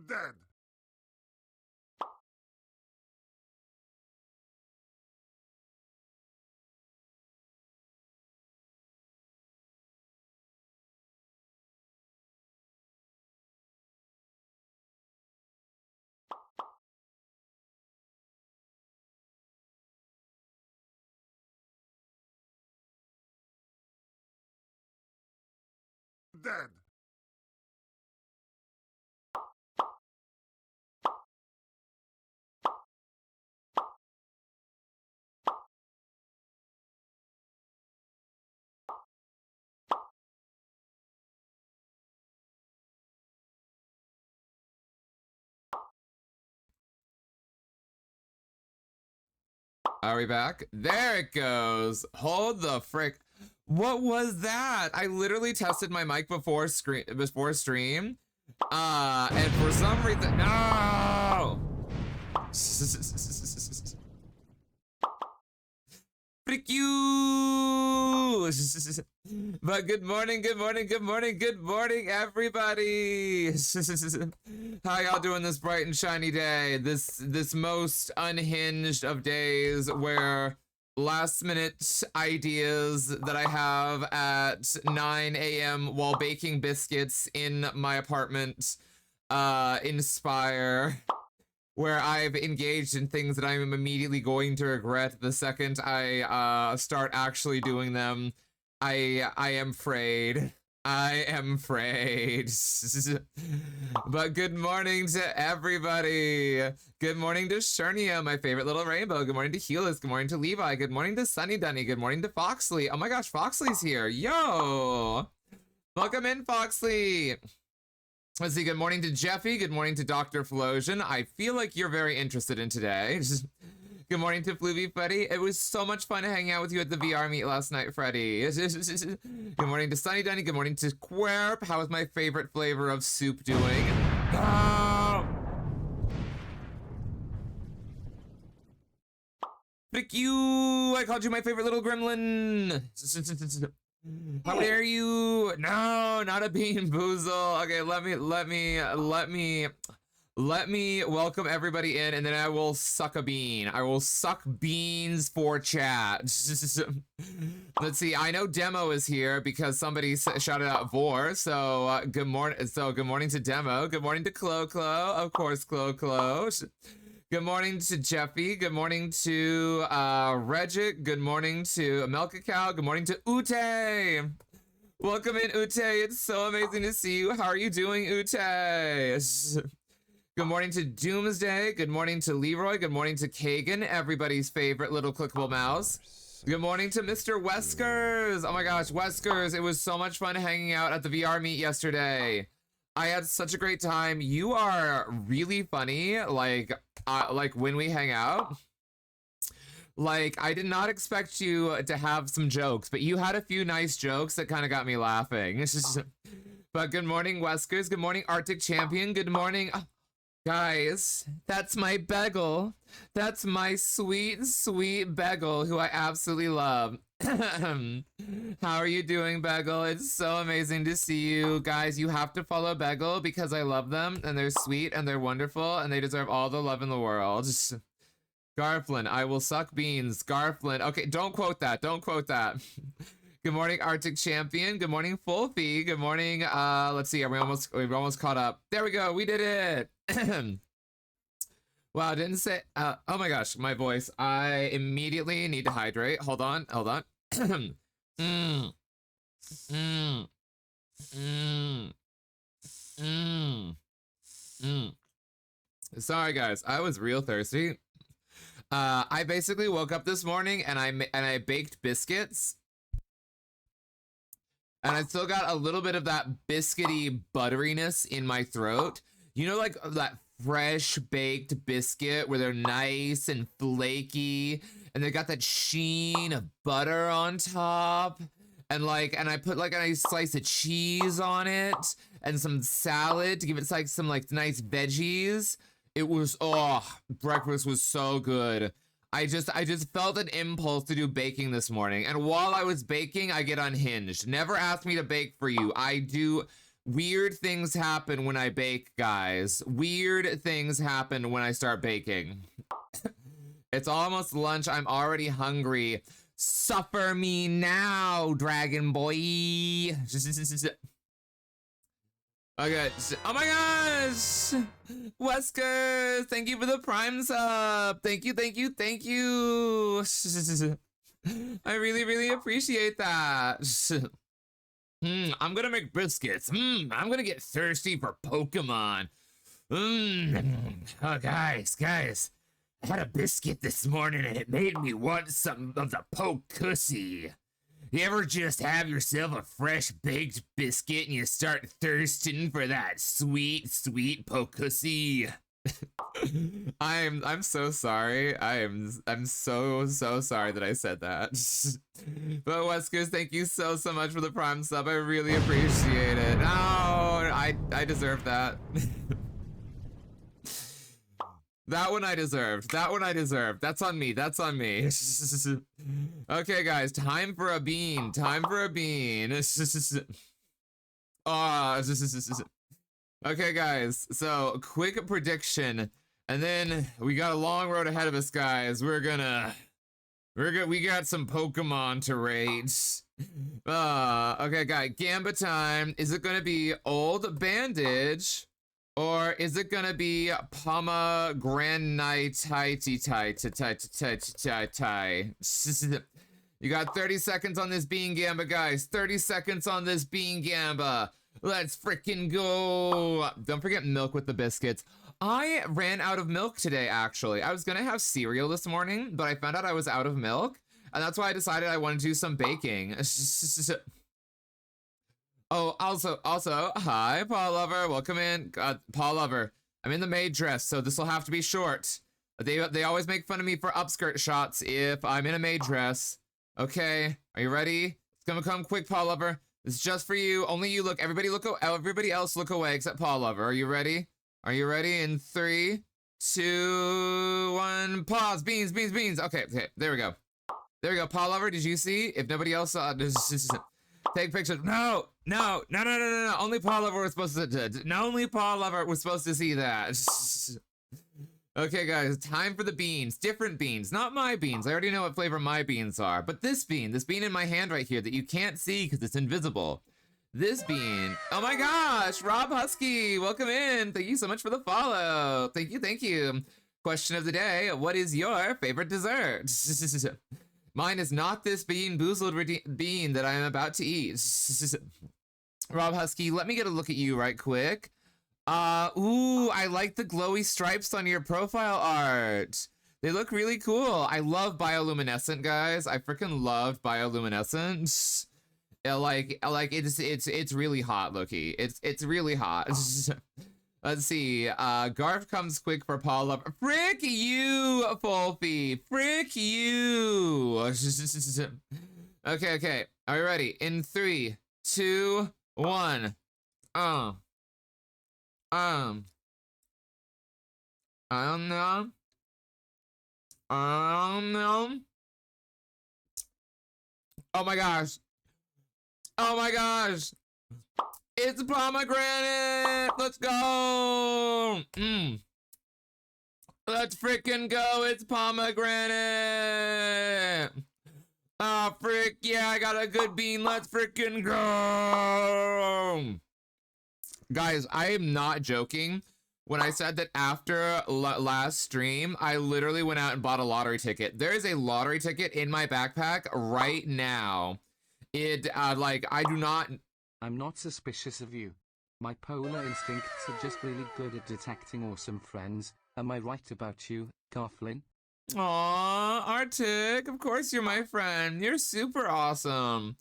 Dead. Dead. Are we back? There it goes. Hold the frick. What was that? I literally tested my mic before stream. And for some reason, no. Frick you. But good morning, good morning, good morning, good morning, everybody. How y'all doing this bright and shiny day? This most unhinged of days where last minute ideas that I have at 9 a.m. while baking biscuits in my apartment inspire, where I've engaged in things that I'm immediately going to regret the second I start actually doing them. I am afraid. I am afraid. But good morning to everybody. Good morning to Shernia, my favorite little rainbow. Good morning to Helix. Good morning to Levi. Good morning to Sunny Dunny. Good morning to Foxley. Oh my gosh, Foxley's here. Yo! Welcome in, Foxley. Let's see, good morning to Jeffy. Good morning to Dr. Flosian. I feel like you're very interested in today. Good morning to Floovy Freddy. It was so much fun hanging out with you at the VR meet last night, Freddy. Good morning to Sunny Dunny. Good morning to Querp. How is my favorite flavor of soup doing? Oh! Frick you! I called you my favorite little gremlin. How dare you? No, not a bean boozle. Okay, let me welcome everybody in, and then I will suck a bean. I will suck beans for chat. Let's see. I know Demo is here because somebody shouted out Vor. So good morning. So good morning to Demo. Good morning to Clo. Of course, Clo. Good morning to Jeffy. Good morning to Regit. Good morning to Melka Cow. Good morning to Ute. Welcome in, Ute. It's so amazing to see you. How are you doing, Ute? Good morning to Doomsday. Good morning to Leroy. Good morning to Kagan, everybody's favorite little clickable mouse. Good morning to Mr. Weskers. Oh my gosh, Weskers. It was so much fun hanging out at the VR meet yesterday. I had such a great time. You are really funny, like when we hang out. Like, I did not expect you to have some jokes, but you had a few nice jokes that kind of got me laughing. But good morning, Weskers. Good morning, Arctic Champion. Good morning. Oh, guys, that's my Beggle. That's my sweet, sweet Beggle, who I absolutely love. How are you doing, Beggle? It's so amazing to see you. Guys, you have to follow Beggle because I love them, and they're sweet, and they're wonderful, and they deserve all the love in the world. Garflin, I will suck beans. Garflin. Okay, don't quote that. Don't quote that. Good morning, Arctic Champion. Good morning, Fulfy. Good morning. Let's see. We're almost caught up. There we go. We did it. Wow, didn't say. Oh my gosh, my voice. I immediately need to hydrate. Hold on. Mmm. Mmm. Mmm. Sorry guys, I was real thirsty. I basically woke up this morning and I baked biscuits. And I still got a little bit of that biscuity butteriness in my throat. You know, like that fresh baked biscuit where they're nice and flaky and they got that sheen of butter on top. And I put like a nice slice of cheese on it and some salad to give it like some like nice veggies. It was, oh, breakfast was so good. I just felt an impulse to do baking this morning. And while I was baking, I get unhinged. Never ask me to bake for you. I do. Weird things happen when I bake, guys. Weird things happen when I start baking. It's almost lunch. I'm already hungry. Suffer me now, Dragon Boy. Okay. Oh my gosh! Wesker, thank you for the Prime sub. Thank you, thank you, thank you. I really, really appreciate that. I'm gonna make biscuits. I'm gonna get thirsty for Pokemon. Oh, guys. I had a biscuit this morning and it made me want some of the Pokussy. You ever just have yourself a fresh baked biscuit and you start thirsting for that sweet, sweet Pokussy? I'm so sorry. I'm so sorry that I said that. But Weskers, thank you so much for the Prime sub. I really appreciate it. No, I deserve that. That one I deserved. That one I deserved. That's on me. That's on me. Okay, guys. Time for a bean. Time for a bean. Okay, guys. So, quick prediction. And then we got a long road ahead of us, guys. We got some Pokemon to rate. Okay, guys. Gamba time. Is it gonna be Old Bandage? Or is it gonna be Pomegranate? You got 30 seconds on this Bean Gamba, guys. 30 seconds on this Bean Gamba. Let's freaking go. Don't forget milk with the biscuits. I ran out of milk today, actually. I was gonna have cereal this morning, but I found out I was out of milk. And that's why I decided I want to do some baking. Oh, also, hi, Paul Lover. Welcome in. Paul Lover. I'm in the maid dress, so this will have to be short. They always make fun of me for upskirt shots if I'm in a maid dress. Okay, are you ready? It's gonna come quick, Paul Lover. This is just for you. Only you look. Everybody else look away except Paul Lover. Are you ready? Are you ready? In 3, 2, 1, pause. Beans. Okay, there we go. There we go. Paul Lover, did you see? If nobody else saw, take pictures. No. Only Paul Lover was supposed to. No, only Paul Lover was supposed to see that. Okay, guys, time for the beans. Different beans, not my beans. I already know what flavor my beans are. But this bean in my hand right here that you can't see because it's invisible. This bean. Oh my gosh, Rob Husky, welcome in. Thank you so much for the follow. Thank you. Question of the day: what is your favorite dessert? Mine is not this bean boozled bean that I am about to eat. Rob Husky, let me get a look at you right quick. Ooh, I like the glowy stripes on your profile art. They look really cool. I love bioluminescent, guys. I freaking love bioluminescent. It's really hot, Loki. It's really hot. Let's see. Garf comes quick for Paul Lover. Frick you, Folfy. Frick you. Okay. Are you ready? In 3, 2, 1. I don't know. Oh my gosh. It's pomegranate. Let's go. Let's freaking go. It's pomegranate. Oh, frick. Yeah, I got a good bean. Let's freaking go. Guys, I am not joking when I said that after last stream, I literally went out and bought a lottery ticket. There is a lottery ticket in my backpack right now. I do not I'm not suspicious of you. My polar instincts are just really good at detecting awesome friends. Am I right about you, Garflin? Aw, Arctic, of course you're my friend. You're super awesome.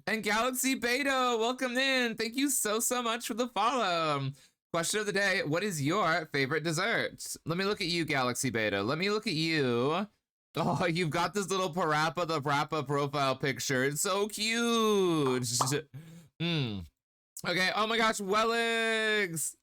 And Galaxy Beta, welcome in. Thank you so much for the follow. Question of the day, what is your favorite dessert? Let me look at you, Galaxy Beta. Let me look at you. Oh, you've got this little Parappa the Rappa profile picture. It's so cute. Okay, oh my gosh, Wellix!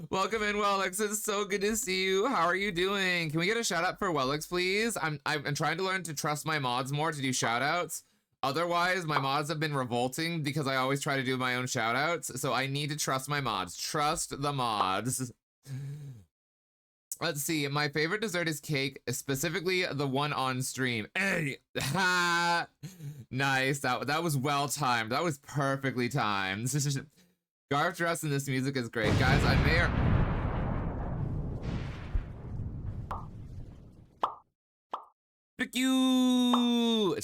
Welcome in, Wellix. It's so good to see you. How are you doing? Can we get a shout out for Wellix, please? I'm trying to learn to trust my mods more to do shout outs. Otherwise, my mods have been revolting because I always try to do my own shout outs. So I need to trust my mods. Trust the mods. Let's see. My favorite dessert is cake, specifically the one on stream. Hey, ha! Nice. That was well timed. That was perfectly timed. Garf dress in this music is great. Guys, I may or... Frick you!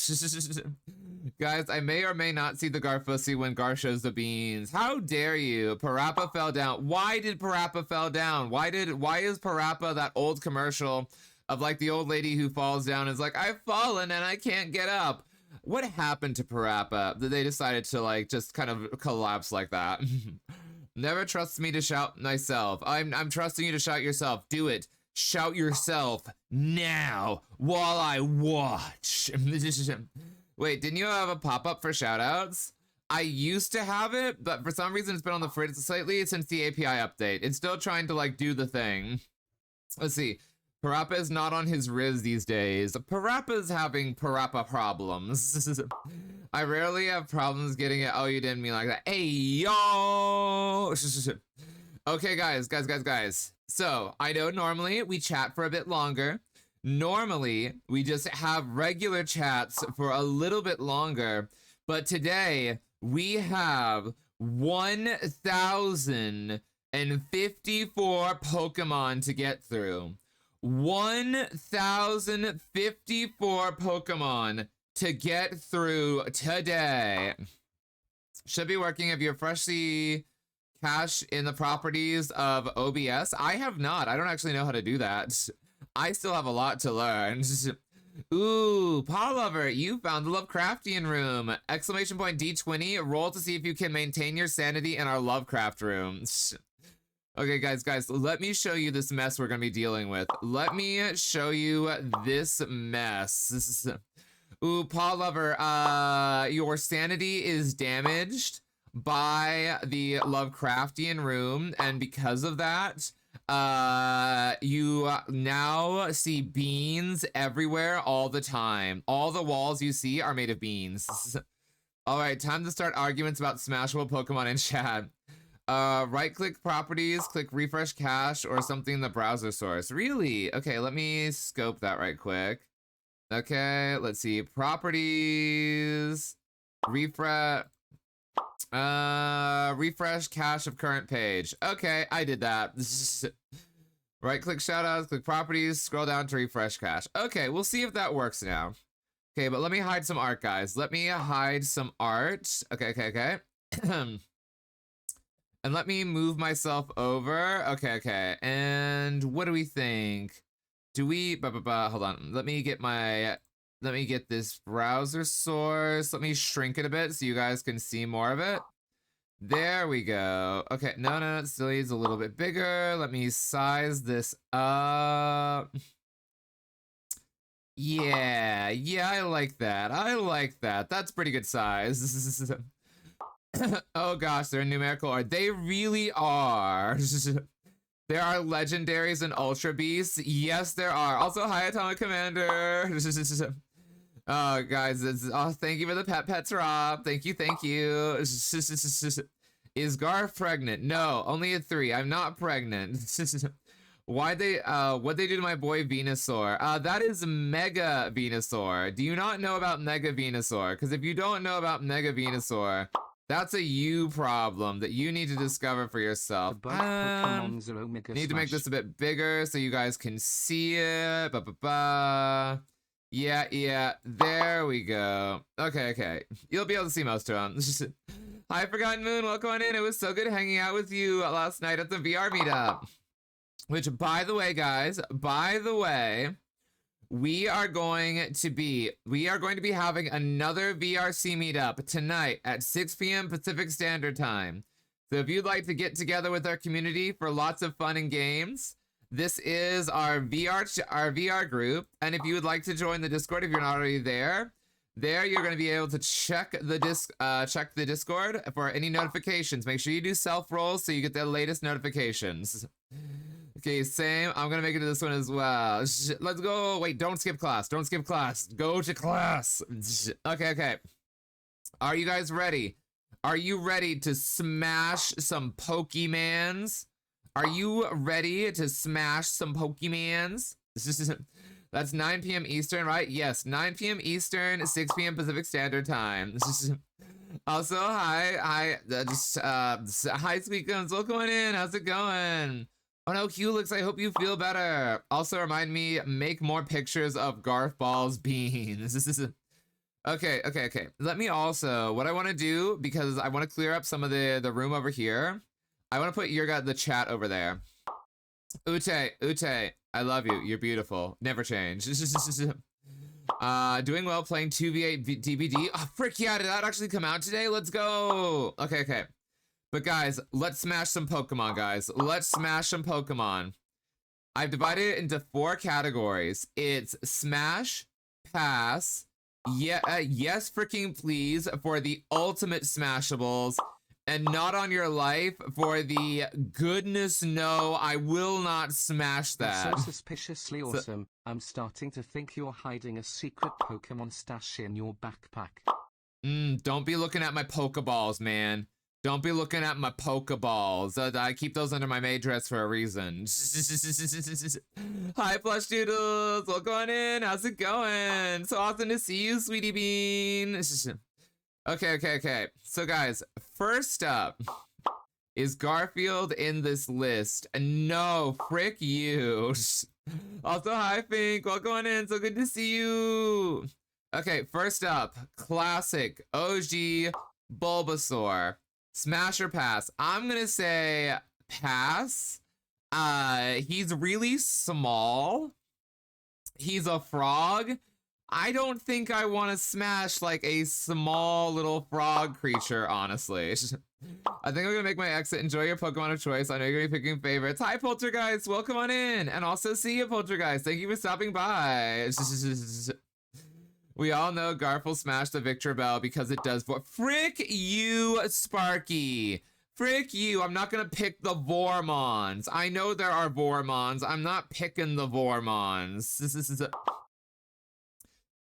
Guys, I may or may not see the Garfussy when Gar shows the beans. How dare you? Parappa fell down. Why did Parappa fell down? Why is Parappa that old commercial of like the old lady who falls down and is like, I've fallen and I can't get up? What happened to Parappa that they decided to like just kind of collapse like that? Never trust me to shout myself. I'm trusting you to shout yourself. Do it. Shout yourself now while I watch. Wait, didn't you have a pop-up for shoutouts? I used to have it, but for some reason it's been on the fritz slightly since the API update. It's still trying to like do the thing. Let's see. Parappa is not on his Riz these days. Parappa's having Parappa problems. I rarely have problems getting it. Oh, you didn't mean like that. Hey, yo! Okay, guys. So, I know normally we chat for a bit longer. Normally, we just have regular chats for a little bit longer. But today, we have 1,054 Pokemon to get through. 1,054 Pokemon to get through today. Should be working if you're freshly cache in the properties of OBS. I have not. I don't actually know how to do that. I still have a lot to learn. Ooh, Paw Lover, you found the Lovecraftian room. Exclamation point D20. Roll to see if you can maintain your sanity in our Lovecraft room. Okay, guys, let me show you this mess we're gonna be dealing with. Let me show you this mess. Ooh, Paw Lover, your sanity is damaged by the Lovecraftian room, and because of that, you now see beans everywhere all the time. All the walls you see are made of beans. All right, time to start arguments about smashable Pokemon in chat. Right-click properties, click refresh cache, or something in the browser source. Really? Okay, let me scope that right quick. Okay, let's see. Properties, refresh cache of current page. Okay, I did that. Right-click shoutouts, click properties, scroll down to refresh cache. Okay, we'll see if that works now. Okay, but let me hide some art, guys. Let me hide some art. Okay. And let me move myself over. Okay. And what do we think? Do we, hold on. Let me get this browser source. Let me shrink it a bit so you guys can see more of it. There we go. Okay, no, it still needs a little bit bigger. Let me size this up. Yeah, I like that. That's pretty good size. Oh gosh, they're in numerical order. They really are. There are legendaries and ultra beasts. Yes, there are. Also, hi, Atomic Commander. Oh, guys, thank you for the pets, Rob. Thank you. Is Garf pregnant? No, only at 3. I'm not pregnant. What'd they do to my boy Venusaur? That is Mega Venusaur. Do you not know about Mega Venusaur? Because if you don't know about Mega Venusaur, that's a you problem that you need to discover for yourself. Need to make this a bit bigger so you guys can see it. Yeah, there we go. Okay. You'll be able to see most of them. Hi, Forgotten Moon, welcome on in. It was so good hanging out with you last night at the VR meetup. Which, by the way, guys, we are going to be having another VRC meetup tonight at 6 p.m. Pacific Standard Time. So if you'd like to get together with our community for lots of fun and games, this is our VR group, and if you would like to join the Discord, if you're not already there, you're going to be able to check the Discord for any notifications. Make sure you do self rolls so you get the latest notifications. Okay, same. I'm gonna make it to this one as well. Let's go. Wait, don't skip class. Don't skip class. Go to class. Okay. Are you guys ready? Are you ready to smash some Pokemans? Are you ready to smash some Pokemans? That's 9 p.m. Eastern, right? Yes, 9 p.m. Eastern, 6 p.m. Pacific Standard Time. Also, hi, Sweet Guns. Welcome on in. How's it going? Oh no, Helix, I hope you feel better. Also, remind me, make more pictures of Garth Ball's beans. Okay. Let me also, what I want to do, because I want to clear up some of the room over here, I want to put the chat over there. Ute, I love you. You're beautiful. Never change. Doing well playing 2v8 DBD. Oh, frick yeah, did that actually come out today? Let's go. Okay. But guys, let's smash some Pokemon, guys. Let's smash some Pokemon. I've divided it into 4 categories. It's Smash, Pass, yes freaking please for the ultimate Smashables, and not on your life for the goodness no, I will not smash that. That's so suspiciously awesome. I'm starting to think you're hiding a secret Pokemon stash in your backpack. Don't be looking at my Pokeballs, man. Don't be looking at my Pokeballs. I keep those under my maid dress for a reason. Hi, Plush Doodles. Welcome on in. How's it going? So awesome to see you, Sweetie Bean. Okay. So, guys, first up is Garfield in this list. No, frick you. Also, hi, Fink. Welcome on in. So good to see you. Okay, first up, classic OG Bulbasaur. Smash or pass? I'm gonna say pass. He's really small. He's a frog. I don't think I want to smash like a small little frog creature, honestly. I think I'm gonna make my exit. Enjoy your Pokemon of choice. I know you're gonna be picking favorites. Hi, Poltergeist. Welcome on in. And also see you, Poltergeist. Thank you for stopping by. We all know Garf will smash the Victor Bell because it does. Frick you, Sparky. Frick you. I'm not gonna pick the Vormons. I know there are Vormons. I'm not picking the Vormons.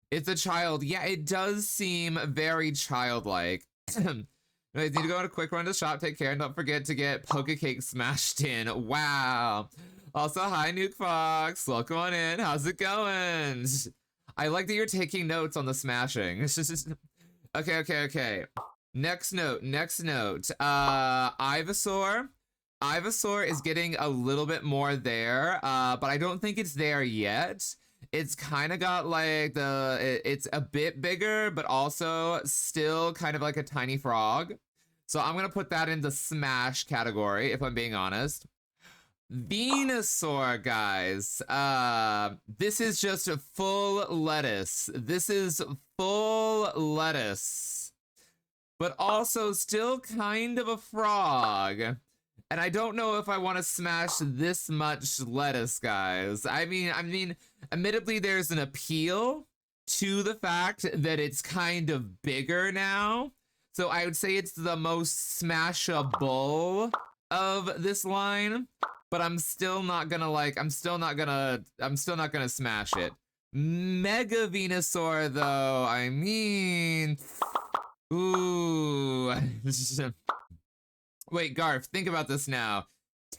It's a child. Yeah, it does seem very childlike. Need to go on a quick run to shop. Take care and don't forget to get Pokecake smashed in. Wow. Also, hi, Nuke Fox. Welcome on in. How's it going? I like that you're taking notes on the smashing. Okay. Next note. Ivysaur. Ivysaur is getting a little bit more there, but I don't think it's there yet. It's kind of got like it's a bit bigger, but also still kind of like a tiny frog. So I'm gonna put that in the smash category, if I'm being honest. Venusaur, guys. This is just a full lettuce. But also still kind of a frog. And I don't know if I want to smash this much lettuce, guys. I mean, admittedly, there's an appeal to the fact that it's kind of bigger now. So I would say it's the most smashable of this line. But I'm still not gonna smash it. Mega Venusaur, though, I mean, ooh. Wait, Garf, think about this now.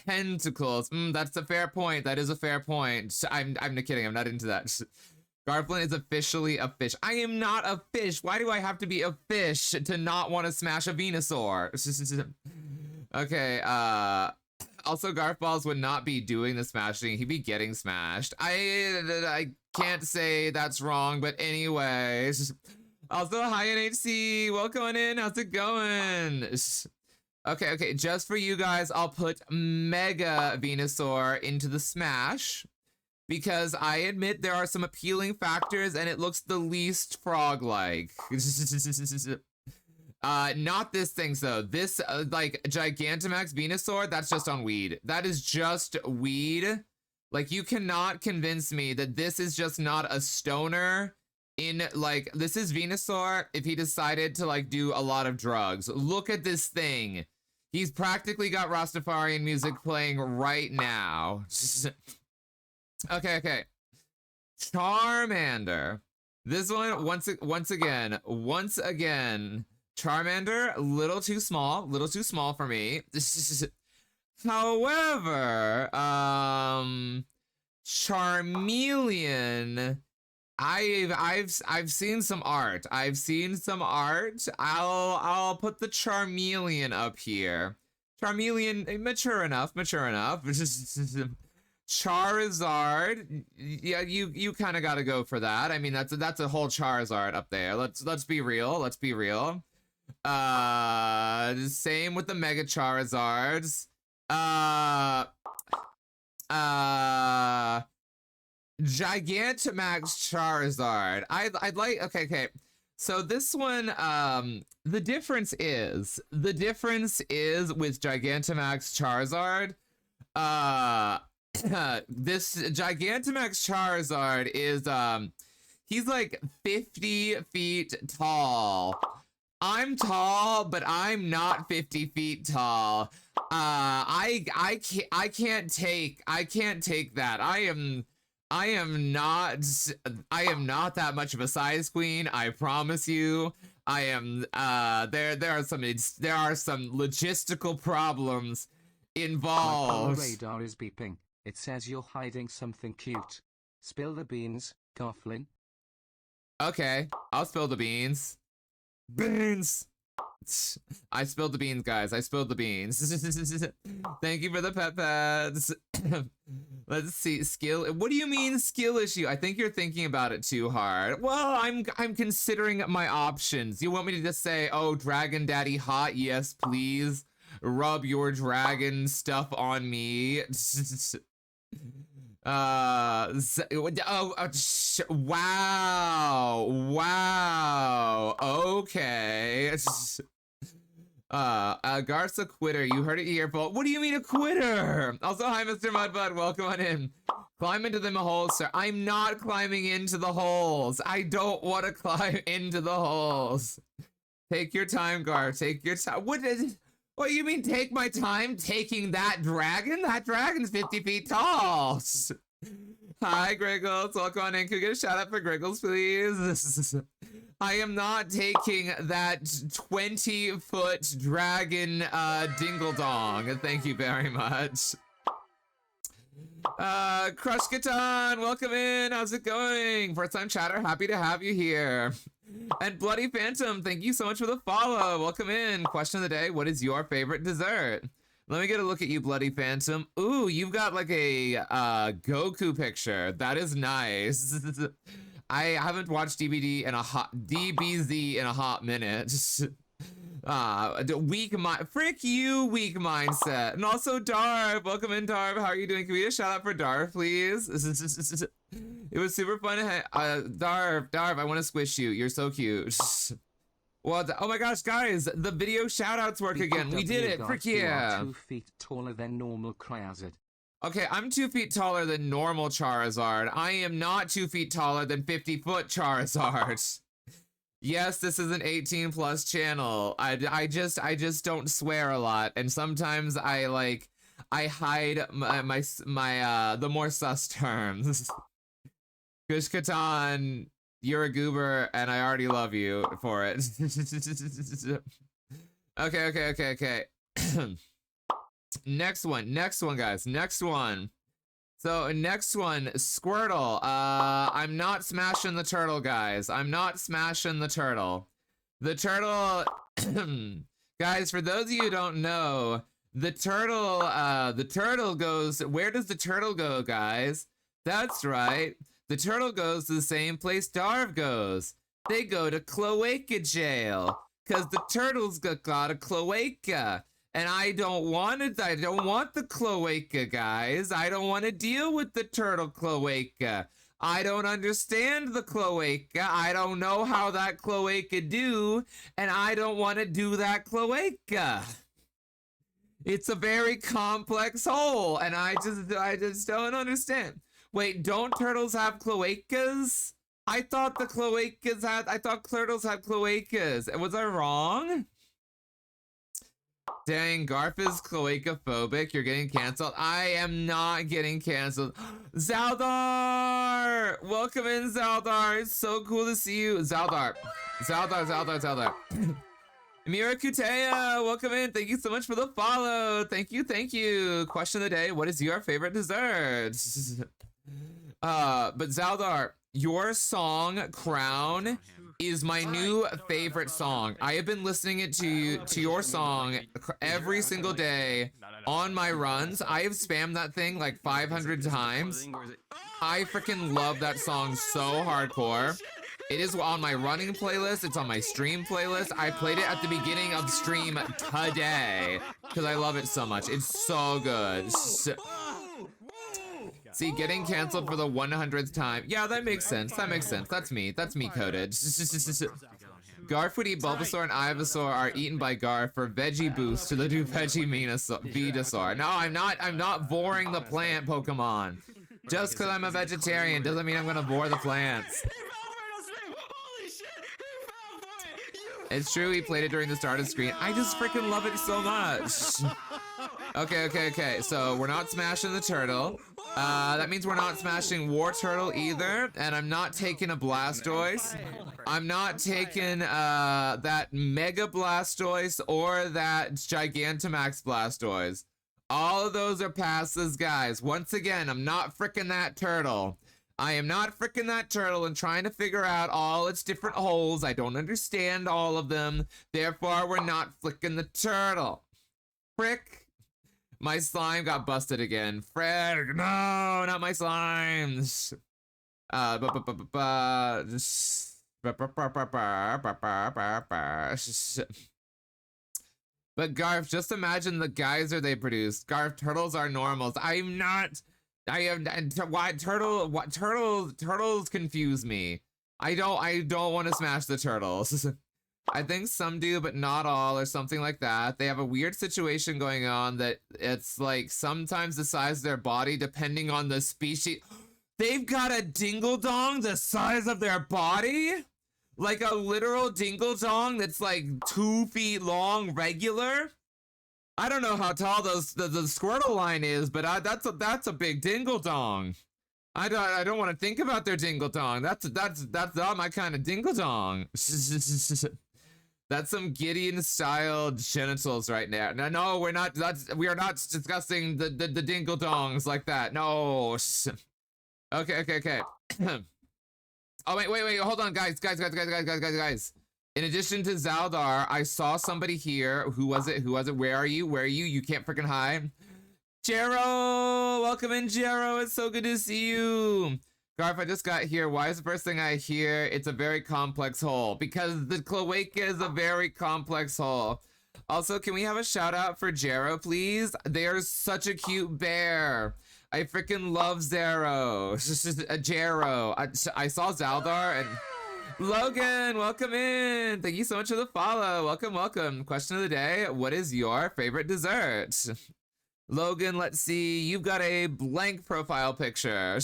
Tentacles, that's a fair point. That is a fair point. I'm kidding, I'm not into that. Garflin is officially a fish. I am not a fish. Why do I have to be a fish to not want to smash a Venusaur? Okay, Also, Garth Balls would not be doing the smashing. He'd be getting smashed. I can't say that's wrong, but anyways. Also, hi NHC. Welcome on in. How's it going? Okay. Just for you guys, I'll put Mega Venusaur into the smash. Because I admit there are some appealing factors and it looks the least frog-like. Not this thing though. This, like, Gigantamax Venusaur, that's just on weed. That is just weed. Like, you cannot convince me that this is just not a stoner in, like, this is Venusaur if he decided to, like, do a lot of drugs. Look at this thing. He's practically got Rastafarian music playing right now. Okay. Charmander. This one, once again, Charmander, a little too small for me. However, Charmeleon, I've seen some art. I'll put the Charmeleon up here. Charmeleon, mature enough. Charizard, yeah, you kind of got to go for that. I mean, that's a whole Charizard up there. Let's be real. Same with the Mega Charizards. Gigantamax Charizard. I'd like. Okay. So this one, the difference is with Gigantamax Charizard, this Gigantamax Charizard is, he's like 50 feet tall. I'm tall, but I'm not 50 feet tall. I can't take that. I am not that much of a size queen. I promise you. I am, there are some logistical problems involved. My radar is beeping. It says you're hiding something cute. Spill the beans, Coughlin. Okay, I'll spill the beans. Beans! I spilled the beans, guys. I spilled the beans. Thank you for the pet pads. Let's see. Skill. What do you mean skill issue? I think you're thinking about it too hard. Well, I'm considering my options. You want me to just say, oh, Dragon Daddy hot? Yes, please. Rub your dragon stuff on me. Wow. Okay. Garza quitter. You heard it here, Paul. What do you mean a quitter? Also, hi, Mr. Mudbud. Welcome on in. Climb into them holes, sir. I'm not climbing into the holes. I don't want to climb into the holes. Take your time, Gar. Take your time. What do you mean take my time taking that dragon? That dragon's 50 feet tall. Hi, Griggles. Welcome on in. Can we get a shout out for Griggles, please? I am not taking that 20-foot dragon dingle dong. Thank you very much. Crush Katan, welcome in. How's it going? First time chatter, happy to have you here. And Bloody Phantom, thank you so much for the follow. Welcome in. Question of the day, what is your favorite dessert? Let me get a look at you, Bloody Phantom. Ooh, you've got like a Goku picture. That is nice. I haven't watched DBZ in a hot minute. Weak mind, frick you, weak mindset. And also Darv, welcome in, Darv. How are you doing? Can we get a shout out for Darv, please? It was super fun to Darv, I want to squish you. You're so cute. Well, oh my gosh, guys, the video shout outs work again. We did it, frick yeah. 2 feet taller than normal Charizard. Okay, I'm 2 feet taller than normal Charizard. I am not 2 feet taller than 50-foot Charizard. Yes, this is an 18+ channel. I just don't swear a lot, and sometimes I hide my the more sus terms. Kush Katan, you're a goober, and I already love you for it. Okay. Next one, guys. Next one. So, next one, Squirtle. I'm not smashing the turtle, guys. I'm not smashing the turtle. The turtle... Guys, for those of you who don't know, The turtle goes, where does the turtle go, guys? That's right. The turtle goes to the same place Darv goes. They go to cloaca jail. Cause the turtles got a cloaca. And I don't want the cloaca, guys. I don't want to deal with the turtle cloaca. I don't understand the cloaca. I don't know how that cloaca do. And I don't want to do that cloaca. It's a very complex hole, and I just don't understand. Wait, don't turtles have cloacas? I thought turtles had cloacas. Was I wrong? Dang, Garf is cloaca-phobic. You're getting canceled. I am not getting canceled. Zaldar! Welcome in, Zaldar. It's so cool to see you. Zaldar. Mirakutea, welcome in. Thank you so much for the follow. Thank you. Question of the day, what is your favorite dessert? But Zaldar, your song, Crown, is my new favorite song. I have been listening to your song every single day on my runs. I have spammed that thing like 500 times. I freaking love that song so hardcore. It is on my running playlist. It's on my stream playlist. I played it at the beginning of the stream today because I love it so much. It's so good. See, getting canceled for the 100th time. Yeah, that makes sense. That's me coded. Garf would eat Bulbasaur and Ivysaur are eaten by Garf for veggie boost to the new veggie Venusaur. No, I'm not voring the plant Pokemon. Just because I'm a vegetarian doesn't mean I'm gonna vor the plants. It's true, he played it during the start of the screen. I just freaking love it so much. Okay. So we're not smashing the turtle. That means we're not smashing Wartortle either. And I'm not taking a Blastoise. I'm not taking that Mega Blastoise or that Gigantamax Blastoise. All of those are passes, guys. Once again, I'm not freaking that turtle. I am not freaking that turtle and trying to figure out all its different holes. I don't understand all of them. Therefore, we're not flicking the turtle. Frick. My slime got busted again. Frick. No, not my slimes. But Garf, just imagine the geyser they produce. Garf, turtles are normals. I'm not... turtles confuse me. I don't want to smash the turtles. I think some do, but not all, or something like that. They have a weird situation going on that it's like sometimes the size of their body depending on the species. They've got a dingle-dong the size of their body? Like a literal dingle-dong that's like 2 feet long regular? I don't know how tall the Squirtle line is, but that's a big dingle-dong. I don't want to think about their dingle-dong. That's not my kind of dingle-dong. That's some Gideon-style genitals right now. No, we are not discussing the dingle-dongs like that. No. Okay. Oh wait, hold on, guys. In addition to Zaldar, I saw somebody here. Who was it? Where are you? You can't freaking hide. Jero! Welcome in, Jero. It's so good to see you. Garf, I just got here. Why is the first thing I hear it's a very complex hole? Because the cloaca is a very complex hole. Also, can we have a shout out for Jero, please? They are such a cute bear. I freaking love Zero. Jero. I saw Zaldar and... Logan, welcome in. Thank you so much for the follow. Welcome. Question of the day, what is your favorite dessert? Logan, let's see. You've got a blank profile picture.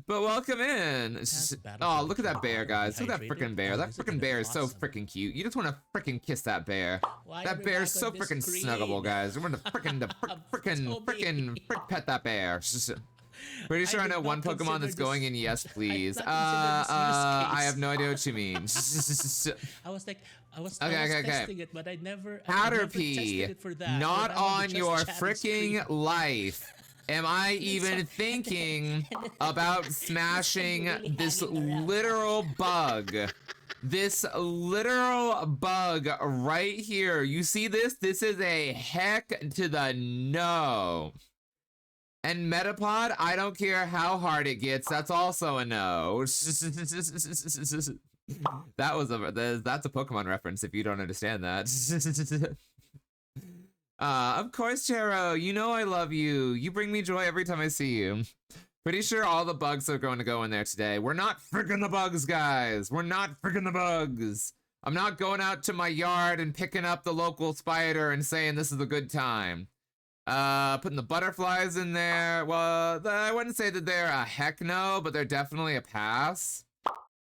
But welcome in. Oh, look at that bear, guys. Look at that freaking bear. That freaking bear is so freaking cute. You just want to freaking kiss that bear. That bear is so freaking snuggable, guys. I want to freaking pet that bear. Pretty sure I know one Pokemon that's going in yes, please. I have no idea what you mean. I was testing it, but I never Caterpie, tested it for that. not on your freaking life. Am I even thinking about smashing this literal bug? This literal bug right here. You see this? This is a heck to the no. And Metapod, I don't care how hard it gets. That's also a no. That's a Pokemon reference if you don't understand that. Of course, Chero. You know I love you. You bring me joy every time I see you. Pretty sure all the bugs are going to go in there today. We're not friggin' the bugs, guys. We're not friggin' the bugs. I'm not going out to my yard and picking up the local spider and saying this is a good time. Putting the butterflies in there. Well, I wouldn't say that they're a heck no, but they're definitely a pass.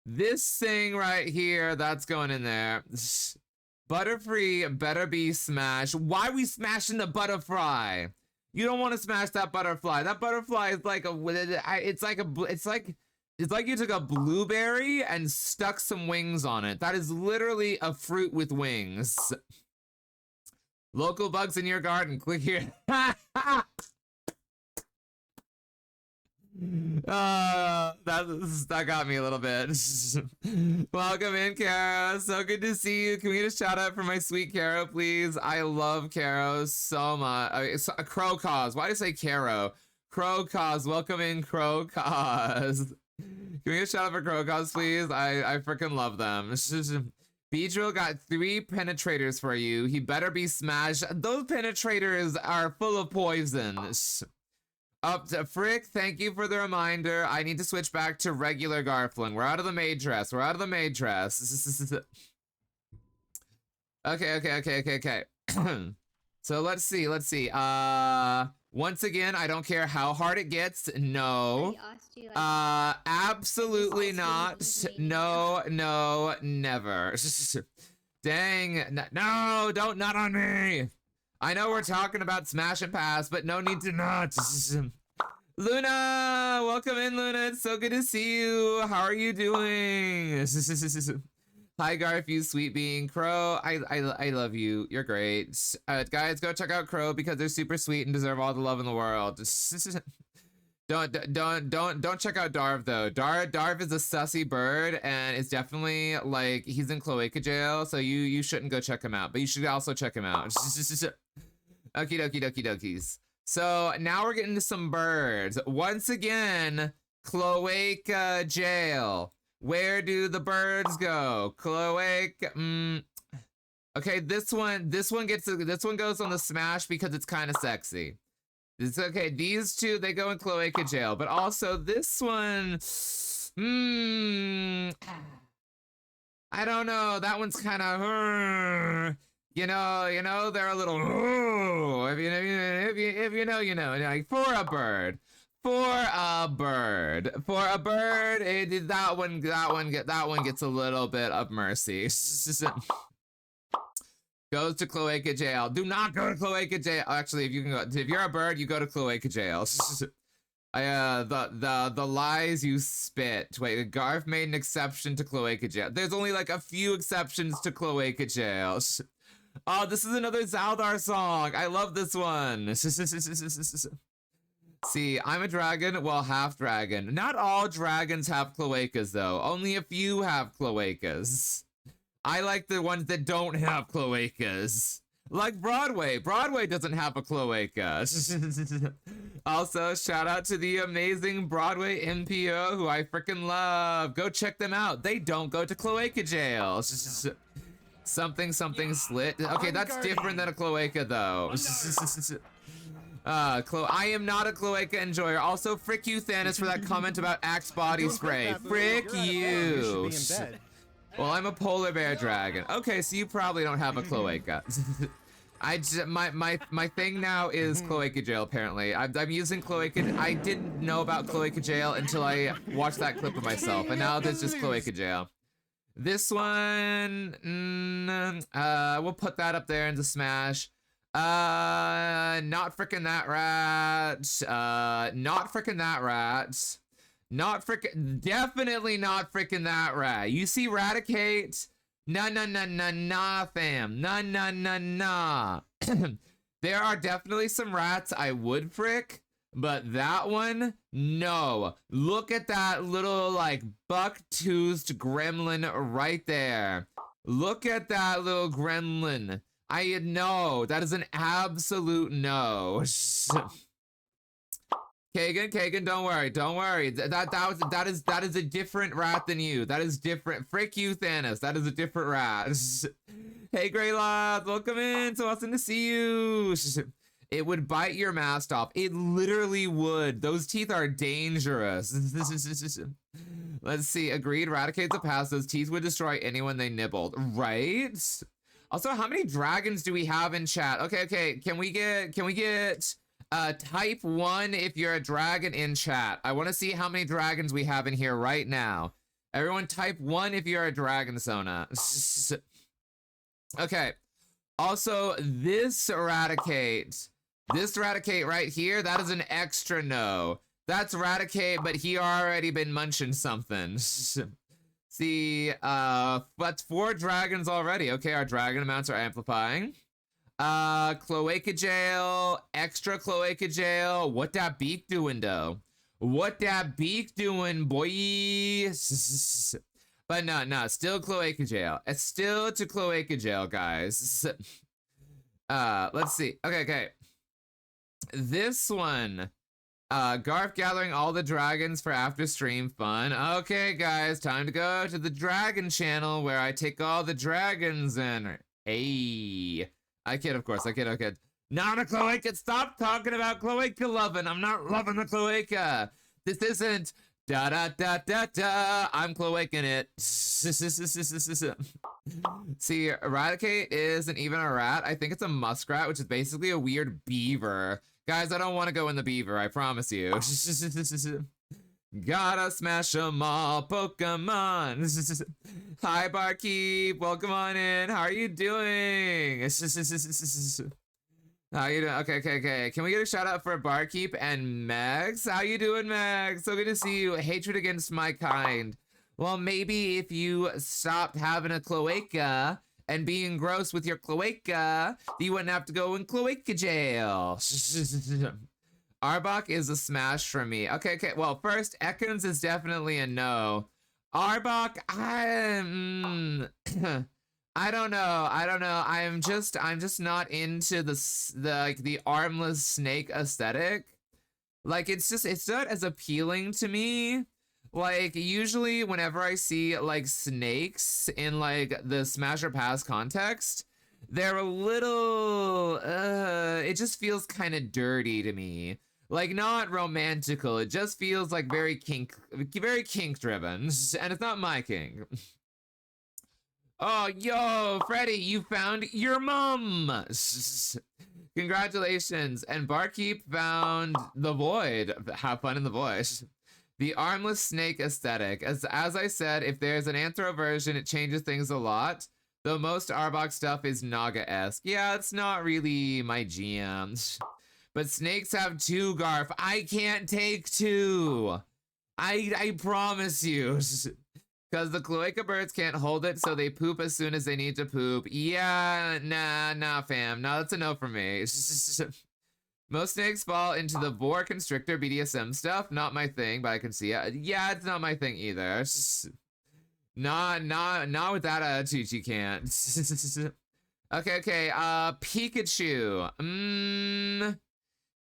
This thing right here, that's going in there. Butterfree better be smashed. Why are we smashing the butterfly? You don't want to smash that butterfly. That butterfly is like it's like you took a blueberry and stuck some wings on it. That is literally a fruit with wings. Local bugs in your garden. Click here. That got me a little bit. Welcome in, Caro. So good to see you. Can we get a shout out for my sweet Caro, please? I love Caro so much. Crow Cause. Why did I say Caro? Crow Cause. Welcome in, Crow Cause. Can we get a shout out for Crow Cause, please? I freaking love them. Beedrill got 3 penetrators for you. He better be smashed. Those penetrators are full of poison. Up to Frick, thank you for the reminder. I need to switch back to regular Garflin. We're out of the maid dress. We're out of the maid dress. Okay. So let's see. Once again, I don't care how hard it gets. No. Absolutely not. No, never. Dang. No, don't nut on me. I know we're talking about smash and pass, but no need to not. Luna, welcome in, Luna. It's so good to see you. How are you doing? Hi, Garf, you sweet being. Crow, I love you. You're great. Guys, go check out Crow because they're super sweet and deserve all the love in the world. Don't check out Darv though. Darv is a sussy bird and it's definitely like he's in cloaca jail, so you shouldn't go check him out. But you should also check him out. Okie dokies. So now we're getting to some birds. Once again, cloaca jail. Where do the birds go? Cloaca. Okay, this one goes on the smash because it's kind of sexy. It's okay. These two, they go in cloaca jail, but also this one. I don't know. That one's kind of. You know, they're a little. If you know, you know. Like for a bird. That one gets a little bit of mercy. Goes to cloaca jail. Do not go to cloaca jail. Actually, if you're a bird, you go to cloaca jail. The lies you spit. Wait, Garf made an exception to cloaca jail. There's only like a few exceptions to cloaca jail. Oh, this is another Zaldar song. I love this one. See, I'm a dragon, well, half dragon. Not all dragons have cloacas, though. Only a few have cloacas. I like the ones that don't have cloacas. Like Broadway. Broadway doesn't have a cloaca. Also, shout out to the amazing Broadway NPO, who I freaking love. Go check them out. They don't go to cloaca jail. Something slit. Okay, that's different than a cloaca, though. I am not a cloaca enjoyer. Also, frick you, Thanos, for that comment about Axe body spray. Frick you. Well, I'm a polar bear dragon. Okay, so you probably don't have a cloaca. My thing now is cloaca jail. Apparently, I'm using cloaca. I didn't know about cloaca jail until I watched that clip of myself, and now there's just cloaca jail. This one, we'll put that up there into Smash. Not frickin' that rat. Definitely not frickin' that rat. You see Raticate? Nah, fam. Nah. There are definitely some rats I would frick, But that one, no. Look at that little like buck-toothed gremlin right there. Look at that little gremlin. I know that is an absolute no. Kagan, don't worry. That is a different rat than you. That is different. Frick you, Thanos. That is a different rat. Hey, Greylock, welcome in. So awesome to see you. It would bite your mask off. It literally would. Those teeth are dangerous. Let's see. Agreed. Raticate's a pass. Those teeth would destroy anyone they nibbled. Right? Also, how many dragons do we have in chat? Okay. Can we get type 1 if you're a dragon in chat. I want to see how many dragons we have in here right now. Everyone type 1 if you're a dragon, Sona. Okay. Also, this Raticate right here, that is an extra no. That's Raticate, but he already been munching something. See, that's 4 dragons already. Okay, our dragon amounts are amplifying. Cloaca Jail, extra Cloaca Jail. What that beak doing, though? What that beak doing, boy? But no, still Cloaca Jail. It's still to Cloaca Jail, guys. Let's see. Okay. This one. Garf gathering all the dragons for after stream fun. Okay, guys, time to go to the dragon channel where I take all the dragons and hey. I kid, of course. I kid. Not a cloaca. Stop talking about cloaca loving. I'm not loving the cloaca. This isn't da da da da da. I'm cloacaing it. See, Eradicate isn't even a rat. I think it's a muskrat, which is basically a weird beaver. Guys, I don't want to go in the beaver. I promise you. Gotta smash 'em all, Pokemon. Hi, Barkeep. Welcome on in. How are you doing? How you doing? Okay. Can we get a shout out for Barkeep and Max? How you doing, Max? So good to see you. Hatred against my kind. Well, maybe if you stopped having a cloaca and being gross with your cloaca, you wouldn't have to go in cloaca jail. Arbok is a smash for me. Okay. Well, first, Ekans is definitely a no. Arbok, I don't know. I'm just not into the armless snake aesthetic. Like, it's not as appealing to me. Like, usually whenever I see like snakes in like the Smash or Pass context, they're a little it just feels kind of dirty to me. Like, not romantical. It just feels like very kink driven, and it's not my kink. Oh, yo, Freddy, you found your mum. Congratulations. And Barkeep found the void. Have fun in the void. The armless snake aesthetic. As I said, if there's an Anthro version, it changes things a lot. Though most Arbok stuff is Naga-esque. Yeah, it's not really my jam. But snakes have 2, Garf. I can't take 2. I promise you. Because the cloaca birds can't hold it, so they poop as soon as they need to poop. Yeah, nah, fam. No, that's a no for me. Most snakes fall into the boa constrictor BDSM stuff. Not my thing, but I can see it. Yeah, it's not my thing either. Not with that attitude, you can't. Okay. Pikachu.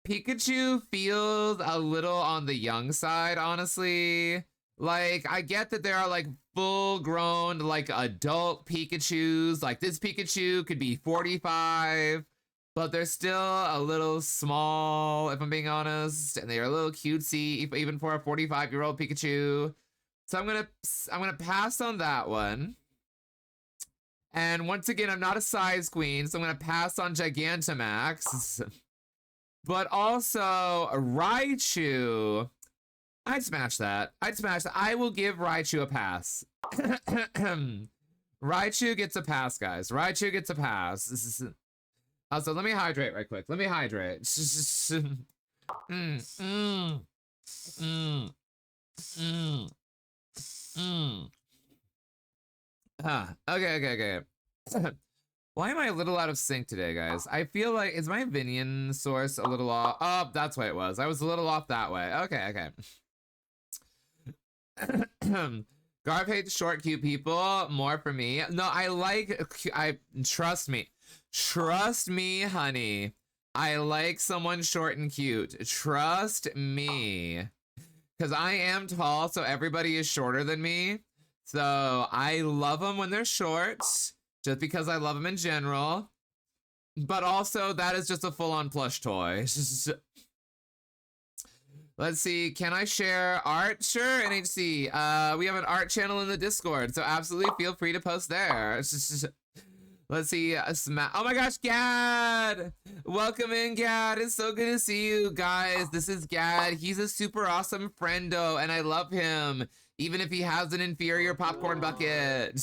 Pikachu feels a little on the young side, honestly. Like, I get that there are like full-grown, like adult Pikachus. Like, this Pikachu could be 45, but they're still a little small, if I'm being honest, and they're a little cutesy, even for a 45-year-old Pikachu. So I'm gonna pass on that one. And once again, I'm not a size queen, so I'm gonna pass on Gigantamax. But also, Raichu, I'd smash that. I will give Raichu a pass. Raichu gets a pass, guys. Raichu gets a pass. Also, let me hydrate right quick. Okay. Why am I a little out of sync today, guys? I feel like, is my Vinion source a little off? Oh, that's what it was. I was a little off that way. Okay, okay. Garb hates short, cute people. More for me. No, trust me. Trust me, honey. I like someone short and cute. Trust me. Because I am tall, so everybody is shorter than me. So I love them when they're short. Just because I love them in general. But also, that is just a full-on plush toy. Let's see, can I share art? Sure, NHC. We have an art channel in the Discord, so absolutely feel free to post there. Let's see, oh my gosh, Gad! Welcome in, Gad. It's so good to see you, guys. This is Gad. He's a super awesome friendo, and I love him, even if he has an inferior popcorn bucket.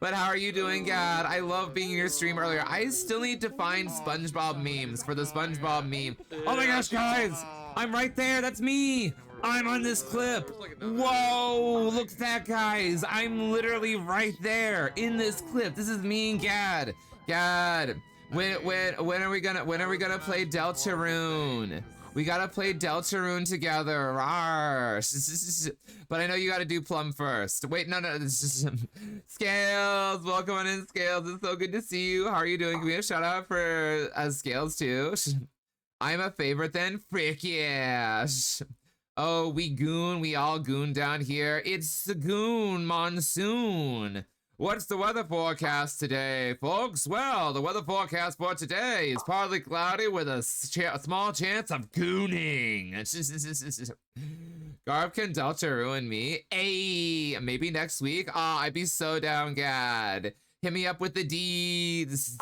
But how are you doing, Gad? I love being in your stream earlier. I still need to find SpongeBob memes for the SpongeBob meme. Oh my gosh, guys! I'm right there, that's me! I'm on this clip! Whoa, look at that, guys! I'm literally right there in this clip. This is me and Gad. Gad, when are we gonna play Deltarune? We gotta play Deltarune together. Rawr. But I know you gotta do Plum first. Wait, no. Scales, welcome on in, Scales. It's so good to see you. How are you doing? Can we have a shout out for Scales too? I'm a favorite then? Frick yeah. Oh, we all goon down here. It's the goon monsoon. What's the weather forecast today, folks? Well, the weather forecast for today is partly cloudy with a small chance of gooning. Garb can Deltarune me. Hey, maybe next week? Aw, I'd be so down, Gad. Hit me up with the deeds.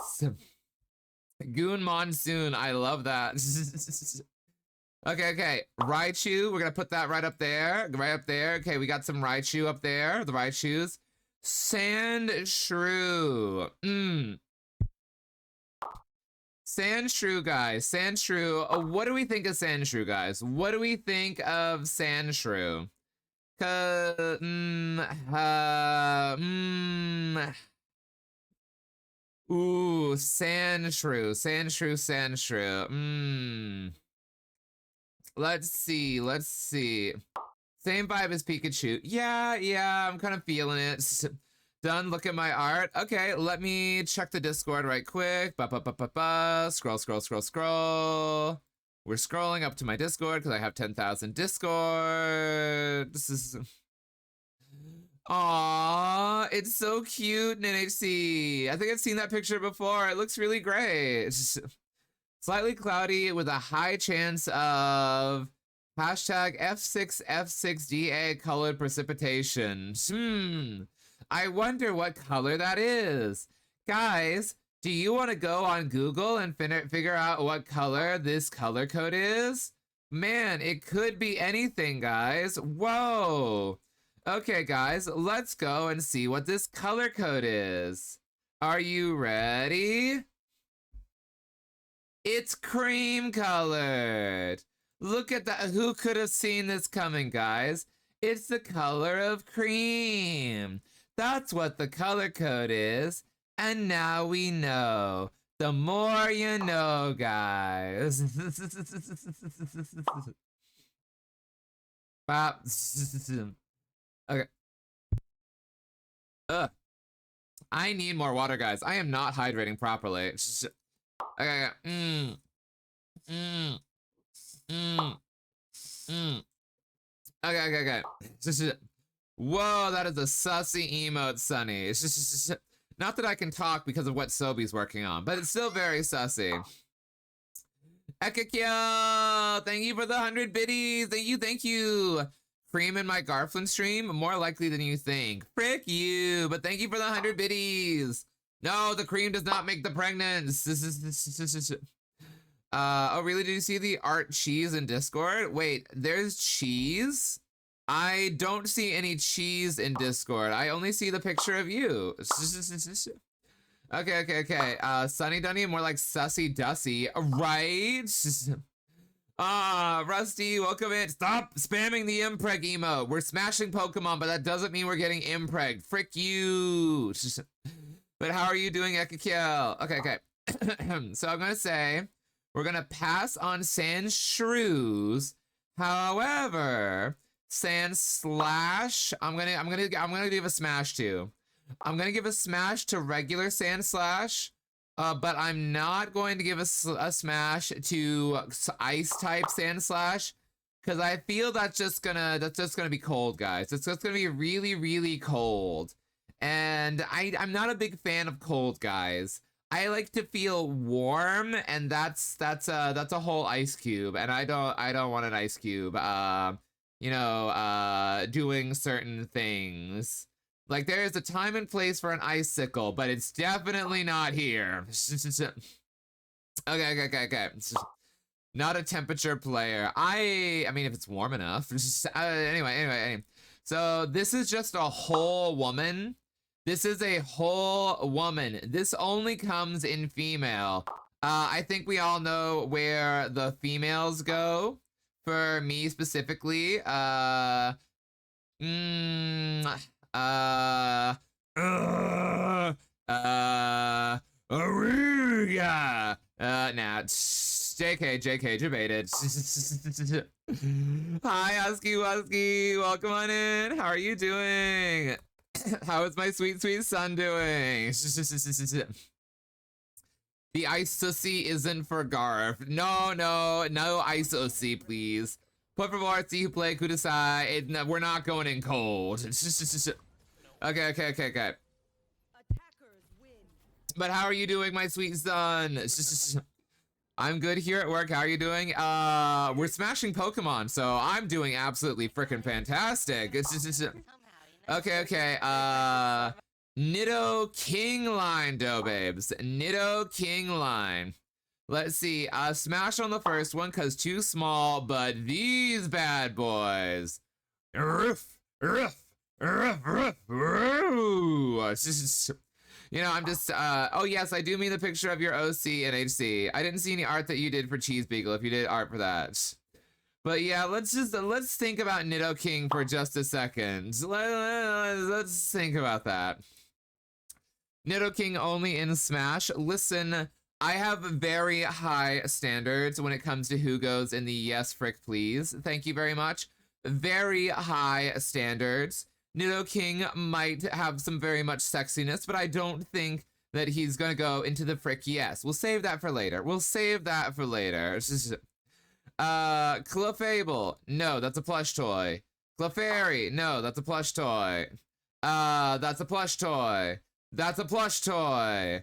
Goon monsoon, I love that. Okay. Raichu, we're gonna put that right up there. Okay, we got some Raichu up there, the Raichus. Sandshrew. Sandshrew, guys. Sandshrew. What do we think of Sandshrew, guys? What do we think of Sandshrew? Ooh, Sandshrew. Let's see. Same vibe as Pikachu. Yeah, I'm kind of feeling it. Done, look at my art. Okay, let me check the Discord right quick. Scroll. We're scrolling up to my Discord because I have 10,000 Discord. This is... Aww, it's so cute in NHC. I think I've seen that picture before. It looks really great. Slightly cloudy with a high chance of... Hashtag F6DA colored precipitation. I wonder what color that is. Guys, do you want to go on Google and figure out what color this color code is? Man, it could be anything, guys. Whoa. Okay, guys, let's go and see what this color code is. Are you ready? It's cream colored. Look at that. Who could have seen this coming, guys? It's the color of cream. That's what the color code is. And now we know. The more you know, guys. Okay. Ugh. I need more water, guys. I am not hydrating properly. Okay. Okay. Whoa, that is a sussy emote, Sunny. It's just not that I can talk because of what Sobi's working on, but it's still very sussy. Ekakyo, thank you for the 100 biddies. Thank you. Cream in my Garflin stream? More likely than you think. Frick you, but thank you for the 100 biddies. No, the cream does not make the pregnant. Oh, really? Did you see the art cheese in Discord? Wait, there's cheese? I don't see any cheese in Discord. I only see the picture of you. Okay. Sunny Dunny, more like Sussy Dussy, right? Rusty, welcome in. Stop spamming the impreg emote. We're smashing Pokemon, but that doesn't mean we're getting impreg. Frick you. But how are you doing, Ekakiel? Okay. So I'm gonna say we're gonna pass on Sand Shrews. However, Sand Slash, I'm gonna give a smash to. I'm gonna give a smash to regular Sand Slash. But I'm not going to give a smash to ice type Sand Slash, because I feel that's just gonna be cold, guys. It's just gonna be really, really cold, and I'm not a big fan of cold, guys. I like to feel warm, and that's a whole ice cube, and I don't want an ice cube. Doing certain things. Like, there is a time and place for an icicle, but it's definitely not here. Okay. Not a temperature player. I mean, if it's warm enough. Anyway. So this is just a whole woman. This is a whole woman. This only comes in female. I think we all know where the females go. For me specifically, Aruga. Nah, JK, debated. Hi, Husky, welcome on in. How are you doing? How is my sweet son doing? The ice-o-see isn't for Garf. No ice-o-see, please. Por favor, see who play Kudasai. No, we're not going in cold. Okay. But how are you doing, my sweet son? I'm good here at work. How are you doing? We're smashing Pokemon, so I'm doing absolutely freaking fantastic. Okay. Nidoking line, babes. Nidoking line. Let's see. Smash on the first one, cause too small, but these bad boys. Ruff. I'm just, oh yes, I do mean the picture of your OC and HC. I didn't see any art that you did for Cheese Beagle, if you did art for that. But yeah, let's think about Nidoking for just a second. Let's think about that. Nidoking only in Smash. Listen, I have very high standards when it comes to who goes in the yes frick please. Thank you very much. Very high standards. Nidoking might have some very much sexiness, but I don't think that he's gonna go into the frick yes. We'll save that for later. Clefable, no, that's a plush toy. Clefairy, no, that's a plush toy. That's a plush toy. That's a plush toy.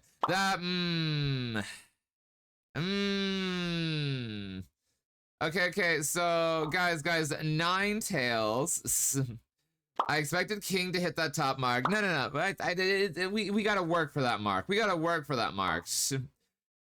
Okay, so guys, Ninetales. I expected King to hit that top mark. No. We gotta work for that mark.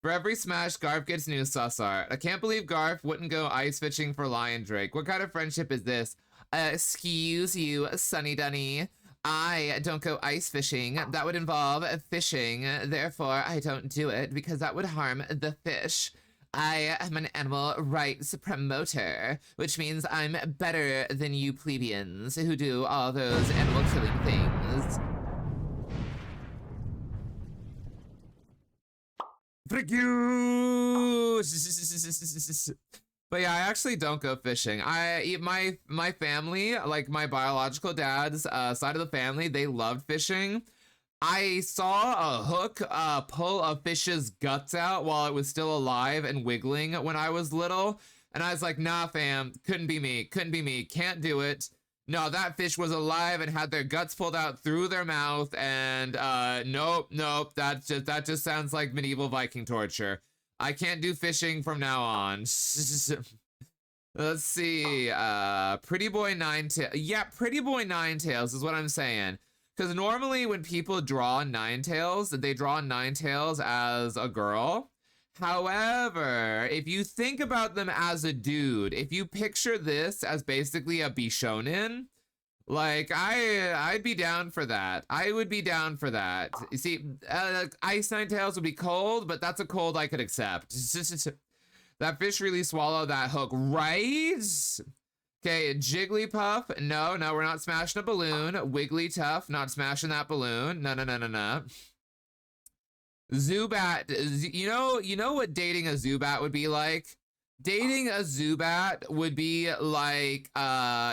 For every smash, Garf gets new sus art. I can't believe Garf wouldn't go ice fishing for Lion Drake. What kind of friendship is this? Excuse you, Sunny Dunny. I don't go ice fishing. That would involve fishing. Therefore, I don't do it because that would harm the fish. I am an animal rights promoter, which means I'm better than you plebeians who do all those animal killing things. Frick you! But yeah, I actually don't go fishing. My family, like my biological dad's side of the family, they loved fishing. I saw a hook pull a fish's guts out while it was still alive and wiggling when I was little, and I was like, nah fam, couldn't be me, can't do it. No, that fish was alive and had their guts pulled out through their mouth, and nope, that just sounds like medieval Viking torture. I can't do fishing from now on. Let's see, Pretty Boy Ninetales. Yeah, Pretty Boy Ninetales is what I'm saying. Because normally when people draw Ninetales, they draw Ninetales as a girl. However, if you think about them as a dude, if you picture this as basically a Bishonen, like, I'd be down for that. I would be down for that. You see, Ice Ninetales would be cold, but that's a cold I could accept. That fish really swallowed that hook, right? Okay, Jigglypuff, no, we're not smashing a balloon. Wigglytuff, not smashing that balloon. No. Zubat, you know what dating a Zubat would be like? Dating a Zubat would be like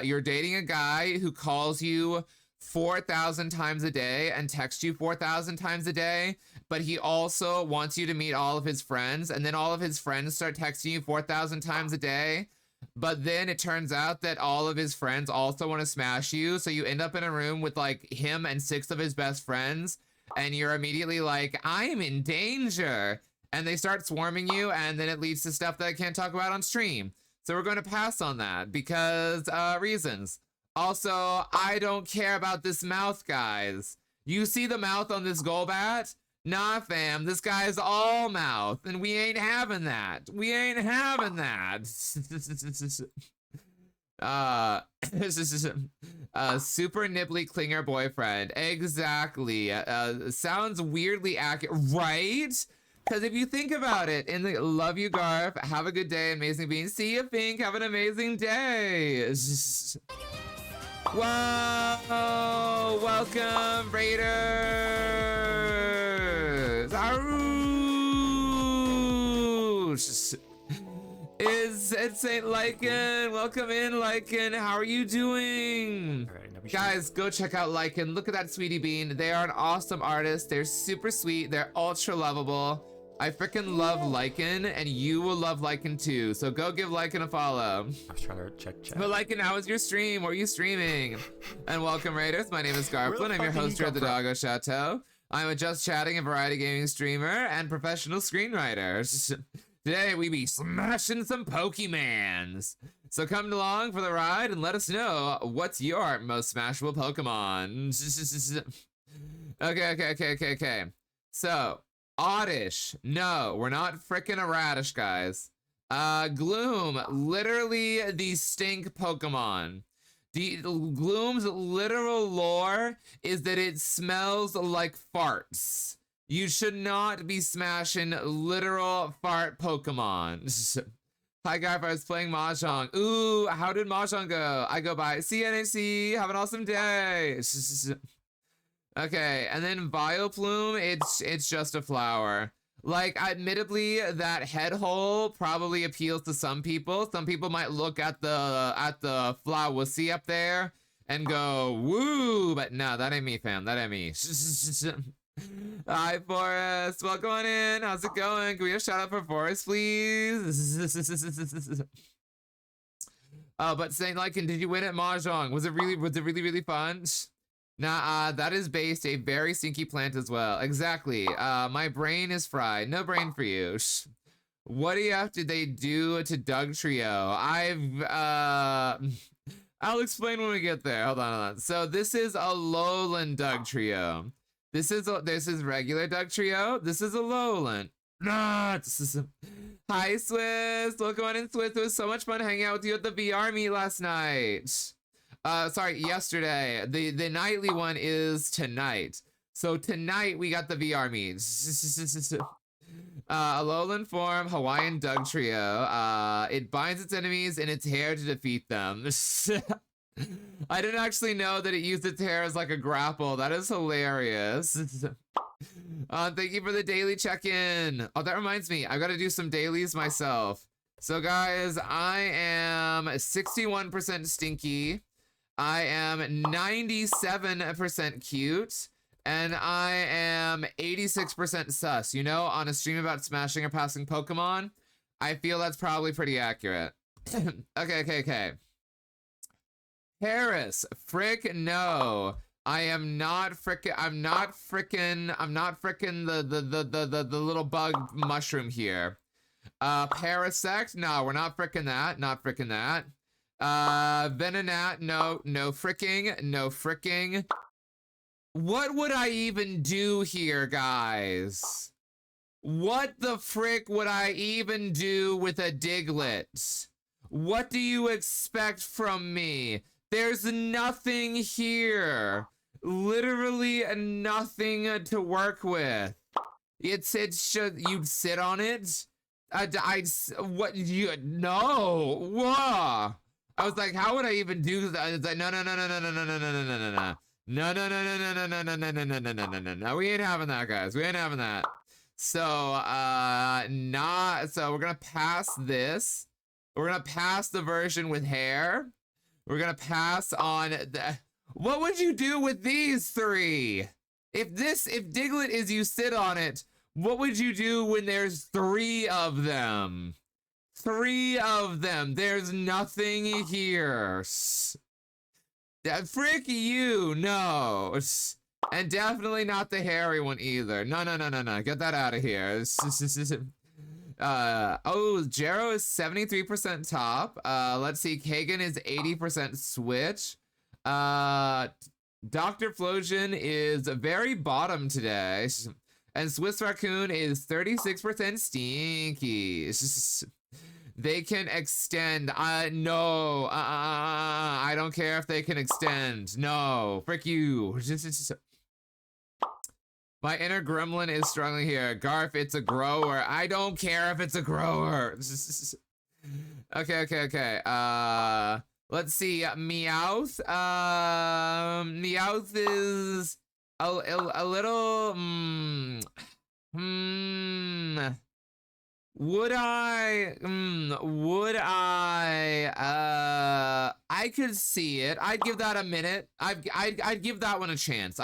you're dating a guy who calls you 4,000 times a day and texts you 4,000 times a day, but he also wants you to meet all of his friends, and then all of his friends start texting you 4,000 times a day. But then it turns out that all of his friends also want to smash you, so you end up in a room with like him and 6 of his best friends, and you're immediately like, I'm in danger. And they start swarming you, and then it leads to stuff that I can't talk about on stream. So we're going to pass on that because reasons. Also, I don't care about this mouth, guys. You see the mouth on this Golbat? Nah, fam, this guy's all mouth, and we ain't having that. We ain't having that. Super nibbly clinger boyfriend. Exactly. Sounds weirdly accurate, right? Because if you think about it, in the love you, Garf, have a good day, amazing beans. See you, Pink, have an amazing day. Whoa, welcome, Raiders. Arush. It's Saint Lycan. Welcome in, Lycan. How are you doing? Guys, go check out Lycan. Look at that sweetie bean. They are an awesome artist. They're super sweet. They're ultra lovable. I freaking love Lycan, and you will love Lycan too. So go give Lycan a follow. I was trying to check chat. But Lycan, how was your stream? What are you streaming? And welcome, Raiders. My name is Garflin. I'm your host here at the Doggo Chateau. I'm a Just Chatting and Variety Gaming streamer and professional screenwriter. Today we be smashing some Pokemans. So come along for the ride and let us know what's your most smashable Pokemon. Okay. So, Oddish. No, we're not frickin' a radish, guys. Gloom. Literally the stink Pokemon. The Gloom's literal lore is that it smells like farts. You should not be smashing literal fart Pokemon. Hi, guys. I was playing Mahjong. Ooh, how did Mahjong go? I go by. See you, NHC. Have an awesome day. Okay, and then Vileplume, it's just a flower. Like, admittedly, that head hole probably appeals to some people. Some people might look at the flower see up there and go, woo, but no, that ain't me, fam. That ain't me. Hi, Forrest. Welcome on in. How's it going? Can we have a shout out for Forrest, please? Oh, but Saint Lycan, did you win at Mahjong? Was it really fun? Nah, that is based a very stinky plant as well. Exactly. My brain is fried. No brain for you. What did they do to Dugtrio? I'll explain when we get there. Hold on. So this is a lowland Dugtrio. This is regular Dugtrio. This is a lowland. Hi, Swiss. Welcome on in, Swiss. It was so much fun hanging out with you at the VR meet last night. Sorry, yesterday. The nightly one is tonight. So tonight we got the VR meet. A lowland form, Hawaiian Dugtrio. It binds its enemies in its hair to defeat them. I didn't actually know that it used its hair as like a grapple. That is hilarious. Thank you for the daily check-in. Oh, that reminds me. I gotta do some dailies myself. So guys, I am 61% stinky. I am 97% cute. And I am 86% sus. You know, on a stream about smashing or passing Pokemon, I feel that's probably pretty accurate. Okay. Harris, frick no. I'm not frickin' the little bug mushroom here. Parasect, no, we're not frickin' that. Not frickin' that. Venonat, no fricking. What would I even do here, guys? What the frick would I even do with a Diglett? What do you expect from me? There's nothing here. Literally nothing to work with. You'd sit on it? No. Whoa. I was like, how would I even do that? It's like, no. No, we ain't having that, guys. We ain't having that. So, so we're gonna pass this. We're gonna pass the version with hair. We're gonna pass on the, what would you do with these three? If Diglett is you sit on it, what would you do when there's three of them? Three of them. There's nothing here. Frick you, no. And definitely not the hairy one either. No. Get that out of here. Oh, Jero is 73% top. Let's see. Kagan is 80% switch. Dr. Flosion is very bottom today. And Swiss Raccoon is 36% stinky. They can extend. No. I don't care if they can extend. No. Frick you. My inner gremlin is struggling here. Garf, it's a grower. I don't care if it's a grower. Okay. Let's see. Meowth. Meowth is a little. Would I? I could see it. I'd give that a minute. I'd give that one a chance.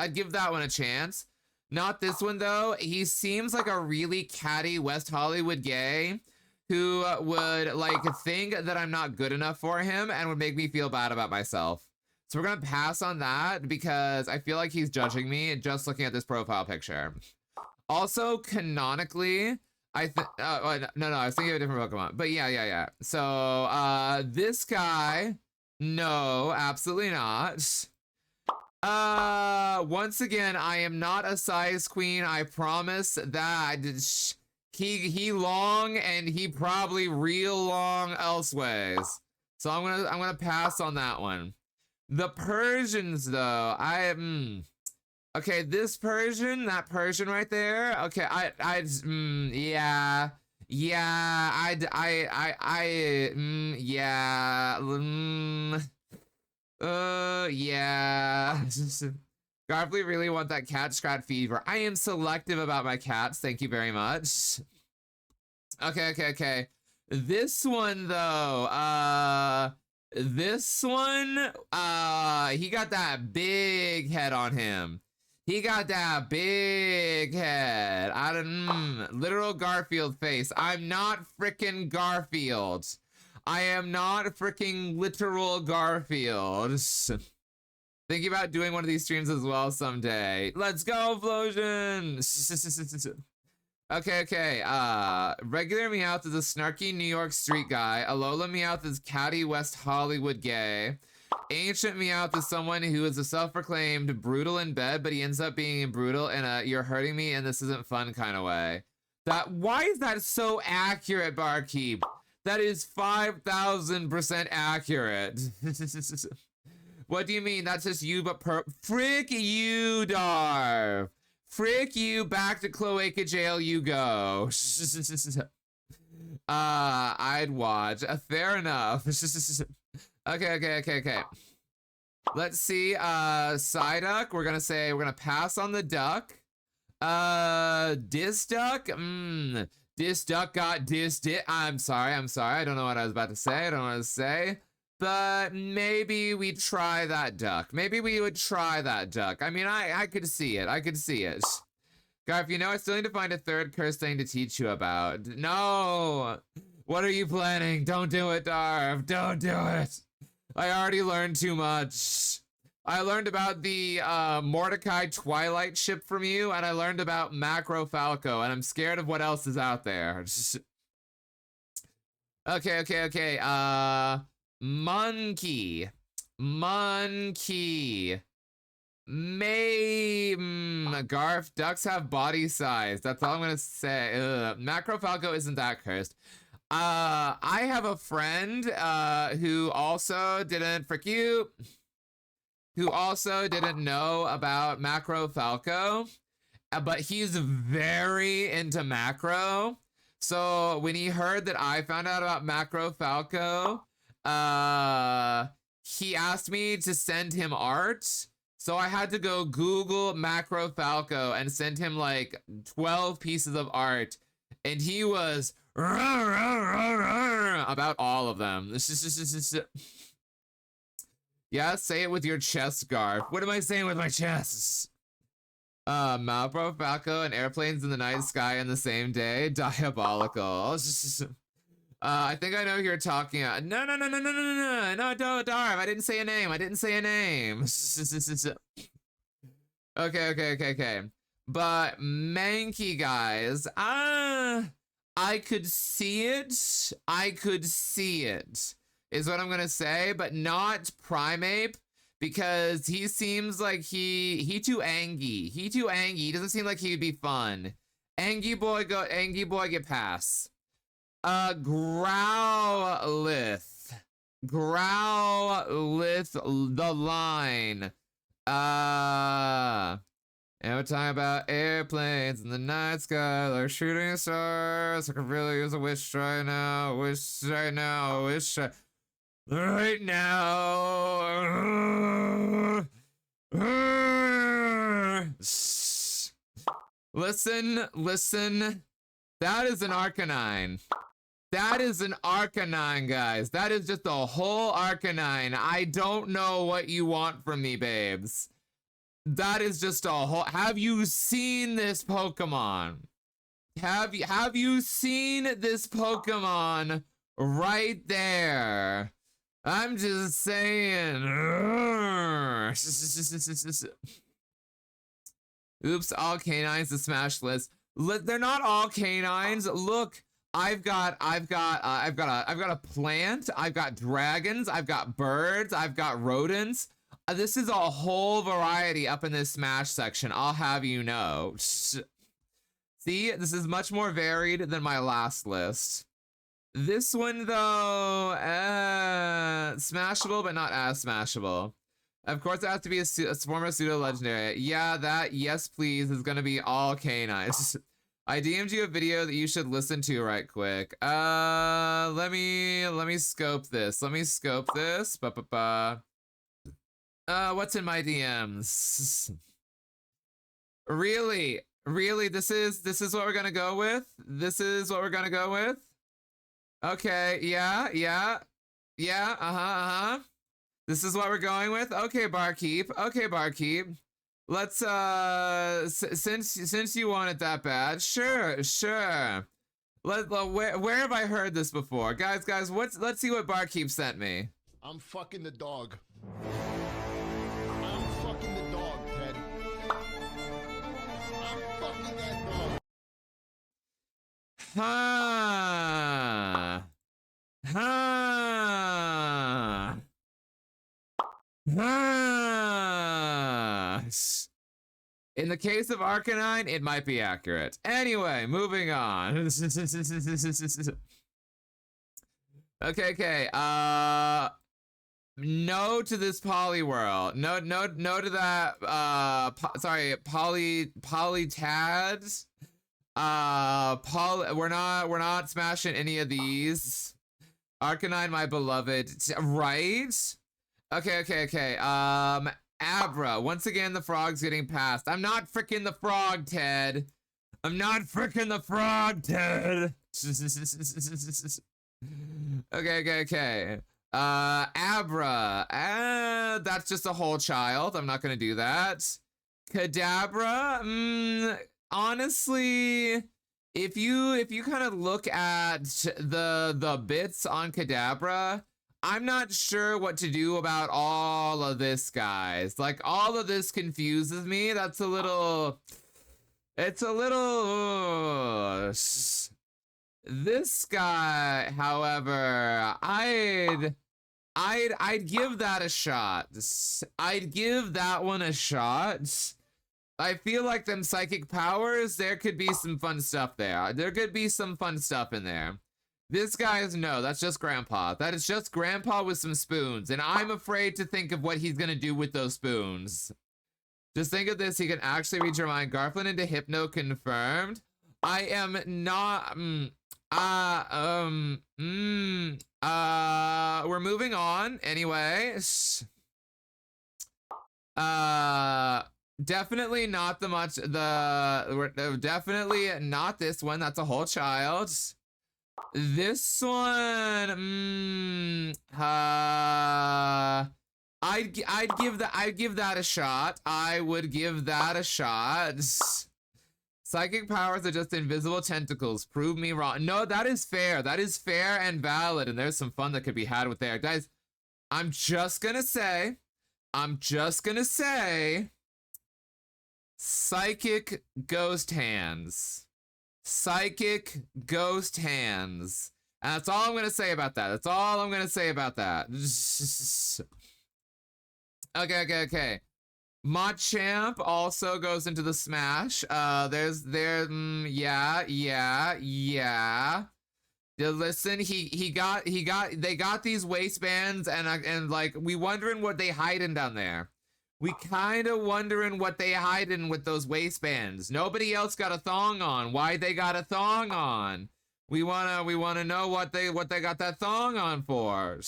Not this one though. He seems like a really catty West Hollywood gay who would like think that I'm not good enough for him and would make me feel bad about myself. So we're gonna pass on that because I feel like he's judging me just looking at this profile picture. Also, canonically, I was thinking of a different Pokemon, but yeah. So, this guy, no, absolutely not. Once again, I am not a size queen. I promise that. He long and he probably real long elseways. So I'm gonna pass on that one. The Persians though, okay, this Persian, that Persian right there. Okay, yeah. Garfly really want that cat scratch fever. I am selective about my cats. Thank you very much. Okay. This one though, this one, he got that big head on him. Literal Garfield face. I'm not frickin' Garfield. I am not fricking literal Garfield. Thinking about doing one of these streams as well someday. Let's go, Flosion! Okay. Regular Meowth is a snarky New York street guy. Alola Meowth is catty West Hollywood gay. Ancient Meowth is someone who is a self-proclaimed brutal in bed, but he ends up being brutal in a you're hurting me and this isn't fun kind of way. Why is that so accurate, Barkeep? That is 5,000% accurate. What do you mean? That's just you, but frick you, Darv. Frick you, back to Cloaca Jail you go. I'd watch. Fair enough. Okay. Let's see. Psyduck, we're gonna pass on the duck. Disduck, Disduck got disdit. I'm sorry. I don't know what I was about to say. But maybe we try that duck. Maybe we would try that duck. I mean, I could see it. Garf, you know, I still need to find a third curse thing to teach you about. No! What are you planning? Don't do it, Darv. Don't do it. I already learned too much. I learned about the Mordecai Twilight ship from you, and I learned about Macro Falco, and I'm scared of what else is out there. Okay. Monkey. Garf, ducks have body size. That's all I'm gonna say. Macro Falco isn't that cursed. I have a friend who also didn't know about Macro Falco, but he's very into macro. So when he heard that I found out about Macro Falco, he asked me to send him art. So I had to go Google Macro Falco and send him like 12 pieces of art. And he was about all of them. Yeah, say it with your chest scarf. What am I saying with my chest? Macro Falco and airplanes in the night sky in the same day. Diabolical. I think I know who you're talking about. No, Darv. I didn't say a name. Okay. But Mankey, guys, I could see it. Is what I'm gonna say, but not Primeape, because he seems like he too angry. He doesn't seem like he'd be fun. Angry boy, get pass. Growlithe the line. And we're talking about airplanes in the night sky, like shooting stars. I could really use a wish right now. Right now. Listen. That is an Arcanine. Guys. That is just a whole Arcanine. I don't know what you want from me, babes. That is just a whole... Have you seen this Pokemon? Have you seen this Pokemon right there? I'm just saying. Oops, all canines to smash list. They're not all canines. Look, I've got a plant. I've got dragons. I've got birds. I've got rodents. This is a whole variety up in this Smash section, I'll have you know. See, this is much more varied than my last list. This one, though, smashable, but not as smashable. Of course, it has to be a former pseudo-legendary. Yeah, that, yes, please, is gonna be all canines. I DM'd you a video that you should listen to right quick. Let me scope this. What's in my DMs? Really? This is what we're gonna go with? Okay, yeah. This is what we're going with? Okay, Barkeep. Let's, since you want it that bad, sure. Where have I heard this before? Guys, let's see what Barkeep sent me. I'm fucking the dog. I'm fucking the dog, Ted. I'm fucking that dog. In the case of Arcanine, it might be accurate. Anyway, moving on. Okay. No to this Poliwhirl. No to that. Polytad. We're not smashing any of these. Arcanine, my beloved. Right? Okay. Abra. Once again, the frog's getting passed. I'm not freaking the frog, Ted. Okay. Abra. That's just a whole child. I'm not gonna do that. Kadabra. Honestly, if you kind of look at the bits on Kadabra, I'm not sure what to do about all of this, guys. Like, all of this confuses me. It's a little. This guy, however, I'd give that a shot. I'd give that one a shot. I feel like them psychic powers, there could be some fun stuff there. There could be some fun stuff in there. This guy's no, that's just Grandpa. That is just Grandpa with some spoons, and I'm afraid to think of what he's gonna do with those spoons. Just think of this, he can actually read your mind. Garflin into Hypno confirmed. I am not, we're moving on anyway. Definitely not definitely not this one. That's a whole child. This one, I'd give that a shot. I would give that a shot. Psychic powers are just invisible tentacles. Prove me wrong. No, that is fair. That is fair and valid, and there's some fun that could be had with there. Guys, I'm just gonna say, psychic ghost hands. Psychic ghost hands. And that's all I'm gonna say about that. That's all I'm gonna say about that. Okay. Machamp also goes into the smash. Yeah. Listen, they got these waistbands and like we wondering what they hiding down there. We kind of wondering what they hiding with those waistbands. Nobody else got a thong on. Why they got a thong on? We wanna know what they got that thong on for.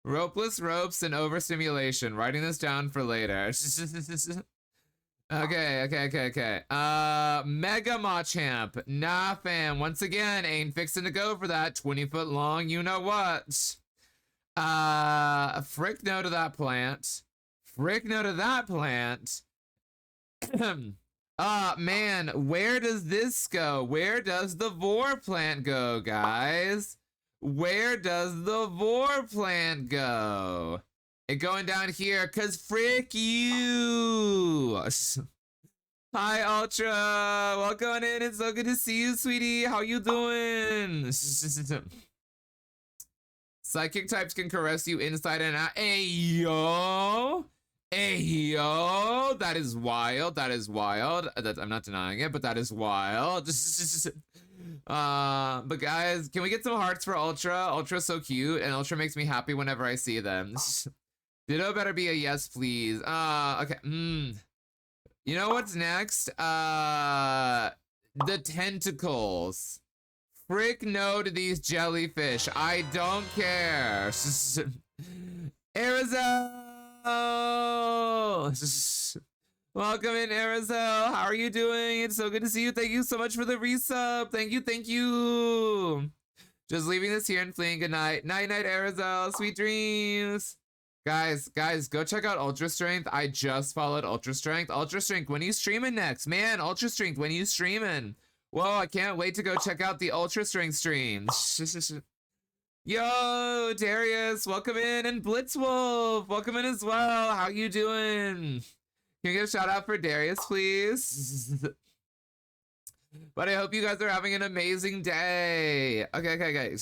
Ropeless ropes and overstimulation. Writing this down for later. Okay. Mega Machamp. Nah, fam. Once again, ain't fixing to go for that 20-foot long. You know what? Frick no to that plant. Man, where does this go? Where does the Vor plant go, guys? Where does the Vor plant go? It going down here, cause frick you. Hi, Ultra. Welcome in. It's so good to see you, sweetie. How you doing? Psychic types can caress you inside and out. Hey, yo. That is wild. I'm not denying it, but that is wild. But guys, can we get some hearts for Ultra? Ultra's so cute, and Ultra makes me happy whenever I see them. Ditto better be a yes, please. Okay. You know what's next? The tentacles. Frick no to these jellyfish. I don't care. Arizona. Welcome in, Arizona. How are you doing? It's so good to see you. Thank you so much for the resub. Thank you. Just leaving this here and fleeing. Good night. Night, Arizona. Sweet dreams. Guys, go check out Ultra Strength. I just followed Ultra Strength. Ultra Strength, when you streaming next? Man, Ultra Strength, when you streaming? Whoa, I can't wait to go check out the Ultra Strength streams. Yo, Darius, welcome in, and Blitzwolf, welcome in as well. How you doing? Can you get a shout out for Darius, please? But I hope you guys are having an amazing day. Okay.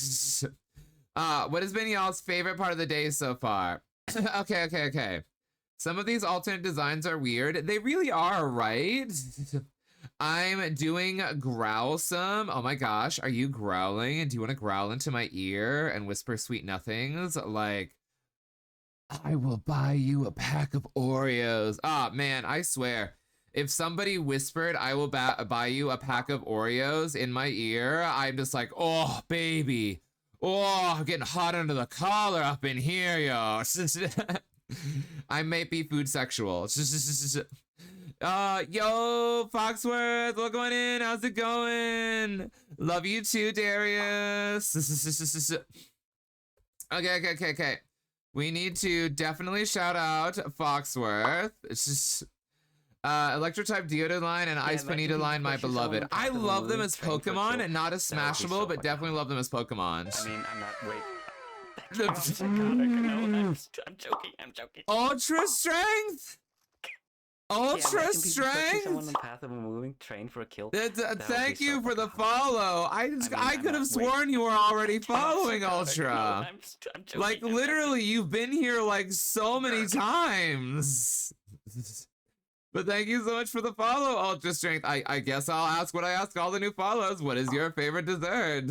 What has been y'all's favorite part of the day so far? Okay. Some of these alternate designs are weird. They really are, right? I'm doing Growlsome. Oh my gosh, are you growling? Do you want to growl into my ear and whisper sweet nothings? Like, I will buy you a pack of Oreos. Ah, man, I swear. If somebody whispered, I will buy you a pack of Oreos in my ear, I'm just like, oh, baby. Oh, I'm getting hot under the collar up in here, yo. I may be food sexual. Yo, Foxworth, welcome in. How's it going? Love you too, Darius. Okay. We need to definitely shout out Foxworth. It's just Electro-type Deodon line and Ice Bonita line, my beloved. I love them as Pokemon and not as Smashable, but definitely love them as Pokemon. I mean, I'm not, wait. I'm joking. Ultra Strength? Ultra Strength? Someone on the path of a moving train for a kill. Thank you for the follow. I could have sworn you were already following Ultra. I'm joking, like, literally, you've been here like so many times. But thank you so much for the follow, Ultra Strength. I guess I'll ask what I ask all the new follows. What is your favorite dessert?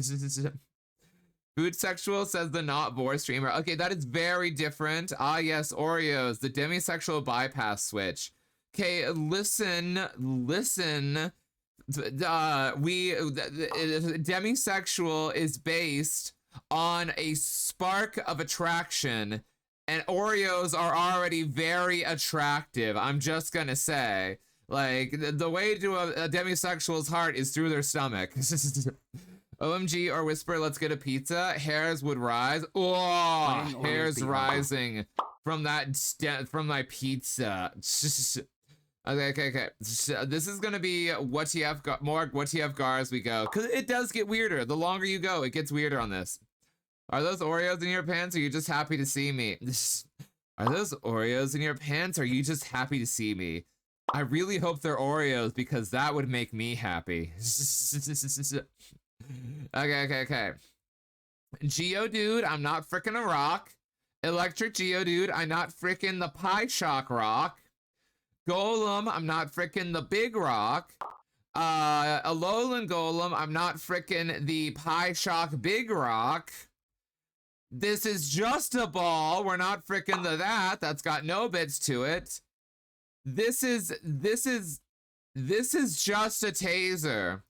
Food Sexual says the not Vor streamer. Okay, that is very different. Ah, yes, Oreos, the demisexual bypass switch. Okay, listen. Demisexual is based on a spark of attraction And Oreos are already very attractive. I'm just gonna say. Like, the way to a demisexual's heart is through their stomach. OMG or whisper, let's get a pizza. Hairs would rise. Oh, Fine, hairs Oreo rising from from my pizza. Okay. This is gonna be more WTF gar as we go, because it does get weirder. The longer you go, it gets weirder on this. Are those Oreos in your pants, or are you just happy to see me? Are those Oreos in your pants, or are you just happy to see me? I really hope they're Oreos, because that would make me happy. Okay. Geodude, I'm not frickin' a rock. Electric Geodude, I'm not frickin' the Pie Shock rock. Golem, I'm not frickin' the big rock. Alolan Golem, I'm not frickin' the Pie Shock big rock. This is just a ball. We're not frickin' that. That's got no bits to it. This is just a taser.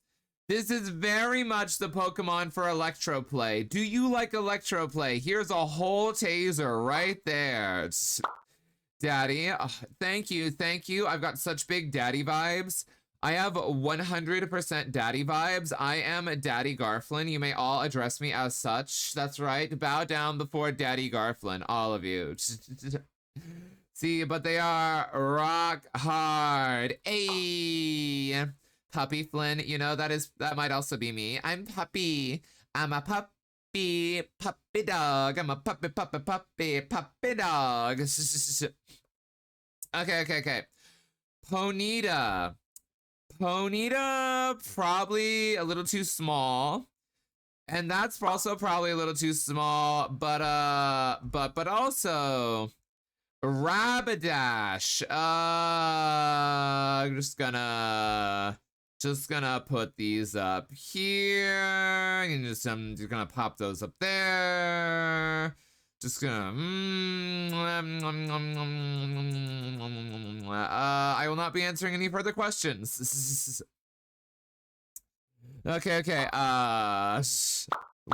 This is very much the Pokemon for Electroplay. Do you like Electroplay? Here's a whole taser right there. Daddy, thank you. I've got such big daddy vibes. I have 100% daddy vibes. I am Daddy Garflin. You may all address me as such. That's right. Bow down before Daddy Garflin, all of you. See, but they are rock hard. Ayy. Puppy Flynn, you know, that might also be me. I'm Puppy. I'm a puppy dog. I'm a puppy dog. Okay. Ponyta, probably a little too small. And that's also probably a little too small, but also Rapidash. I'm just gonna put these up here, and I'm just gonna pop those up there. Just gonna I will not be answering any further questions. Okay.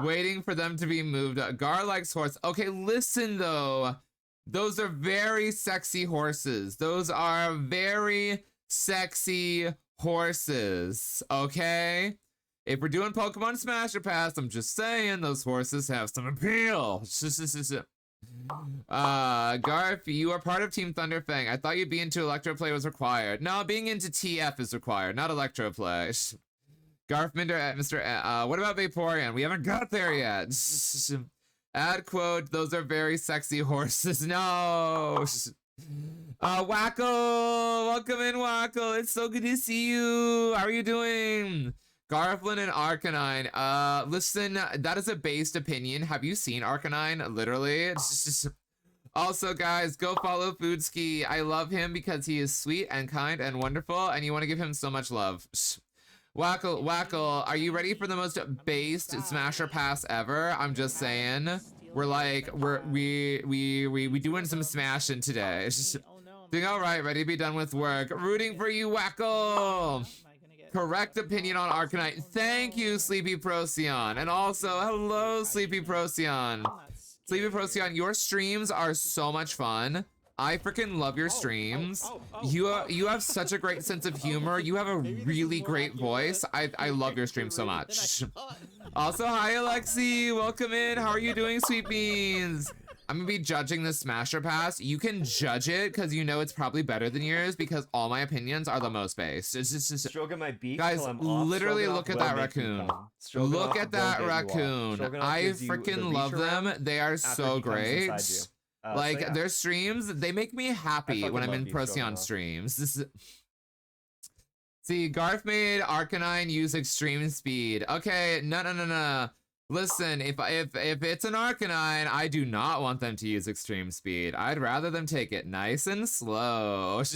Waiting for them to be moved. Gar likes horse. Okay, listen though. Those are very sexy horses. Those are very sexy horses, okay? If we're doing Pokemon Smash or Pass, I'm just saying those horses have some appeal. Garf, you are part of Team Thunderfang. I thought you'd be into Electroplay was required. No, being into TF is required, not Electroplay. Garf, Mr. What about Vaporeon? We haven't got there yet. Add quote, those are very sexy horses. No. Wackle, welcome in, Wackle. It's so good to see you. How are you doing? Garflin and Arcanine. Listen, that is a based opinion. Have you seen Arcanine? Literally. Also, guys, go follow Foodski. I love him because he is sweet and kind and wonderful, and you want to give him so much love. Wackle, are you ready for the most based Smasher Pass ever? I'm just saying. We doing some smashing today. Doing all right, ready to be done with work. Rooting for you, Wackle. Correct opinion on Arcanine. Thank you, Sleepy Procyon. And also, hello, Sleepy Procyon. Sleepy Procyon, your streams are so much fun. I freaking love your streams. You have such a great sense of humor. You have a really great voice. I love your stream so much. Also, hi Alexi, welcome in. How are you doing, Sweet Beans? I'm gonna be judging the Smasher Pass. You can judge it because you know it's probably better than yours because all my opinions are the most based. It's just stroking my beak. Guys, literally look at that raccoon. Look at that raccoon. I freaking love them. They are so great. Like, so yeah. Their streams, they make me happy when I'm in Procyon streams. See, Garf made Arcanine use extreme speed. Okay, no. Listen, if it's an Arcanine, I do not want them to use extreme speed. I'd rather them take it nice and slow. Let's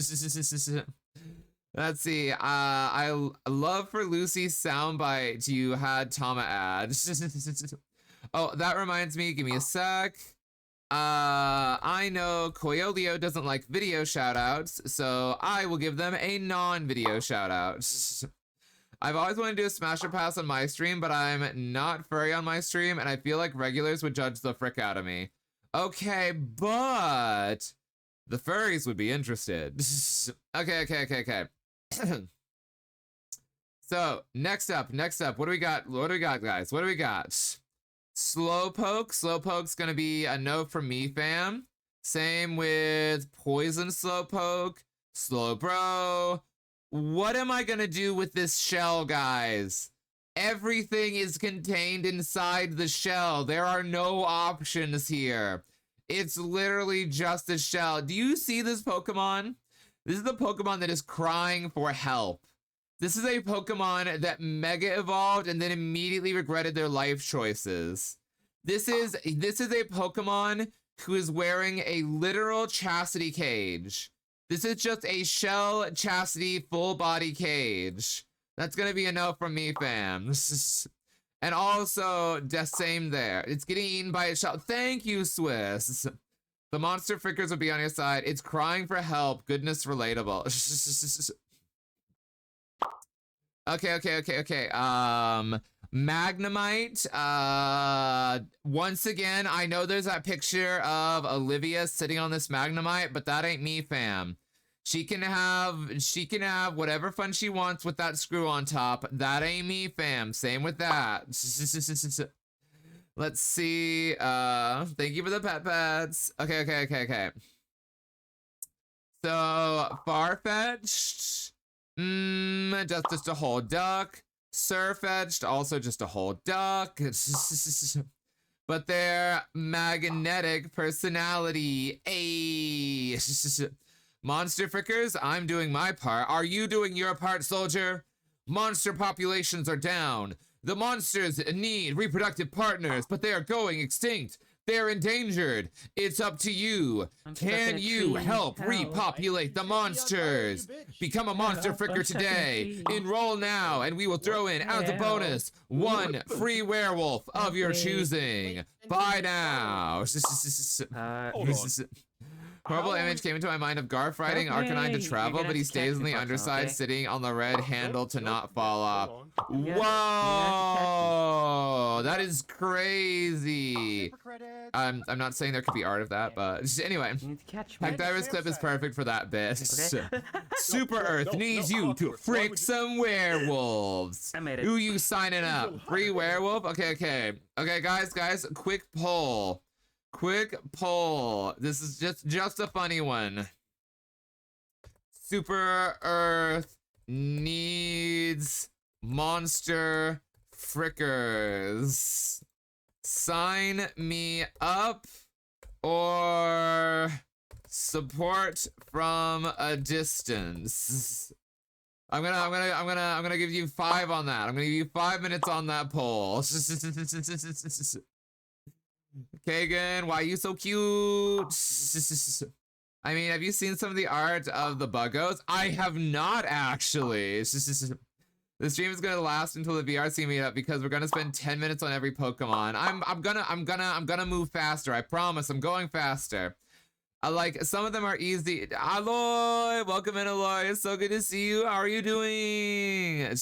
see. I love for Lucy's soundbite you had Tama add. Oh, that reminds me. Give me a sec. I know Coyolio doesn't like video shoutouts, so I will give them a non-video shoutout. I've always wanted to do a Smasher Pass on my stream, but I'm not furry on my stream, and I feel like regulars would judge the frick out of me. Okay, but the furries would be interested. Okay. So, next up, what do we got, guys? What do we got? Slowpoke's gonna be a no from me, fam. Same with Poison Slowpoke, Slowbro. What am I gonna do with this shell, guys? Everything is contained inside the shell. There are no options here. It's literally just a shell. Do you see this Pokemon? This is the Pokemon that is crying for help. This is a Pokemon that mega evolved and then immediately regretted their life choices. This is a Pokemon who is wearing a literal chastity cage. This is just a shell chastity full body cage. That's gonna be a no from me, fam. And also, the same there. It's getting eaten by a shell. Thank you, Swiss. The monster frickers will be on your side. It's crying for help. Goodness, relatable. Okay. Magnemite. Once again, I know there's that picture of Olivia sitting on this Magnemite, but that ain't me, fam. She can have whatever fun she wants with that screw on top. That ain't me, fam. Same with that. Let's see. Thank you for the pets. Okay. So, Farfetch'd. Just a whole duck. Surfetched, also just a whole duck. But their magnetic personality. Ayy. Monster frickers, I'm doing my part. Are you doing your part, soldier? Monster populations are down. The monsters need reproductive partners, but they are going extinct. They're endangered. It's up to you. Can you help repopulate the monsters? Become a monster fricker today. Enroll now, and we will throw in, as a bonus, one free werewolf of your choosing. Bye now. Hold on. Horrible image came into my mind of Garf riding Arcanine to travel, but he stays on the underside, sitting on the red handle to not fall off. Whoa! That is crazy. I'm not saying there could be art of that, but anyway. Hackdiver's clip is perfect for that bit. Super Earth needs you to frick some werewolves. I made it. Who you signing up? Free werewolf? Okay, guys, quick poll. This is just a funny one. Super Earth needs monster frickers. Sign me up or support from a distance. I'm gonna give you 5 on that. I'm gonna give you 5 minutes on that poll. Kagan, why are you so cute? I mean, have you seen some of the art of the Buggos? I have not, actually. The stream is gonna last until the VRC meetup because we're gonna spend 10 minutes on every Pokemon. I'm gonna move faster. I promise. I'm going faster. Like, some of them are easy. Aloy, welcome in, Aloy. It's so good to see you. How are you doing?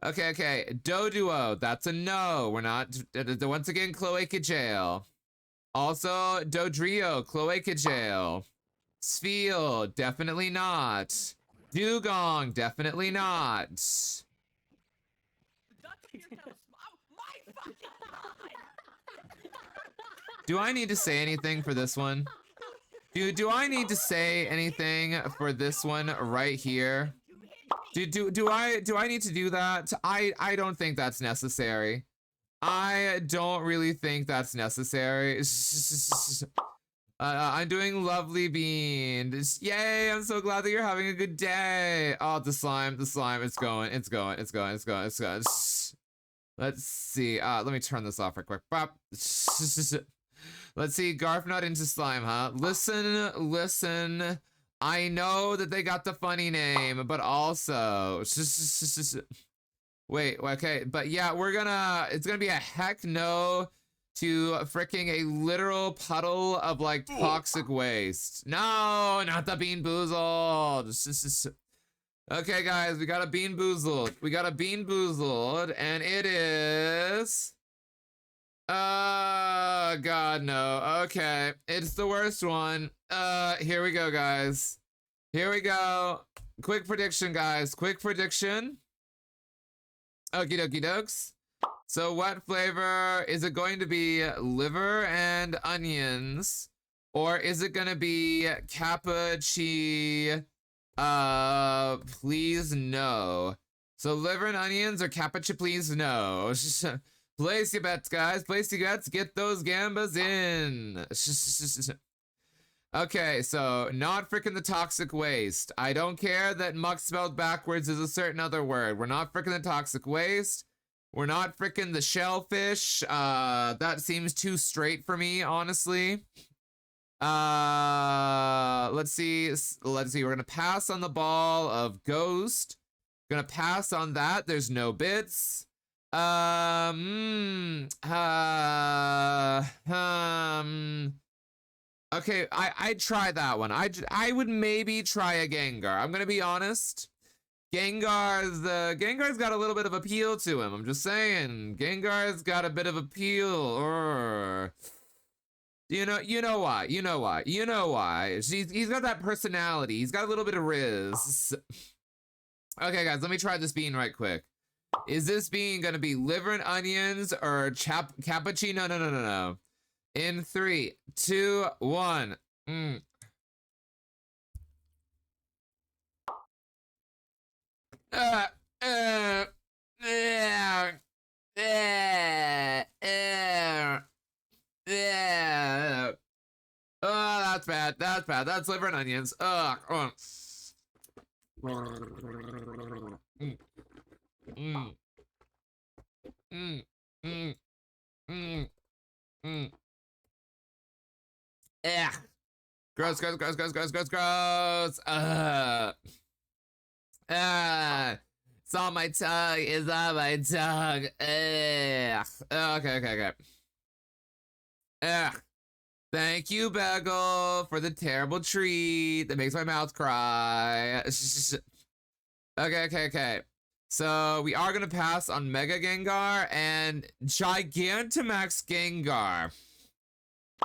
Okay. Doduo, that's a no. We're not. Once again, Cloaca Jail. Also, Dodrio, Cloaca Jail. Spheal, definitely not. Dugong, definitely not. Do I need to say anything for this one? Do I need to say anything for this one right here? Do I need to do that? I don't think that's necessary. I don't really think that's necessary. I'm doing lovely bean. Yay, I'm so glad that you're having a good day. Oh, the slime, it's going. Let's see. Let me turn this off real quick. Bop. Let's see, Garf not into slime, huh? Listen. I know that they got the funny name, but also... Wait, okay, but yeah, it's gonna be a heck no to fricking a literal puddle of, like, toxic waste. No, not the Bean Boozled. Okay, guys, we got a Bean Boozled. And it is... God, no. Okay. It's the worst one. Here we go, guys. Here we go. Quick prediction, guys. Quick prediction. Okie dokie dokes. So what flavor is it going to be? Liver and onions, or is it gonna be cappuccino? Please no. So liver and onions or cappuccino? Please no. Place your bets, guys. Place your bets. Get those gambas in. Okay, so not freaking the toxic waste. I don't care that muck spelled backwards is a certain other word. We're not freaking the toxic waste. We're not freaking the shellfish. That seems too straight for me, honestly. Let's see. We're gonna pass on the ball of ghost. Gonna pass on that. There's no bits. Okay, I'd try that one. I would maybe try a Gengar. I'm gonna be honest. Gengar's got a little bit of appeal to him. I'm just saying. Gengar's got a bit of appeal. You know why. He's got that personality. He's got a little bit of riz. Okay, guys, let me try this bean right quick. Is this bean gonna be liver and onions or cappuccino? No. In 3, 2, 1. Oh, that's bad. That's bad. That's liver and onions. Ugh. Yeah. Gross. It's on my tongue. It's on my tongue. Okay. Thank you, Bagel, for the terrible treat that makes my mouth cry. Okay. So we are gonna pass on Mega Gengar and Gigantamax Gengar.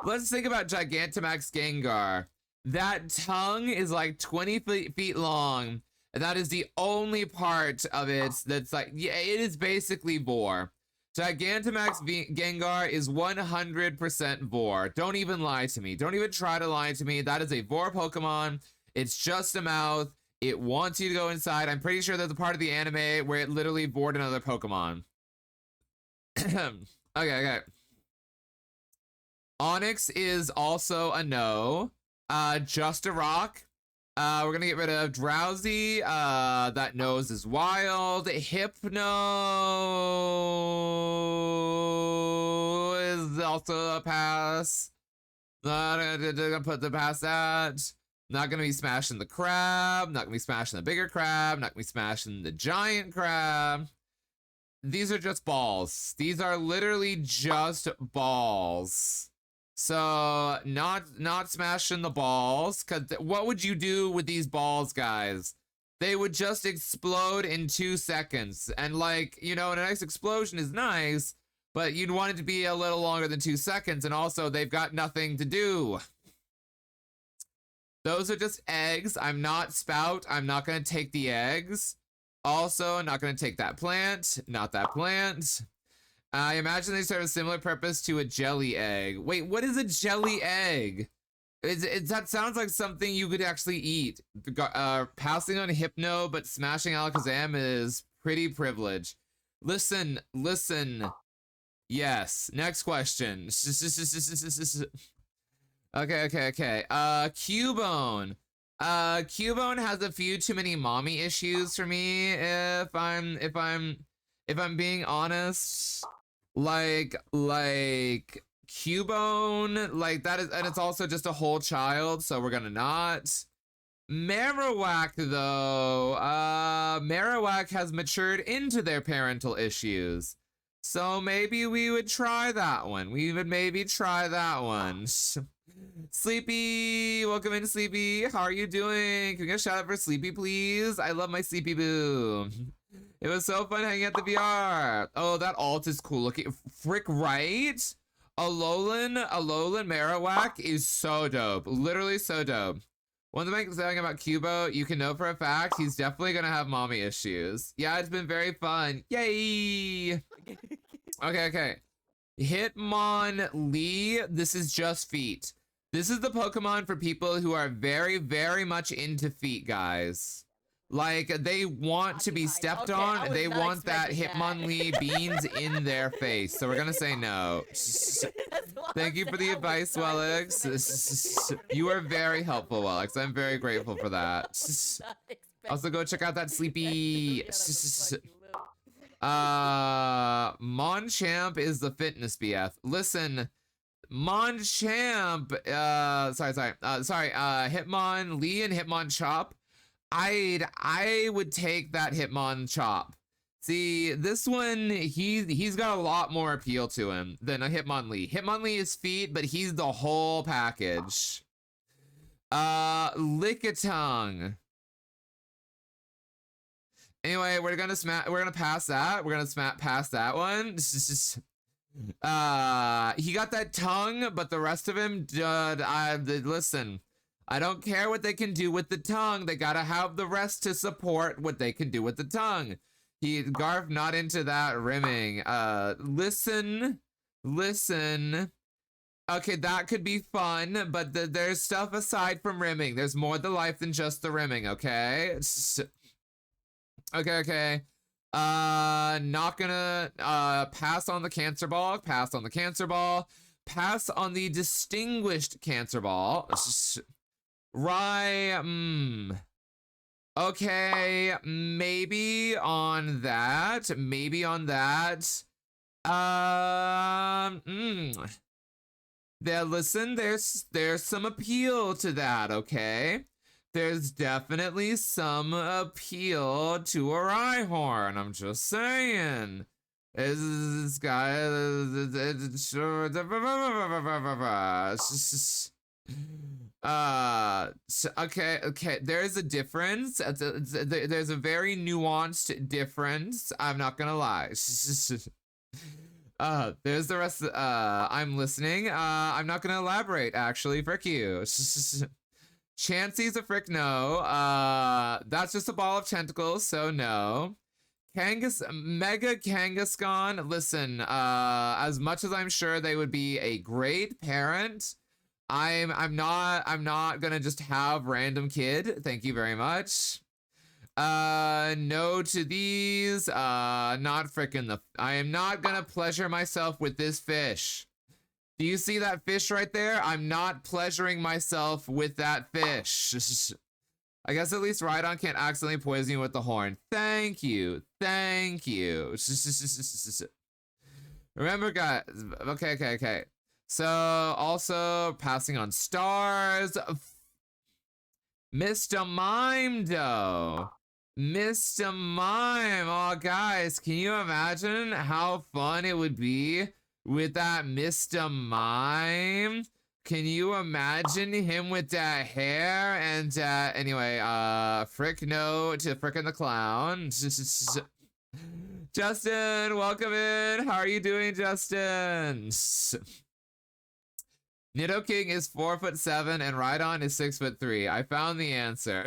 Let's think about Gigantamax Gengar. That tongue is like 20 feet long. And that is the only part of it that's like, yeah, it is basically Vor. Gigantamax Gengar is 100% Vor. Don't even lie to me. Don't even try to lie to me. That is a Vor Pokemon. It's just a mouth. It wants you to go inside. I'm pretty sure there's a part of the anime where it literally vored another Pokemon. Okay. Onyx is also a no. Just a rock. We're gonna get rid of Drowsy. That nose is wild. Hypno is also a pass. Not gonna put the past that. Not gonna be smashing the crab. Not gonna be smashing the bigger crab. Not gonna be smashing the giant crab. These are just balls. These are literally just balls. So not smashing the balls, because what would you do with these balls, guys? They would just explode in 2 seconds. And like, you know, a nice explosion is nice, but you'd want it to be a little longer than 2 seconds. And also they've got nothing to do. Those are just eggs. I'm not Spout. I'm not going to take the eggs. Also, not going to take that plant. Not that plant. I imagine they serve a similar purpose to a jelly egg. Wait, what is a jelly egg? That sounds like something you could actually eat. Passing on Hypno, but smashing Alakazam is pretty privileged. Listen. Yes, next question. Okay. Cubone. Cubone has a few too many mommy issues for me, if I'm being honest. Like Cubone, like that is, and it's also just a whole child, so we're gonna not. Marowak though, Marowak has matured into their parental issues. So maybe we would try that one. We would maybe try that one. Sleepy, welcome in, Sleepy. How are you doing? Can we get a shout out for Sleepy, please? I love my Sleepy Boo. It was so fun hanging at the VR. Oh, that alt is cool looking. Frick, right? Alolan Marowak is so dope. Literally so dope. One thing about Cubo, you can know for a fact he's definitely gonna have mommy issues. Yeah, it's been very fun. Yay! Okay. Hitmonlee, this is just feet. This is the Pokemon for people who are very, very much into feet, guys. Like, they want to be stepped on. They want that Hitmonlee beans in their face. So we're gonna say no. Thank you for the advice, Wellix. You are very helpful, Wellix. I'm very grateful for that. Also, go check out that Sleepy. Monchamp is the fitness BF. Listen, Monchamp. Hitmonlee and Hitmonchop. I would take that Hitmonchop. See, this one, he's got a lot more appeal to him than a Hitmonlee. Hitmonlee is feet, but he's the whole package. Lickitung. Anyway, we're gonna pass that. We're gonna pass that one. He got that tongue, but the rest of him, listen. I don't care what they can do with the tongue. They gotta have the rest to support what they can do with the tongue. Garf not into that rimming. Listen. Okay, that could be fun, but there's stuff aside from rimming. There's more to life than just the rimming, okay? Okay. Not gonna pass on the Cancer Ball. Pass on the Cancer Ball. Pass on the Distinguished Cancer Ball. Okay, maybe on that. Listen, there's some appeal to that, okay? There's definitely some appeal to a Rhyhorn. I'm just saying. This guy. Okay. There's a difference. There's a very nuanced difference. I'm not gonna lie. There's the rest. I'm listening. I'm not gonna elaborate. Actually, frick you. Chansey's a frick no. That's just a ball of tentacles, so no. Mega Kangaskhan, listen, as much as I'm sure they would be a great parent, I'm not gonna just have random kid. Thank you very much. No to these. Not frickin' I am not gonna pleasure myself with this fish. Do you see that fish right there? I'm not pleasuring myself with that fish. I guess at least Rhydon can't accidentally poison you with the horn. Thank you. Remember, guys. Okay. So, also, passing on stars. Mr. Mime, though. Mr. Mime. Oh, guys, can you imagine how fun it would be with that Mr. Mime? Can you imagine him with that hair? And anyway, frick no to frickin' the clown. Justin, welcome in. How are you doing, Justin? Nidoking is 4'7" and Rhydon is 6'3". I found the answer.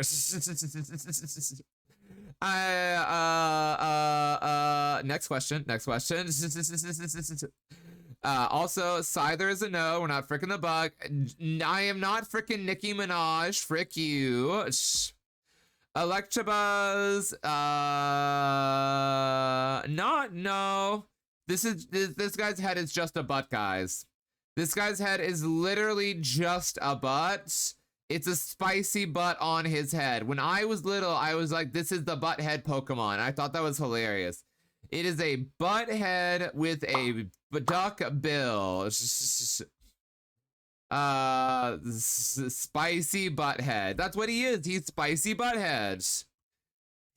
Next question. Also, Scyther is a no. We're not fricking the bug. I am not fricking Nicki Minaj. Frick you. Electabuzz. No. This guy's head is just a butt, guys. This guy's head is literally just a butt. It's a spicy butt on his head. When I was little, I was like, this is the butt head Pokemon. I thought that was hilarious. It is a butt head with a duck bill. Spicy butthead. That's what he is. He's spicy butthead.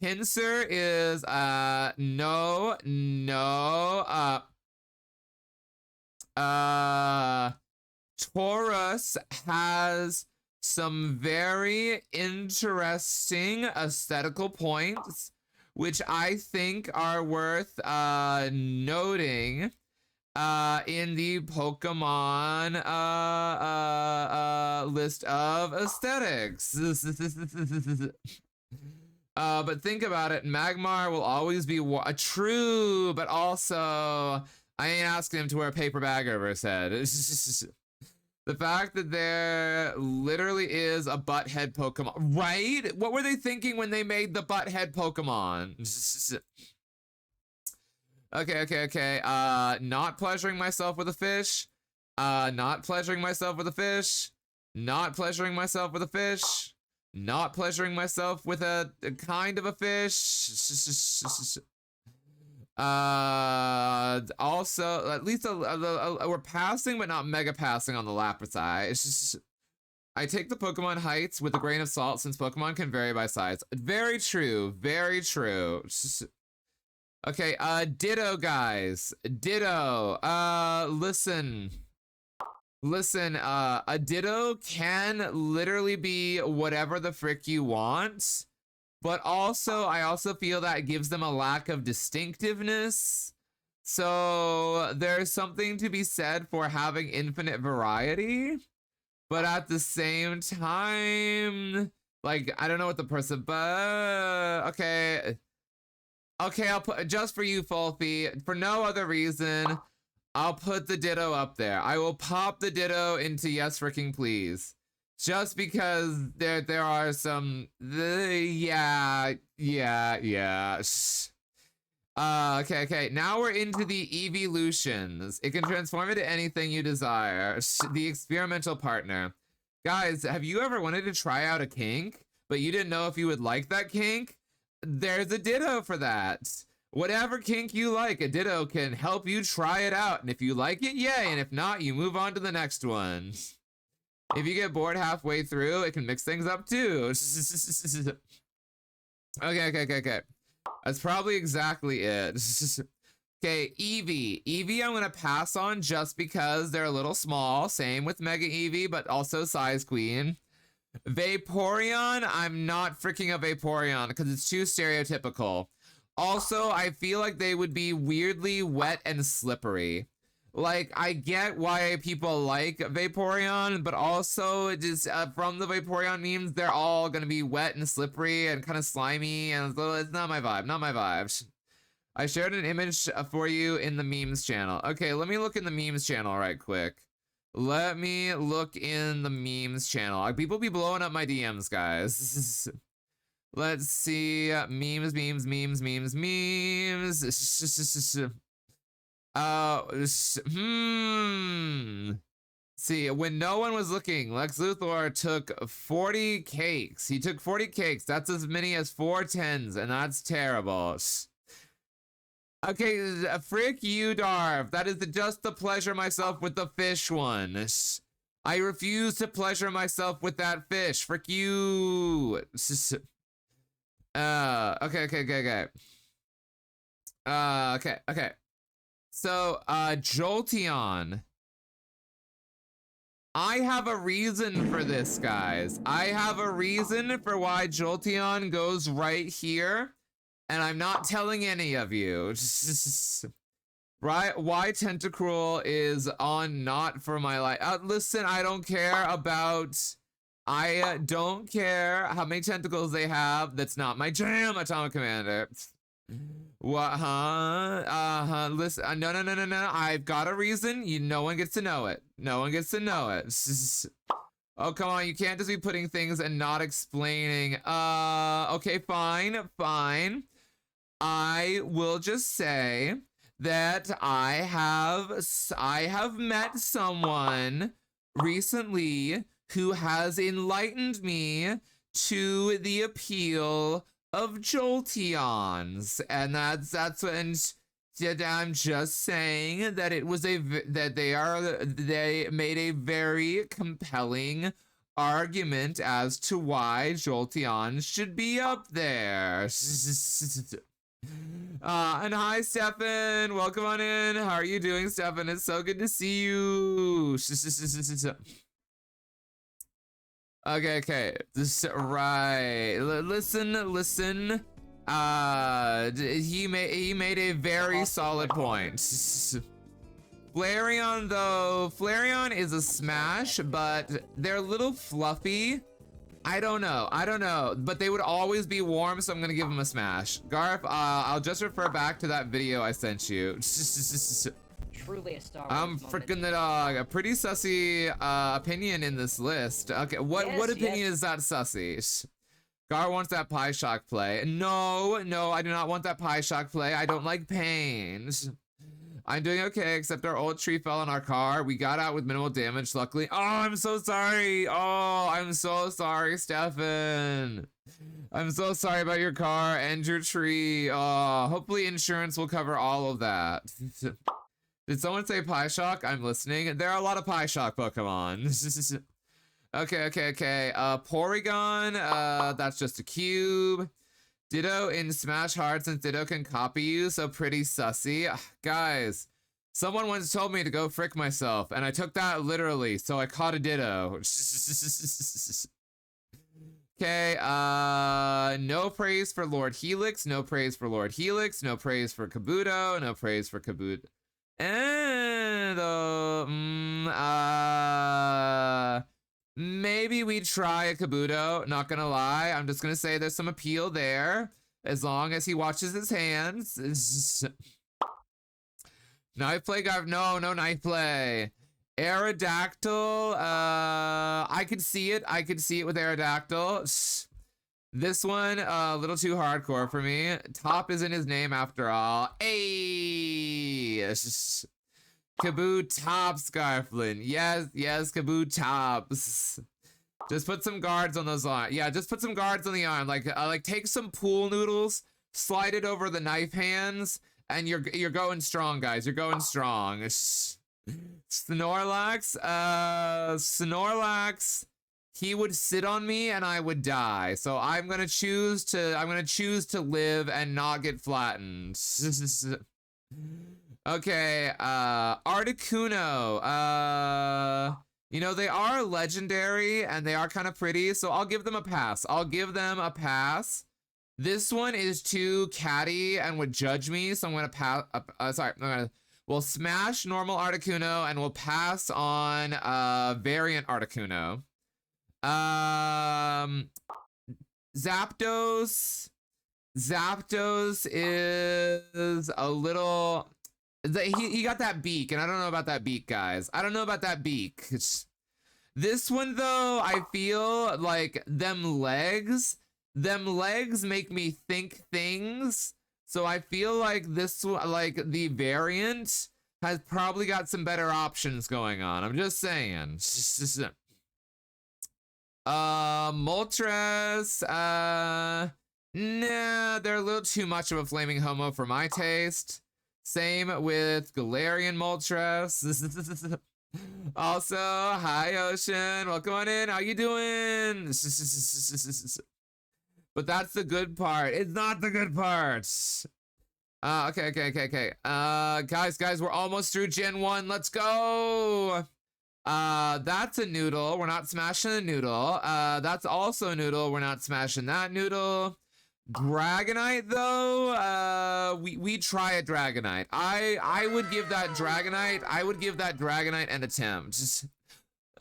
Pinsir is no. Taurus has some very interesting aesthetical points which I think are worth noting in the Pokemon list of aesthetics. But think about it, Magmar will always be true, but also I ain't asking him to wear a paper bag over his head. The fact that there literally is a butthead Pokemon, right? What were they thinking when they made the butthead Pokemon? Okay. Not pleasuring myself with a fish. Not pleasuring myself with a fish. Not pleasuring myself with a fish. Not pleasuring myself with a kind of a fish. Also, at least we're passing, but not mega passing on the Lapras. It's just, I take the Pokemon heights with a grain of salt since Pokemon can vary by size. Very true. Very true. Okay, Ditto, guys. Ditto. Listen, a Ditto can literally be whatever the frick you want. But also, I also feel that gives them a lack of distinctiveness. So there's something to be said for having infinite variety. But at the same time, like, I don't know what the person, but okay. Okay, I'll put, just for you, Fulfy, for no other reason, I'll put the Ditto up there. I will pop the Ditto into yes freaking please. Just because there are some, yeah. Okay. Now we're into the evolutions. It can transform into anything you desire. The experimental partner. Guys, have you ever wanted to try out a kink, but you didn't know if you would like that kink? There's a Ditto for that. Whatever kink you like, a Ditto can help you try it out. And if you like it, yay. And if not, you move on to the next one. If you get bored halfway through, it can mix things up too. Okay. That's probably exactly it. Okay, Eevee. Eevee I'm gonna pass on just because they're a little small. Same with Mega Eevee, but also Size Queen. Vaporeon, I'm not freaking a Vaporeon because it's too stereotypical. Also, I feel like they would be weirdly wet and slippery. Like, I get why people like Vaporeon, but also just from the Vaporeon memes, they're all gonna be wet and slippery and kind of slimy, and it's not my vibe, not my vibes. I shared an image for you in the memes channel. Okay, let me look in the memes channel right quick. Let me look in the memes channel. People be blowing up my DMs, guys. Let's see, memes. See, when no one was looking, Lex Luthor took 40 cakes. He took 40 cakes. That's as many as 4 10s, and that's terrible. Okay, frick you, Darv. That is just to pleasure myself with the fish one. I refuse to pleasure myself with that fish. Frick you. Okay. Okay. So, Jolteon. I have a reason for this, guys. I have a reason for why Jolteon goes right here, and I'm not telling any of you. Right? Why Tentacruel is on not for my life. Listen, I don't care about... I don't care how many tentacles they have. That's not my jam, Atomic Commander. What, huh? Listen, no. I've got a reason. No one gets to know it. No one gets to know it. Oh, come on. You can't just be putting things and not explaining. Okay, fine. I will just say that I have met someone recently who has enlightened me to the appeal of Jolteons, and that's and I'm just saying that it was they made a very compelling argument as to why Jolteon should be up there. And hi, Stefan. Welcome on in. How are you doing, Stefan? It's so good to see you. Okay. This right. Listen. He made a very solid point. Flareon though, Flareon is a smash, but they're a little fluffy. I don't know, but they would always be warm, so I'm gonna give them a smash. Garf, I'll just refer back to that video I sent you. Truly a Star Wars I'm moment. freaking the dog. A pretty sussy opinion in this list. Okay, what opinion is that sussy? Gar wants that Pie Shock play. No, I do not want that Pie Shock play. I don't like pain. I'm doing okay, except our old tree fell on our car. We got out with minimal damage, luckily. Oh, I'm so sorry. Oh, I'm so sorry, Stefan. I'm so sorry about your car and your tree. Oh, hopefully insurance will cover all of that. Did someone say Pie Shock? I'm listening. There are a lot of Pie Shock Pokemon. Okay. Porygon, that's just a cube. Ditto in Smash Hard since Ditto can copy you, so pretty sussy. Guys, someone once told me to go frick myself, and I took that literally, so I caught a Ditto. Okay, no praise for Lord Helix, no praise for Lord Helix, no praise for Kabuto, no praise for Kabuto. And, maybe we try a Kabuto, not gonna lie. I'm just gonna say there's some appeal there, as long as he watches his hands. Knife play, guy. No knife play. Aerodactyl, I could see it with Aerodactyl. This one, a little too hardcore for me. Top isn't his name after all. Ayy! Kaboo Tops, Scarflin. Yes, Kaboo Tops. Just put some guards on those arms. Yeah, just put some guards on the arm. Like take some pool noodles, slide it over the knife hands, and you're going strong, guys. You're going strong. Snorlax, Snorlax. He would sit on me and I would die. So I'm gonna choose to live and not get flattened. Okay, Articuno. You know, they are legendary and they are kind of pretty, so I'll give them a pass. This one is too catty and would judge me, so I'm gonna pass. We'll smash normal Articuno and we'll pass on variant Articuno. Zapdos is a little. He got that beak, and I don't know about that beak, guys. I don't know about that beak. This one, though, I feel like them legs make me think things. So I feel like this one, like the variant, has probably got some better options going on. I'm just saying. Moltres, nah, they're a little too much of a flaming homo for my taste. Same with Galarian Moltres. Also, hi Ocean, welcome on in, how you doing? But that's the good part. It's not the good part. Okay. Guys, we're almost through Gen 1. Let's go. That's a noodle. We're not smashing a noodle. That's also a noodle. We're not smashing that noodle. Dragonite, though, we try a Dragonite. I would give that Dragonite an attempt.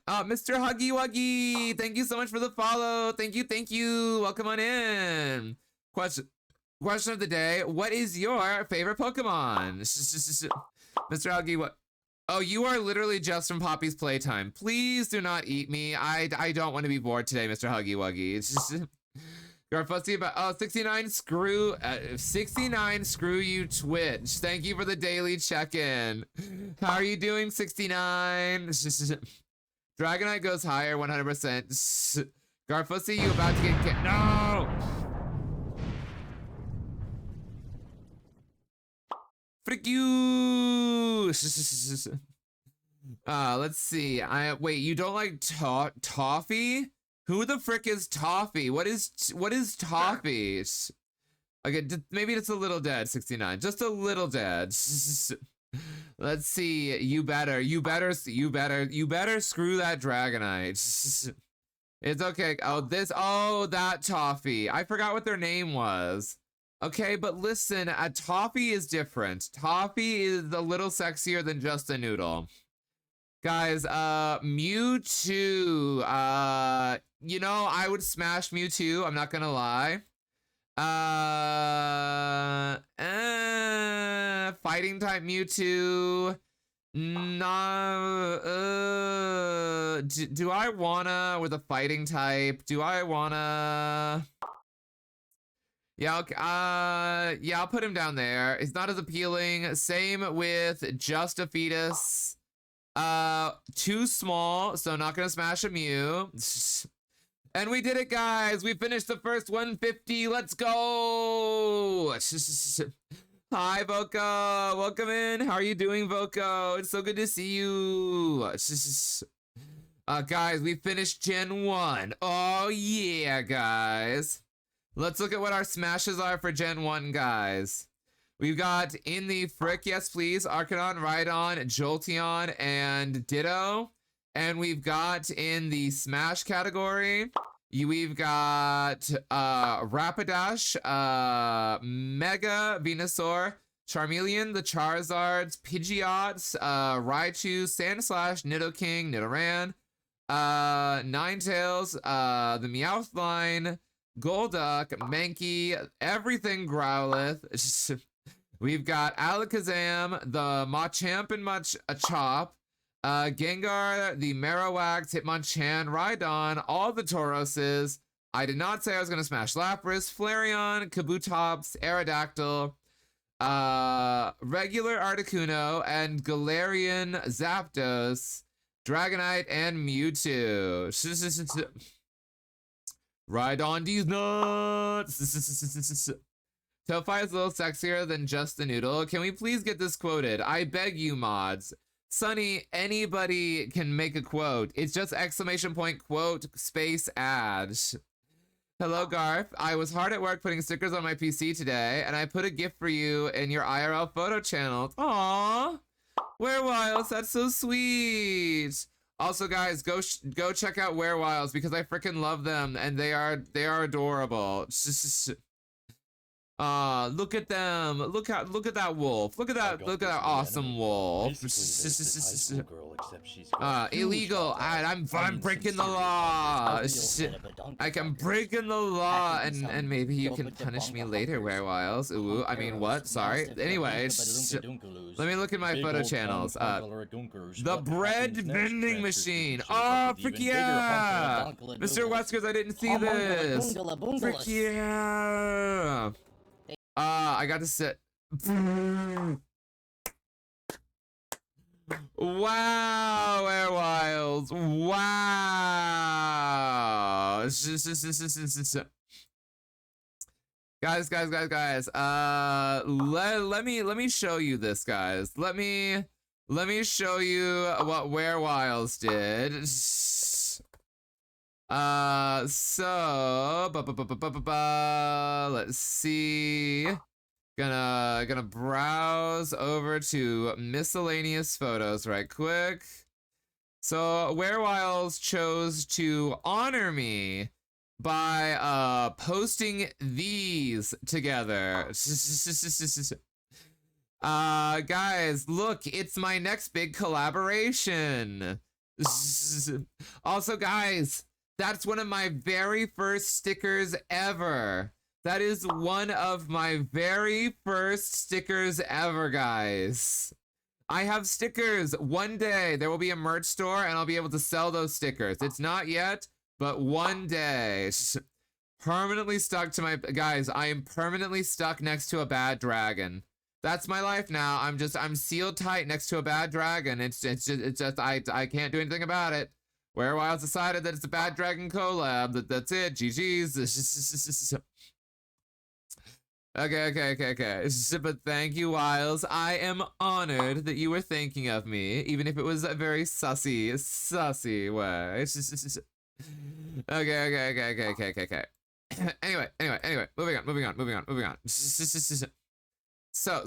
Mr. Huggy Wuggy, thank you so much for the follow. Thank you. Welcome on in. Question of the day: what is your favorite Pokemon? Mr. Huggy, what? Oh, you are literally just from Poppy's Playtime. Please do not eat me. I don't want to be bored today, Mr. Huggy Wuggy. It's just. You're fussy about 69 screw you Twitch. Thank you for the daily check-in. How are you doing, 69? Dragonite goes higher 100%. Garfussy, you about to get no! Frick you! Let's see. Wait, you don't like toffee? Who the frick is Toffee? What is Toffee? Okay, maybe it's a little dead, 69. Just a little dead. Let's see. You better screw that Dragonite. It's okay. Oh, that Toffee. I forgot what their name was. Okay, but listen, a toffee is different. Toffee is a little sexier than just a noodle. Guys, Mewtwo. You know, I would smash Mewtwo, I'm not gonna lie. Fighting type Mewtwo. No, do I wanna with a fighting type? Do I wanna? Yeah, okay, yeah, I'll put him down there. It's not as appealing. Same with Just a Fetus. Too small, so not gonna smash a Mew. And we did it, guys. We finished the first 150. Let's go. Hi, Voco. Welcome in. How are you doing, Voco? It's so good to see you. Guys, we finished Gen 1. Oh, yeah, guys. Let's look at what our smashes are for Gen 1, guys. We've got in the Frick, yes please, Arcanine, Rhydon, Jolteon, and Ditto. And we've got in the Smash category, we've got Rapidash, Mega Venusaur, Charmeleon, the Charizards, Pidgeots, Raichu, Sandslash, Nidoking, Nidoran, Ninetales, the Meowthline, Golduck, Mankey, everything Growlithe. We've got Alakazam, the Machamp and Machop, Gengar, the Marowak, Hitmonchan, Rhydon, all the Tauroses. I did not say I was going to smash Lapras, Flareon, Kabutops, Aerodactyl, regular Articuno, and Galarian, Zapdos, Dragonite, and Mewtwo. Rhydon these nuts. Toefi is a little sexier than just the noodle. Can we please get this quoted? I beg you, mods. Sunny, anybody can make a quote. It's just exclamation point quote space ad. Hello, Garth. I was hard at work putting stickers on my PC today, and I put a gift for you in your IRL photo channel. Aww. Werewilds, that's so sweet. Also, guys, go check out Werewilds because I freaking love them, and they are adorable. Look at them. Look at that wolf. Look at that awesome wolf. Illegal. I'm breaking the law. Like I'm breaking the law, and maybe you can punish me later, Werewilds. Ooh, I mean what? Sorry. Anyway, let me look at my photo channels. The bread vending machine. Oh, frick yeah! Mr. Weskers, I didn't see this. Frick yeah! I got to sit. Wow, Werewilds. Wow. Guys. Let me show you this, guys. Let me show you what Werewilds did. Let's see. Gonna browse over to miscellaneous photos right quick. So Werewilds chose to honor me by posting these together. Guys, look, it's my next big collaboration. Also, guys, that's one of my very first stickers ever. That is one of my very first stickers ever, guys. I have stickers. One day there will be a merch store and I'll be able to sell those stickers. It's not yet, but one day. Permanently stuck to my... Guys, I am permanently stuck next to a bad dragon. That's my life now. I'm sealed tight next to a bad dragon. It's just I can't do anything about it. Werewilds decided that it's a bad dragon collab. That's it. GG's. Okay. But thank you, Wiles. I am honored that you were thinking of me, even if it was a very sussy way. Okay. Anyway. Moving on. So.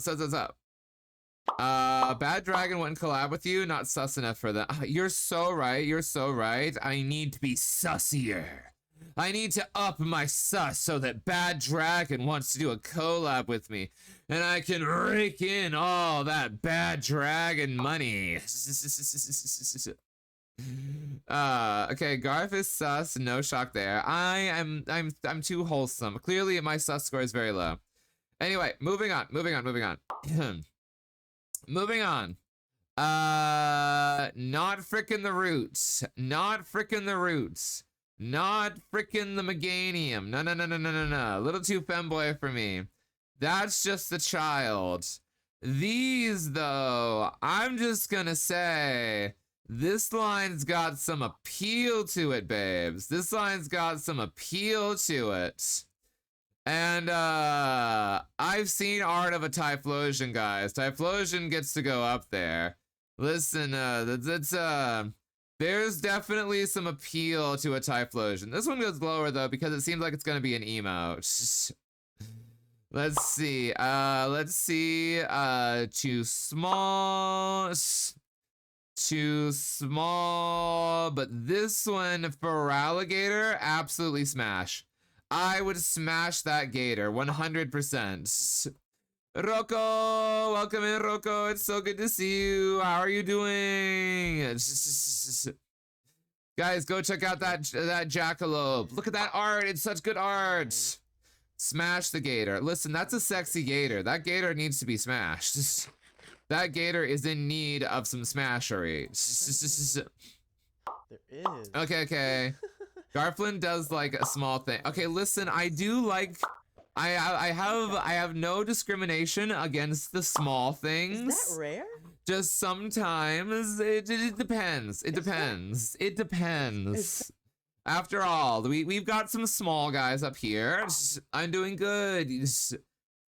Bad Dragon wouldn't collab with you, not sus enough for that. You're so right. I need to be sussier. I need to up my sus so that Bad Dragon wants to do a collab with me. And I can rake in all that Bad Dragon money. Okay, Garth is sus, no shock there. I'm too wholesome. Clearly my sus score is very low. Anyway, moving on. Moving on. Not frickin' the roots. Not frickin' the roots. Not frickin' the Meganium. No. A little too femboy for me. That's just the child. These, though, I'm just gonna say, this line's got some appeal to it, babes. This line's got some appeal to it. And, I've seen art of a Typhlosion, guys. Typhlosion gets to go up there. Listen, there's definitely some appeal to a Typhlosion. This one goes lower, though, because it seems like it's gonna be an emote. Let's see, too small, but this one for Alligator, absolutely smash. I would smash that gator, 100%. Rocco, welcome in, Rocco. It's so good to see you. How are you doing? Guys, go check out that jackalope. Look at that art. It's such good art. Smash the gator. Listen, that's a sexy gator. That gator needs to be smashed. That gator is in need of some smashery. There is. Okay. Garflin does like a small thing. Okay, listen, I do like. I have no discrimination against the small things. Is that rare? Just sometimes it depends. It depends. After all, we've got some small guys up here. I'm doing good.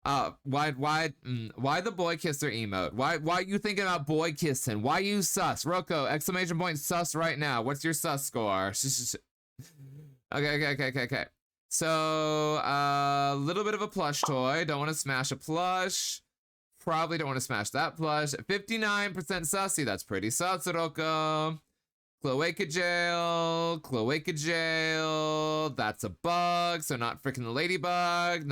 Why the boy kisser emote? Why you thinking about boy kissing? Why you sus? Rocco, exclamation point sus right now. What's your sus score? Okay. So, a little bit of a plush toy. Don't want to smash a plush. Probably don't want to smash that plush. 59% sussy. That's pretty sus, Rocco. Cloaca jail. That's a bug, so not frickin' the ladybug.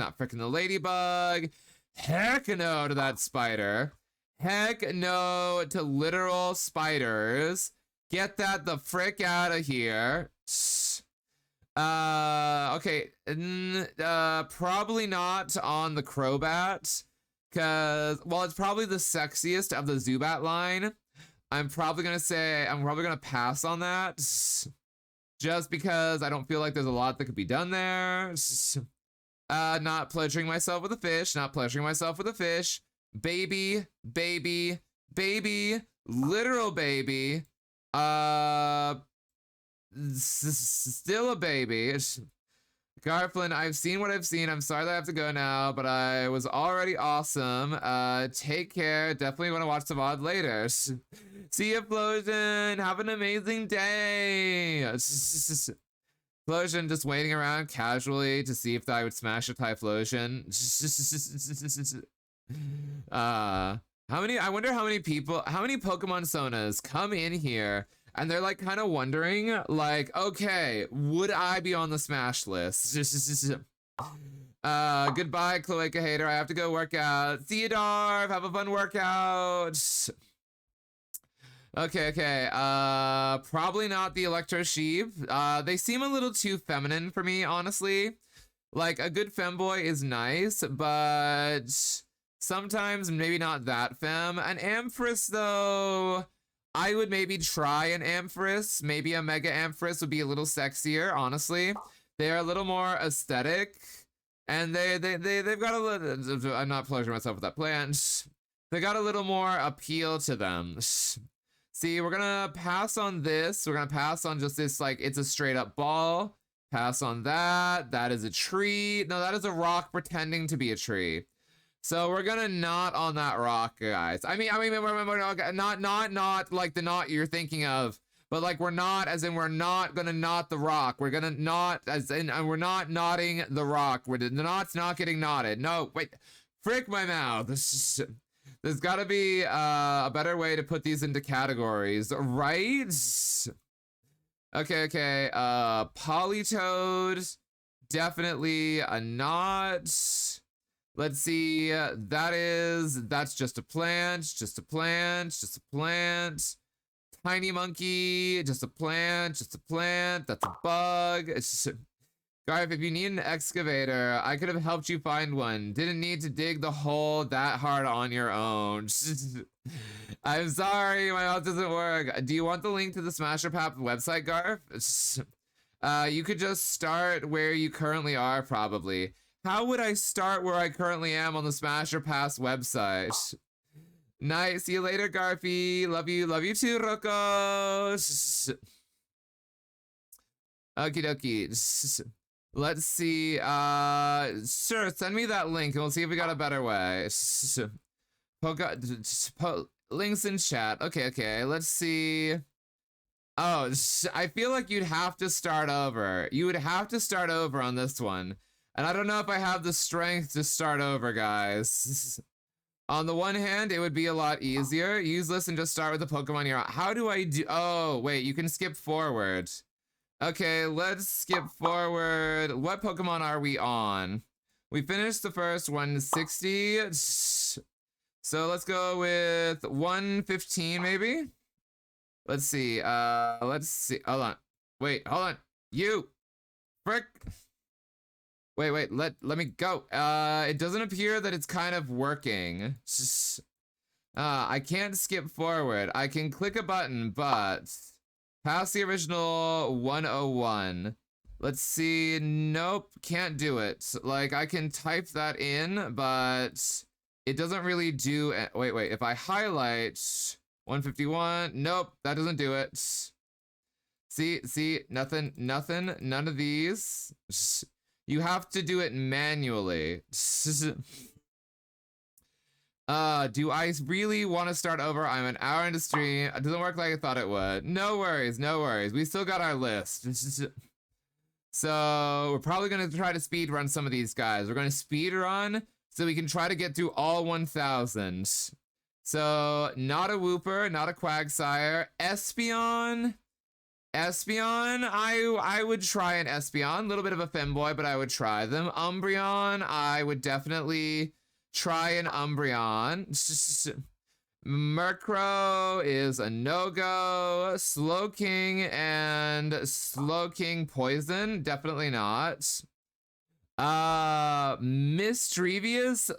Heck no to that spider. Heck no to literal spiders. Get that the frick out of here. Okay. Probably not on the Crobat. Cause, well, it's probably the sexiest of the Zubat line. I'm probably gonna pass on that. Just because I don't feel like there's a lot that could be done there. Not pleasuring myself with a fish. Baby. Literal baby. Still a baby. Garflin, I've seen what I've seen. I'm sorry that I have to go now, but I was already awesome. Take care. Definitely want to watch the VOD later. See you, Flosion. Have an amazing day. Flosion just waiting around casually to see if I would smash a Typhlosion. I wonder how many Pokemon Sonas come in here and they're like kind of wondering, like, okay, would I be on the smash list? Goodbye, Cloaca Hater. I have to go work out. See you, Darv. Have a fun workout. Okay. Probably not the Electro Sheep. They seem a little too feminine for me, honestly. Like, a good femboy is nice, but sometimes maybe not that femme. An Ampharis, though, I would maybe try an Ampharis. Maybe a Mega Ampharis would be a little sexier, honestly. They're a little more aesthetic. And they've got a little... I'm not pleasuring myself with that plant. They got a little more appeal to them. See, we're gonna pass on this. We're gonna pass on just this, like, it's a straight up ball. Pass on that. That is a tree. No, that is a rock pretending to be a tree. So we're gonna knot on that rock, guys. I mean, we're not like the knot you're thinking of, but like we're not, as in we're not gonna knot the rock. We're gonna knot, as in we're not knotting the rock. The knot's not getting knotted. No, wait, frick my mouth. There's gotta be a better way to put these into categories, right? Okay. Politoed. Definitely a not. Let's see. That's just a plant. Just a plant. Tiny monkey. Just a plant. That's a bug. It's just Garf, if you need an excavator, I could have helped you find one. Didn't need to dig the hole that hard on your own. I'm sorry, my mouse doesn't work. Do you want the link to the Smasher Pap website, Garf? You could just start where you currently are, probably. How would I start where I currently am on the Smasher Pass website? Nice. See you later, Garfy. Love you too, Rocco. Okie dokie. Let's see. Sure, send me that link and we'll see if we got a better way. Links in chat. Okay. Let's see. Oh, I feel like you'd have to start over. You would have to start over on this one. And I don't know if I have the strength to start over, guys. On the one hand, it would be a lot easier. Use this and just start with the Pokemon you're on. How do I do? Oh, wait, you can skip forward. Okay, let's skip forward. What Pokemon are we on? We finished the first 160. So let's go with 115 maybe? Let's see. Hold on. Wait, hold on. You. Frick. Wait, let me go. It doesn't appear that it's kind of working. I can't skip forward. I can click a button, but past the original 101. Let's see. Nope, can't do it. Like, I can type that in, but it doesn't really do it. Wait. If I highlight 151, nope, that doesn't do it. See, nothing, none of these. You have to do it manually. Do I really want to start over? I'm an hour into stream. It doesn't work like I thought it would. No worries. We still got our list. So we're probably going to try to speed run some of these guys. We're going to speed run so we can try to get through all 1,000. So not a Wooper, not a Quagsire. Espeon, I would try an Espeon. A little bit of a femboy, but I would try them. Umbreon, I would definitely try an Umbreon. Murkrow is a no-go. Slowking and Slowking Poison, definitely not. Mischievous,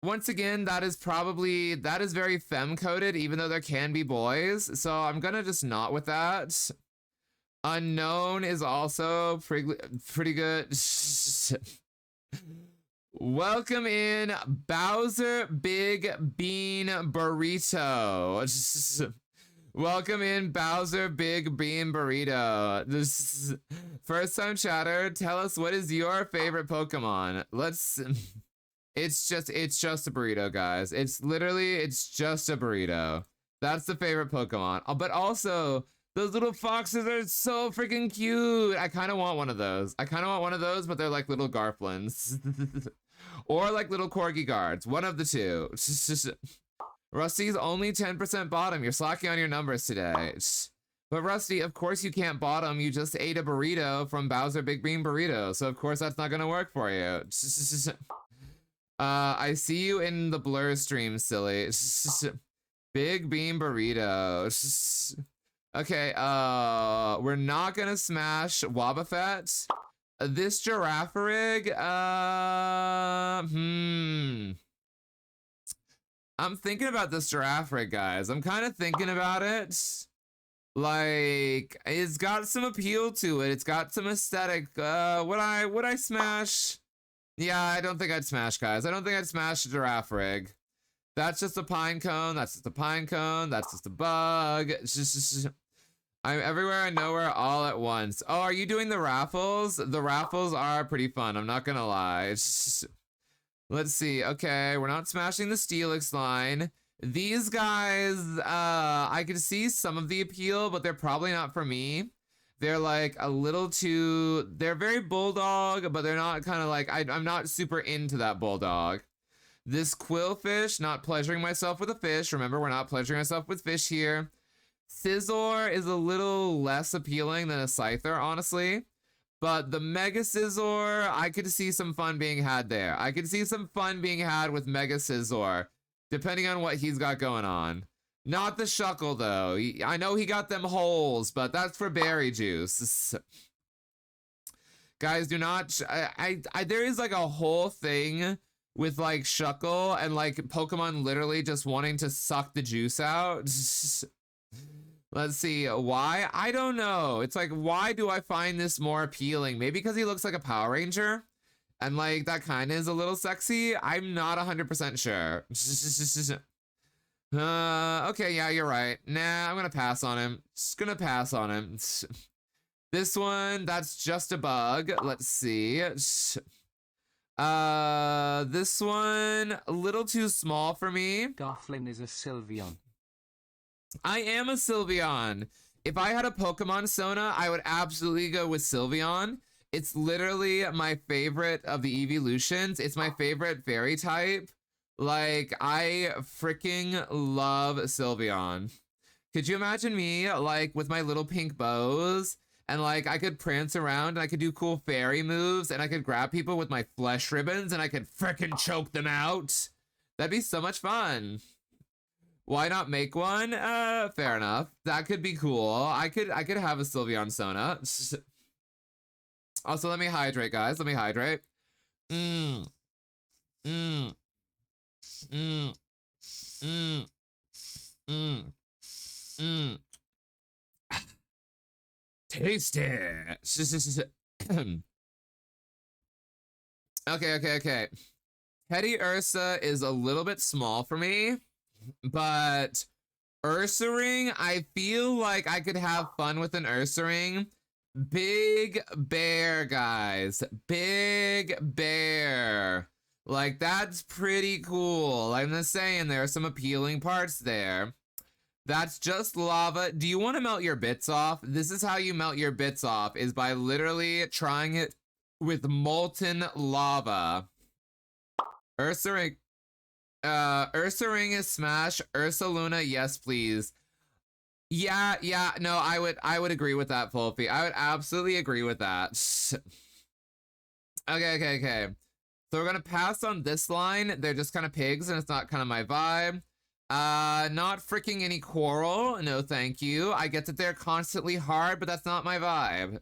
once again, that is very femme-coded, even though there can be boys. So I'm gonna just not with that. Unknown is also pretty good. Welcome in Bowser Big Bean Burrito. Welcome in Bowser Big Bean Burrito. This first time chatter, tell us what is your favorite Pokemon. It's just a burrito, guys. It's just a burrito. That's the favorite Pokemon. But also, those little foxes are so freaking cute. I kind of want one of those. But they're like little Garflins. Or like little Corgi Guards. One of the two. Rusty's only 10% bottom. You're slacking on your numbers today. But Rusty, of course you can't bottom. You just ate a burrito from Bowser Big Bean Burrito. So of course that's not going to work for you. I see you in the blur stream, silly. Big Bean Burrito. Okay, we're not gonna smash Wobbuffet. This Girafarig, I'm thinking about this Girafarig, guys. I'm kind of thinking about it. Like, it's got some appeal to it. It's got some aesthetic. Would I smash? Yeah, I don't think I'd smash, guys. I don't think I'd smash the Girafarig. That's just a pine cone. That's just a pine cone. That's just a bug. It's just I'm everywhere and nowhere all at once. Oh, are you doing the raffles? The raffles are pretty fun. I'm not gonna lie. It's just, let's see. Okay, we're not smashing the Steelix line. These guys, I can see some of the appeal, but they're probably not for me. They're like a little too, they're very bulldog, but they're not kind of like, I'm not super into that bulldog. This Quillfish, not pleasuring myself with a fish. Remember, we're not pleasuring ourselves with fish here. Scizor is a little less appealing than a Scyther, honestly. But the Mega Scizor, I could see some fun being had there. I could see some fun being had with Mega Scizor, depending on what he's got going on. Not the Shuckle, though. I know he got them holes, but that's for berry juice. Guys, do not... there is like a whole thing with like Shuckle and like Pokemon literally just wanting to suck the juice out. Let's see, why? I don't know. It's like, why do I find this more appealing? Maybe because he looks like a Power Ranger? And like, that kind of is a little sexy? I'm not 100% sure. Okay, yeah, you're right. Nah, I'm gonna pass on him. Just gonna pass on him. This one, that's just a bug. Let's see. This one, a little too small for me. Garflin is a Sylveon. I am a Sylveon. If I had a Pokemon Sona, I would absolutely go with Sylveon. It's literally my favorite of the evolutions. It's my favorite fairy type. Like, I freaking love Sylveon. Could you imagine me, like, with my little pink bows? And, like, I could prance around, and I could do cool fairy moves, and I could grab people with my flesh ribbons, and I could freaking choke them out. That'd be so much fun. Why not make one? Fair enough. That could be cool. I could have a Sylveon Sona. Also, let me hydrate, guys. Let me hydrate. Tasty. Okay. Teddy Ursa is a little bit small for me. But Ursaring, I feel like I could have fun with an Ursaring. Big bear, guys. Big bear. Like, that's pretty cool. I'm just saying, there are some appealing parts there. That's just lava. Do you want to melt your bits off? This is how you melt your bits off, is by literally trying it with molten lava. Ursaring. Ursaring is smash. Ursaluna, yes, please. Yeah, no, I would agree with that, Fulpy. I would absolutely agree with that. Okay. So we're gonna pass on this line. They're just kind of pigs, and it's not kind of my vibe. Not freaking any Quarrel. No, thank you. I get that they're constantly hard, but that's not my vibe.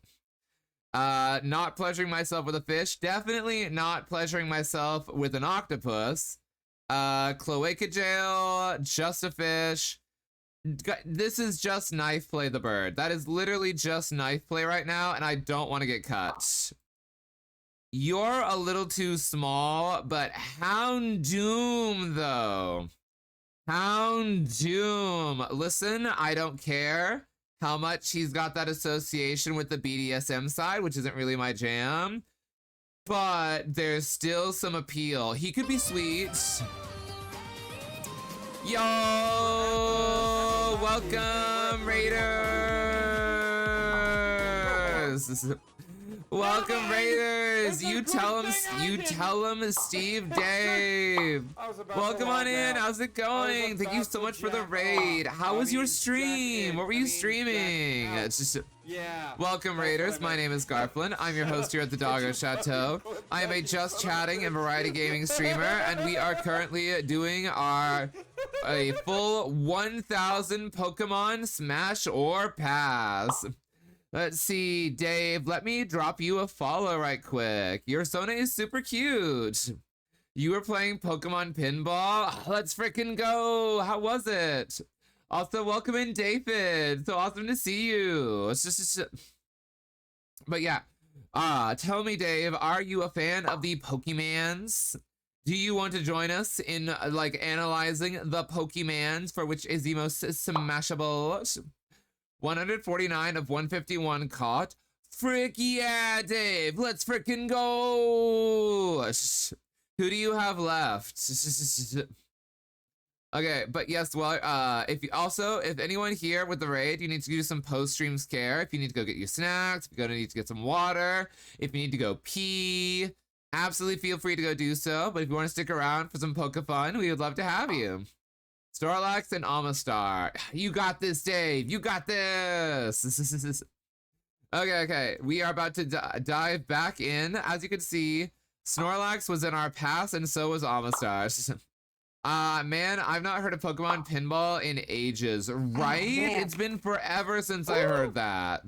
Not pleasuring myself with a fish. Definitely not pleasuring myself with an octopus. Cloaca Jail, just a fish. This is just knife play the bird. That is literally just knife play right now, and I don't want to get cut. You're a little too small, but Houndoom, though. Houndoom. Listen, I don't care how much he's got that association with the BDSM side, which isn't really my jam. But there's still some appeal. He could be sweet. Yo! Welcome, Raiders! Welcome, Raiders! You tell him, Steve Dave. Welcome on in. How's it going? Thank you so much for the raid. How was your stream? What were you streaming? It's just. Welcome, Raiders. My name is Garflin. I'm your host here at the Doggo Chateau. I am a just chatting and variety gaming streamer, and we are currently doing a full 1,000 Pokemon Smash or Pass. Let's see, Dave, let me drop you a follow right quick. Your Sona is super cute. You were playing Pokemon Pinball? Let's freaking go. How was it? Also, welcome in, David. So awesome to see you. It's just... But yeah. Tell me, Dave, are you a fan of the Pokemans? Do you want to join us in, like, analyzing the Pokemans for which is the most smashable? 149 of 151 caught. Frick yeah, Dave. Let's frickin' go. Who do you have left? Okay, but yes, well, if anyone here with the raid, you need to do some post-stream care. If you need to go get your snacks, if you're gonna need to get some water, if you need to go pee, absolutely feel free to go do so. But if you want to stick around for some Poke Fun, we would love to have you. Snorlax and Amistar. You got this, Dave. You got this. Okay. We are about to dive back in. As you can see, Snorlax was in our past, and so was Amistar. Man, I've not heard of Pokemon Pinball in ages, right? man. It's been forever since I heard that.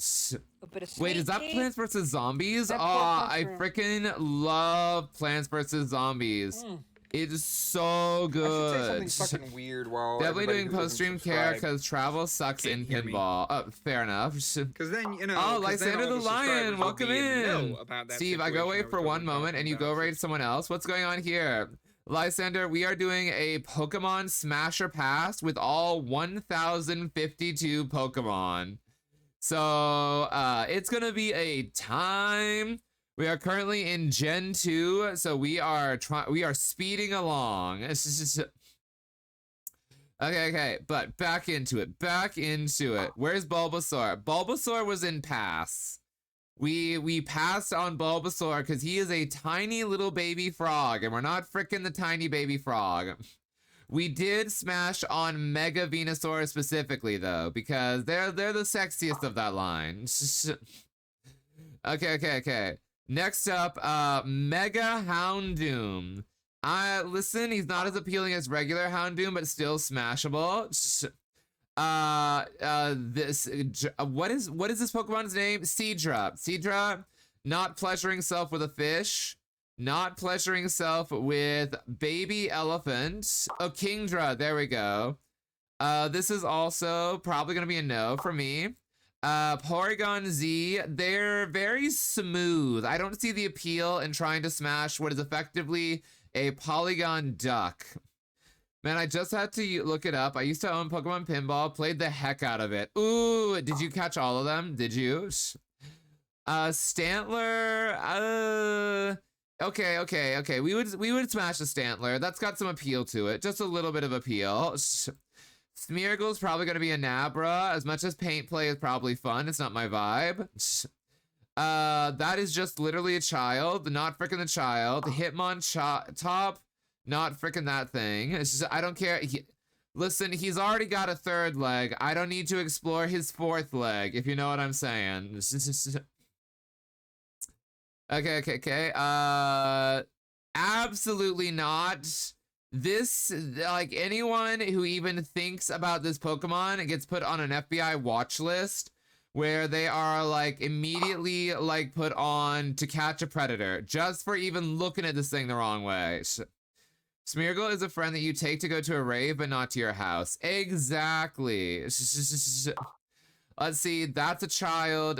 Wait, is that Plants vs. Zombies? That Oh, poor I customer. freaking love Plants vs. Zombies. It is so I good. should say something fucking weird while Definitely everybody doing who doesn't post-stream care subscribe- because travel sucks in Can't hear me. pinball. Oh, fair enough. Cause then you know. Oh, 'cause then Lysander all the Lion, subscribers will welcome be the in. know about that Steve, I go away situation for was one talking moment and you about. go raid someone else. What's going on here? Lysander, we are doing a Pokemon Smasher Pass with all 1,052 Pokemon. So, it's gonna be a time. We are currently in Gen 2, so we are speeding along. It's just Okay, but back into it. Where's Bulbasaur? Bulbasaur was in pass. We passed on Bulbasaur because he is a tiny little baby frog, and we're not frickin' the tiny baby frog. We did smash on Mega Venusaur specifically, though, because they're the sexiest of that line. Okay. Next up, Mega Houndoom. Listen, he's not as appealing as regular Houndoom, but still smashable. What is this Pokemon's name? Seadra. Seadra, not pleasuring self with a fish, not pleasuring self with baby elephant. Oh, Kingdra, there we go. This is also probably gonna be a no for me. Porygon Z, they're very smooth. I don't see the appeal in trying to smash what is effectively a polygon duck. Man, I just had to look it up. I used to own Pokemon Pinball, played the heck out of it. Ooh, did you catch all of them? Did you? Stantler, okay. We would smash a Stantler. That's got some appeal to it. Just a little bit of appeal. Smeargle's probably gonna be a Nabra. As much as paint play is probably fun, it's not my vibe. That is just literally a child, not frickin' the child. Hitmontop, not frickin' that thing. It's just, I don't care. Listen, he's already got a third leg. I don't need to explore his fourth leg, if you know what I'm saying. Okay. Absolutely not. This, like, anyone who even thinks about this Pokemon gets put on an FBI watch list where they are, like, immediately, like, put on to catch a predator just for even looking at this thing the wrong way. Smeargle is a friend that you take to go to a rave, but not to your house. Exactly. Let's see. That's a child.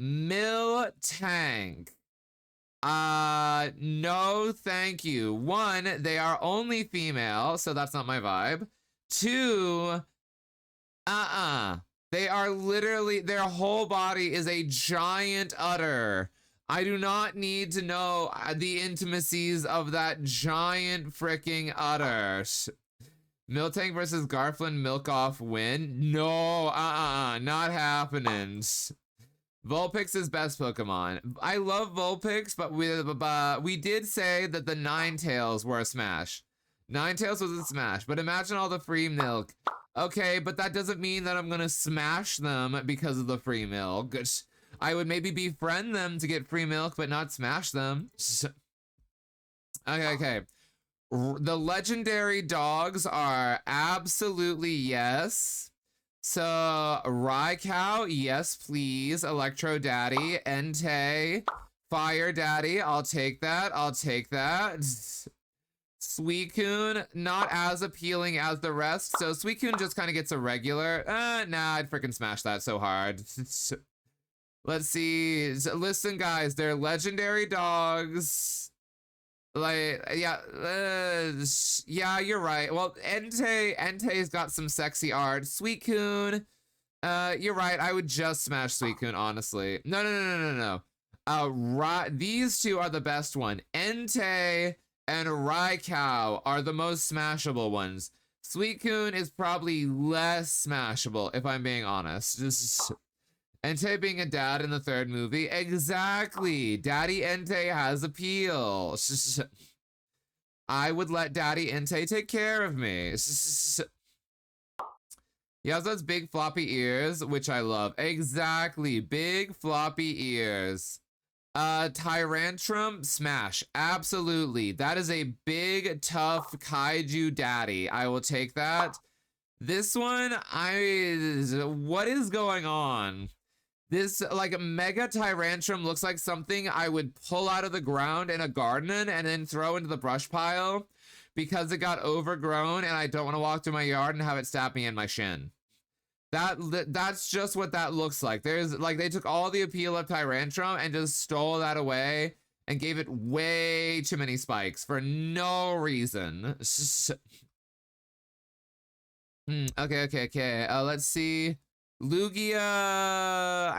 Miltank. No, thank you. One, they are only female, so that's not my vibe. Two, they are literally, their whole body is a giant udder. I do not need to know the intimacies of that giant freaking udder. Miltank versus Garflin Milkoff win? No, not happening. Vulpix is best Pokemon. I love Vulpix, but we did say that the Ninetales were a smash. Ninetales was a smash, but imagine all the free milk. Okay, but that doesn't mean that I'm gonna smash them because of the free milk. I would maybe befriend them to get free milk, but not smash them. Okay. The legendary dogs are absolutely yes. So, Raikou, yes please. Electro Daddy, Entei, Fire Daddy, I'll take that. Suicune, not as appealing as the rest, so Suicune just kind of gets a regular. Nah, I'd freaking smash that so hard. Let's see. Listen, guys, they're legendary dogs. Like, yeah, you're right. Well, Entei's got some sexy art. Suicune, you're right. I would just smash Suicune, honestly. No. These two are the best one. Entei and Raikou are the most smashable ones. Suicune is probably less smashable, if I'm being honest. Entei being a dad in the third movie. Exactly. Daddy Entei has appeal. I would let Daddy Inte take care of me. He also has big floppy ears, which I love. Exactly, big floppy ears. Tyrantrum, smash. Absolutely. That is a big, tough kaiju daddy. I will take that. This one, what is going on? This, like, Mega Tyrantrum looks like something I would pull out of the ground in a garden and then throw into the brush pile because it got overgrown and I don't want to walk through my yard and have it stab me in my shin. That's just what that looks like. There's, like, they took all the appeal of Tyrantrum and just stole that away and gave it way too many spikes for no reason. Okay. Let's see. Lugia.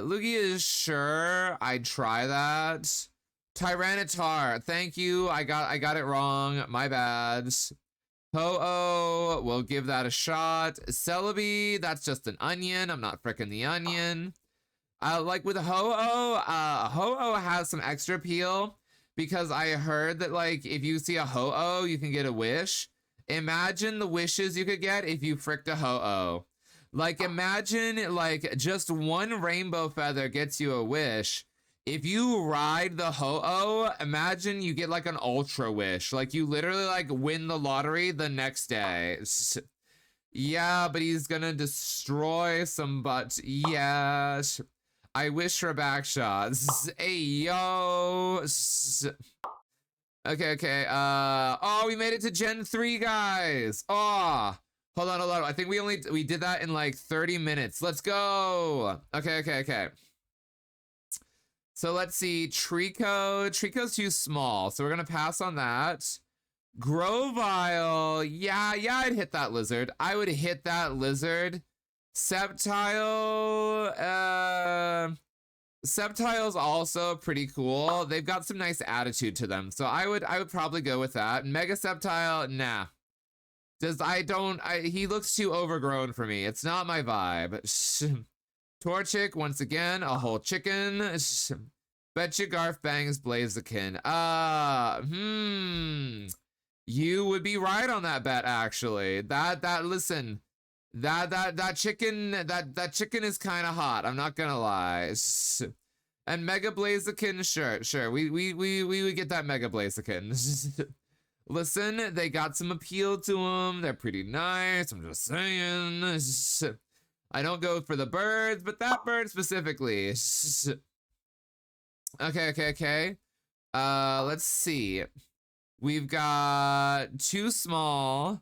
Lugia is sure. I'd try that. Tyranitar. Thank you. I got it wrong. My bad. Ho-Oh, we'll give that a shot. Celebi, that's just an onion. I'm not fricking the onion. Like with Ho-Oh, Ho-Oh has some extra appeal because I heard that, like, if you see a Ho-Oh, you can get a wish. Imagine the wishes you could get if you fricked a Ho-Oh. Like, imagine, like, just one rainbow feather gets you a wish. If you ride the Ho-Oh, imagine you get like an ultra wish. Like you literally like win the lottery the next day. Yeah, but he's gonna destroy some butts. Yes. I wish for back shots. Hey, yo. Okay. Oh, we made it to Gen 3, guys. Oh, hold on. I think we did that in like 30 minutes. Let's go. Okay. So let's see, Trico. Trico's too small, so we're gonna pass on that. Grovyle, yeah, I'd hit that lizard. I would hit that lizard. Sceptile, Sceptile's also pretty cool. They've got some nice attitude to them, so I would probably go with that. Mega Sceptile, nah. He looks too overgrown for me. It's not my vibe. Torchic, once again, a whole chicken. Betcha Garf bangs Blaziken. You would be right on that bet, actually. Listen, that chicken is kind of hot. I'm not gonna lie. And Mega Blaziken, sure. We would get that Mega Blaziken. Listen, they got some appeal to them. They're pretty nice. I'm just saying. I don't go for the birds, but that bird specifically. Okay. Let's see. We've got too small.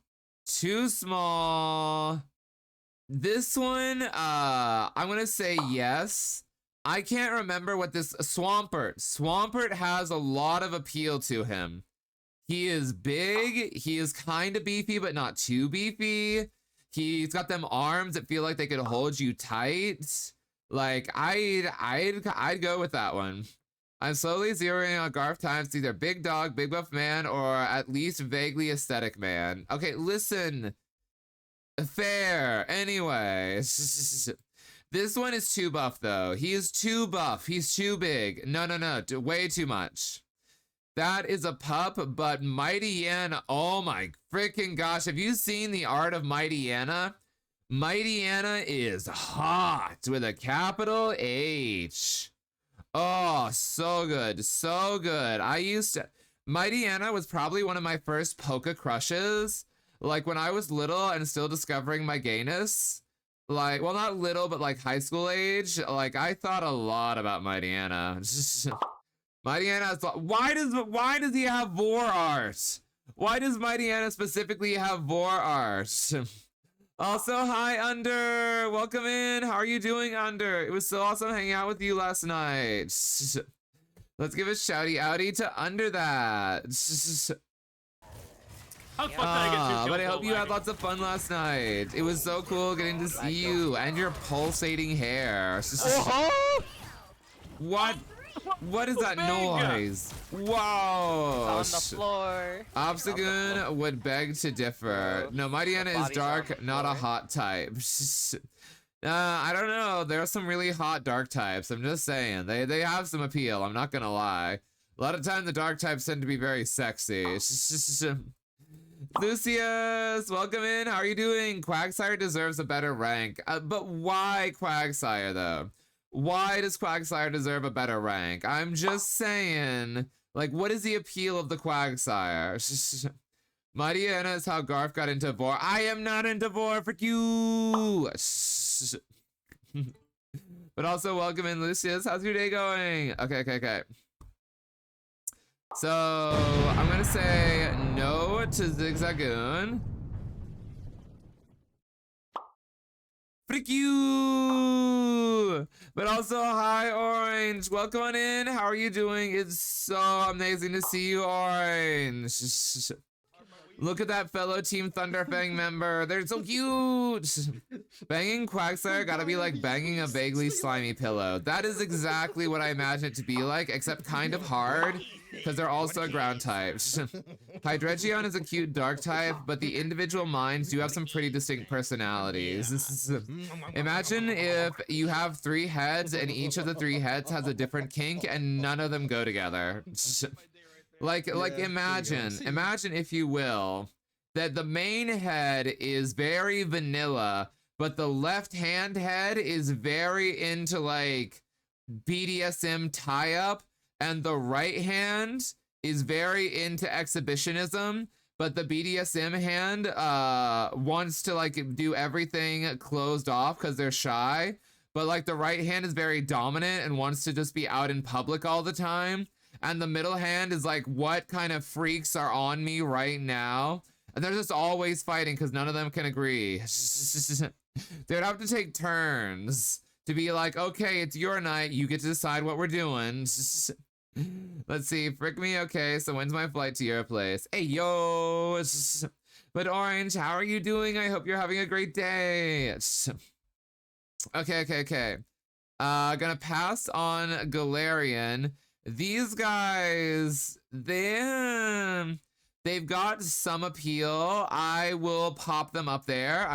This one, I'm gonna say yes. I can't remember what this Swampert has a lot of appeal to him. He is big. He is kind of beefy, but not too beefy. He's got them arms that feel like they could hold you tight. Like, I'd go with that one. I'm slowly zeroing on Garf times, either big dog, big buff man, or at least vaguely aesthetic man. Okay, listen. Fair. Anyway. This one is too buff, though. He is too buff. He's too big. No. Way too much. That is a pup, but Mighty Yana, oh my freaking gosh. Have you seen the art of Mighty Yana? Mighty Yana is hot with a capital H. Oh, so good. Mighty Yana was probably one of my first Poke crushes. Like when I was little and still discovering my gayness. Like, well, not little, but like high school age. Like I thought a lot about Mighty Yana. Mighty Yana, why does he have vor art? Why does Mighty Yana specifically have vor art? Also, hi Under, welcome in. How are you doing, Under? It was so awesome hanging out with you last night. Let's give a shouty outie to Under that. How the fuck did I get 2 but I kills hope you had lots of fun last night. It was so cool getting to see you and your pulsating hair. What is that noise? Whoa! On the floor. Obstagoon would beg to differ. No, Mighty Yana is dark, not a hot type. I don't know. There are some really hot dark types. I'm just saying. They have some appeal. I'm not gonna lie. A lot of time the dark types tend to be very sexy. Lucius, welcome in. How are you doing? Quagsire deserves a better rank. But why Quagsire, though? Why does Quagsire deserve a better rank? I'm just saying, like, what is the appeal of the Quagsire? Mighty Anna is how Garf got into Vor. I am not into Vor, frick you! But also, welcome in, Lucius. How's your day going? Okay. So, I'm gonna say no to Zigzagoon. Frick you! But also, hi, Orange. Welcome on in. How are you doing? It's so amazing to see you, Orange. Look at that fellow Team Thunderfang member. They're so cute. Banging Quagsire gotta be like banging a vaguely slimy pillow. That is exactly what I imagine it to be like, except kind of hard, because they're also ground types. Hydreigon is a cute dark type, but the individual minds do have some pretty distinct personalities. Imagine if you have 3 heads and each of the 3 heads has a different kink and none of them go together. Like imagine if you will, that the main head is very vanilla, but the left-hand head is very into like BDSM tie-up, and the right hand is very into exhibitionism, but the BDSM hand wants to like do everything closed off because they're shy, but like the right hand is very dominant and wants to just be out in public all the time. And the middle hand is like, what kind of freaks are on me right now? And they're just always fighting because none of them can agree. They'd have to take turns to be like, okay, it's your night. You get to decide what we're doing. Let's see. Frick me. Okay, so when's my flight to your place? Hey, yo. But Orange, how are you doing? I hope you're having a great day. Okay. Gonna pass on Galarian. These guys, they've got some appeal. I will pop them up there.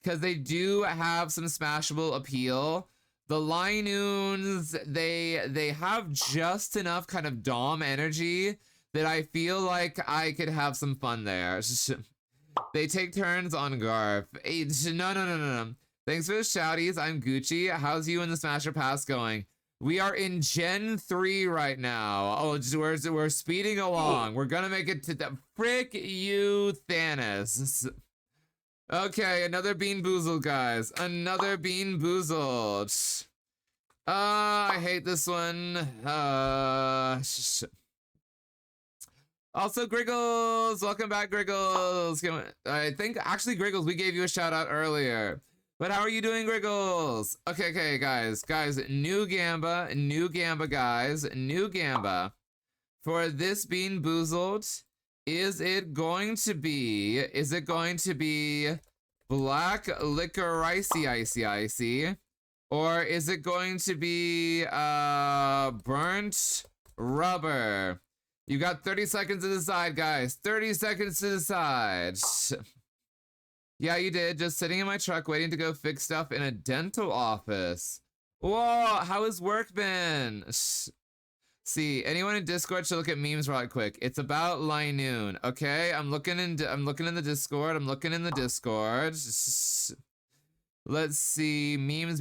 Because they do have some smashable appeal. The Linoons, they have just enough kind of Dom energy that I feel like I could have some fun there. They take turns on Garf. Hey, no. Thanks for the shouties. I'm Gucci. How's you and the Smasher Pass going? We are in Gen 3 right now. Oh, we're speeding along. We're gonna make it to the frick you, Thanos. Okay, another Bean Boozled, guys. Another Bean Boozled. I hate this one. Also, Griggles. Welcome back, Griggles. I think, actually, Griggles, we gave you a shout out earlier. But how are you doing, Griggles? Okay, guys, new Gamba, guys, new Gamba. For this Bean Boozled, is it going to be black licorice icy, or is it going to be burnt rubber? You got 30 seconds to decide, guys. 30 seconds to decide. Yeah, you did. Just sitting in my truck waiting to go fix stuff in a dental office. Whoa, how has work been? See, anyone in Discord should look at memes right quick. It's about Linoon, okay? I'm looking in the Discord. Let's see. Memes.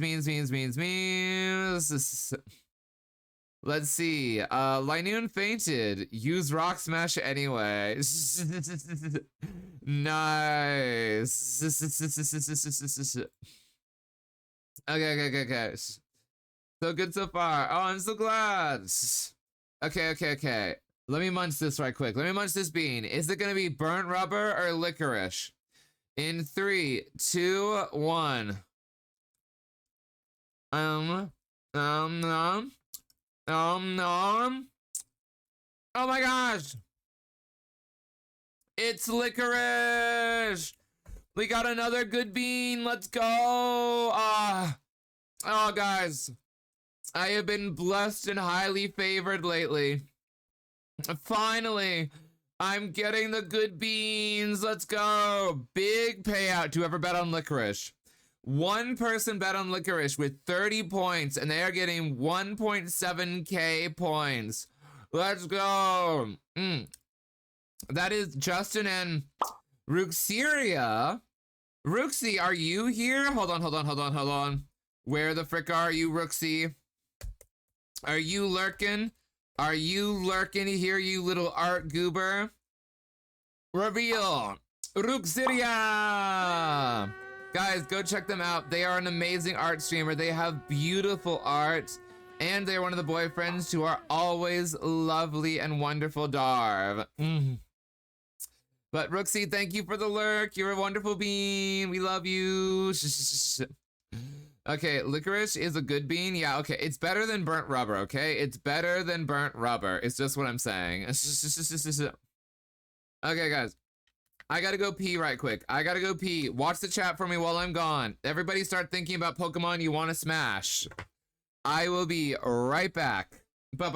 Let's see. Linoon fainted. Use rock smash anyway. Nice. Okay. So good so far. Oh, I'm so glad. Okay. Let me munch this right quick. Let me munch this bean. Is it gonna be burnt rubber or licorice? In 3, 2, 1. Nom. Oh my gosh. It's licorice. We got another good bean. Let's go. Oh, guys. I have been blessed and highly favored lately. Finally, I'm getting the good beans. Let's go. Big payout to whoever bet on licorice. One person bet on Licorice with 30 points, and they are getting 1.7k points. Let's go. That is Justin and Ruxeria. Ruxie, are you here? Hold on. Where the frick are you, Ruxie? Are you lurking? Are you lurking here, you little art goober? Reveal. Ruxeria. Guys, go check them out. They are an amazing art streamer. They have beautiful art. And they're one of the boyfriends to our always lovely and wonderful Darv. But Rooksy, thank you for the lurk. You're a wonderful bean. We love you. Okay, Licorice is a good bean. Yeah, okay. It's better than burnt rubber, okay? It's better than burnt rubber. It's just what I'm saying. Okay, guys. I gotta go pee right quick. I gotta go pee. Watch the chat for me while I'm gone. Everybody start thinking about Pokemon you want to smash. I will be right back. Wah.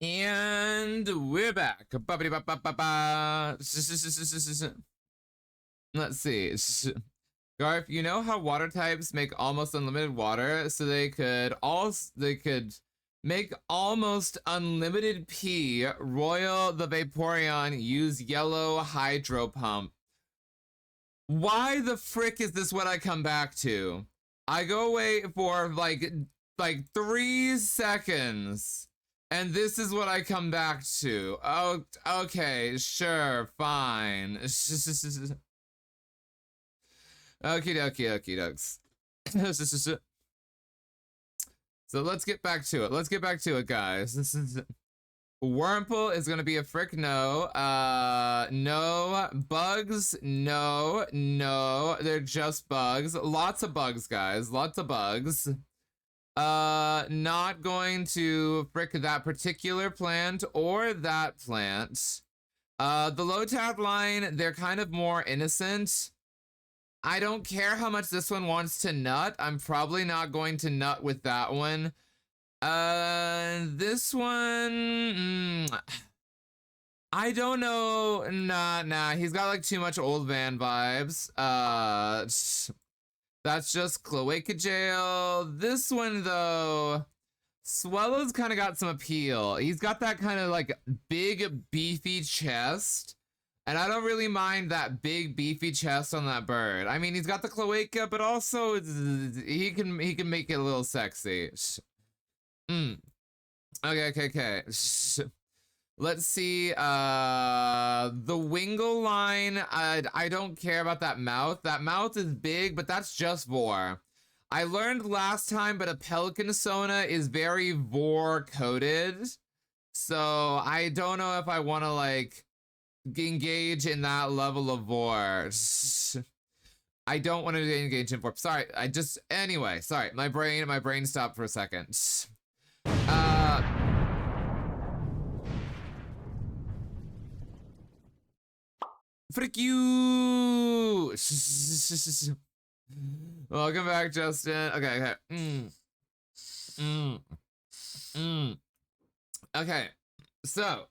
And we're back. Let's see. Garf, you know how water types make almost unlimited water, so they could make almost unlimited pee. Royal the Vaporeon use yellow hydro pump. Why the frick is this what I come back to? I go away for like 3 seconds. And this is what I come back to. Oh, okay, sure, fine. Okie dokes. So let's get back to it. Let's get back to it, guys. Wurmple is gonna be a frick no. No. Bugs, no. They're just bugs. Lots of bugs, guys. Lots of bugs. Not going to frick that particular plant or that plant. The Lotad line, they're kind of more innocent. I don't care how much this one wants to nut. I'm probably not going to nut with that one. This one, I don't know. Nah. He's got like too much old van vibes. That's just Cloaca Jail. This one, though, Swellow's kind of got some appeal. He's got that kind of, like, big, beefy chest. And I don't really mind that big, beefy chest on that bird. I mean, he's got the Cloaca, but also he can make it a little sexy. Okay. Let's see, the Wingull line, I don't care about that mouth. That mouth is big, but that's just Vor. I learned last time, but a Pelican Sona is very Vor-coded. So I don't know if I want to like engage in that level of war. I don't want to engage in war. Sorry, anyway, sorry. My brain stopped for a second. Frick you! Welcome back, Justin. Okay. Okay, so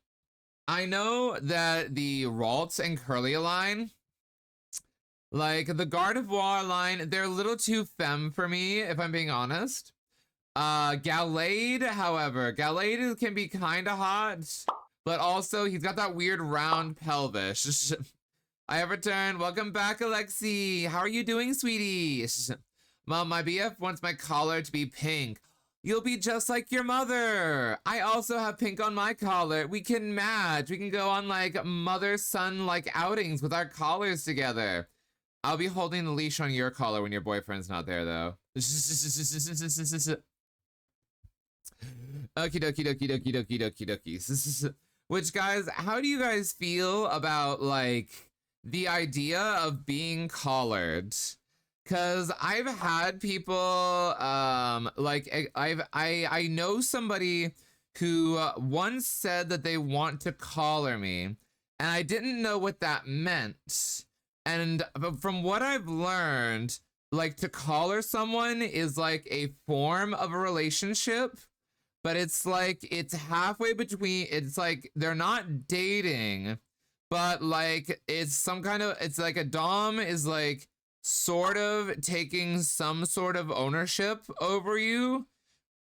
I know that the Ralts and Curly line, like the Gardevoir line, they're a little too femme for me, if I'm being honest. Gallade, however, Gallade can be kind of hot, but also he's got that weird round pelvis. I have returned. Welcome back, Alexi. How are you doing, sweetie? Mom, my BF wants my collar to be pink. You'll be just like your mother. I also have pink on my collar. We can match. We can go on like mother-son like outings with our collars together. I'll be holding the leash on your collar when your boyfriend's not there, though. Okie dokie. Which, guys, how do you guys feel about like the idea of being collared? Cause I've had people like I know somebody who once said that they want to collar me, and I didn't know what that meant. And from what I've learned, like to collar someone is like a form of a relationship, but it's like it's halfway between. It's like they're not dating, but like it's some kind of, it's like a dom is like sort of taking some sort of ownership over you,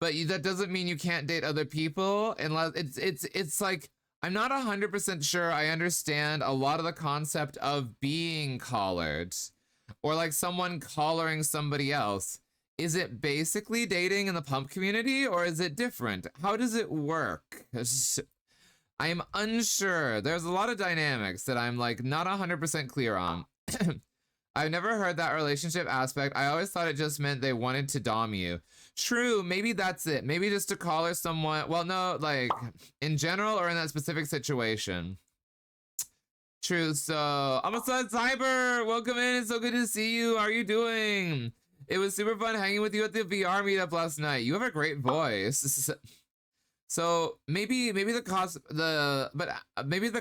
but that doesn't mean you can't date other people unless it's like, I'm not 100% sure I understand a lot of the concept of being collared or like someone collaring somebody else. Is it basically dating in the pump community or is it different? How does it work? I am unsure. There's a lot of dynamics that I'm like not 100% clear on. I've never heard that relationship aspect. I always thought it just meant they wanted to dom you. True, maybe that's it. Maybe just to collar someone. Well, no, like in general or in that specific situation. True, so Amistad Cyber, welcome in. It's so good to see you. How are you doing? It was super fun hanging with you at the VR meetup last night. You have a great voice. So maybe the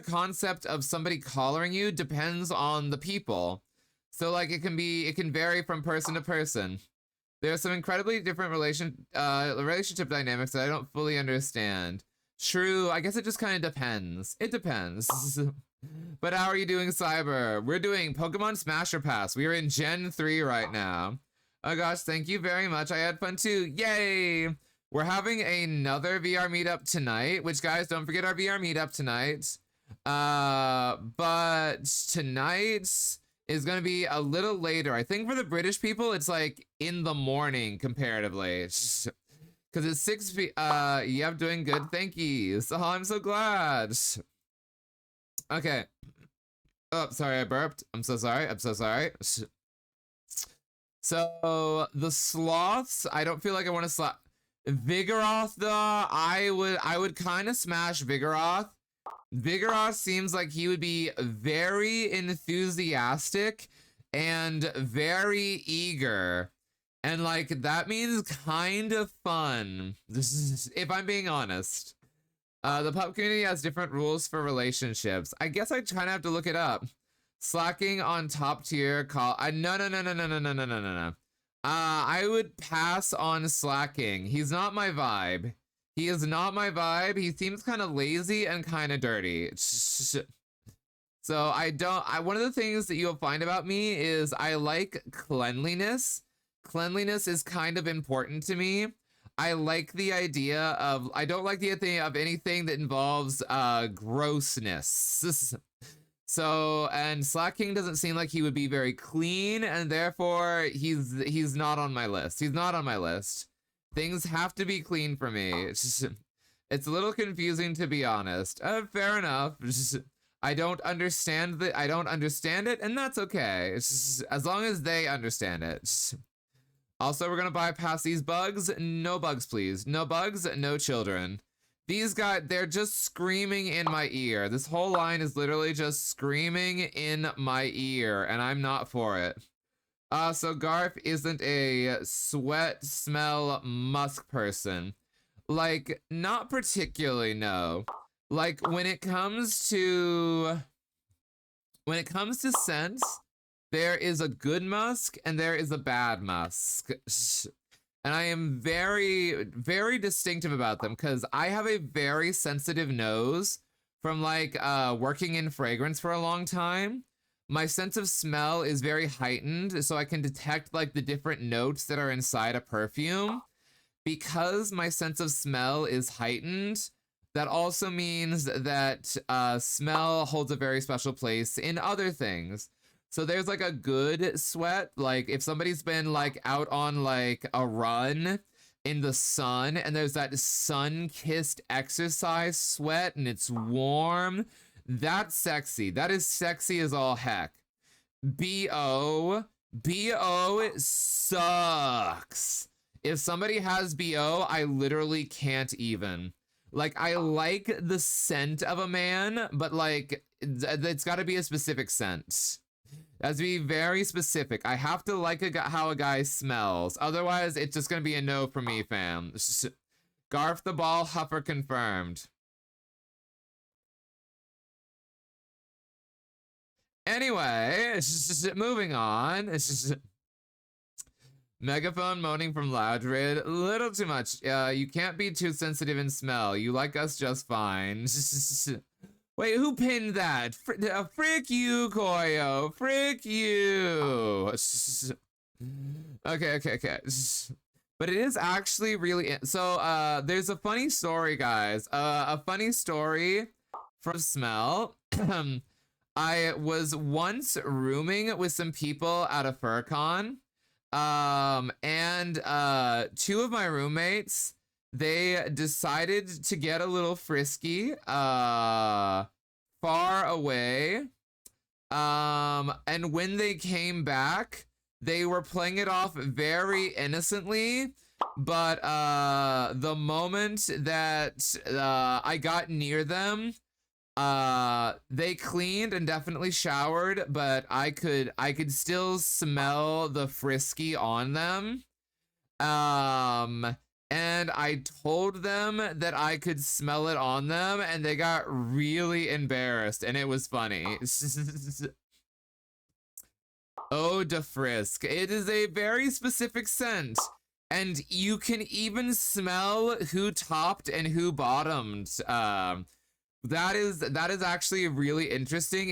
concept of somebody collaring you depends on the people. So like it can vary from person to person. There are some incredibly different relationship dynamics that I don't fully understand. True, I guess it just kind of depends. It depends. But how are you doing, Cyber? We're doing Pokemon Smash or Pass. We are in Gen 3 right now. Oh gosh, thank you very much. I had fun too. Yay! We're having another VR meetup tonight, which guys, don't forget our VR meetup tonight. But tonight is going to be a little later. I think for the British people, it's like in the morning comparatively. Because it's 6 p.m. Yeah, I'm doing good. Thank you. So I'm so glad. Okay. Oh, sorry, I burped. I'm so sorry. I'm so sorry. So the sloths, I don't feel like I want to slap Vigoroth though. I would kind of smash Vigoroth. Vigoroth seems like he would be very enthusiastic and very eager. And like that means kind of fun. This is, if I'm being honest. The pub community has different rules for relationships. I guess I kind of have to look it up. Slacking on top tier call. No. I would pass on slacking. He's not my vibe. He is not my vibe. He seems kind of lazy and kind of dirty. So one of the things that you'll find about me is I like cleanliness. Cleanliness is kind of important to me. I like the idea of, I don't like the idea of anything that involves grossness. So, and Slacking doesn't seem like he would be very clean, and therefore he's not on my list. He's not on my list. Things have to be clean for me. It's a little confusing, to be honest. Fair enough. I don't understand it, and that's okay. As long as they understand it. Also, we're gonna bypass these bugs. No bugs, please. No bugs, no children. These guys, they're just screaming in my ear. This whole line is literally just screaming in my ear, and I'm not for it. So Garf isn't a sweat, smell, musk person. Like, not particularly, no. Like, when it comes to scents, there is a good musk and there is a bad musk. And I am very, very distinctive about them because I have a very sensitive nose from like working in fragrance for a long time. My sense of smell is very heightened, so I can detect like the different notes that are inside a perfume. Because my sense of smell is heightened, that also means that smell holds a very special place in other things. So there's like a good sweat, like if somebody's been like out on like a run in the sun and there's that sun-kissed exercise sweat and it's warm, that's sexy. That is sexy as all heck. BO sucks. If somebody has BO, I literally can't even. Like, I like the scent of a man, but like, it's gotta be a specific scent. It has to be very specific. I have to like how a guy smells. Otherwise, it's just gonna be a no for me, fam. Garf the ball huffer confirmed. Anyway, moving on. Megaphone moaning from Loudred. Little too much. You can't be too sensitive in smell. You like us just fine. Wait, who pinned that? Frick you, Koyo. Frick you. Okay. But it is actually really... So, there's a funny story, guys. A funny story from smell. I was once rooming with some people at a FurCon. And two of my roommates, they decided to get a little frisky, far away. And when they came back, they were playing it off very innocently. But the moment that I got near them, they cleaned and definitely showered, but I could still smell the frisky on them. And I told them that I could smell it on them, and they got really embarrassed, and it was funny. Eau de Frisk. It is a very specific scent, and you can even smell who topped and who bottomed. That is actually really interesting.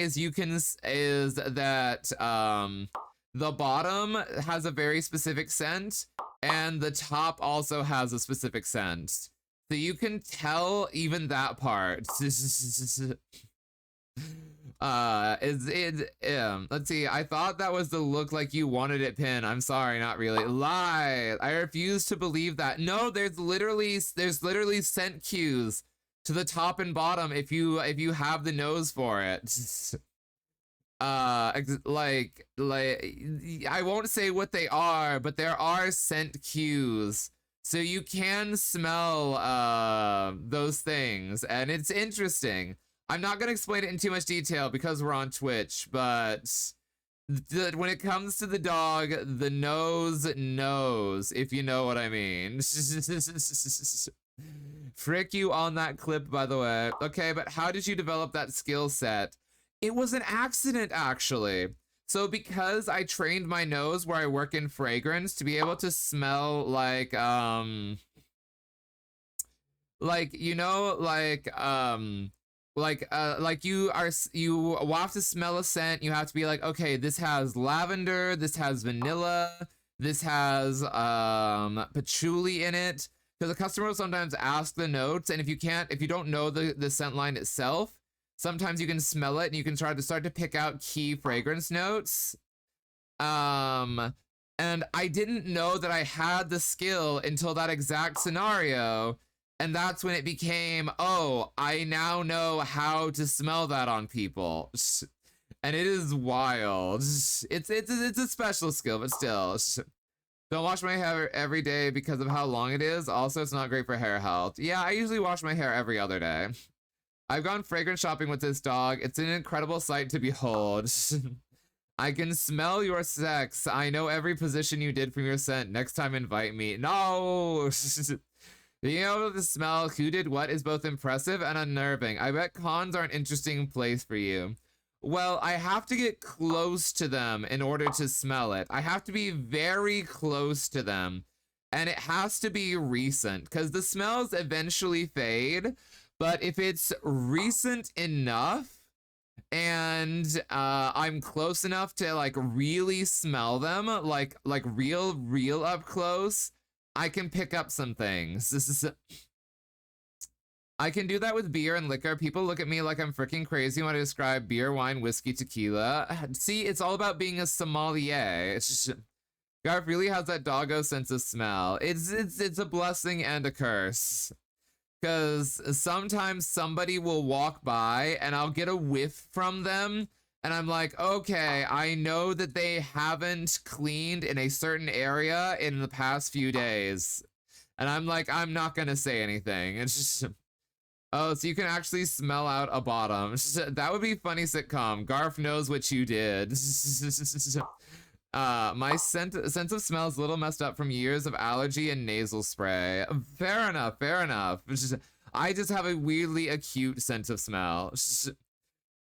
The bottom has a very specific scent, and the top also has a specific scent. So you can tell even that part. Let's see. I thought that was the look like you wanted it pinned. I'm sorry, not really. Lie. I refuse to believe that. No, there's literally scent cues to the top and bottom if you have the nose for it. Like I won't say what they are, but there are scent cues, so you can smell those things, and it's interesting. I'm not gonna explain it in too much detail because we're on Twitch, but when it comes to the dog, the nose knows, if you know what I mean. Frick you on that clip, by the way. Okay, but how did you develop that skill set? It was an accident, actually. So because I trained my nose where I work in fragrance to be able to smell like you have to smell a scent, you have to be like, okay, this has lavender, this has vanilla, this has patchouli in it. Because the customer will sometimes ask the notes, and if you don't know the scent line itself, sometimes you can smell it and you can start to pick out key fragrance notes. And I didn't know that I had the skill until that exact scenario. And that's when it became, oh, I now know how to smell that on people. And it is wild. It's a special skill, but still. Don't wash my hair every day because of how long it is. Also, it's not great for hair health. Yeah, I usually wash my hair every other day. I've gone fragrance shopping with this dog. It's an incredible sight to behold. I can smell your sex. I know every position you did from your scent. Next time, invite me. No! Being able to smell who did what is both impressive and unnerving. I bet cons are an interesting place for you. Well, I have to get close to them in order to smell it. I have to be very close to them. And it has to be recent, because the smells eventually fade. But if it's recent enough, and I'm close enough to like really smell them, like real up close, I can pick up some things. I can do that with beer and liquor. People look at me like I'm freaking crazy when I describe beer, wine, whiskey, tequila. See, it's all about being a sommelier. It's just, Garth really has that doggo sense of smell. It's a blessing and a curse. Because sometimes somebody will walk by and I'll get a whiff from them. And I'm like, okay, I know that they haven't cleaned in a certain area in the past few days. And I'm like, I'm not going to say anything. It's just... Oh, so you can actually smell out a bottom. That would be funny sitcom. Garf knows what you did. My sense of smell is a little messed up from years of allergy and nasal spray. Fair enough, fair enough. I just have a weirdly acute sense of smell.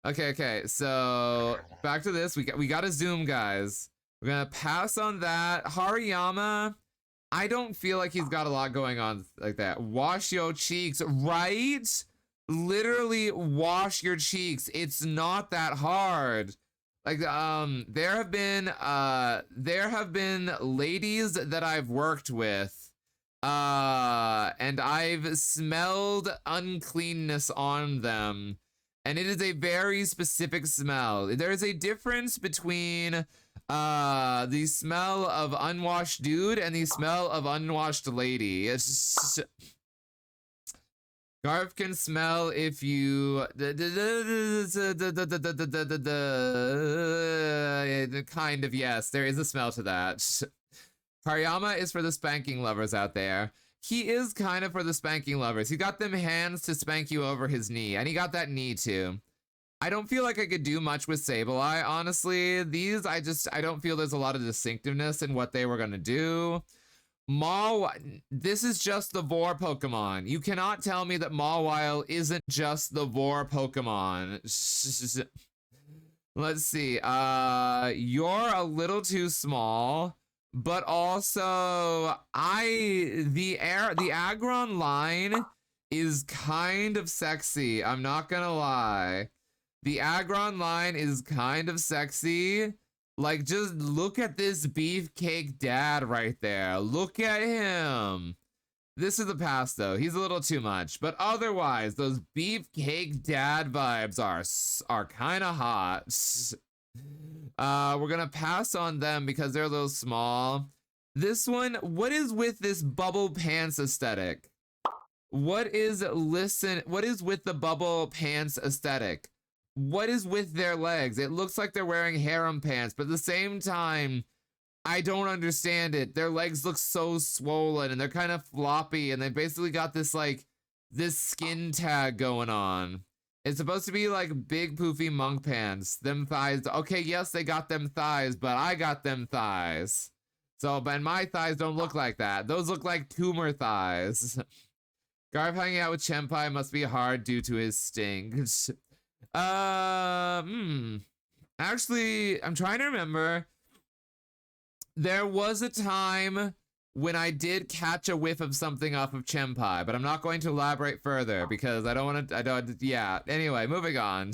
Okay, so back to this. We got to zoom, guys. We're gonna pass on that. Hariyama, I don't feel like he's got a lot going on like that. Wash your cheeks, right? Literally wash your cheeks. It's not that hard. Like, there have been ladies that I've worked with, and I've smelled uncleanness on them, and it is a very specific smell. There is a difference between the smell of unwashed dude and the smell of unwashed lady. It's just... Garf can smell if you kind of, yes, there is a smell to that. Hariyama is for the spanking lovers out there. He is kind of for the spanking lovers. He got them hands to spank you over his knee, and he got that knee too. I don't feel like I could do much with Sableye, honestly. These, I don't feel there's a lot of distinctiveness in what they were gonna do. This is just the Vor Pokemon. You cannot tell me that Mawile isn't just the Vor Pokemon. Let's see. You're a little too small, but also the Aggron line is kind of sexy. I'm not gonna lie. The Aggron line is kind of sexy. Like, just look at this beefcake dad right there. Look at him. This is the past, though. He's a little too much. But otherwise, those beefcake dad vibes are kind of hot. We're going to pass on them because they're a little small. This one, what is with this bubble pants aesthetic? What is with the bubble pants aesthetic? What is with their legs? It looks like they're wearing harem pants, but at the same time, I don't understand it. Their legs look so swollen and they're kind of floppy and they basically got this this skin tag going on. It's supposed to be like big poofy monk pants. Them thighs. Okay, yes, they got them thighs, but I got them thighs. So, but my thighs don't look like that. Those look like tumor thighs. Garf hanging out with Chenpai must be hard due to his sting. Actually, I'm trying to remember. There was a time when I did catch a whiff of something off of Chenpai, but I'm not going to elaborate further because I don't want to, yeah. Anyway, moving on.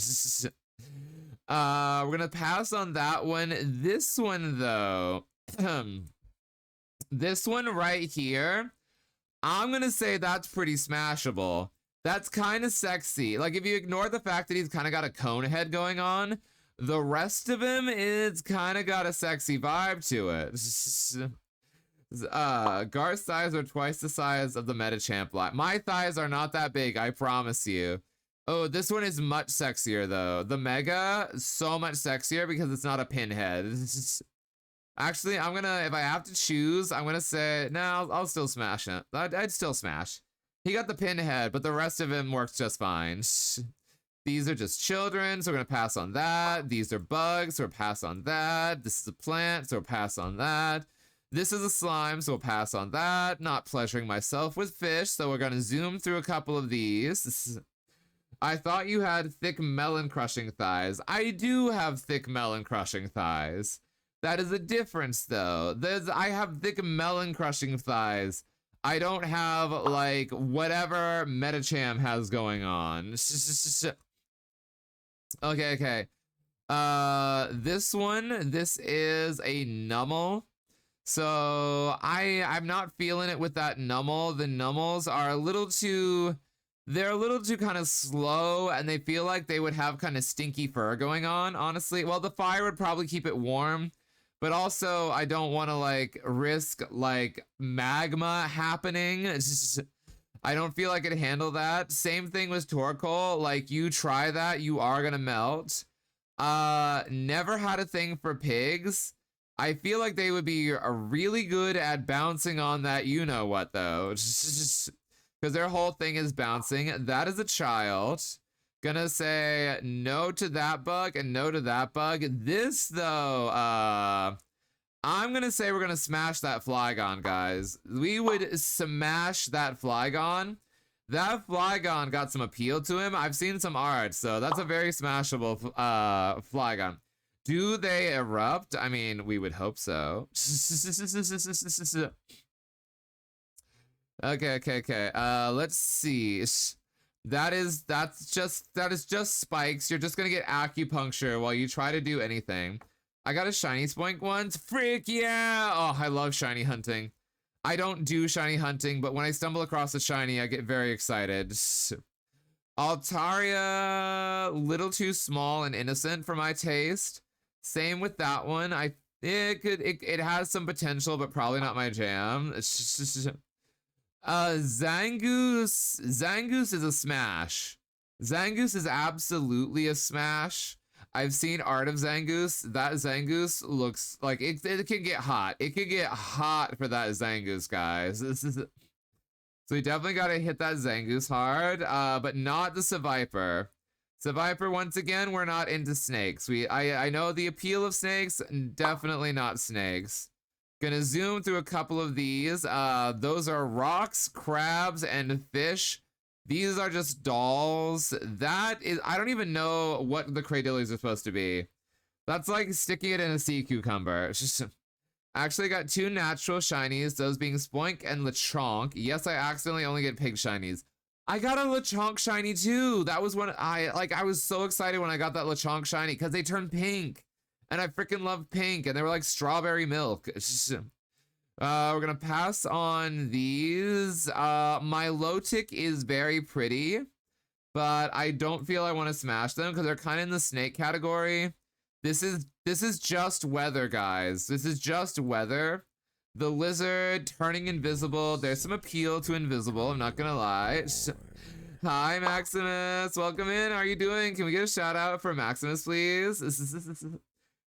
We're gonna pass on that one. This one, though, this one right here, I'm gonna say that's pretty smashable. That's kind of sexy. Like, if you ignore the fact that he's kind of got a cone head going on, the rest of him is kind of got a sexy vibe to it. Garth's thighs are twice the size of the Metachamp line. My thighs are not that big, I promise you. Oh, this one is much sexier, though. The Mega, so much sexier because it's not a pinhead. Actually, I'm gonna, if I have to choose, I'm gonna say, no, I'll still smash it. I'd still smash. He got the pinhead, but the rest of him works just fine. These are just children, so we're gonna pass on that. These are bugs, so we'll pass on that. This is a plant, so we'll pass on that. This is a slime, so we'll pass on that. Not pleasuring myself with fish, so we're gonna zoom through a couple of these. I thought you had thick melon crushing thighs. I do have thick melon crushing thighs. That is a difference, though. I have thick melon crushing thighs. I don't have, like, whatever Metacham has going on. Okay. This one, this is a Nummel. So I'm not feeling it with that Nummel. The Nummels are a little too, they're a little too kind of slow, and they feel like they would have kind of stinky fur going on, honestly. Well, the fire would probably keep it warm, but also I don't want to like risk like magma happening. I don't feel like I could handle that. Same thing with Torkoal. Like, you try that, you are gonna melt. Never had a thing for pigs. I feel like they would be really good at bouncing on that you know what, though. Because their whole thing is bouncing. That is a child. Gonna say no to that bug and no to that bug. This, though, I'm gonna say we're gonna smash that Flygon, guys. We would smash that Flygon. That Flygon got some appeal to him. I've seen some art, so that's a very smashable Flygon. Do they erupt? I mean, we would hope so. Okay. Let's see. That is just spikes. You're just gonna get acupuncture while you try to do anything. I got a shiny Spoink once. Frick yeah! Oh, I love shiny hunting. I don't do shiny hunting, but when I stumble across a shiny, I get very excited. Altaria, little too small and innocent for my taste. Same with that one. It has some potential, but probably not my jam. Zangoose is a smash. Zangoose is absolutely a smash. I've seen art of Zangoose. That Zangoose looks like it can get hot. It could get hot for that Zangoose, guys. So we definitely got to hit that Zangoose hard, but not the Seviper. Seviper, once again, we're not into snakes. I know the appeal of snakes, definitely not snakes. Gonna zoom through a couple of these. Those are rocks, crabs, and fish. These are just dolls. That is, I don't even know what the Cradillies are supposed to be. That's like sticking it in a sea cucumber. It's just, actually got two natural shinies, those being Spoink and Lechonk. Yes, I accidentally only get pig shinies. I got a Lechonk shiny too. That was when I was so excited when I got that Lechonk shiny because they turned pink. And I freaking love pink, and they were like strawberry milk. It's just, we're gonna pass on these. Milotic is very pretty, but I don't feel I want to smash them because they're kind of in the snake category. This is just weather, guys. This is just weather. The lizard turning invisible. There's some appeal to invisible, I'm not gonna lie. Hi, Maximus. Welcome in. How are you doing? Can we get a shout out for Maximus, please?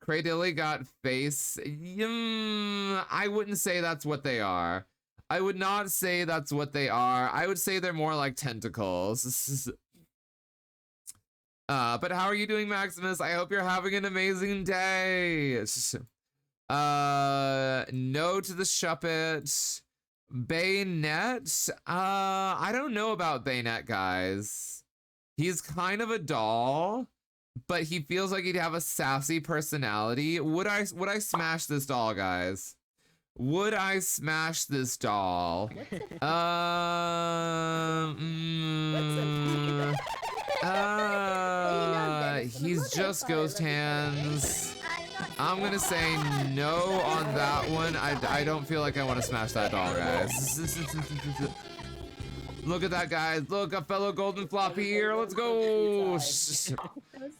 Cradilly got face. I wouldn't say that's what they are. I would not say that's what they are. I would say they're more like tentacles. But how are you doing, Maximus? I hope you're having an amazing day. No to the Shuppet. Bayonet. I don't know about Bayonet, guys. He's kind of a doll, but he feels like he'd have a sassy personality. Would I smash this doll, guys? Would I smash this doll? He's just ghost hands. I'm gonna say no on that one. I don't feel like I want to smash that doll, guys. Look at that, guys. Look, a fellow golden floppy here. Let's go.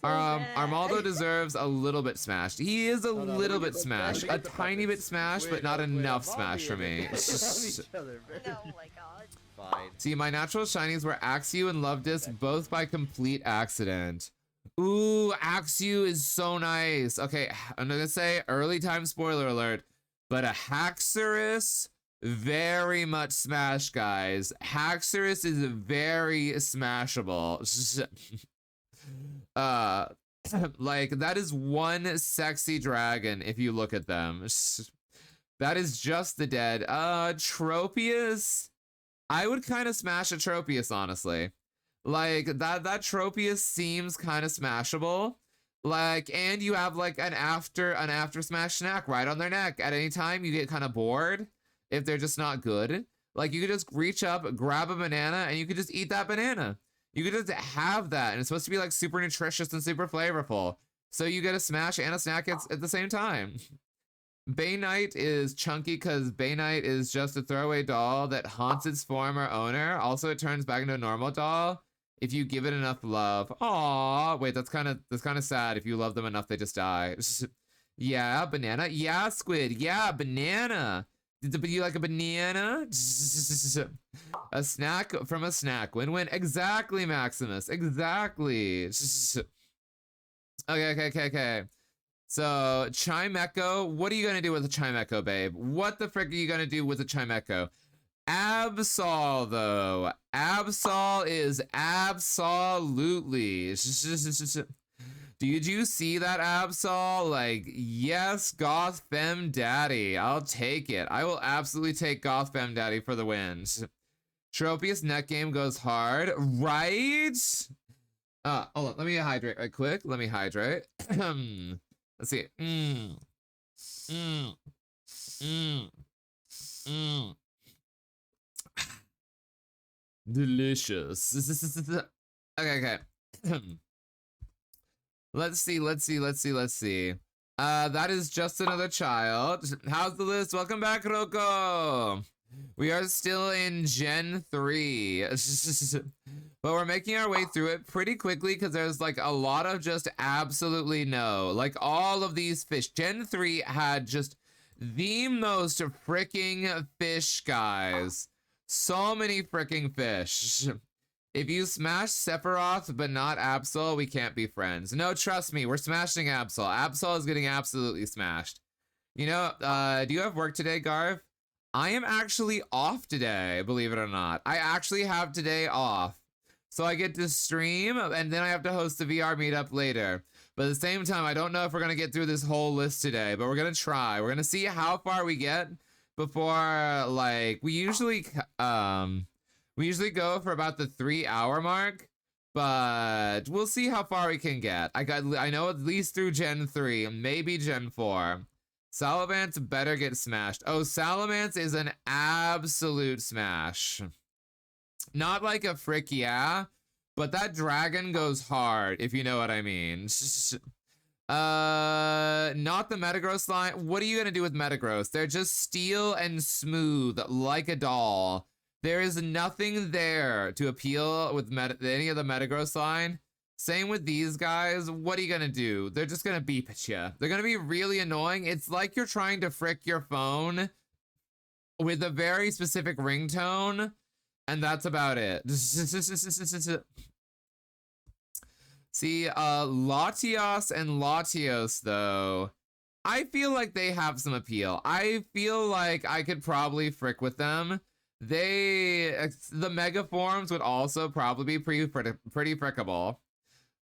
Armaldo deserves a little bit smashed. He is a little bit smashed. A tiny bit smashed, but not enough smash for me. Oh my god. Fine. See, my natural shinies were Axew and Love Disc, both by complete accident. Ooh, Axew is so nice. Okay, I'm gonna say early time spoiler alert, but a Haxorus, very much smash, guys. Haxorus is very smashable. Like, that is one sexy dragon if you look at them. That is just the dead. Tropius, I would kind of smash a Tropius, honestly. Like, that Tropius seems kind of smashable. Like, and you have like an after smash snack right on their neck. At any time you get kind of bored if they're just not good. Like, you could just reach up, grab a banana, and you could just eat that banana. You could just have that, and it's supposed to be like super nutritious and super flavorful. So you get a smash and a snack at the same time. Bay Knight is chunky because Bay Knight is just a throwaway doll that haunts its former owner. Also, it turns back into a normal doll if you give it enough love. Aww, wait, that's kind of sad. If you love them enough, they just die. Yeah, banana. Yeah, squid. Yeah, banana. Did you like a banana? A snack from a snack. Win-win. Exactly, Maximus. Exactly. Okay. So, Chimecho. What are you going to do with a Chimecho, babe? What the frick are you going to do with a Chimecho? Absol, though. Absol is absolutely. Did you see that, Absol? Like, yes, Goth Femme Daddy. I'll take it. I will absolutely take Goth Femme Daddy for the wins. Tropius net game goes hard, right? Hold on. Let me hydrate right quick. Let me hydrate. Let's see. Delicious. Okay. Let's see. That is just another child. How's the list? Welcome back, Roko. We are still in Gen 3. But we're making our way through it pretty quickly because there's like a lot of just absolutely no. Like, all of these fish. Gen 3 had just the most freaking fish, guys. So many freaking fish. If you smash Sephiroth but not Absol, we can't be friends. No, trust me, we're smashing Absol. Absol is getting absolutely smashed. You know, do you have work today, Garv? I am actually off today, believe it or not. I actually have today off. So I get to stream, and then I have to host the VR meetup later. But at the same time, I don't know if we're going to get through this whole list today, but we're going to try. We're going to see how far we get before, like, we usually go for about the 3-hour mark, but we'll see how far we can get. I know at least through Gen 3, maybe Gen 4. Salamence better get smashed. Oh, Salamence is an absolute smash. Not like a frick, yeah, but that dragon goes hard, if you know what I mean. Not the Metagross line. What are you gonna do with Metagross? They're just steel and smooth, like a doll. There is nothing there to appeal with any of the Metagross line. Same with these guys. What are you gonna do? They're just gonna beep at you. They're gonna be really annoying. It's like you're trying to frick your phone with a very specific ringtone, and that's about it. See, Latios and Latios, though, I feel like they have some appeal. I feel like I could probably frick with them. The mega forms would also probably be pretty frickable.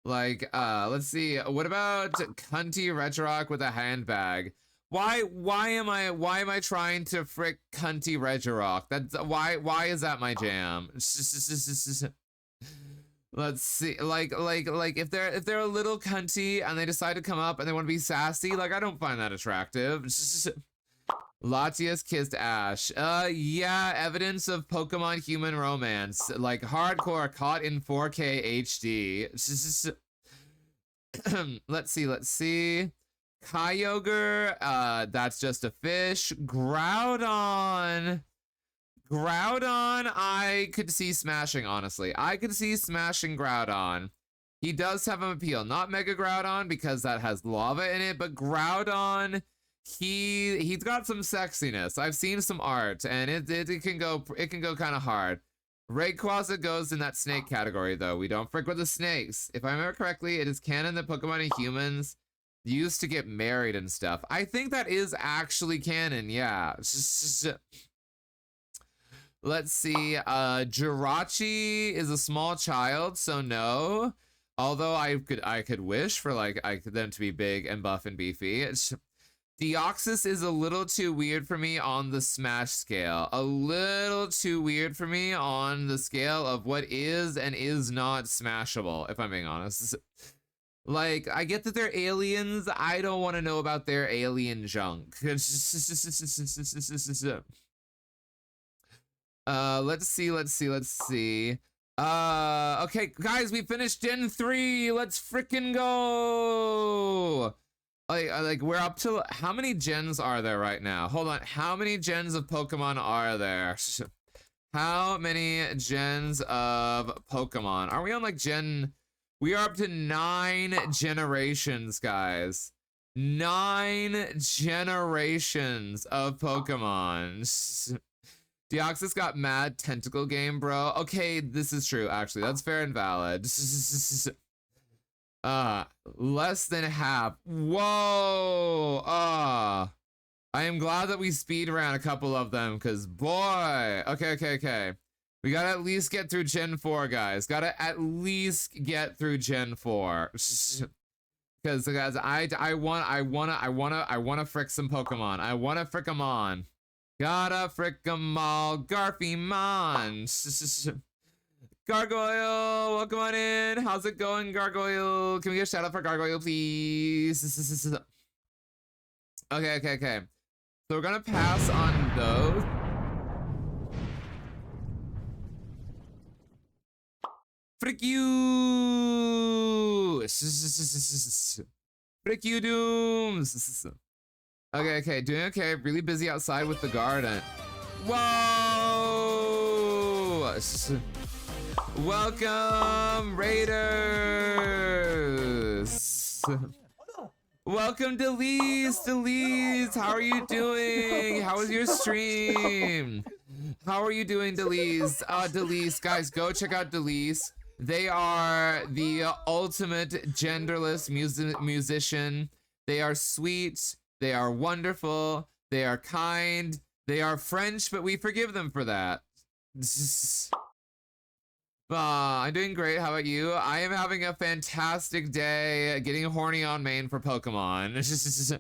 Like, let's see. What about Cunty Regirock with a handbag? Why am I trying to frick Cunty Regirock? That's why is that my jam? Let's see. Like if they're a little cunty and they decide to come up and they want to be sassy, like, I don't find that attractive. Latias kissed Ash. Yeah, evidence of Pokemon human romance. Like, hardcore, caught in 4K HD. Let's see. Kyogre, that's just a fish. Groudon, I could see smashing, honestly. I could see smashing Groudon. He does have an appeal. Not Mega Groudon, because that has lava in it, but Groudon, he's got some sexiness. I've seen some art, and it can go kind of hard. Rayquaza goes in that snake category, though. We don't frick with the snakes. If I remember correctly, it is canon that Pokemon and humans used to get married and stuff. I think that is actually canon, yeah. Let's see. Jirachi is a small child, so no. Although I could wish for them to be big and buff and beefy. Deoxys is a little too weird for me on the Smash scale. A little too weird for me on the scale of what is and is not smashable, if I'm being honest. Like, I get that they're aliens. I don't want to know about their alien junk. Let's see. Okay, guys, we finished Gen 3. Let's frickin' go. Like we're up to, how many gens are there right now? Hold on, how many gens of Pokemon are there? How many gens of Pokemon? Are we on like we are up to 9 generations, guys. 9 generations of Pokemon. Deoxys got mad tentacle game, bro. Okay, this is true, actually. That's fair and valid. Less than half. Whoa. I am glad that we speed ran a couple of them, because boy. Okay. We gotta at least get through Gen 4, guys. Gotta at least get through Gen 4. Because guys, I wanna frick some Pokemon. I wanna frick them on. Gotta frick 'em all, Garfymon. Gargoyle, welcome on in. How's it going, Gargoyle? Can we get a shout out for Gargoyle, please? Okay. So we're gonna pass on those. Frick you! Frick you, Dooms! Okay, doing okay. Really busy outside with the garden. Whoa! Welcome, Raiders! Welcome, Delise! How are you doing? How was your stream? How are you doing, Delise? Delise, guys, go check out Delise. They are the ultimate genderless musician. They are sweet. They are wonderful. They are kind. They are French, but we forgive them for that. I'm doing great. How about you? I am having a fantastic day getting horny on main for Pokemon.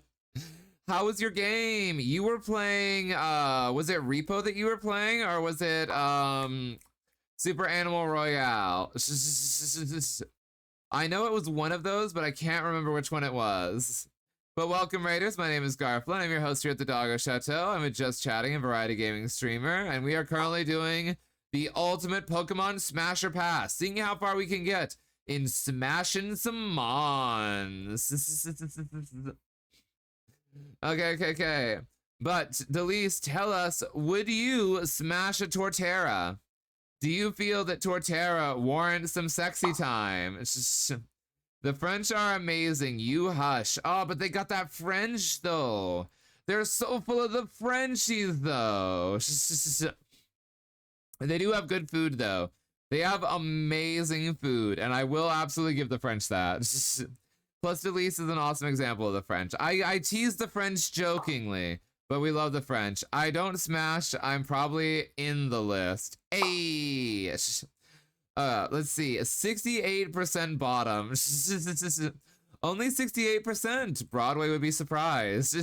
How was your game? You were playing, was it Repo that you were playing, or was it, Super Animal Royale? I know it was one of those, but I can't remember which one it was. But welcome, Raiders. My name is Garflin. I'm your host here at the Doggo Chateau. I'm a Just Chatting and Variety Gaming streamer, and we are currently doing the ultimate Pokemon Smasher Pass, seeing how far we can get in smashing some mons. Okay. But, Delise, tell us, would you smash a Torterra? Do you feel that Torterra warrants some sexy time? The French are amazing. You hush. Oh, but they got that French, though. They're so full of the Frenchies, though. They do have good food, though. They have amazing food, and I will absolutely give the French that. Plus, Delise is an awesome example of the French. I tease the French jokingly, but we love the French. I don't smash. I'm probably in the list. Hey! Let's see. 68% bottom. Only 68%. Broadway would be surprised.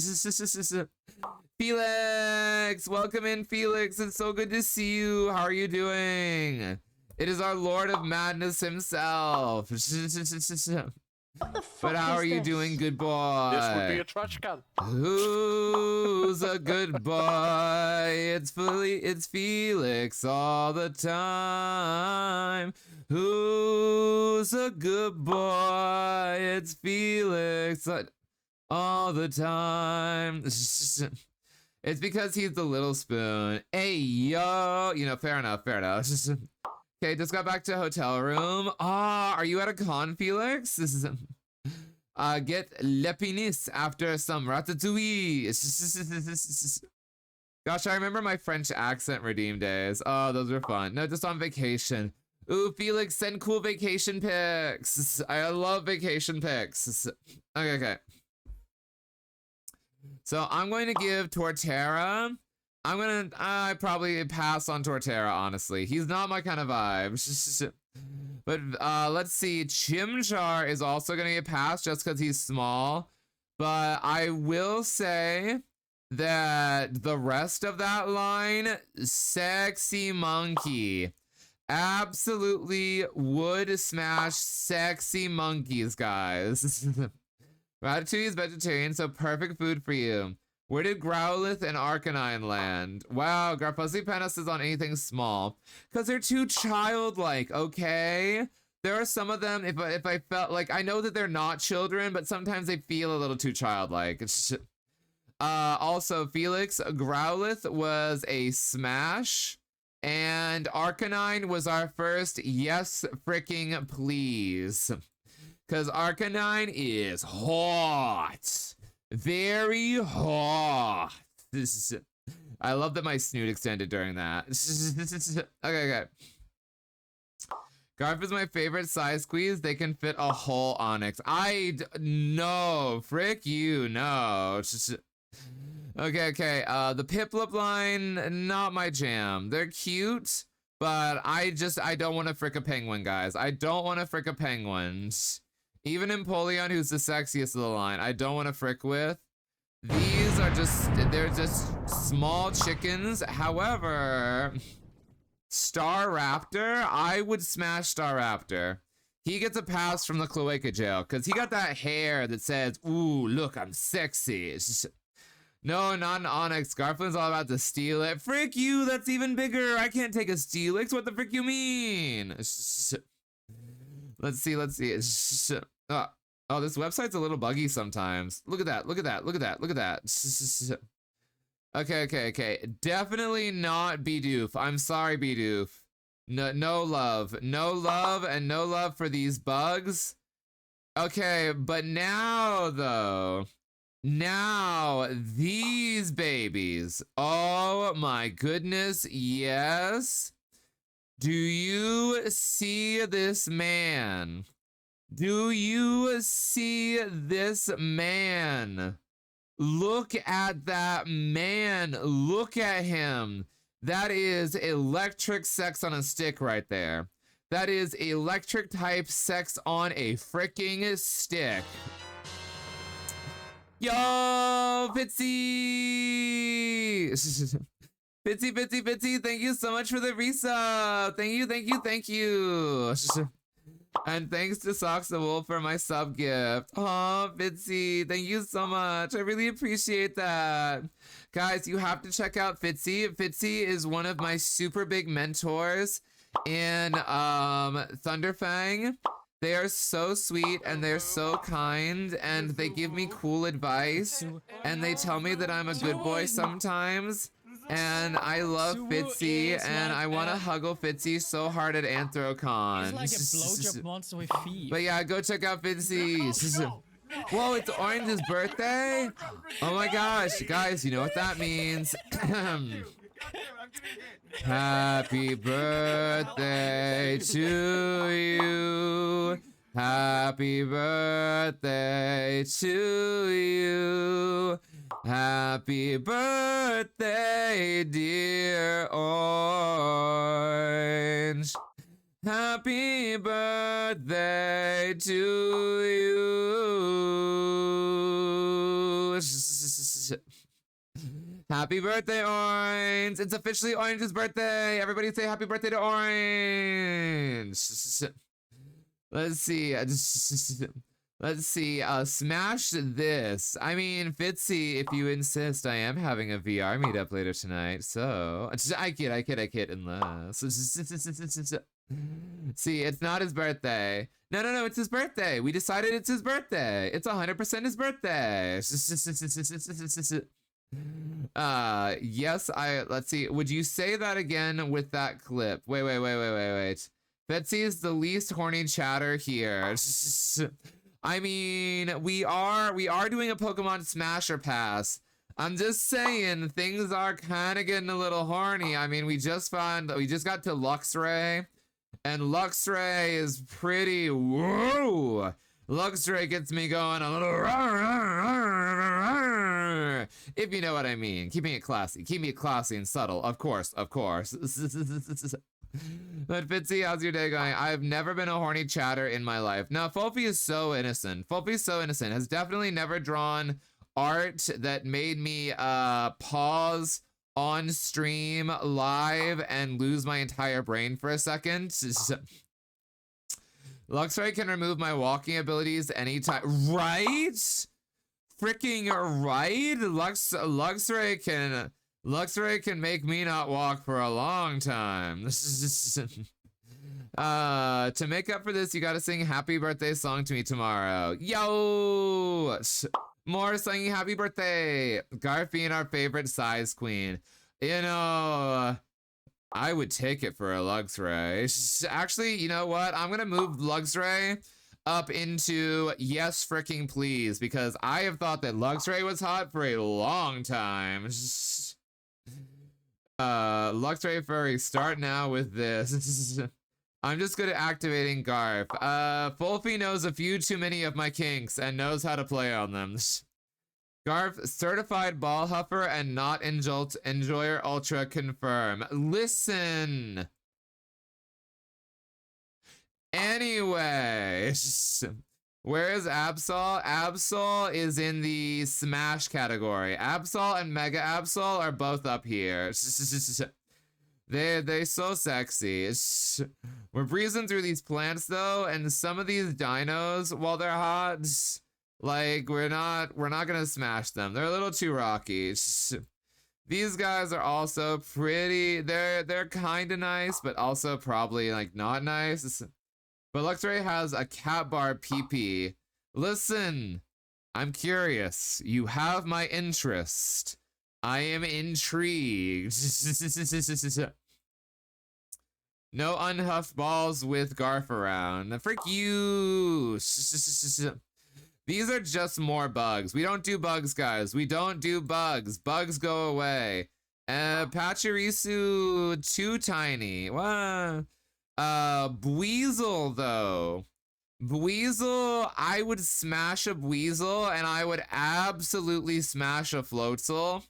Felix! Welcome in, Felix. It's so good to see you. How are you doing? It is our Lord of Madness himself. But how are you doing, good boy? This would be a trash can. Who's a good boy? It's Felix all the time. Who's a good boy? It's Felix all the time. It's because he's the little spoon. Hey, yo. You know, fair enough. Okay, just got back to hotel room. Are you at a con, Felix? This is get le penis after some ratatouille. Gosh, I remember my French accent redeem days. Oh, those were fun. No, just on vacation. Ooh, Felix, send cool vacation pics. I love vacation pics. Okay. So I'm going to give Torterra. I probably pass on Torterra, honestly. He's not my kind of vibe. But let's see. Chimchar is also going to get passed just because he's small. But I will say that the rest of that line, Sexy Monkey. Absolutely would smash Sexy Monkeys, guys. Ratatouille is vegetarian, so perfect food for you. Where did Growlithe and Arcanine land? Wow, Garfuzzy passes on anything small. Because they're too childlike, okay? There are some of them, if I felt like, I know that they're not children, but sometimes they feel a little too childlike. It's just, also, Felix, Growlithe was a smash. And Arcanine was our first yes fricking please. Because Arcanine is hot. Very hot. I love that my snoot extended during that. Okay. Garf is my favorite size squeeze. They can fit a whole Onix. No. Frick you, no. Okay. The Piplup line, not my jam. They're cute, but I don't want to frick a penguin, guys. I don't want to frick a penguin. Even Empoleon, who's the sexiest of the line, I don't want to frick with. These are they're just small chickens. However, Staraptor, I would smash Staraptor. He gets a pass from the Cloaca jail because he got that hair that says, ooh, look, I'm sexy. It's just, no, not an Onix. Garflin's all about to steal it. Frick you, that's even bigger. I can't take a Steelix. What the frick you mean? Let's see. Oh, this website's a little buggy sometimes. Look at that. Okay. Definitely not Bidoof. I'm sorry, Bidoof. No love, and no love for these bugs. Okay, but now though. Now, these babies. Oh my goodness, yes. Do you see this man? Do you see this man? Look at that man. Look at him. That is electric sex on a stick right there. That is electric type sex on a freaking stick. Yo, Fitzy! Fitzy, thank you so much for the resub. Thank you. And thanks to Socks the Wolf for my sub gift. Oh, Fitzy, thank you so much. I really appreciate that. Guys, you have to check out Fitzy. Fitzy is one of my super big mentors in Thunderfang. They are so sweet and they're so kind and they give me cool advice and they tell me that I'm a good boy sometimes. And I love Fitzy and I want to huggle Fitzy so hard at Anthrocon. It's like a blowjob monster with feet. But yeah, go check out Fitzy. Whoa, it's Orange's birthday? Oh my gosh, guys, you know what that means. Happy birthday to you. Happy birthday to you. Happy birthday, dear Orange. Happy birthday to you. Happy birthday, Orange! It's officially Orange's birthday! Everybody say happy birthday to Orange! Let's see. Let's see. Smash this. I mean, Fitzy, if you insist, I am having a VR meetup later tonight, so... I kid, unless... See, it's not his birthday. No, it's his birthday! We decided it's his birthday! It's 100% his birthday! Yes, let's see. Would you say that again with that clip? Wait. Fitzy is the least horny chatter here. I mean, we are doing a Pokemon Smasher Pass. I'm just saying things are kind of getting a little horny. I mean, we just got to Luxray, and Luxray is pretty whoa. Luxray gets me going a little, if you know what I mean. Keeping it classy, and subtle, of course. But Fitzy, how's your day going? I've never been a horny chatter in my life. No, Fulfy is so innocent. Fulfy's so innocent. Has definitely never drawn art that made me pause on stream live and lose my entire brain for a second. Luxray can remove my walking abilities anytime. Right? Freaking right? Luxray can make me not walk for a long time. To make up for this, you gotta sing happy birthday song to me tomorrow. Yo! More singing happy birthday. Garfield, our favorite size queen. You know, I would take it for a Luxray. Actually, you know what? I'm gonna move Luxray up into yes freaking please, because I have thought that Luxray was hot for a long time. Luxray furry, start now with this. I'm just good at activating Garf. Fulfy knows a few too many of my kinks and knows how to play on them. Garf, certified ball huffer and not enjoyer ultra confirm. Listen. Anyway, where is Absol? Absol is in the Smash category. Absol and Mega Absol are both up here. They're so sexy. We're breezing through these plants though, and some of these dinos, while they're hot, like we're not gonna smash them. They're a little too rocky. These guys are also pretty. They're kind of nice, but also probably like not nice. But Luxray has a cat bar PP. Listen, I'm curious. You have my interest. I am intrigued. No unhuffed balls with Garf around. Frick you. These are just more bugs. We don't do bugs, guys. We don't do bugs. Bugs go away. Pachirisu, too tiny. What? Buizel, though. Buizel, I would smash a Buizel, and I would absolutely smash a Floatzel.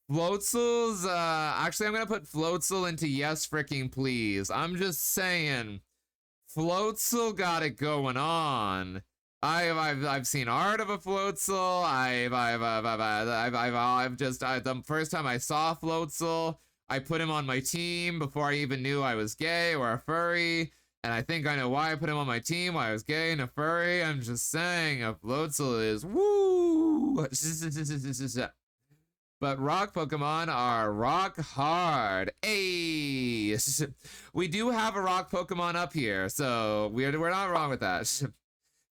Floatzel's, actually, I'm gonna put Floatzel into yes freaking please. I'm just saying, Floatzel got it going on. I've seen art of a Floatzel. The first time I saw Floatzel, I put him on my team before I even knew I was gay or a furry. And I think I know why I put him on my team, why I was gay and a furry. I'm just saying, a Floatzel is woo. But rock Pokemon are rock hard. Ayy. We do have a rock Pokemon up here, so we're not wrong with that.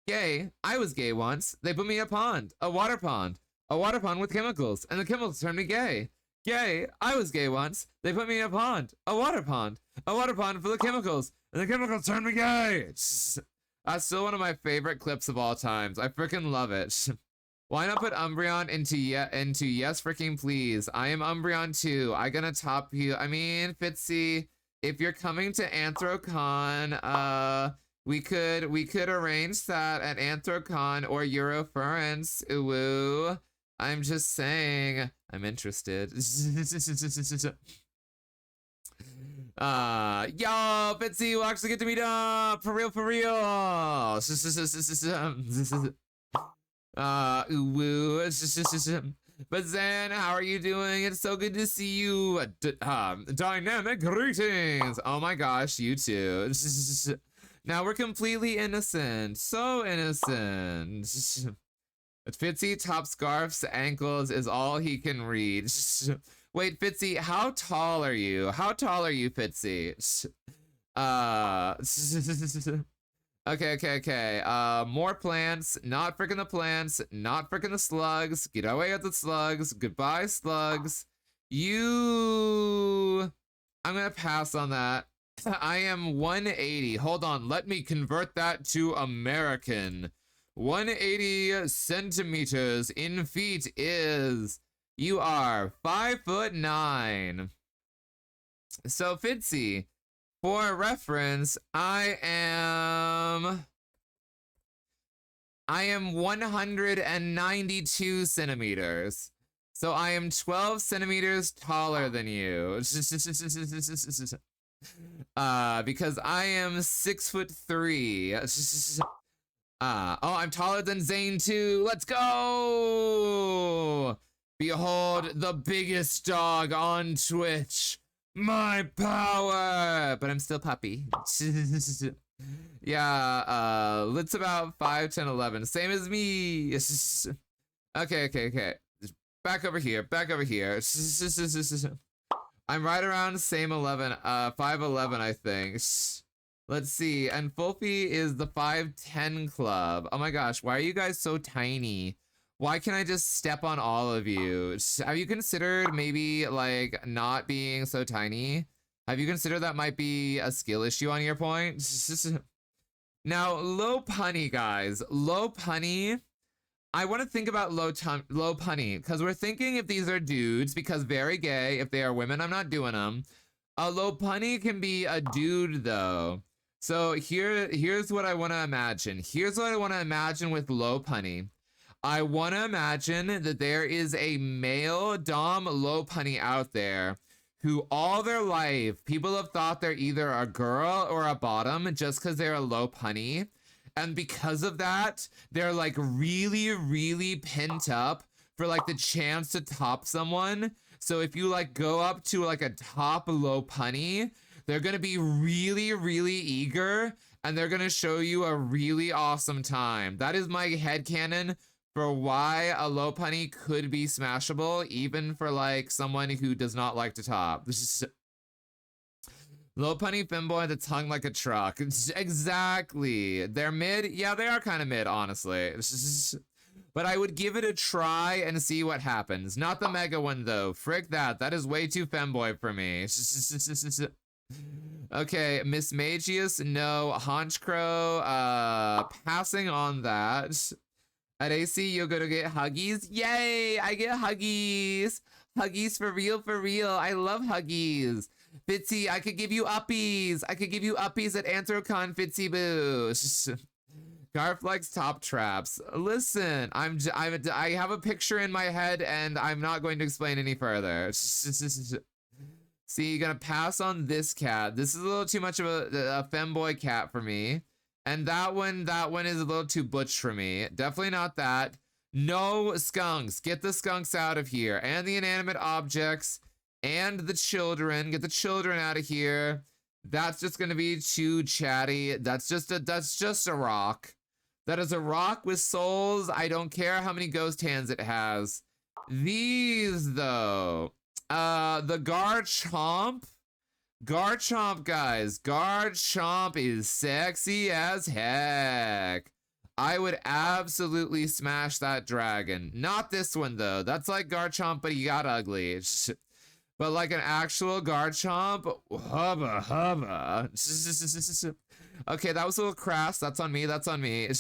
Gay. I was gay once. They put me in a pond. A water pond. A water pond with chemicals. And the chemicals turned me gay. Gay. I was gay once. They put me in a pond. A water pond. A water pond full of chemicals. And the chemicals turned me gay. That's still one of my favorite clips of all times. I freaking love it. Why not put Umbreon into yes freaking please? I am Umbreon too. I gonna top you. I mean, Fitzy, if you're coming to Anthrocon, we could arrange that at Anthrocon or Eurofurence. Ooh, I'm just saying, I'm interested. Yo, Fitzy will actually get to meet up for real. But Zan, how are you doing? It's so good to see you. Dynamic greetings. Oh my gosh, you too. Now we're completely innocent. So innocent. Fitzy top scarf's ankles is all he can read. Wait, Fitzy, how tall are you? How tall are you, Fitzy? Okay. More plants. Not freaking the plants. Not freaking the slugs. Get away with the slugs. Goodbye, slugs. I'm gonna pass on that. I am 180. Hold on. Let me convert that to American. 180 centimeters in feet is You are 5'9". So Fitzy, for reference, I am 192 centimeters. So I am 12 centimeters taller than you. Because I am 6'3". Oh, I'm taller than Zane too. Let's go! Behold the biggest dog on Twitch. My power! But I'm still puppy. Yeah, Lit's about 5, 10, 11. Same as me. Okay. Back over here. I'm right around same 11, 5'11", I think. Let's see, and Fulfy is the 5'10" club. Oh my gosh, why are you guys so tiny? Why can't I just step on all of you? Have you considered maybe, like, not being so tiny? Have you considered that might be a skill issue on your point? Now, low punny, guys. Low punny. I want to think about low punny, because we're thinking if these are dudes, because very gay. If they are women, I'm not doing them. A low punny can be a dude, though. So here's what I want to imagine. Here's what I want to imagine with low punny. I want to imagine that there is a male dom low punny out there who all their life people have thought they're either a girl or a bottom just because they're a low punny. And because of that, they're like really, really pent up for like the chance to top someone. So if you like go up to like a top low punny, they're going to be really, really eager and they're going to show you a really awesome time. That is my headcanon for why a low punny could be smashable, even for like someone who does not like to top. Low punny femboy that's hung like a truck. Exactly. They're mid. Yeah, they are kind of mid, honestly. But I would give it a try and see what happens. Not the mega one, though. Frick that. That is way too femboy for me. Okay, Miss Magius, no. Honchcrow, passing on that. At AC, you're gonna get Huggies. Yay! I get Huggies. Huggies for real, for real. I love Huggies. Fitzy, I could give you uppies. I could give you uppies at Anthrocon, Fitzy Boo. Garf likes top traps. Listen, I have a picture in my head and I'm not going to explain any further. See, you're gonna pass on this cat. This is a little too much of a femboy cat for me. And that one is a little too butch for me. Definitely not that. No skunks. Get the skunks out of here. And the inanimate objects. And the children. Get the children out of here. That's just gonna be too chatty. That's just a rock. That is a rock with souls. I don't care how many ghost hands it has. These, though. The Garchomp. Garchomp, guys. Garchomp is sexy as heck. I would absolutely smash that dragon. Not this one, though. That's like Garchomp, but he got ugly. But like an actual Garchomp, hubba hubba. Okay, that was a little crass. That's on me. That's on me.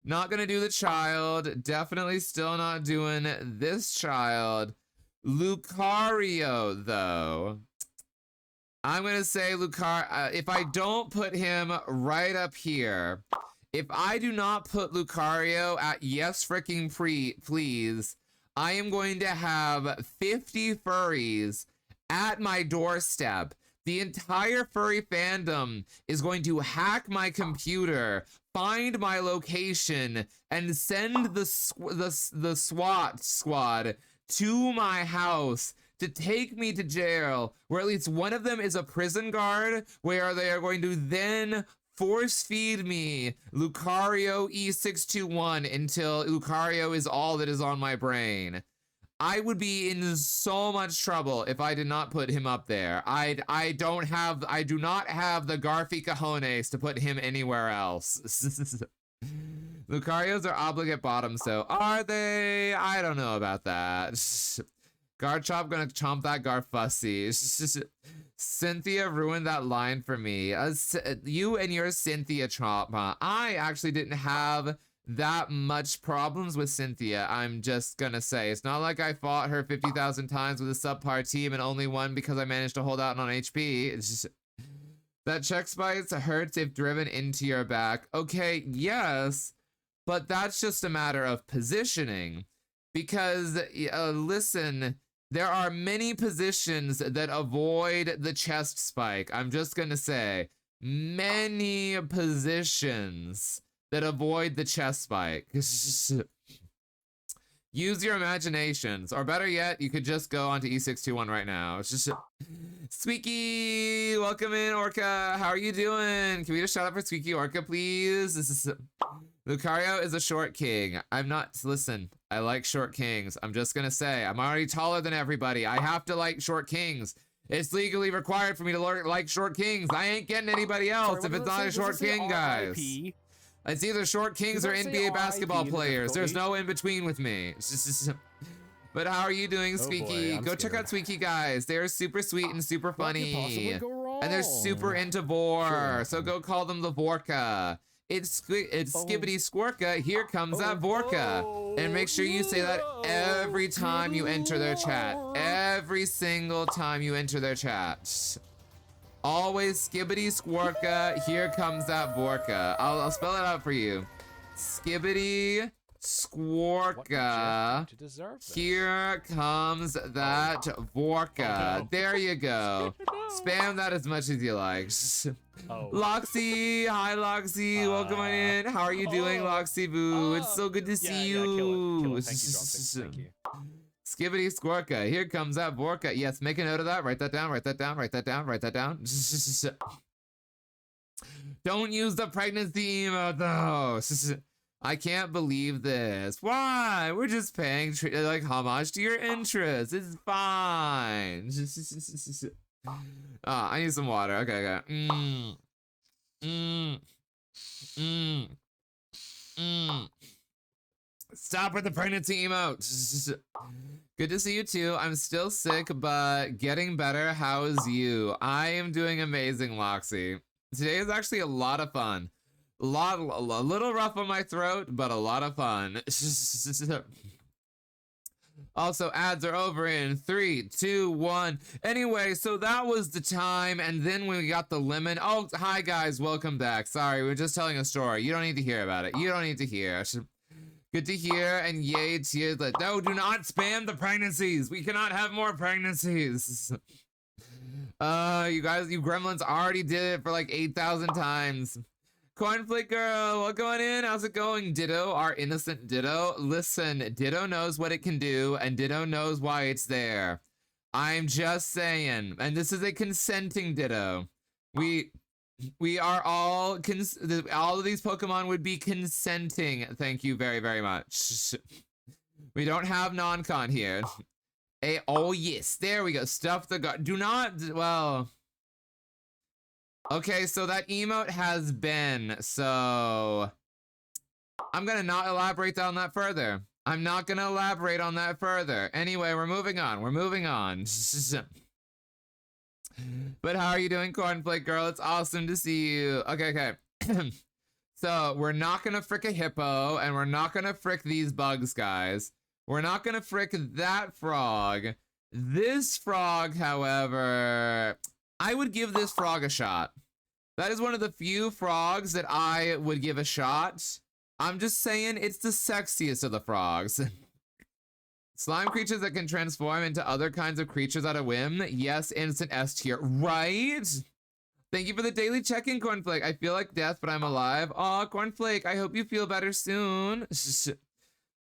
Not gonna do the child. Definitely still not doing this child. Lucario, though. I'm gonna say Lucario. If I don't put him right up here, if I do not put Lucario at yes freaking please, I am going to have 50 furries at my doorstep. The entire furry fandom is going to hack my computer, find my location, and send the SWAT squad to my house to take me to jail, where at least one of them is a prison guard, where they are going to then force feed me Lucario E621 until Lucario is all that is on my brain. I would be in so much trouble if I did not put him up there. I do not have the Garfy cojones to put him anywhere else. Lucarios are obligate bottom, so are they? I don't know about that. Garchomp gonna chomp that Garfussy. Cynthia ruined that line for me. You and your Cynthia chomp, huh? I actually didn't have that much problems with Cynthia, I'm just gonna say. It's not like I fought her 50,000 times with a subpar team and only won because I managed to hold out on HP. It's just... That check spice hurts if driven into your back. Okay, yes, but that's just a matter of positioning. Because, listen, there are many positions that avoid the chest spike. I'm just gonna say, many positions that avoid the chest spike. Use your imaginations, or better yet, you could just go onto E621 right now. It's just Squeaky, welcome in, Orca. How are you doing? Can we just shout out for Squeaky Orca, please? This is Lucario is a short king. I'm not. Listen, I like short kings. I'm just gonna say, I'm already taller than everybody. I have to like short kings. It's legally required for me to like short kings. I ain't getting anybody else if it's not a short king, guys. It's either short kings or NBA basketball players. There's no in between with me. But how are you doing, Squeaky? Go check out Squeaky, guys. They're super sweet and super funny. And they're super into Vor. So go call them the Vorka. It's Skibbity Squirka. Here comes that Vorka. And make sure you say that every time you enter their chat. Every single time you enter their chat. Always Skibbity Squirka. Here comes that Vorka. I'll spell it out for you. Skibbity Squirka. Here comes that Vorka. There you go. Spam that as much as you like. Loxy, hi Loxy, welcome on in. How are you doing, Loxy Boo? It's so good to see you. Thank you. Skibbity Squirka, here comes that Vorka. Yes, make a note of that. Write that down, write that down, write that down, write that down. Don't use the pregnancy emote though. I can't believe this. Why? We're just paying like homage to your interests. It's fine. I need some water. Okay. Stop with the pregnancy emote. Good to see you too. I'm still sick, but getting better. How is you? I am doing amazing, Loxy. Today is actually a lot of fun. A little rough on my throat, but a lot of fun. Also, ads are over in 3, 2, 1. Anyway, so that was the time, and then we got the lemon. Oh, hi guys, welcome back. Sorry, we were just telling a story. You don't need to hear about it. You don't need to hear. Good to hear, and yay, tears. No, do not spam the pregnancies. We cannot have more pregnancies. You guys, you gremlins already did it for like 8,000 times. Cornflake girl, welcome on in. How's it going? Ditto, our innocent Ditto. Listen, Ditto knows what it can do, and Ditto knows why it's there. I'm just saying, and this is a consenting Ditto. We are all of these Pokemon would be consenting. Thank you very, very much. We don't have non-con here. Oh yes, there we go. Stuff the guard. Do not, well. Okay, so that emote has been, so I'm gonna not elaborate on that further. I'm not gonna elaborate on that further. Anyway, we're moving on. We're moving on. But how are you doing, Cornflake girl? It's awesome to see you. Okay. So we're not gonna frick a hippo, and we're not gonna frick these bugs, guys. We're not gonna frick that frog. This frog, however, I would give this frog a shot. That is one of the few frogs that I would give a shot. I'm just saying it's the sexiest of the frogs. Slime creatures that can transform into other kinds of creatures at a whim. Yes, instant S tier. Right? Thank you for the daily check-in, Cornflake. I feel like death, but I'm alive. Aw, Cornflake, I hope you feel better soon.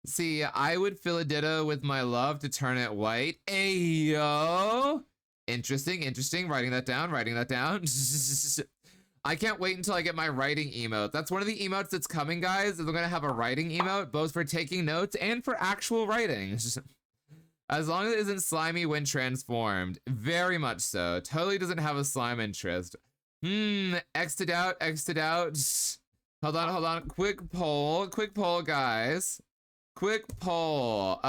See, I would fill a ditto with my love to turn it white. Ayo! Interesting. Writing that down. I can't wait until I get my writing emote. That's one of the emotes that's coming, guys. We're gonna have a writing emote, both for taking notes and for actual writing. As long as it isn't slimy when transformed. Very much so. Totally doesn't have a slime interest. X'd out. Hold on. Quick poll, guys. Quick poll.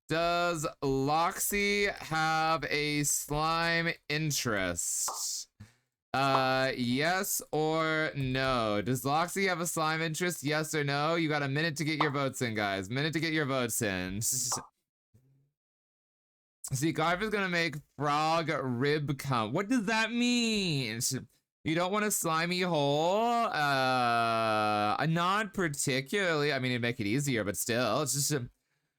Does Loxy have a slime interest? Yes or no? Does Loxy have a slime interest? Yes or no? You got a minute to get your votes in, guys. Minute to get your votes in. See, Garf is gonna make frog rib cum. What does that mean? You don't want a slimy hole? Not particularly. I mean, it'd make it easier, but still, it's just.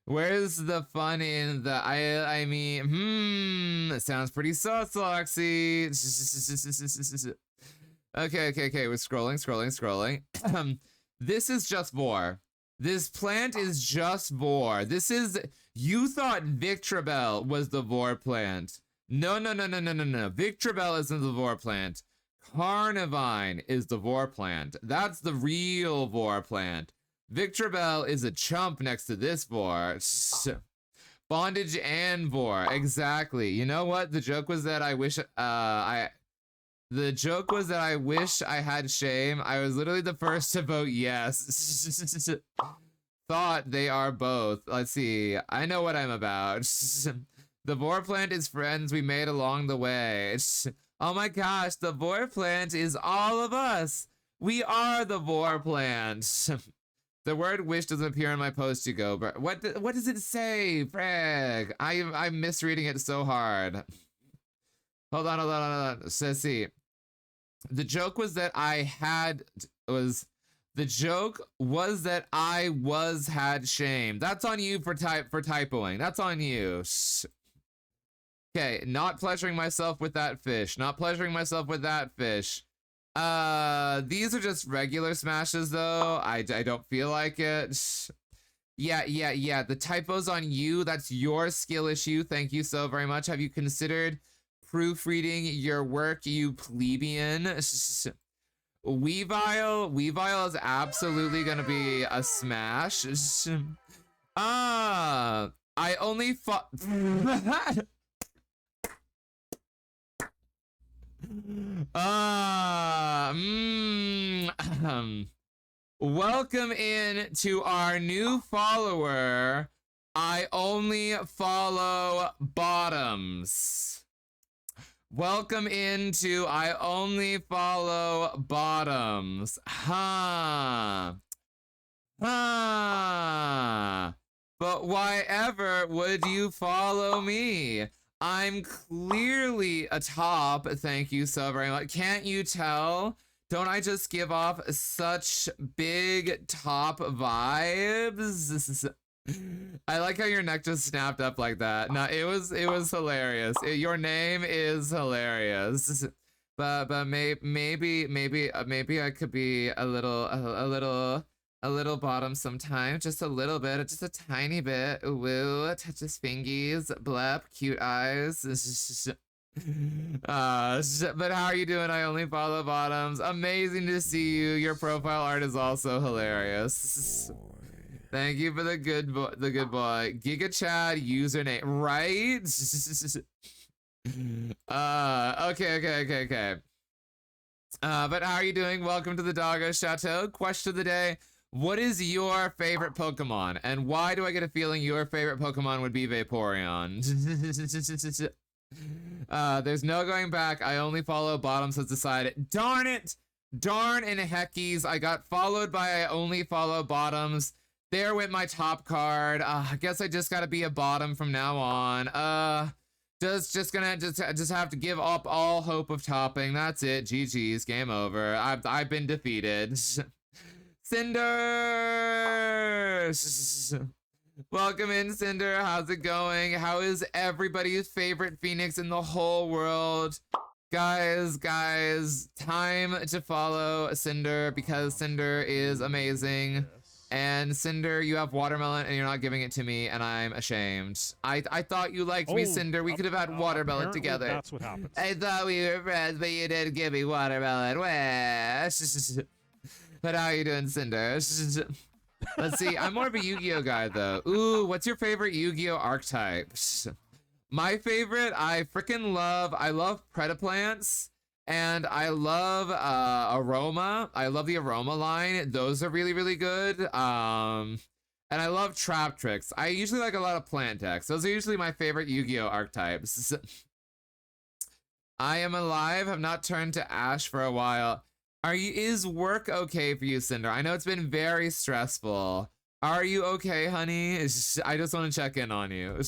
Where's the fun in the? I mean, it sounds pretty sus, Loxy. Okay. We're scrolling. This is just vor. This plant is just vor. You thought Victreebel was the vor plant. No. Victreebel isn't the vor plant. Carnivine is the vor plant. That's the real vor plant. Victreebel is a chump next to this vor. Bondage and vor. Exactly. You know what? The joke was that I wish I had shame. I was literally the first to vote yes. Thought they are both. Let's see. I know what I'm about. The vor plant is friends we made along the way. Oh my gosh, the vor plant is all of us. We are the vor plant. The word wish doesn't appear in my post, you go, but what does it say, Frag? I'm misreading it so hard. Hold on. Let's see. The joke was that I had shame. That's on you for typoing. That's on you. Okay, not pleasuring myself with that fish. These are just regular smashes though. I don't feel like it. Yeah. The typo's on you. That's your skill issue. Thank you so very much. Have you considered proofreading your work, you plebeian? Weavile is absolutely gonna be a smash. I only fought. Welcome in to our new follower. I only follow bottoms. Welcome into I only follow bottoms. But why ever would you follow me? I'm clearly a top. Thank you so very much. Can't you tell? Don't I just give off such big top vibes? I like how your neck just snapped up like that. No, it was hilarious. Your name is hilarious. But maybe I could be a little bottom sometime, just a little bit, just a tiny bit. Woo, touch his fingies, blep, cute eyes. But how are you doing? I only follow bottoms. Amazing to see you. Your profile art is also hilarious. Thank you for the good boy. Giga Chad username, right? Okay. But how are you doing? Welcome to the Doggo Chateau. Question of the day. What is your favorite Pokemon? And why do I get a feeling your favorite Pokemon would be Vaporeon? There's no going back. I only follow bottoms has decided. Darn it! Darn in heckies. I got followed by I only follow bottoms. There went my top card. I guess I just gotta be a bottom from now on. Just have to give up all hope of topping. That's it. GG's. Game over. I've been defeated. Cinder! Welcome in, Cinder. How's it going? How is everybody's favorite Phoenix in the whole world? Guys, time to follow Cinder because Cinder is amazing. And Cinder, you have watermelon and you're not giving it to me, and I'm ashamed. I thought you liked me, Cinder. We could have had watermelon together. That's what happens. I thought we were friends, but you didn't give me watermelon. But how are you doing, Cinder? Let's see. I'm more of a Yu-Gi-Oh guy, though. Ooh, what's your favorite Yu-Gi-Oh archetype? My favorite, I love Predaplants. And I love Aroma. I love the Aroma line. Those are really, really good. And I love Trap Tricks. I usually like a lot of plant decks. Those are usually my favorite Yu-Gi-Oh archetypes. I am alive. Have not turned to ash for a while. Is work okay for you, Cinder? I know it's been very stressful. Are you okay, honey? I just want to check in on you.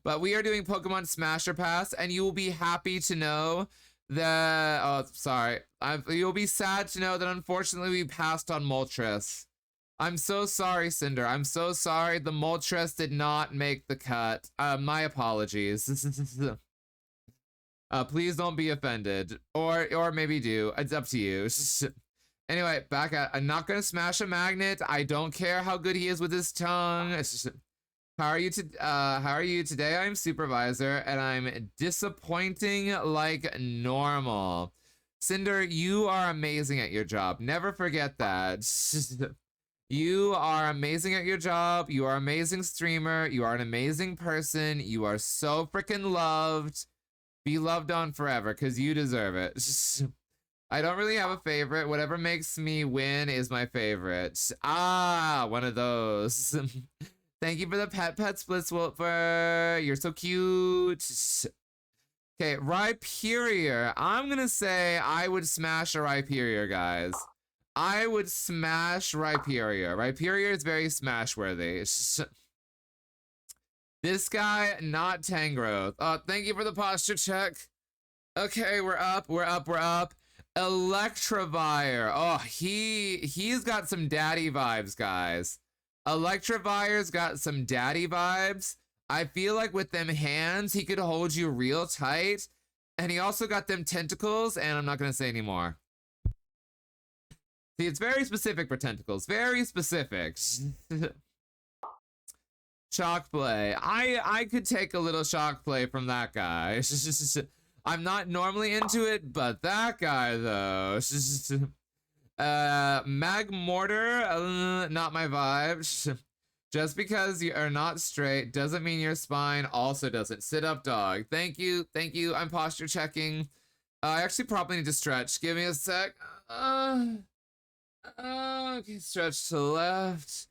But we are doing Pokemon Smasher Pass, and you will be happy to know that... Oh, sorry. You'll be sad to know that unfortunately we passed on Moltres. I'm so sorry, Cinder. I'm so sorry. The Moltres did not make the cut. My apologies. Please don't be offended. Or maybe do. It's up to you. Anyway, back at... I'm not gonna smash a magnet. I don't care how good he is with his tongue. How are you today? I'm supervisor, and I'm disappointing like normal. Cinder, you are amazing at your job. Never forget that. You are amazing at your job. You are an amazing streamer. You are an amazing person. You are so freaking loved. Be loved on forever, because you deserve it. I don't really have a favorite. Whatever makes me win is my favorite. Ah, one of those. Thank you for the pet splits, Wiltfer. You're so cute. Okay, Rhyperior. I'm gonna say I would smash a Rhyperior, guys. I would smash Rhyperior. Rhyperior is very smash worthy. This guy, not Tangrowth. Oh, thank you for the posture check. Okay, we're up. Electivire. Oh, he's got some daddy vibes, guys. Electivire's got some daddy vibes. I feel like with them hands, he could hold you real tight. And he also got them tentacles, and I'm not gonna say anymore. See, it's very specific for tentacles. Very specific. Shock play. I could take a little shock play from that guy. I'm not normally into it, but that guy though. Magmortar, not my vibe. Just because you are not straight doesn't mean your spine also doesn't. Sit up, dog. Thank you. I'm posture checking. I actually probably need to stretch. Give me a sec. Okay, stretch to the left.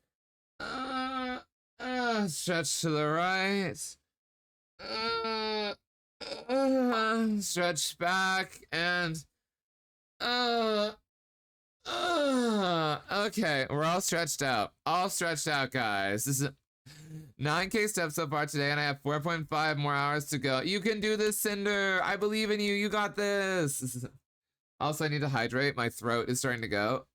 Stretch to the right. Stretch back and okay, we're all stretched out. Guys. This is 9K steps so far today, and I have 4.5 more hours to go. You can do this, Cinder. I believe in you. You got this. Also, I need to hydrate. My throat is starting to go.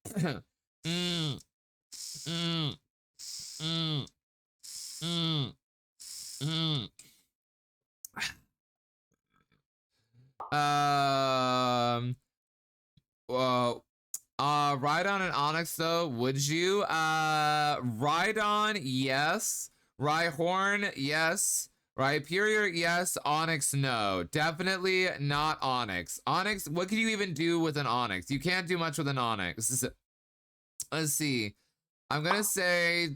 Whoa. Rhydon and Onyx though, would you? Rhydon, yes. Rhyhorn, yes. Rhyperior, yes. Onyx, no. Definitely not Onyx. Onyx, what can you even do with an Onyx? You can't do much with an Onyx. Let's see. I'm gonna say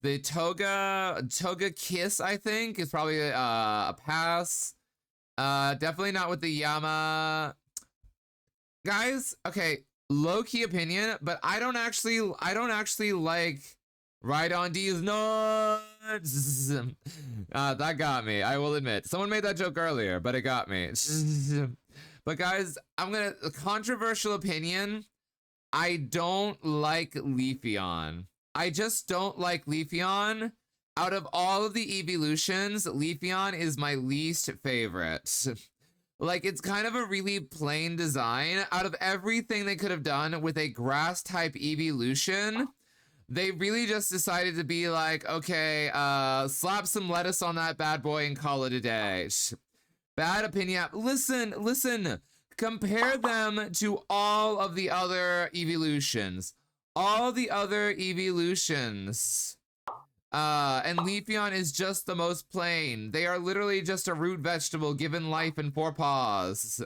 the Toga Kiss, I think, is probably a pass. Definitely not with the Yama. Guys, okay, low-key opinion, but I don't actually like Rhydon D's nuts. That got me, I will admit. Someone made that joke earlier, but it got me. But guys, controversial opinion, I don't like Leafeon. I just don't like Leafeon. Out of all of the evolutions, Leafeon is my least favorite. Like, it's kind of a really plain design. Out of everything they could have done with a grass-type evolution, they really just decided to be like, okay, slap some lettuce on that bad boy and call it a day. Bad opinion. Listen. Compare them to all of the other evolutions. And Leafeon is just the most plain. They are literally just a root vegetable given life and 4 paws.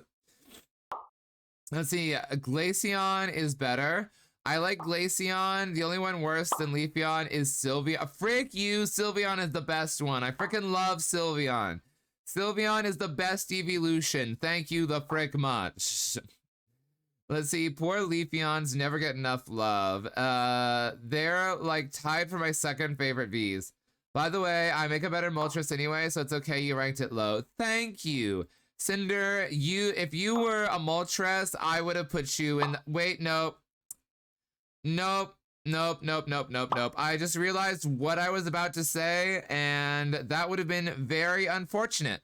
Let's see, Glaceon is better. I like Glaceon. The only one worse than Leafeon is Sylveon. Frick you, Sylveon is the best one. I freaking love Sylveon. Sylveon is the best evolution. Thank you the frick much. Let's see, poor Leafeons never get enough love. They're like tied for my second favorite Vs. By the way, I make a better Moltres anyway, so it's okay you ranked it low. Thank you. Cinder, if you were a Moltres, I would have put you in wait, nope. Nope. I just realized what I was about to say, and that would have been very unfortunate.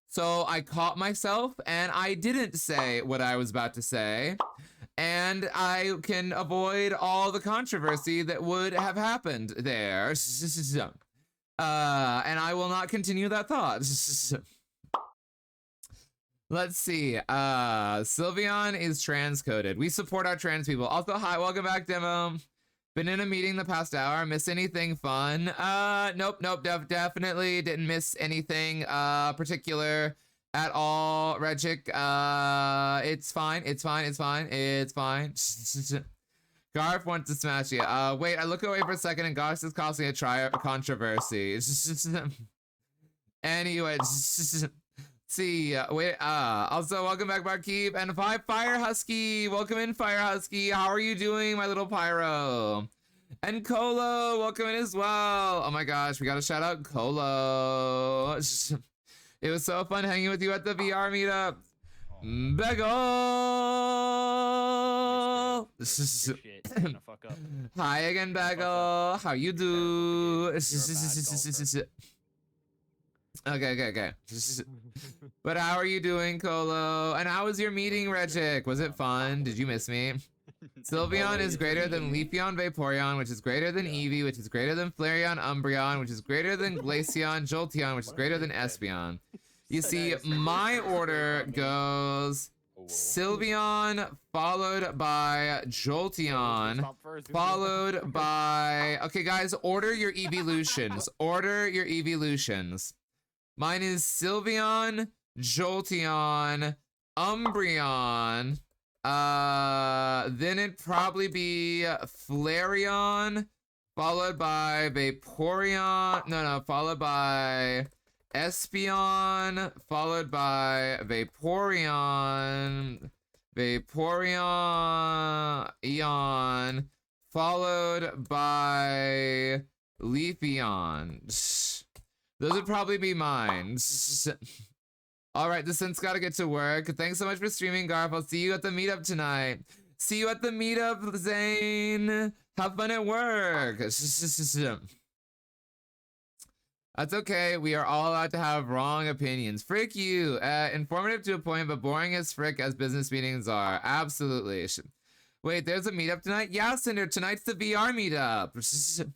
So I caught myself, and I didn't say what I was about to say, and I can avoid all the controversy that would have happened there. And I will not continue that thought. Let's see. Sylveon is transcoded. We support our trans people. Also, hi, welcome back, Demo. Been in a meeting the past hour. Miss anything fun? Nope. Definitely didn't miss anything particular at all. Regik, it's fine. Garf wants to smash you. Wait, I look away for a second and Garf is causing a controversy. Anyway, see, wait, also welcome back, Barkeep, and Fire Husky, welcome in, Fire Husky, how are you doing, my little pyro? And Colo, welcome in as well. Oh my gosh, we gotta shout out Colo. It was so fun hanging with you at the VR meetup. Bagel! Hi again, Bagel, how you do? Okay. But how are you doing, Colo? And how was your meeting, Regik? Was it fun? Did you miss me? Sylveon is greater than Leafeon, Vaporeon, which is greater than Eevee, which is greater than Flareon, Umbreon, which is greater than Glaceon, Jolteon, which is greater than Espeon. You see, my order goes Sylveon, followed by Jolteon, followed by... Okay, guys, order your evolutions. Order your evolutions. Mine is Sylveon, Jolteon, Umbreon, then it'd probably be Flareon, followed by Vaporeon, followed by Espeon, followed by Vaporeon, Eon, followed by Leafeon. Those would probably be mine. All right, the synth's gotta get to work. Thanks so much for streaming, Garf. I'll see you at the meetup tonight. See you at the meetup, Zane. Have fun at work. That's okay. We are all allowed to have wrong opinions. Frick you. Informative to a point, but boring as frick as business meetings are. Absolutely. Wait, there's a meetup tonight? Yeah, Cinder. Tonight's the VR meetup.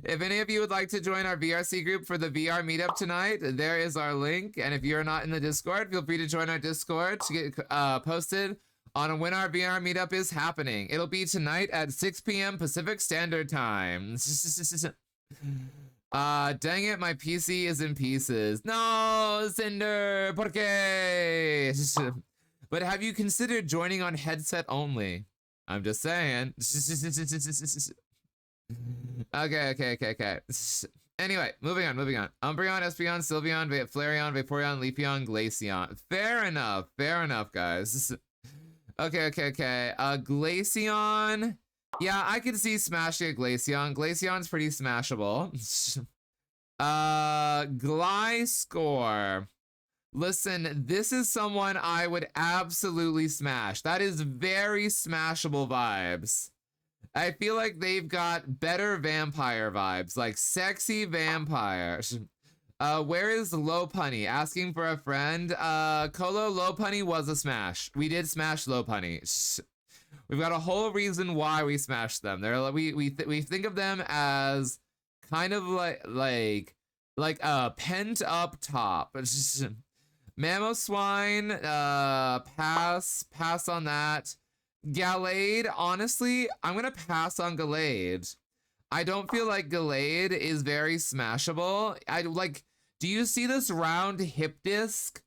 If any of you would like to join our VRC group for the VR meetup tonight, there is our link. And if you're not in the Discord, feel free to join our Discord to get posted on when our VR meetup is happening. It'll be tonight at 6 p.m. Pacific Standard Time. Dang it, my PC is in pieces. No, Cinder, ¿por qué? But have you considered joining on headset only? I'm just saying. Okay. Anyway, moving on. Umbreon, Espeon, Sylveon, Flareon, Vaporeon, Leafeon, Glaceon. Fair enough, guys. Okay. Glaceon. Yeah, I can see smashing a Glaceon. Glaceon's pretty smashable. Gliscor. Listen, this is someone I would absolutely smash. That is very smashable vibes. I feel like they've got better vampire vibes, like sexy vampires. Where is Lopunny? Asking for a friend. Colo, Lopunny was a smash. We did smash Lopunny. We've got a whole reason why we smashed them. They're we think of them as kind of like a pent up top. Mamoswine, pass on that. Gallade, honestly, I'm gonna pass on Gallade. I don't feel like Gallade is very smashable. Do you see this round hip disc?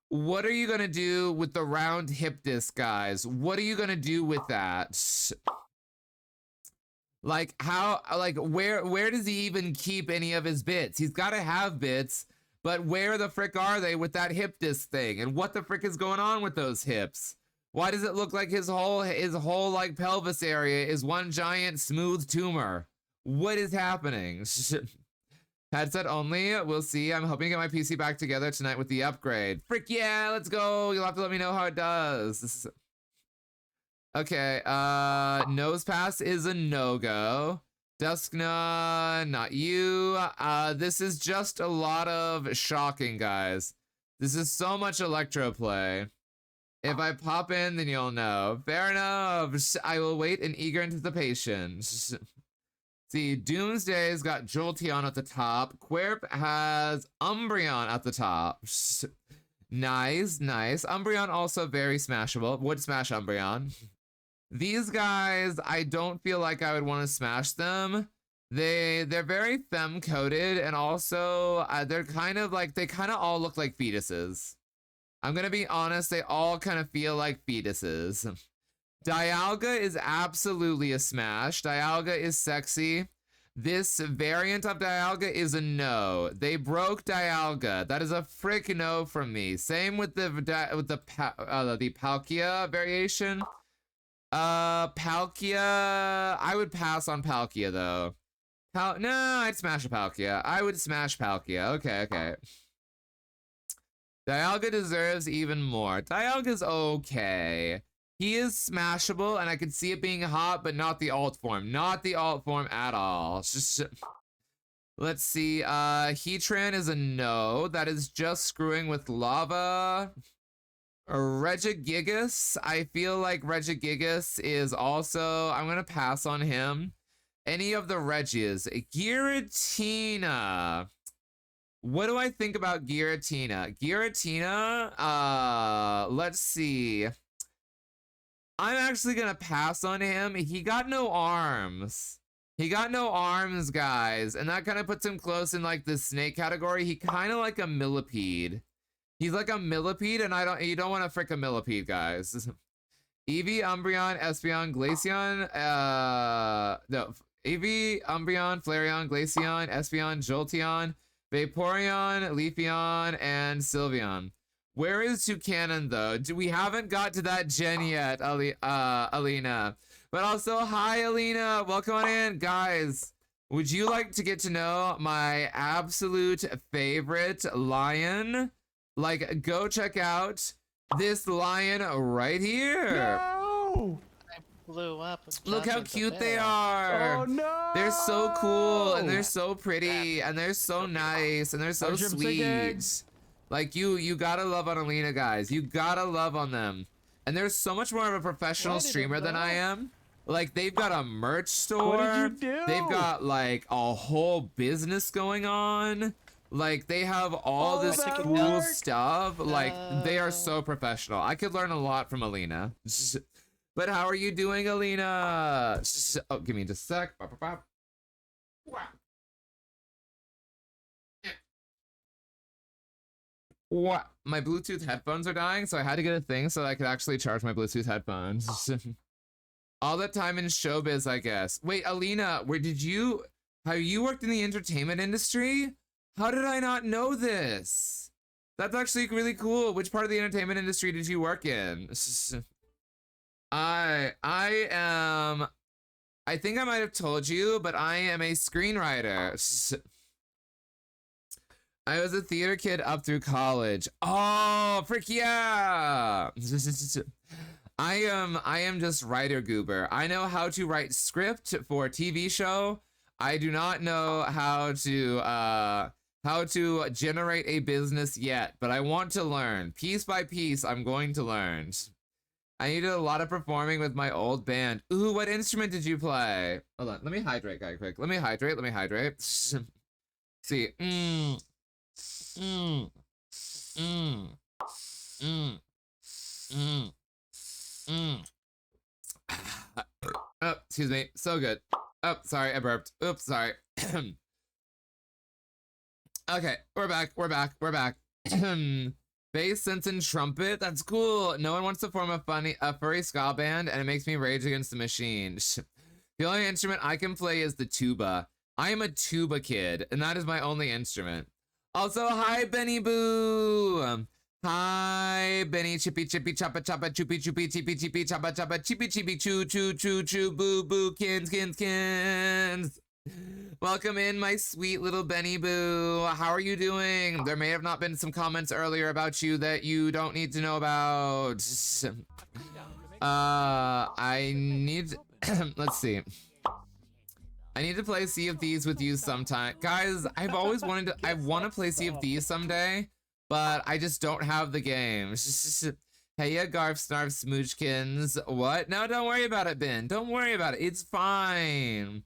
What are you gonna do with the round hip disc, guys? What are you gonna do with that? Like, where does he even keep any of his bits? He's gotta have bits, but where the frick are they with that hip disc thing? And what the frick is going on with those hips? Why does it look like his whole like pelvis area is one giant smooth tumor? What is happening? Headset only. We'll see. I'm hoping to get my PC back together tonight with the upgrade. Frick yeah, let's go. You'll have to let me know how it does. This is... Okay, Nose Pass is a no-go. Duskna, not you. This is just a lot of shocking, guys. This is so much electro play. If I pop in, then you'll know. Fair enough. I will wait in eager anticipation. See, Doomsday's got Jolteon at the top. Quirp has Umbreon at the top. Nice, nice. Umbreon also very smashable. Would smash Umbreon. These guys, I don't feel like I would want to smash them. They're very femme-coded, and also they're kind of like, they kind of all look like fetuses. I'm gonna be honest, they all kind of feel like fetuses. Dialga is absolutely a smash. Dialga is sexy. This variant of Dialga is a no. They broke Dialga. That is a frick no from me. Same with the Palkia variation. Palkia, I would pass on Palkia though. No, I'd smash a Palkia. I would smash Palkia. Okay, okay. Dialga deserves even more. Dialga's okay. He is smashable, and I could see it being hot, but not the alt form. Not the alt form at all. Let's see. Heatran is a no. That is just screwing with lava. Regigigas. I feel like Regigigas is also... I'm going to pass on him. Any of the Regis. Giratina. What do I think about Giratina? Giratina, let's see. I'm actually gonna pass on him. He got no arms. He got no arms, guys. And that kind of puts him close in like the snake category. He kind of like a millipede. He's like a millipede, and you don't want to frick a millipede, guys. Eevee, Umbreon, Espeon, Glaceon, no. Eevee, Umbreon, Flareon, Glaceon, Espeon, Jolteon, Vaporeon, Leafeon, and Sylveon. Where is Toucanon, though? We haven't got to that gen yet, Alina. But also, hi, Alina. Welcome on in. Guys, would you like to get to know my absolute favorite lion? Like, go check out this lion right here. No! Blew up. Look how cute they are. Oh no! They're so cool, and they're so pretty, and they're so nice, and they're so sweet. Like, you gotta love on Alina, guys. You gotta love on them. And they're so much more of a professional streamer than I am. Like, they've got a merch store. What did you do? They've got, like, a whole business going on. Like, they have all this cool stuff. Like, they are so professional. I could learn a lot from Alina. But how are you doing, Alina? Oh, give me just a sec. What? My Bluetooth headphones are dying, so I had to get a thing so I could actually charge my Bluetooth headphones. All that time in showbiz, I guess. Wait, Alina, have you worked in the entertainment industry? How did I not know this? That's actually really cool. Which part of the entertainment industry did you work in? I think I might have told you, but I am a screenwriter. I was a theater kid up through college. Oh, frick yeah! I am just writer goober. I know how to write script for a TV show. I do not know how to generate a business yet, but I want to learn. Piece by piece, I'm going to learn. I needed a lot of performing with my old band. Ooh, what instrument did you play? Hold on, let me hydrate, guy, quick. Let me hydrate. See. Oh, excuse me. So good. Oh, sorry, I burped. Oops, sorry. Okay, we're back. Bass, synth, and trumpet. That's cool. No one wants to form a furry ska band, and it makes me rage against the machine. The only instrument I can play is the tuba. I am a tuba kid, and that is my only instrument. Also, hi, Benny Boo. Hi, Benny Chippy Chippy Choppa Choppa Choopy Choopy Chippy Chippy Choppa Choppa Chippy Chippy Choo Choo Choo Choo Boo Boo Kins. Welcome in, my sweet little Benny Boo. How are you doing? There may have not been some comments earlier about you that you don't need to know about. I need... Let's see. I need to play Sea of Thieves with you sometime. Guys, I've always wanted to... I want to play Sea of Thieves someday, but I just don't have the game. Hey, ya, Garf Snarf Smoochkins. What? No, don't worry about it, Ben. Don't worry about it. It's fine.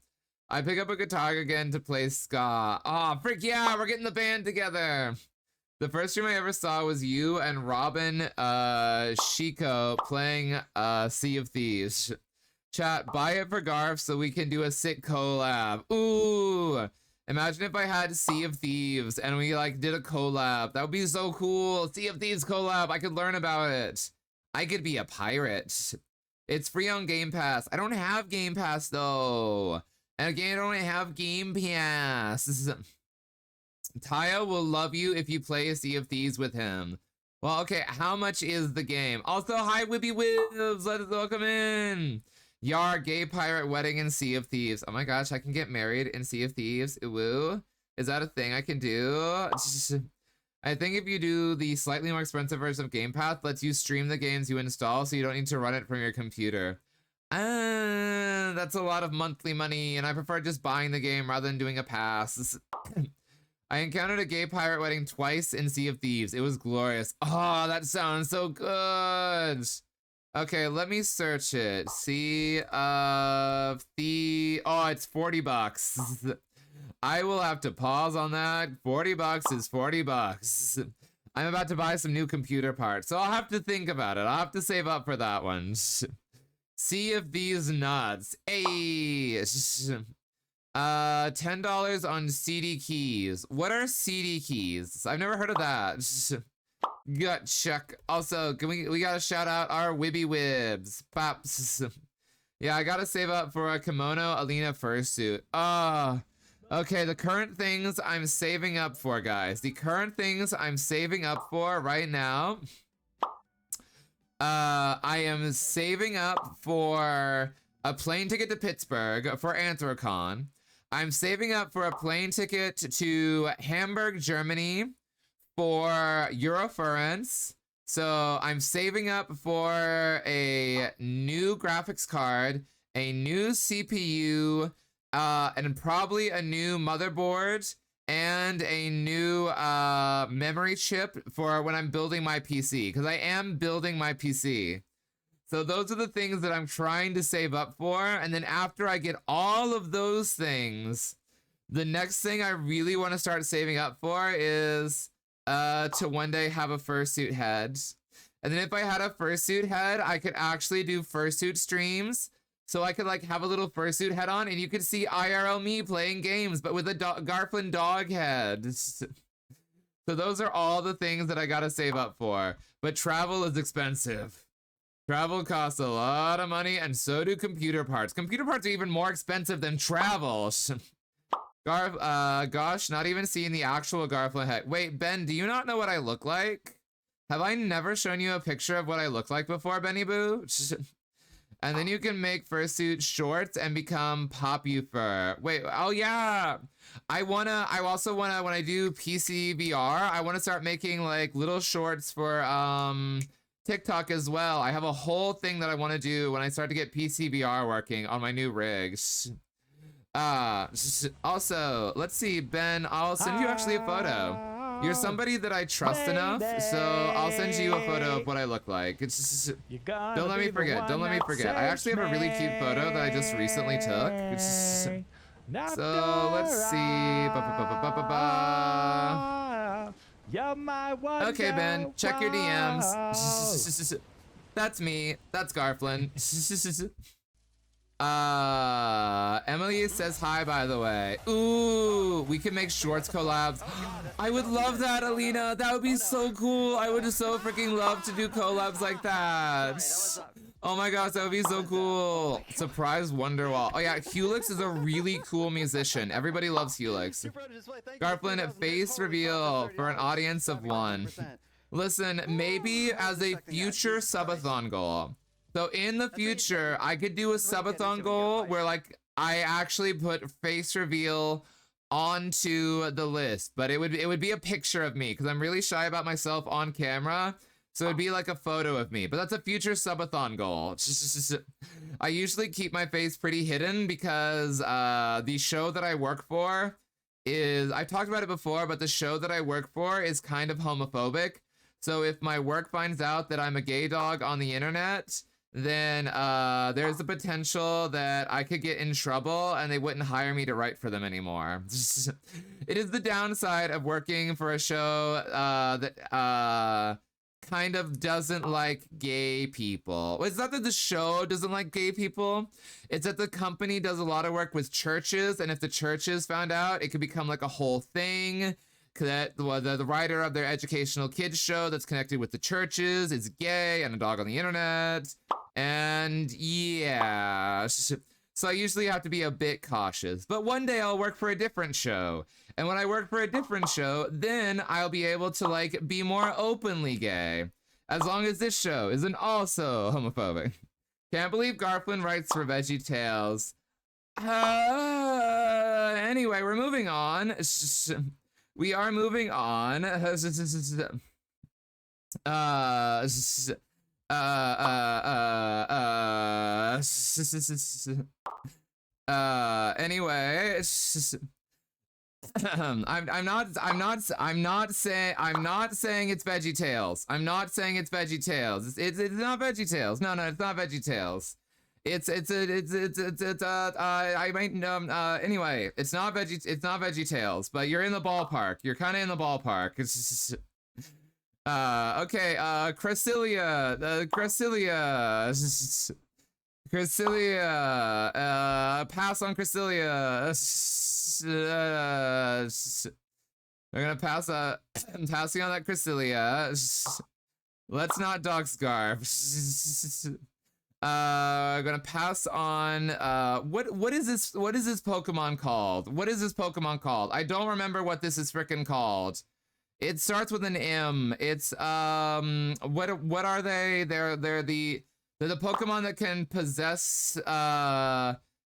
I pick up a guitar again to play ska. Aw, frick yeah, we're getting the band together. The first stream I ever saw was you and Robin Shiko playing Sea of Thieves. Chat, buy it for Garf so we can do a sick collab. Ooh, imagine if I had Sea of Thieves and we like did a collab. That would be so cool. Sea of Thieves collab. I could learn about it. I could be a pirate. It's free on Game Pass. I don't have Game Pass though. And again, I don't have Game Pass. Taya will love you if you play a Sea of Thieves with him. Well, okay, how much is the game? Also, hi, Wibby Wibs. Let us welcome in. Yar, gay pirate wedding in Sea of Thieves. Oh my gosh, I can get married in Sea of Thieves. Woo. Is that a thing I can do? I think if you do the slightly more expensive version of Game Pass, lets you stream the games you install so you don't need to run it from your computer. That's a lot of monthly money, and I prefer just buying the game rather than doing a pass. I encountered a gay pirate wedding twice in Sea of Thieves. It was glorious. Oh, that sounds so good. Okay, let me search it. Sea of Thieves. Oh, it's 40 bucks. I will have to pause on that. 40 bucks is 40 bucks. I'm about to buy some new computer parts, so I'll have to think about it. I'll have to save up for that one. Sea of Thieves nuts. Hey. $10 on CD keys. What are CD keys? I've never heard of that. Gut check. Also, can we gotta shout out our Wibby Wibs. Pops. Yeah, I gotta save up for a kimono Alina fursuit. Okay, the current things I'm saving up for, guys. The current things I'm saving up for right now. I am saving up for a plane ticket to Pittsburgh for Anthrocon. I'm saving up for a plane ticket to Hamburg, Germany for Eurofurence. So I'm saving up for a new graphics card, a new CPU, and probably a new motherboard and a new memory chip for when I'm building my PC, because I am building my PC. So those are the things that I'm trying to save up for, and then after I get all of those things, the next thing I really want to start saving up for is to one day have a fursuit head. And then if I had a fursuit head, I could actually do fursuit streams. So I could like have a little fursuit head on and you could see IRL me playing games, but with a Garflin dog head. So those are all the things that I gotta save up for. But travel is expensive. Travel costs a lot of money, and so do computer parts. Computer parts are even more expensive than travel. Gosh, not even seeing the actual Garflin head. Wait, Ben, do you not know what I look like? Have I never shown you a picture of what I look like before, Benny Boo? And then you can make fursuit shorts and become Popufur. Wait, oh yeah. I also wanna, when I do PC VR, I wanna start making like little shorts for TikTok as well. I have a whole thing that I wanna do when I start to get PC VR working on my new rigs. Also, let's see, Ben, I'll send you actually a photo. You're somebody that I trust enough, so I'll send you a photo of what I look like. It's just, don't let me forget. Don't let me forget. I actually have a really cute photo that I just recently took. It's just, so let's see. Okay, Ben, check your DMs. That's me. That's Garflin. Emily says hi, by the way. Ooh, we can make shorts collabs. I would love that, Alina. That would be so cool. I would so freaking love to do collabs like that. Oh my gosh, that would be so cool. Surprise Wonderwall. Oh yeah, Helix is a really cool musician. Everybody loves Helix. Garflin, face reveal for an audience of 1. Listen, maybe as a future subathon goal. So in the future, I could do a subathon goal where like I actually put face reveal onto the list, but it would be a picture of me because I'm really shy about myself on camera. So it'd be like a photo of me, but that's a future subathon goal. I usually keep my face pretty hidden because the show that I work for is, I've talked about it before, but the show that I work for is kind of homophobic. So if my work finds out that I'm a gay dog on the internet, then there's the potential that I could get in trouble and they wouldn't hire me to write for them anymore. It is the downside of working for a show that kind of doesn't like gay people. It's not that the show doesn't like gay people, it's that the company does a lot of work with churches, and if the churches found out, it could become like a whole thing. That the writer of their educational kids show that's connected with the churches is gay and a dog on the internet, and yeah, so I usually have to be a bit cautious. But one day I'll work for a different show, and when I work for a different show, then I'll be able to like be more openly gay, as long as this show isn't also homophobic. Can't believe Garflin writes for Veggie Tales. Anyway, we're moving on. We are moving on. Anyway, I'm not saying it's Veggie Tales. I'm not saying it's Veggie Tales. It's not Veggie Tales. No, it's not Veggie Tales. Anyway, it's not Veggie Tales, but you're in the ballpark. You're kind of in the ballpark. Okay, Crasilia, pass on Crasilia. We're gonna pass, I'm passing on that Crasilia. Let's not dog Scarf. Gonna pass on, what is this Pokemon called? What is this Pokemon called? I don't remember what this is frickin' called. It starts with an M. It's, what are they? They're the Pokemon that can possess,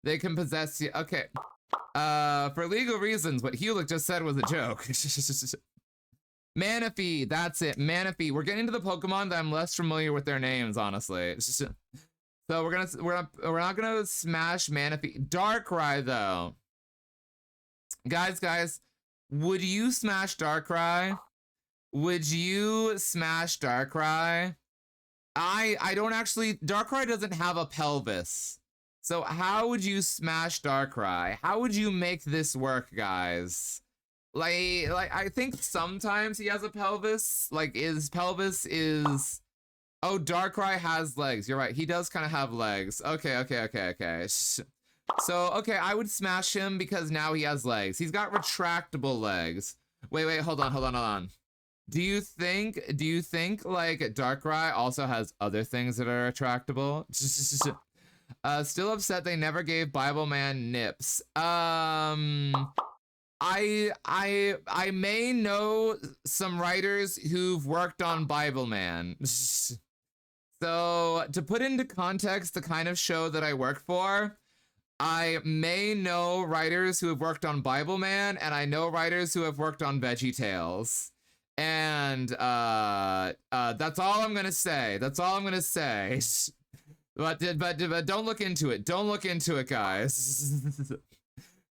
they can possess you. Okay. For legal reasons, what Hewlett just said was a joke. Manaphy, that's it, Manaphy. We're getting to the Pokemon that I'm less familiar with their names, honestly. So we're not gonna smash Manaphy. Darkrai though. Guys, would you smash Darkrai? Would you smash Darkrai? I don't actually, Darkrai doesn't have a pelvis. So how would you smash Darkrai? How would you make this work, guys? Like I think sometimes he has a pelvis. Like his pelvis is, oh, Darkrai has legs. You're right. He does kind of have legs. Okay. So, okay, I would smash him because now he has legs. He's got retractable legs. Wait, hold on. Do you think like Darkrai also has other things that are retractable? Still upset they never gave Bible Man nips. I may know some writers who've worked on Bible Man. So, to put into context the kind of show that I work for, I may know writers who have worked on Bible Man, and I know writers who have worked on Veggie Tales. And that's all I'm gonna say. But don't look into it. Don't look into it, guys.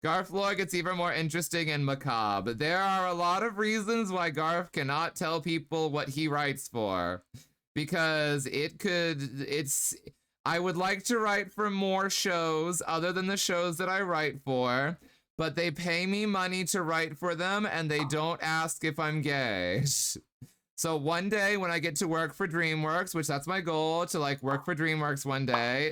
Garflor gets even more interesting and macabre. There are a lot of reasons why Garf cannot tell people what he writes for. Because I would like to write for more shows other than the shows that I write for, but they pay me money to write for them and they don't ask if I'm gay. So one day when I get to work for DreamWorks, which that's my goal, to like work for DreamWorks one day,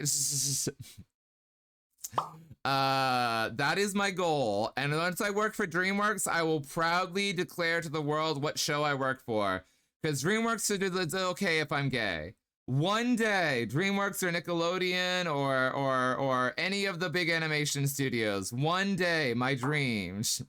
that is my goal. And once I work for DreamWorks, I will proudly declare to the world what show I work for. Because DreamWorks is okay if I'm gay. One day, DreamWorks or Nickelodeon or any of the big animation studios. One day, my dreams.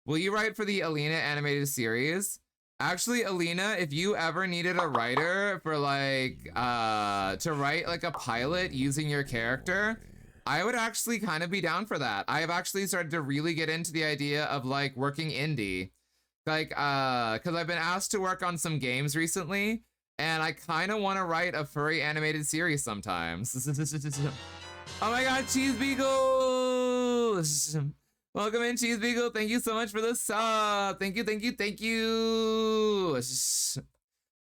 Will you write for the Alina animated series? Actually, Alina, if you ever needed a writer for like, to write like a pilot using your character, I would actually kind of be down for that. I have actually started to really get into the idea of like working indie. Like, because I've been asked to work on some games recently, and I kind of want to write a furry animated series sometimes. Oh my god, Cheese Beagle! Welcome in, Cheese Beagle. Thank you so much for the sub. Thank you, thank you, thank you.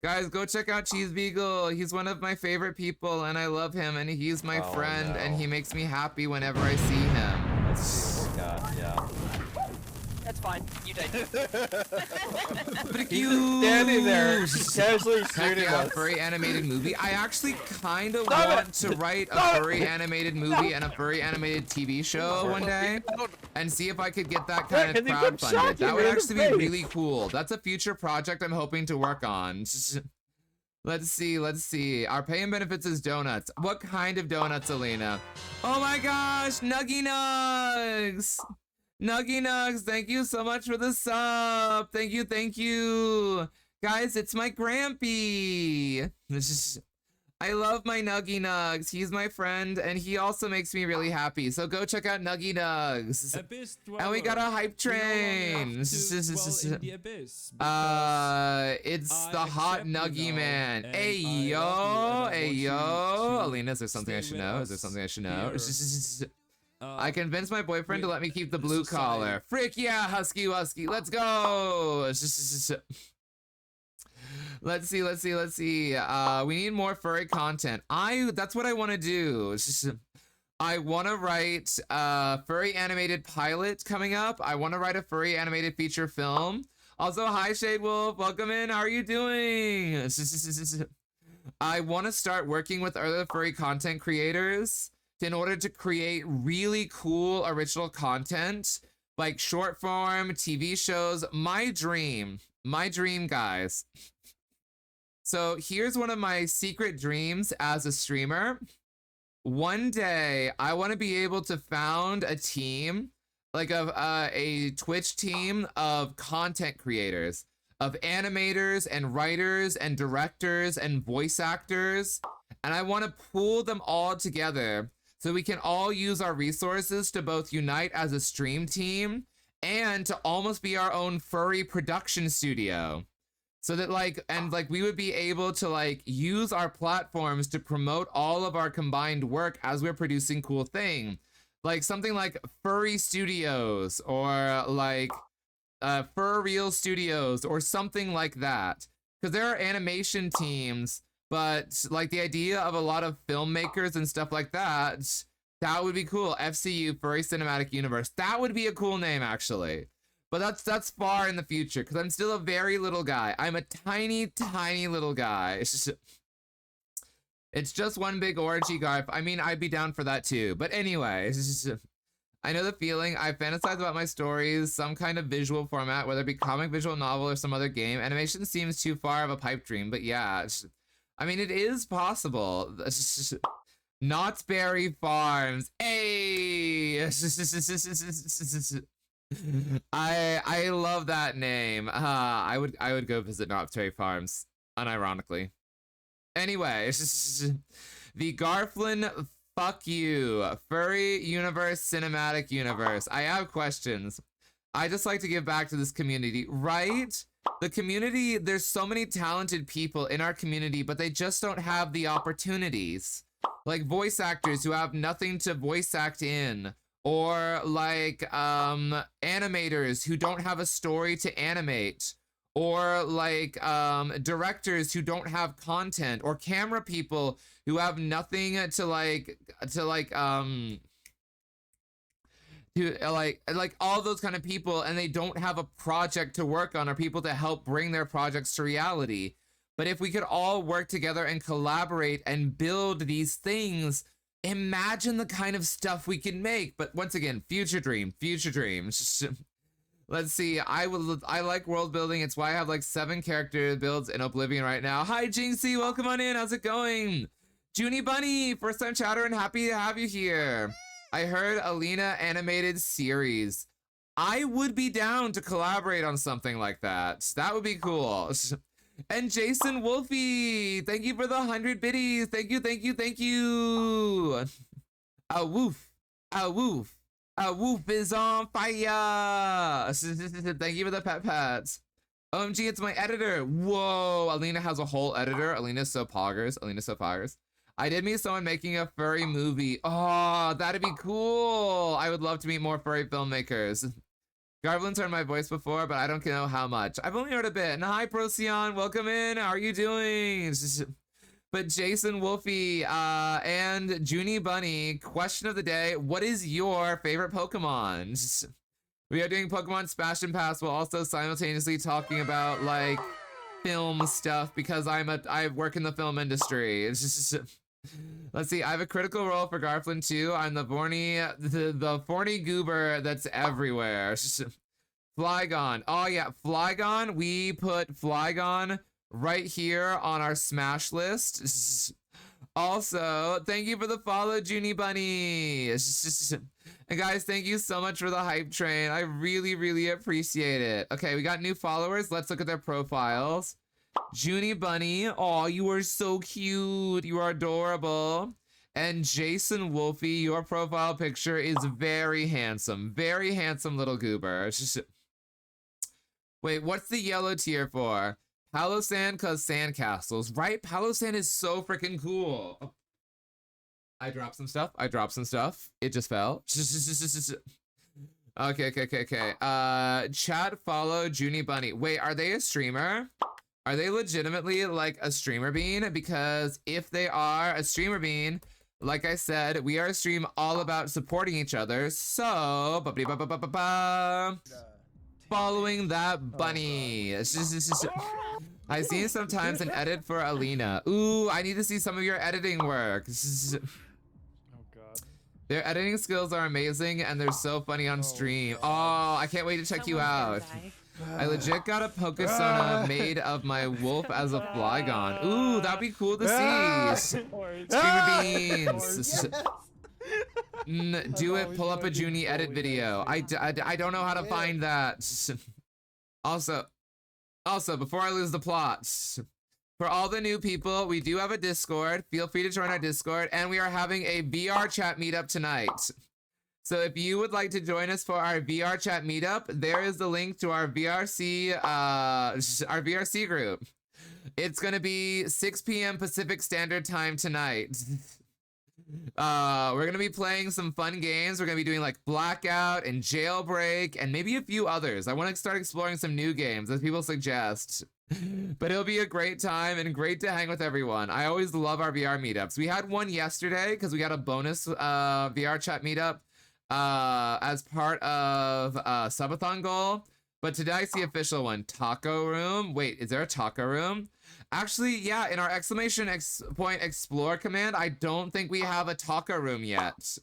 Guys, go check out Cheese Beagle. He's one of my favorite people, and I love him, and he's my friend, and he makes me happy whenever I see him. Let's see what we got. Yeah. That's fine. You died. Frick He's you! just standing there, casually Heck shooting yeah, us. furry animated movie. I actually kind of Stop want it! to write a Stop it! furry animated movie and a furry animated TV show one day, and see if I could get that kind of Rick, and he kept crowdfunded. shocking That me would in the actually be face. really cool. That's a future project I'm hoping to work on. Let's see, let's see. Our pay and benefits is donuts. What kind of donuts, Alina? Oh my gosh, Nuggy Nugs! Nuggy Nugs, thank you so much for the sub. Thank you, thank you. Guys, it's my Grampy. I love my Nuggy Nugs. He's my friend, and he also makes me really happy. So go check out Nuggy Nugs. And we got a hype train. It's the hot Nuggy man. Hey yo, hey yo. Alina, is there something I should know? Is there something I should know? I convinced my boyfriend to let me keep the blue collar. Frick yeah, Husky Wusky. Let's go. Let's see, let's see, let's see. We need more furry content. That's what I want to do. I want to write a furry animated pilot coming up. I want to write a furry animated feature film. Also, hi Shade Wolf, welcome in. How are you doing? I want to start working with other furry content creators in order to create really cool original content, like short form TV shows. My dream, guys. So here's one of my secret dreams as a streamer. One day, I want to be able to found a team, like a Twitch team of content creators, of animators and writers and directors and voice actors. And I want to pool them all together so we can all use our resources to both unite as a stream team and to almost be our own furry production studio. So that we would be able to use our platforms to promote all of our combined work as we're producing cool thing. Like something like Furry Studios or Fur Real Studios or something like that. Because there are animation teams, but like the idea of a lot of filmmakers and stuff like that, that would be cool. FCU, Furry Cinematic Universe. That would be a cool name actually. But that's far in the future because I'm still a very little guy. I'm a tiny, tiny little guy. It's just one big orgy, Garf. I mean, I'd be down for that too. But anyway, I know the feeling. I fantasize about my stories, some kind of visual format, whether it be comic, visual novel, or some other game. Animation seems too far of a pipe dream, but yeah. I mean, it is possible. Knott's Berry Farms. Hey! I love that name. I would go visit Knott's Berry Farms, unironically. Anyway, the Garflin fuck you Furry Universe Cinematic Universe. I have questions. I just like to give back to this community, right? The community, there's so many talented people in our community, but they just don't have the opportunities. Like voice actors who have nothing to voice act in. Or animators who don't have a story to animate, or directors who don't have content, or camera people who have nothing to all those kind of people, and they don't have a project to work on or people to help bring their projects to reality. But if we could all work together and collaborate and build these things, imagine the kind of stuff we can make. But once again, future dreams. Let's see. I like world building. It's why I have 7 character builds in Oblivion right now. Hi Jinxie, welcome on in. How's it going? Junie Bunny, first time chatter and happy to have you here. I heard Alina animated series. I would be down to collaborate on something like that. That would be cool. And Jason Wolfie, thank you for the 100 biddies. Thank you. Woof. A woof. A woof is on fire. Thank you for the pets. OMG, it's my editor. Whoa, Alina has a whole editor. Alina's so poggers. Alina's so poggers. I did meet someone making a furry movie. Oh, that'd be cool. I would love to meet more furry filmmakers. Garvlin's heard my voice before, but I don't know how much. I've only heard a bit. And hi, Procyon. Welcome in. How are you doing? But Jason Wolfie and Junie Bunny, question of the day. What is your favorite Pokemon? We are doing Pokemon Smash and Pass while also simultaneously talking about like film stuff because I work in the film industry. It's just let's see. I have a critical role for Garflin too. I'm the thorny goober that's everywhere. Flygon. Oh yeah, Flygon. We put Flygon right here on our Smash list. Also, thank you for the follow, Junie Bunny. And guys, thank you so much for the hype train. I really, really appreciate it. Okay, we got new followers. Let's look at their profiles. Junie Bunny. Oh, you are so cute. You are adorable. And Jason Wolfie, your profile picture is very handsome. Very handsome little goober. Wait, what's the yellow tier for? Palossand cause sandcastles, right? Palossand is so freaking cool. Oh. I dropped some stuff. It just fell. Okay. Chat follow Junie Bunny. Wait, are they a streamer? Are they legitimately like a streamer bean? Because if they are a streamer bean, like I said, we are a stream all about supporting each other. So, following that bunny. I see sometimes an edit for Alina. Ooh, I need to see some of your editing work. Oh god. Their editing skills are amazing and they're so funny on stream. Oh, I can't wait to check you out. I legit got a Pokesona made of my wolf as a Flygon. Ooh, that'd be cool to see. Streamer beans. Do it, pull up a Junie edit video. I don't know how to find that. Also, before I lose the plot, for all the new people, we do have a Discord. Feel free to join our Discord, and we are having a VR chat meetup tonight. So if you would like to join us for our VR chat meetup, there is the link to our VRC group. It's gonna be 6 p.m. Pacific Standard Time tonight. We're gonna be playing some fun games. We're gonna be doing like Blackout and Jailbreak and maybe a few others. I want to start exploring some new games as people suggest. But it'll be a great time and great to hang with everyone. I always love our VR meetups. We had one yesterday because we got a bonus VR chat meetup as part of subathon goal. But today I see official one, Taco Room. Wait, is there a Taco Room? Actually, yeah, in our exclamation point explore command, I don't think we have a taco room yet.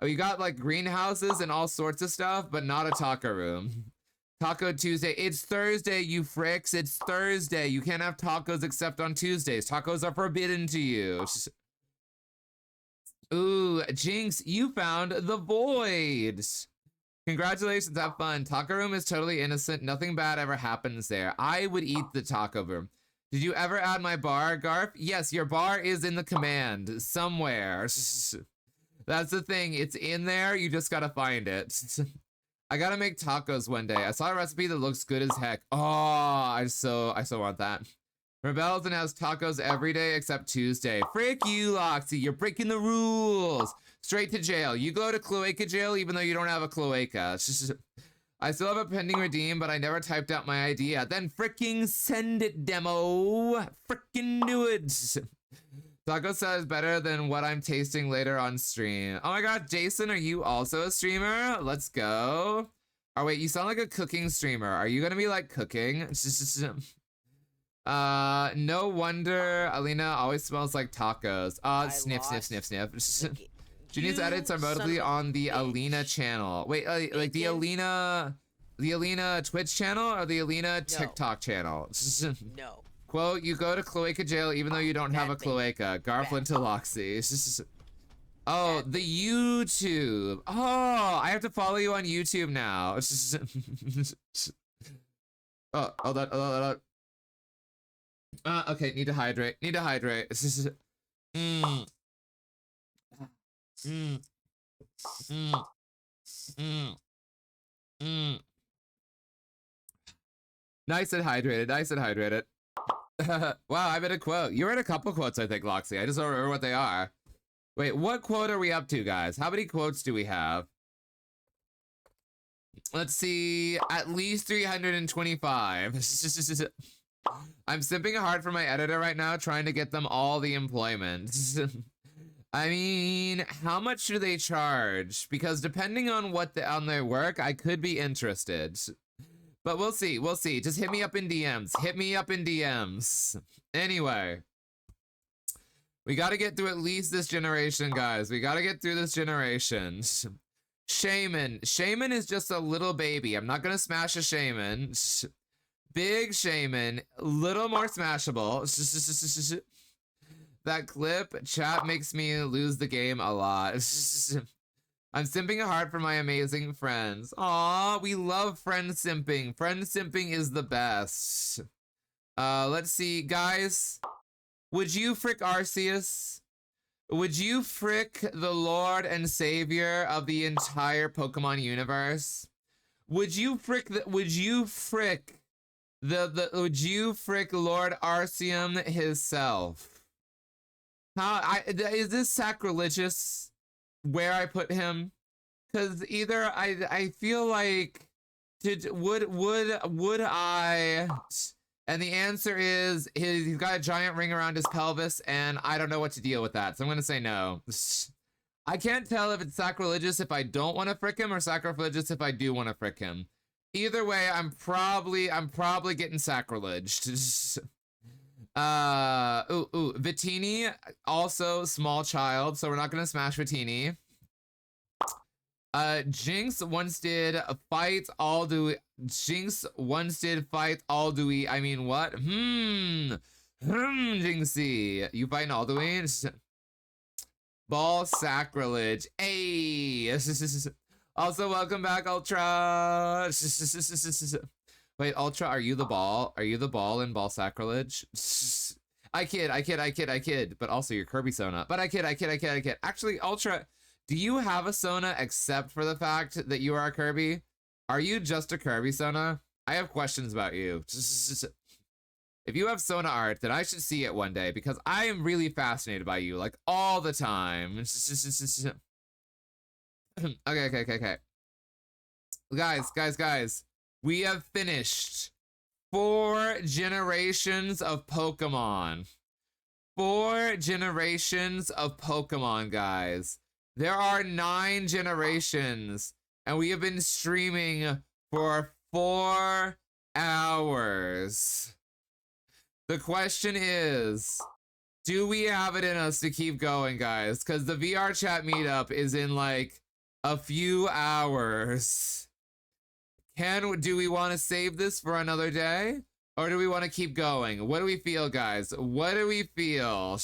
We got like greenhouses and all sorts of stuff, but not a taco room. Taco Tuesday. It's Thursday, you fricks. It's Thursday. You can't have tacos except on Tuesdays. Tacos are forbidden to you. Ooh, Jinx, you found the void. Congratulations, have fun. Taco room is totally innocent. Nothing bad ever happens there. I would eat the taco room. Did you ever add my bar, Garf? Yes, your bar is in the command somewhere. That's the thing. It's in there. You just gotta find it. I gotta make tacos one day. I saw a recipe that looks good as heck. Oh, I so want that. Rebelton has tacos every day except Tuesday. Frick you, Loxy. You're breaking the rules. Straight to jail. You go to cloaca jail even though you don't have a cloaca. I still have a pending redeem, but I never typed out my idea. Then fricking send it, demo. Fricking do it. Taco says better than what I'm tasting later on stream. Oh my god, Jason, are you also a streamer? Let's go. Oh wait, you sound like a cooking streamer. Are you gonna be like cooking? No wonder Alina always smells like tacos. Sniff. Junie's edits are notably on the Alina channel. Wait, like the Alina Twitch channel or the Alina TikTok channel? No. Quote, you go to cloaca jail even though you don't have a cloaca. Garflin to Loxy. Oh, the YouTube. Oh, I have to follow you on YouTube now. Oh, hold on. Okay, need to hydrate. Mm. Mm. Mm. Nice and hydrated. Nice and hydrated. Wow, I read a quote. You read a couple quotes, I think, Loxy. I just don't remember what they are. Wait, what quote are we up to, guys? How many quotes do we have? Let's see. At least 325. I'm simping hard for my editor right now, trying to get them all the employment. I mean, how much do they charge? Because depending on on their work, I could be interested. But we'll see. We'll see. Just hit me up in DMs. Hit me up in DMs. Anyway. We gotta get through at least this generation, guys. We gotta get through this generation. Shaman. Shaman is just a little baby. I'm not gonna smash a Shaman. Big Shaman. Little more smashable. That clip, chat makes me lose the game a lot. I'm simping hard for my amazing friends. Aw, we love friend simping. Friend simping is the best. Let's see, guys. Would you frick Arceus? Would you frick the Lord and Savior of the entire Pokemon universe? Would you frick would you frick Lord Arceum himself? Is this sacrilegious where I put him? Because either I feel like would I, and the answer is he's got a giant ring around his pelvis and I don't know what to deal with that, so I'm gonna say no. I can't tell if it's sacrilegious if I don't want to frick him or sacrilegious if I do want to frick him. Either way, I'm probably getting sacriléged. Vitini, also small child, so we're not gonna smash Vitini. Jinx once did fight Alduin. Jinx once did fight Alduin. I mean, what? Jinxie, you fighting Alduin? Ball sacrilege. Hey. Also, welcome back, Ultra. Wait, Ultra, are you the ball? Are you the ball in ball sacrilege? I kid. But also, you're Kirby Sona. But I kid. Actually, Ultra, do you have a Sona except for the fact that you are a Kirby? Are you just a Kirby Sona? I have questions about you. If you have Sona art, then I should see it one day because I am really fascinated by you, like all the time. Okay. Guys. We have finished 4 generations of Pokemon. 4 generations of Pokemon, guys. There are 9 generations, and we have been streaming for 4 hours. The question is, do we have it in us to keep going, guys? Because the VR chat meetup is in like a few hours. Do we want to save this for another day? Or do we want to keep going? What do we feel, guys? What do we feel?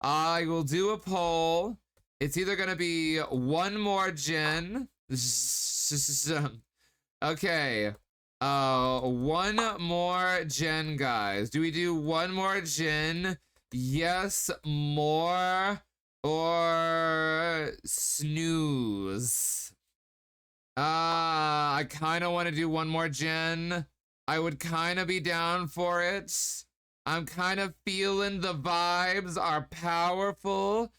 I will do a poll. It's either going to be one more gen. Okay. One more gen, guys. Do we do one more gen? Yes, more, or snooze? I kind of want to do one more gen. I would kind of be down for it. I'm kind of feeling the vibes are powerful.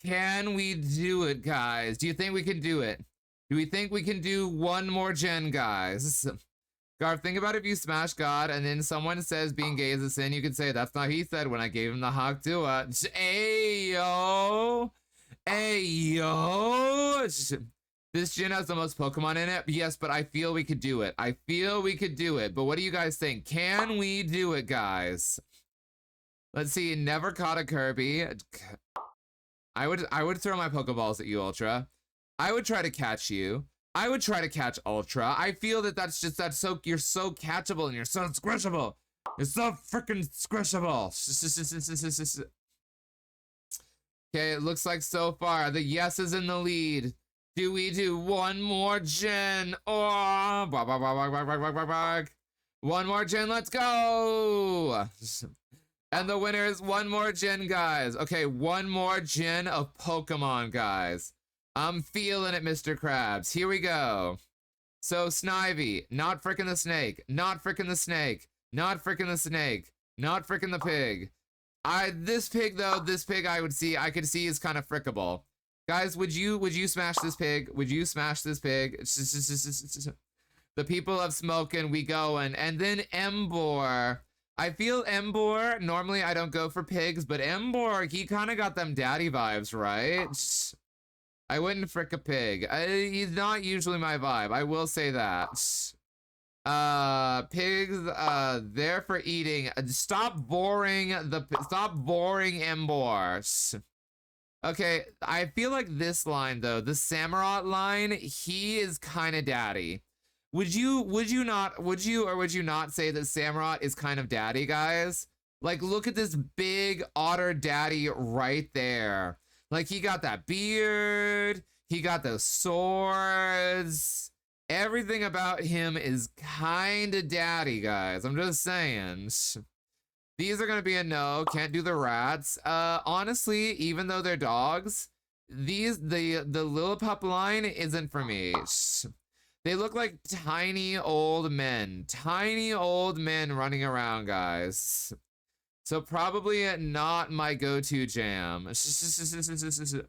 Can we do it, guys? Do you think we can do it? Do we think we can do one more gen, guys? Garth, think about if you smash God and then someone says being gay is a sin, you could say, that's not he said when I gave him the hawk to it. Ayo! Ayo! This gen has the most Pokemon in it. Yes, but I feel we could do it. I feel we could do it. But what do you guys think? Can we do it, guys? Let's see. Never caught a Kirby. I would throw my Pokeballs at you, Ultra. I would try to catch you. I would try to catch Ultra. I feel that you're so catchable and you're so squishable. You're so freaking squishable. Okay, it looks like so far the yes is in the lead. Do we do one more gen? Oh, one more gen, let's go! And the winner is one more gen, guys. Okay, one more gen of Pokemon, guys. I'm feeling it, Mr. Krabs. Here we go. So Snivy, not frickin' the snake, not frickin' the snake, not frickin' the snake, not frickin' the pig. This pig though, I could see is kind of frickable. Guys, would you smash this pig? Would you smash this pig? The people of Smokin', we going. And then Embor. I feel Embor, normally I don't go for pigs, but Embor, he kind of got them daddy vibes, right? I wouldn't frick a pig. He's not usually my vibe, I will say that. Pigs, there for eating. Stop boring Embor. Okay, I feel like this line though, the Samurott line, he is kind of daddy. Would you not say that Samurott is kind of daddy, guys? Like, look at this big otter daddy right there. Like, he got that beard, he got those swords. Everything about him is kind of daddy, guys. I'm just saying. These are gonna be a no. Can't do the rats. Honestly, even though they're dogs, the Lillipup line isn't for me. They look like tiny old men running around, guys. So probably not my go-to jam. Let's see.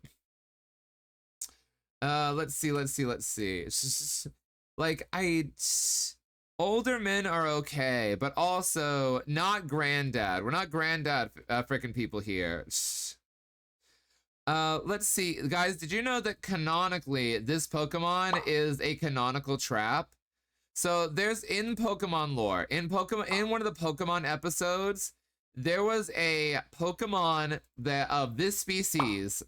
Like, older men are okay, but also not granddad. We're not granddad freaking people here. Let's see, guys, did you know that canonically this Pokemon is a canonical trap? So there's in Pokemon lore, in one of the Pokemon episodes, there was a Pokemon that of this species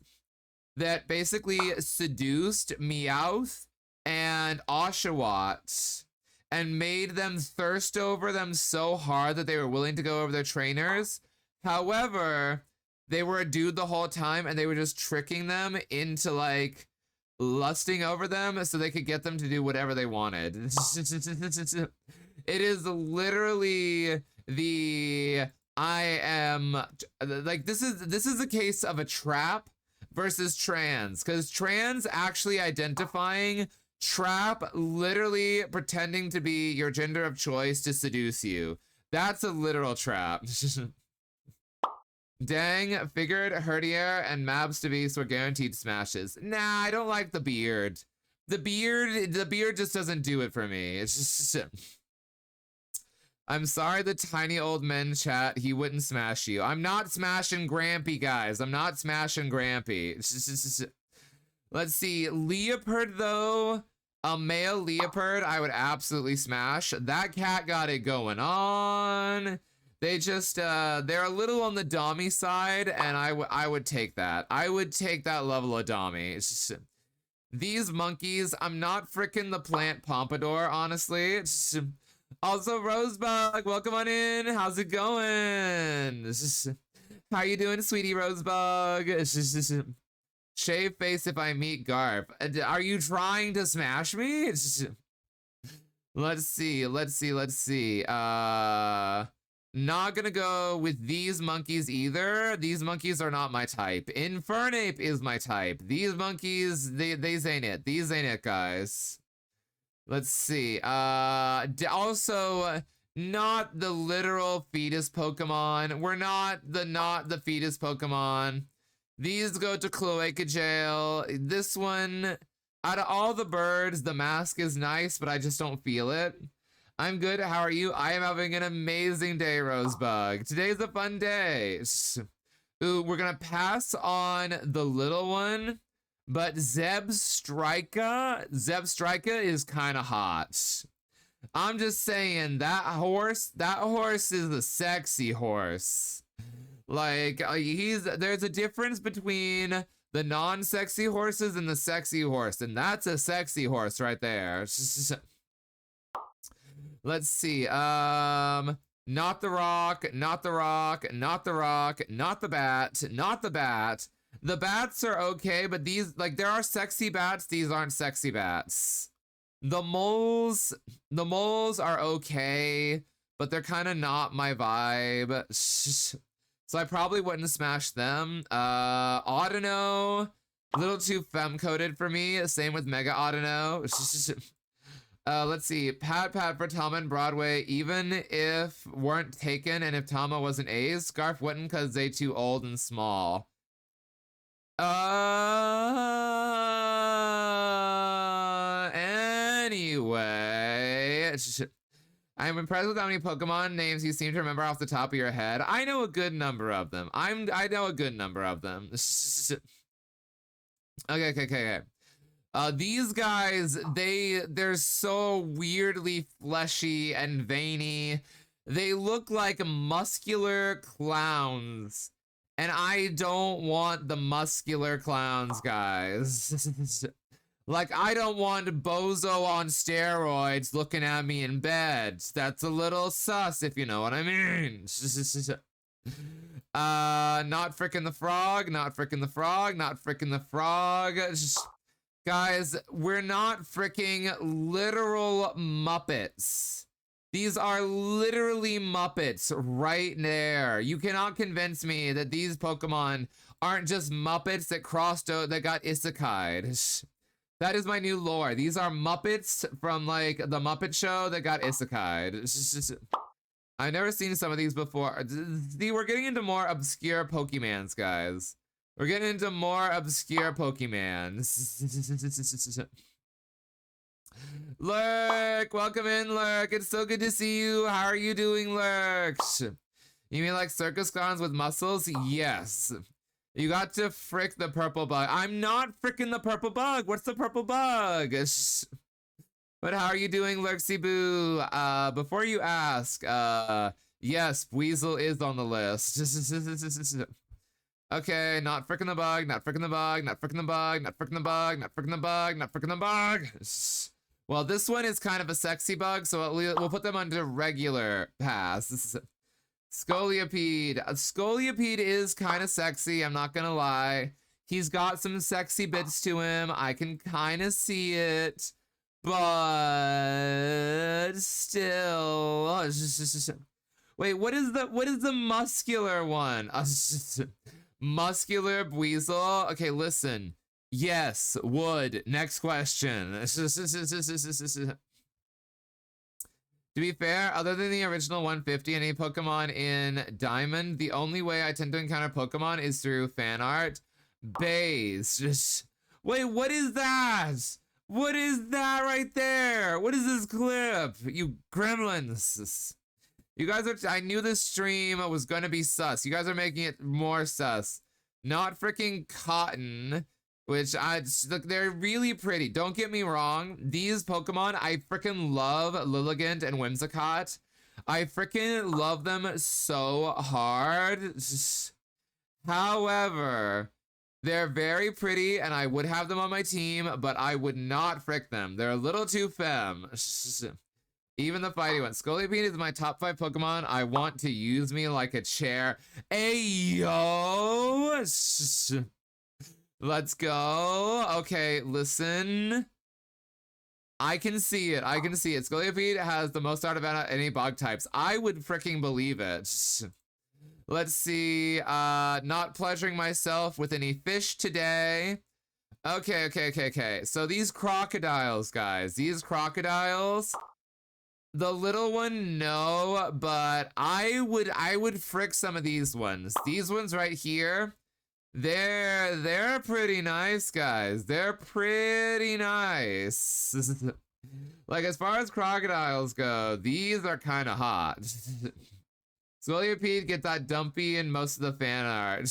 that basically seduced Meowth and Oshawott and made them thirst over them so hard that they were willing to go over their trainers. However, they were a dude the whole time and they were just tricking them into like lusting over them so they could get them to do whatever they wanted. It is literally the this is a case of a trap versus trans, because trans actually identifying, trap literally pretending to be your gender of choice to seduce you. That's a literal trap. Dang, figured Herdier and Mabstavis were guaranteed smashes. Nah, I don't like the beard. The beard just doesn't do it for me. It's just I'm sorry, the tiny old men chat, he wouldn't smash you. I'm not smashing Grampy, guys. I'm not smashing Grampy. Let's see, Leopard though, a male Leopard, I would absolutely smash. That cat got it going on. They just, they're a little on the dommy side, and I would take that. I would take that level of dommy. It's just, these monkeys, I'm not fricking the plant pompadour, honestly. It's just, also, Rosebug, welcome on in. How's it going? It's just, how you doing, sweetie Rosebug? It's just, shave face if I meet Garp. Are you trying to smash me? It's just, let's see. Not gonna go with these monkeys either. These monkeys are not my type. Infernape is my type. These monkeys, these ain't it. These ain't it, guys. Let's see. Also, not the literal fetus Pokemon. We're not the fetus Pokemon. These go to Cloaca Jail. This one, out of all the birds, the mask is nice, but I just don't feel it. I'm good. How are you? I am having an amazing day, Rosebug. Today's a fun day. Ooh, we're gonna pass on the little one, but Zebstrika is kind of hot. I'm just saying, that horse is a sexy horse. Like, there's a difference between the non-sexy horses and the sexy horse, and that's a sexy horse right there. Let's see, not the rock, not the rock, not the rock, not the bat, not the bat. The bats are okay, but these, like, there are sexy bats, these aren't sexy bats. The moles are okay, but they're kind of not my vibe. So I probably wouldn't smash them. Audino, A little too femme-coded for me. Same with Mega Audino. Let's see. Pat for Tama and Broadway. Even if weren't taken and if Tama wasn't A's, Scarf wouldn't because they too old and small. Anyway. I'm impressed with how many Pokemon names you seem to remember off the top of your head. I know a good number of them. I know a good number of them. Okay. These guys, they're so weirdly fleshy and veiny. They look like muscular clowns. And I don't want the muscular clowns, guys. Like, I don't want Bozo on steroids looking at me in bed. That's a little sus, if you know what I mean. Not frickin' the frog, not frickin' the frog, not frickin' the frog. Guys, we're not fricking literal Muppets. These are literally Muppets right there. You cannot convince me that these Pokemon aren't just Muppets that that got isekai'd. That is my new lore. These are Muppets from, like, the Muppet Show that got isekai'd. I've never seen some of these before. See, we're getting into more obscure Pokemans, guys. We're getting into more obscure Pokemans. Lurk, welcome in, Lurk. It's so good to see you. How are you doing, Lurk? You mean like circus clowns with muscles? Yes. You got to frick the purple bug. I'm not fricking the purple bug. What's the purple bug? But how are you doing, Lurksy Boo? Before you ask, yes, Weasel is on the list. Okay, not fricking the bug, not fricking the bug, not fricking the bug, not fricking the bug, not fricking the bug, not fricking the bug. Well, this one is kind of a sexy bug, so we'll put them under regular pass. This is Scolipede. Scolipede is kind of sexy, I'm not gonna lie. He's got some sexy bits to him. I can kind of see it, but still. Wait, what is the muscular one? Muscular Weasel? Okay, listen. Yes, would. Next question. To be fair, other than the original 150 and any Pokemon in Diamond, the only way I tend to encounter Pokemon is through fan art. Bays. Wait, what is that? What is that right there? What is this clip? You gremlins. You guys are, I knew this stream was gonna be sus. You guys are making it more sus. Not freaking Cotton, which look, they're really pretty. Don't get me wrong. These Pokemon, I freaking love Lilligant and Whimsicott. I freaking love them so hard. However, they're very pretty and I would have them on my team, but I would not frick them. They're a little too femme. Even the fighty one. Scolipede is my top 5 Pokemon. I want to use me like a chair. Ayo! Let's go. Okay, listen. I can see it. I can see it. Scolipede has the most out of any bug types. I would freaking believe it. Let's see. Not pleasuring myself with any fish today. Okay. So these crocodiles, guys. These crocodiles. The little one, no, but I would frick some of these ones. These ones right here. They're pretty nice, guys. They're pretty nice. Like, as far as crocodiles go, these are kind of hot. Scolipede get that dumpy in most of the fan art.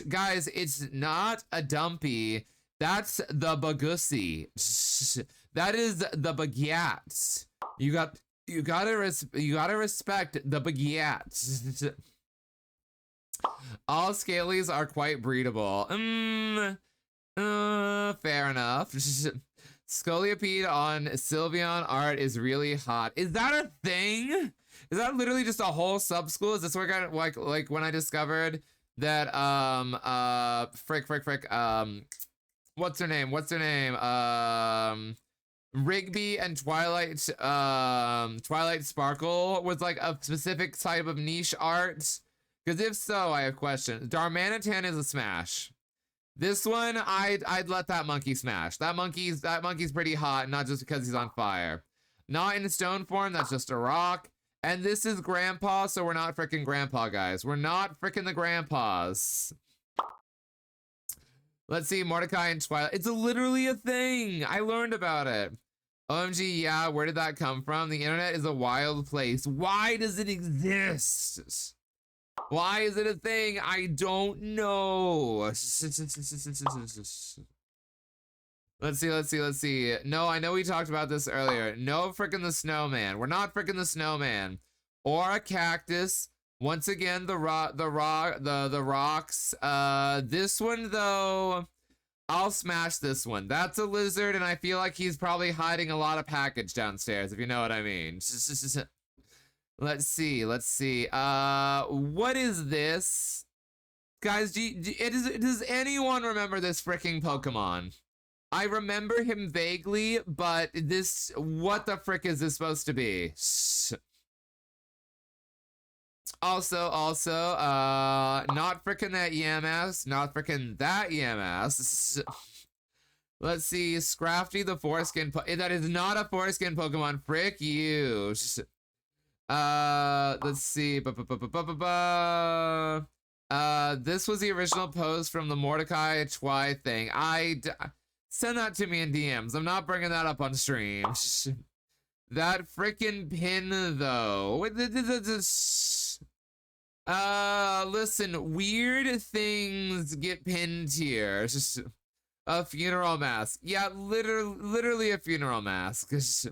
Guys, it's not a dumpy. That's the Bagussi. That is the Baguette. You gotta respect the Baguette. All Scalies are quite breedable. Fair enough. Scolipede on Sylveon art is really hot. Is that a thing? Is that literally just a whole sub-school? Is this where I got, like when I discovered that what's her name? Rigby and Twilight Sparkle was like a specific type of niche art? Because if so, I have questions. Darmanitan is a smash. This one, I'd let that monkey smash. That monkey's pretty hot, not just because he's on fire. Not in stone form, that's just a rock. And this is grandpa, so we're not freaking grandpa, guys. We're not freaking the grandpas. Let's see, Mordecai and Twilight. It's literally a thing. I learned about it. OMG, yeah, where did that come from? The internet is a wild place. Why does it exist? Why is it a thing? I don't know. Let's see. No, I know we talked about this earlier. No frickin' the snowman. We're not frickin' the snowman. Or a cactus. Once again, the rocks. This one though, I'll smash this one. That's a lizard, and I feel like he's probably hiding a lot of package downstairs, if you know what I mean. Let's see. What is this? Guys, does anyone remember this freaking Pokemon? I remember him vaguely, but this, what the frick is this supposed to be? Also, not frickin' that Yamask, not frickin' that Yamask. Let's see, Scrafty the foreskin, that is not a foreskin Pokemon, frick you. Let's see, this was the original post from the Mordecai Twi thing. Send that to me in DMs. I'm not bringing that up on stream. That freaking pin, though. Listen, weird things get pinned here. A funeral mask. Yeah, literally a funeral mask. It's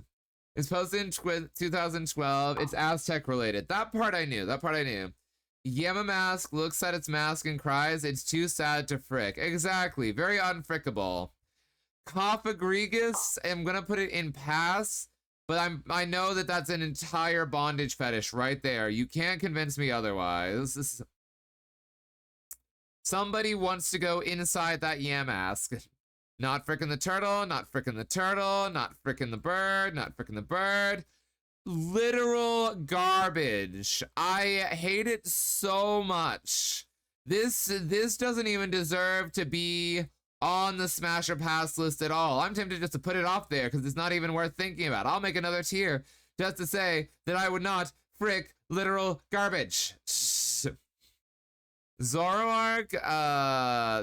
posted in 2012. It's Aztec related. That part I knew. Yama mask looks at its mask and cries, "It's too sad to frick." Exactly. Very unfrickable. Cophagrigus, I'm gonna put it in pass, but I know that that's an entire bondage fetish right there. You can't convince me otherwise. Somebody wants to go inside that Yamask. Not frickin' the turtle, not frickin' the turtle, not frickin' the bird, not frickin' the bird. Literal garbage. I hate it so much. This doesn't even deserve to be on the Smash or Pass list at all. I'm tempted just to put it off there because it's not even worth thinking about. I'll make another tier just to say that I would not frick literal garbage. Zoroark,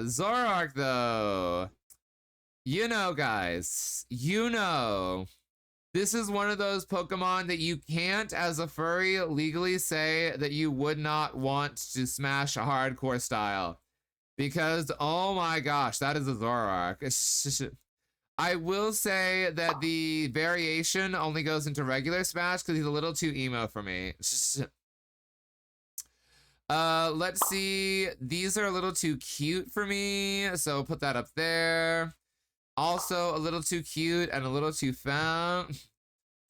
Zoroark though. You know, guys, this is one of those Pokemon that you can't, as a furry, legally say that you would not want to smash a hardcore style. Because, oh my gosh, that is a Zoroark. I will say that the variation only goes into regular Smash because he's a little too emo for me. Let's see. These are a little too cute for me, so put that up there. Also, a little too cute and a little too femme.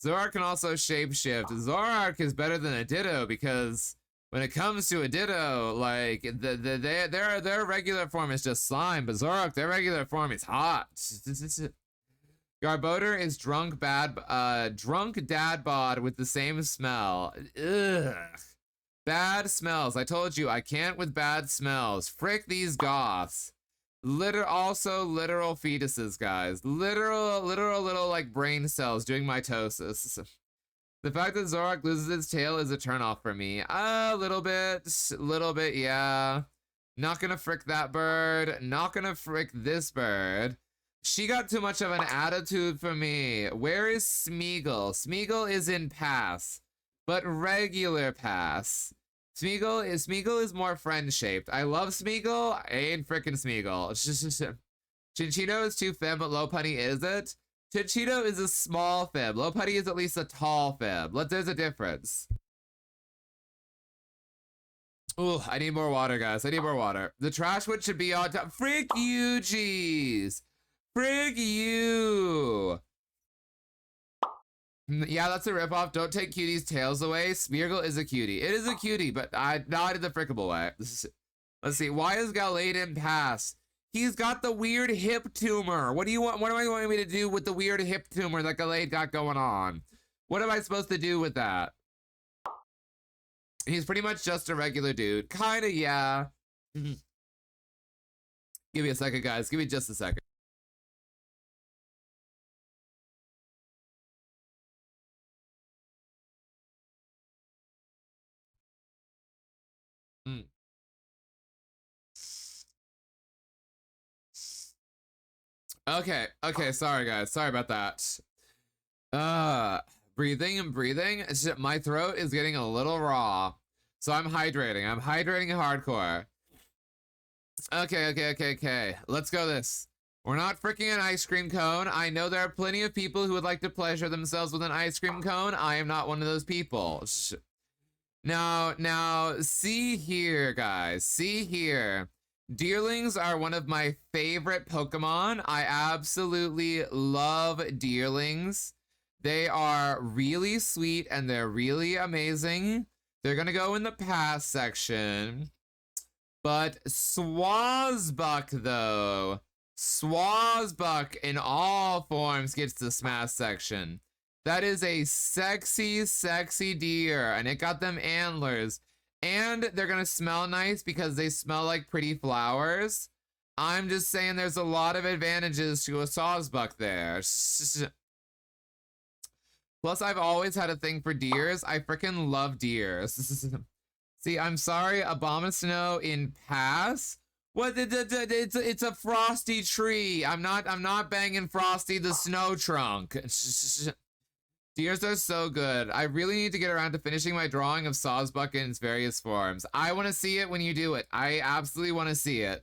Zoroark can also shapeshift. Zoroark is better than a Ditto because when it comes to a Ditto, like their regular form is just slime, but Zoroark, their regular form is hot. Garbodor is drunk dad bod with the same smell. Ugh. Bad smells. I told you I can't with bad smells. Frick these goths. Literal fetuses, guys. Literal little like brain cells doing mitosis. The fact that Zoroark loses its tail is a turnoff for me. A little bit, yeah. Not gonna frick that bird. Not gonna frick this bird. She got too much of an attitude for me. Where is Smeagol? Smeagol is in pass, but regular pass. Smeagol is more friend-shaped. I love Smeagol. I ain't frickin' Smeagol. Chinchino is too femme, but Lopunny isn't. Chinchino is a small fib. Lopunny is at least a tall fib. There's a difference. Ooh, I need more water, guys. I need more water. The trash wood should be on top. Frick you, jeez. Frick you. Yeah, that's a ripoff. Don't take Cutie's tails away. Smeargle is a cutie. It is a cutie, but not in the frickable way. Let's see. Why is Galaden pass? He's got the weird hip tumor. What do you want? What am I wanting me to do with the weird hip tumor that Gallade got going on? What am I supposed to do with that? He's pretty much just a regular dude. Kinda, yeah. Give me a second, guys. Give me just a second. Okay, sorry guys. Sorry about that. Breathing and breathing. My throat is getting a little raw. So I'm hydrating. I'm hydrating hardcore. Okay. Let's go this. We're not freaking an ice cream cone. I know there are plenty of people who would like to pleasure themselves with an ice cream cone. I am not one of those people. Now, see here, guys. See here. Deerlings are one of my favorite Pokemon. I absolutely love Deerlings. They are really sweet and they're really amazing. They're gonna go in the past section. But Swazbuck, though. Swazbuck in all forms gets the smash section. That is a sexy, sexy deer. And it got them antlers. And they're gonna smell nice because they smell like pretty flowers. I'm just saying there's a lot of advantages to a Sawsbuck there. Plus, I've always had a thing for deers. I freaking love deers. See, I'm sorry, Abomasnow in pass. What? It's a frosty tree. I'm not banging Frosty the snow trunk. Deers are so good. I really need to get around to finishing my drawing of Sawsbuck in its various forms. I want to see it when you do it. I absolutely want to see it.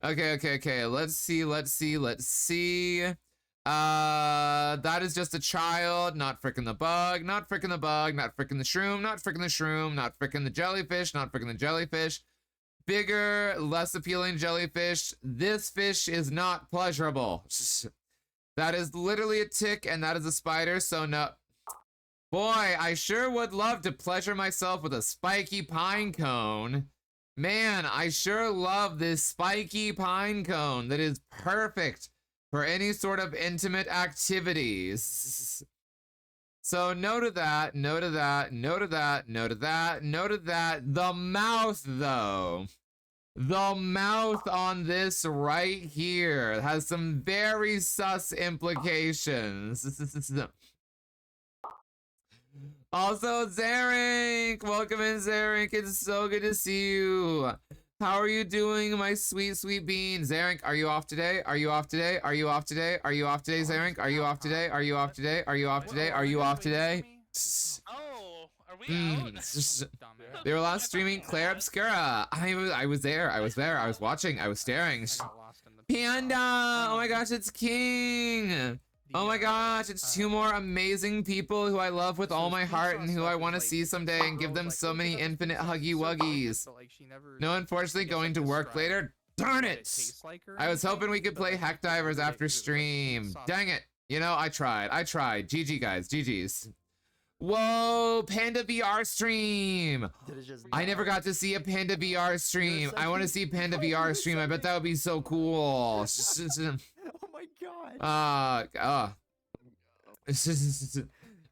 Okay. Let's see. That is just a child, not frickin' the bug, not frickin' the bug, not frickin' the shroom, not frickin' the shroom, not frickin' the jellyfish, not frickin' the jellyfish. Bigger, less appealing jellyfish. This fish is not pleasurable. That is literally a tick, and that is a spider, so no. Boy, I sure would love to pleasure myself with a spiky pine cone. Man, I sure love this spiky pine cone that is perfect for any sort of intimate activities. So note of that. The mouth, though. The mouth on this right here has some very sus implications. Also, Zarink! Welcome in, Zarink. It's so good to see you. How are you doing, my sweet, sweet bean? Zarink, are you off today? Are you off today? Are you off today? Are you off today, Zarink? Are you off today? Are you off today? Are you off today? Are you off today? Oh, are we out? They were last streaming Claire Obscura. I was there. I was watching. I was staring. Panda! Oh my gosh, it's King! Oh my gosh, it's two more amazing people who I love with all my heart and who I want to see someday and give them so many infinite huggy wuggies. No, unfortunately, going to work later. Darn it! I was hoping we could play Hack Divers after stream. Dang it. You know, I tried. GG, guys. GG's. Whoa, Panda VR stream. I never got to see a Panda VR stream. I want to see Panda VR stream. I bet that would be so cool. Oh my god.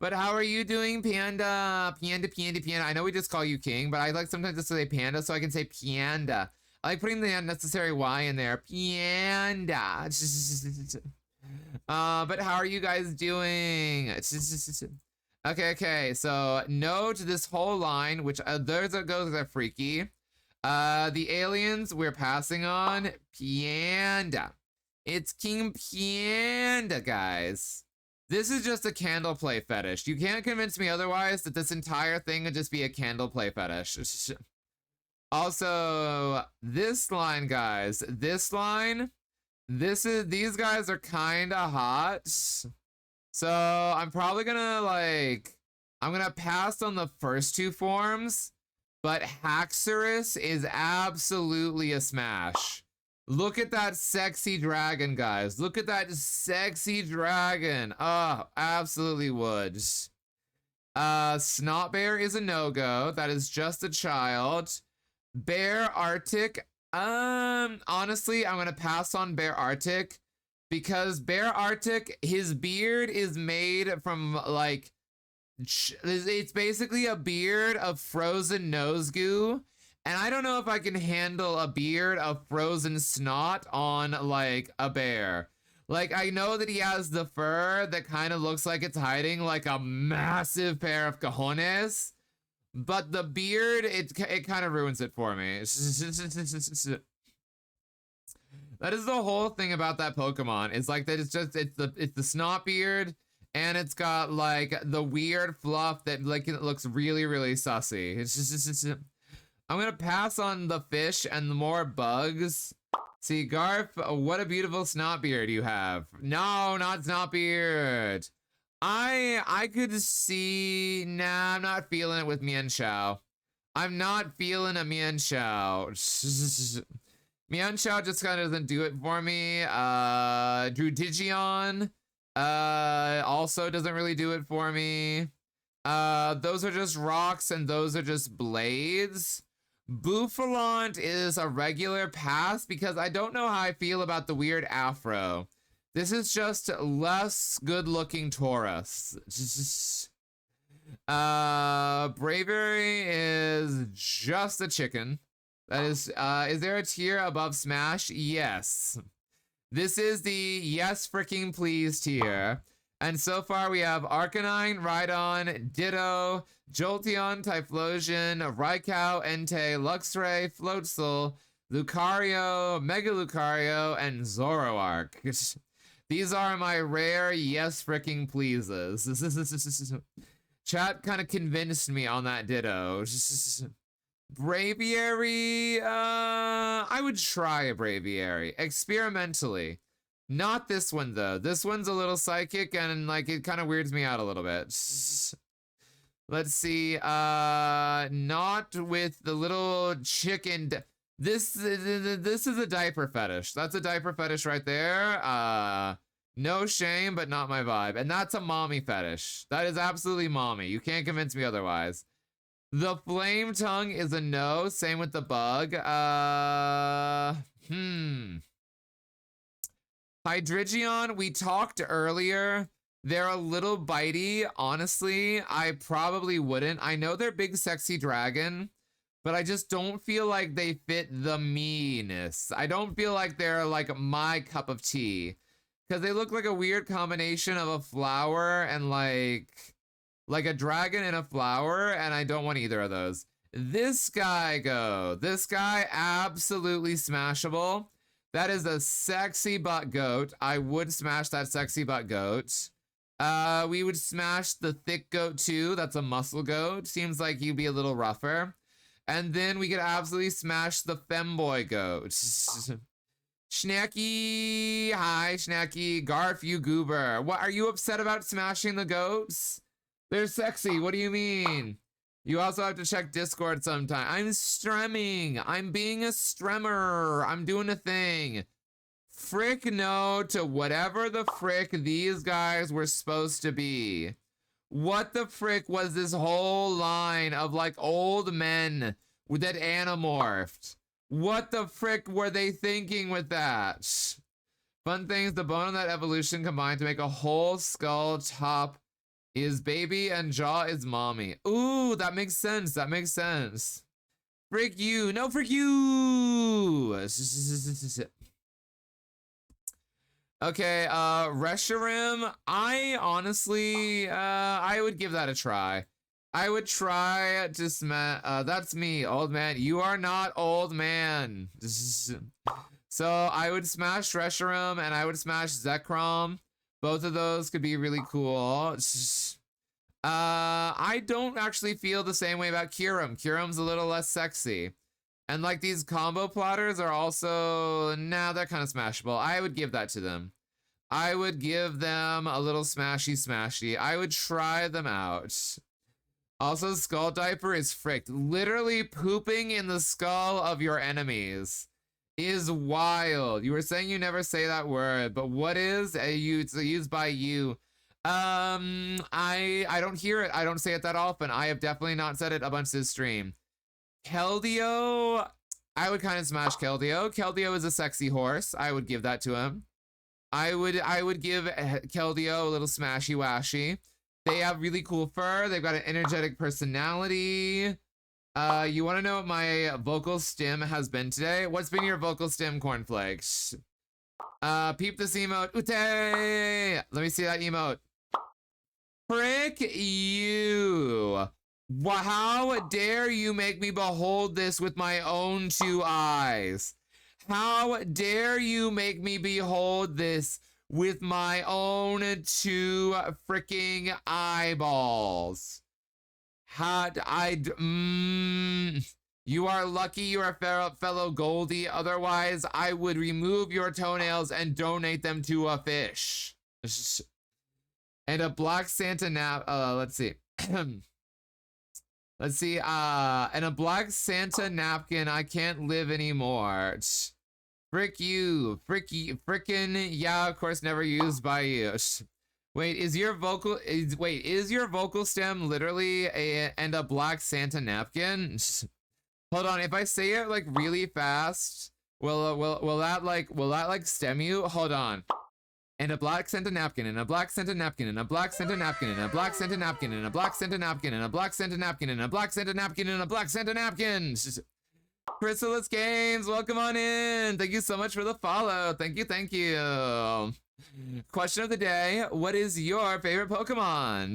But how are you doing, Panda? Panda. I know we just call you King, but I like sometimes to say Panda so I can say Panda. I like putting the unnecessary Y in there. Panda. But how are you guys doing? Okay, so no to this whole line, which there's goes a freaky. The aliens we're passing on. Panda. It's King Panda, guys. This is just a candle play fetish. You can't convince me otherwise that this entire thing would just be a candle play fetish. Also, this line, guys. These guys are kinda hot. So I'm probably gonna I'm gonna pass on the first two forms, but Haxorus is absolutely a smash. Look at that sexy dragon, guys. Look at that sexy dragon. Oh, absolutely would. Snot Bear is a no-go. That is just a child. Bear Arctic. Honestly, I'm gonna pass on Bear Arctic because Bear Arctic, his beard is made from it's basically a beard of frozen nose goo. And I don't know if I can handle a beard of frozen snot on, like, a bear. Like, I know that he has the fur that kind of looks like it's hiding, like, a massive pair of cojones. But the beard, it kind of ruins it for me. That is the whole thing about that Pokemon. It's like that it's the snot beard, and it's got like the weird fluff that like it looks really, really sussy. It's just I'm gonna pass on the fish and the more bugs. See, Garf, what a beautiful snot beard you have. No, not snot beard. I could see, nah, I'm not feeling it with Mienshao. I'm not feeling a Mienshao. Mienshao just kind of doesn't do it for me. Drudigion also doesn't really do it for me. Those are just rocks and those are just blades. Bouffalant is a regular pass because I don't know how I feel about the weird afro. This is just less good-looking Taurus. Bravery is just a chicken. That is there a tier above Smash? Yes. This is the yes freaking please tier. And so far we have Arcanine, Rhydon, Ditto, Jolteon, Typhlosion, Raikou, Entei, Luxray, Floatzel, Lucario, Mega Lucario, and Zoroark. These are my rare yes freaking pleases. Chat kind of convinced me on that Ditto. Braviary, I would try a Braviary, experimentally. Not this one, though. This one's a little psychic, and, like, it kind of weirds me out a little bit. Let's see, not with the little chicken... This is a diaper fetish. That's a diaper fetish right there. No shame, but not my vibe. And that's a mommy fetish. That is absolutely mommy. You can't convince me otherwise. The flame tongue is a no. Same with the bug. Hydreigon, we talked earlier. They're a little bitey. Honestly, I probably wouldn't. I know they're big, sexy dragon, but I just don't feel like they fit the meanness. I don't feel like they're like my cup of tea. Because they look like a weird combination of a flower and like a dragon and a flower, and I don't want either of those. This guy, This guy, absolutely smashable. That is a sexy butt goat. I would smash that sexy butt goat. We would smash the thick goat too. That's a muscle goat. Seems like you'd be a little rougher. And then we could absolutely smash the femboy goat. Schnacky, hi Schnacky. Garf, you goober. What, are you upset about smashing the goats? They're sexy, what do you mean? You also have to check Discord sometime. I'm stremming. I'm being a stremmer. I'm doing a thing. Frick no to whatever the frick these guys were supposed to be. What the frick was this whole line of like old men that animorphed? What the frick were they thinking with that? Fun things, the bone of that evolution combined to make a whole skull top is baby and jaw is mommy. Ooh, that makes sense. That makes sense. Frick you. No, frick you. Okay, Reshiram. I honestly, I would give that a try. I would try to smash. That's me, old man. You are not old man. So I would smash Reshiram and I would smash Zekrom. Both of those could be really cool. I don't actually feel the same way about Kyurem. Kyurem's a little less sexy. And like these combo plotters are also, nah, they're kind of smashable. I would give that to them. I would give them a little smashy. I would try them out. Also, Skull Diaper is fricked. Literally pooping in the skull of your enemies is wild. You were saying you never say that word, but what is it's used by you? I don't hear it. I don't say it that often. I have definitely not said it a bunch this stream. Keldeo, I would kind of smash Keldeo. Keldeo is a sexy horse. I would give that to him. I would give Keldeo a little smashy washy. They have really cool fur. They've got an energetic personality. You want to know what my vocal stim has been today? What's been your vocal stim, Cornflakes? Peep this emote. Ute! Let me see that emote. Frick you. How dare you make me behold this with my own 2 eyes? How dare you make me behold this with my own 2 freaking eyeballs? You are lucky you are fellow Goldie. Otherwise, I would remove your toenails and donate them to a fish. And a black Santa let's see. Let's see, and a black Santa napkin, I can't live anymore. Frick you, frickin', yeah, of course, never used by you. Wait, is your vocal stem literally and a black Santa napkin? Hold on, if I say it like really fast, will that stem you? Hold on. And a black Santa napkin, and a black Santa napkin, and a black Santa napkin, and a black Santa napkin, and a black Santa napkin, and a black Santa napkin, and a black Santa napkin, and a black Santa napkin. Chrysalis Games, welcome on in. Thank you so much for the follow. Thank you, thank you. Question of the day: what is your favorite Pokemon?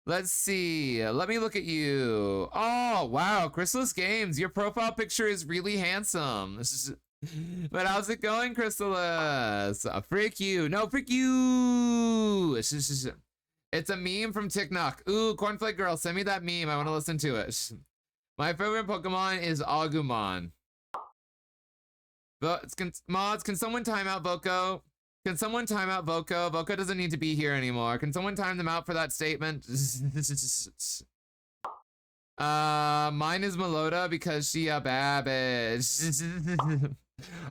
Let's see. Let me look at you. Oh wow, Chrysalis Games, your profile picture is really handsome. But how's it going, Chrysalis? Freak you. No, freak you. It's a meme from TikTok. Ooh, Cornflake Girl, send me that meme. I want to listen to it. My favorite Pokemon is Agumon. But mods, can someone time out Voco? Can someone time out Voco? Voco doesn't need to be here anymore. Can someone time them out for that statement? Mine is Melota because she a babbage.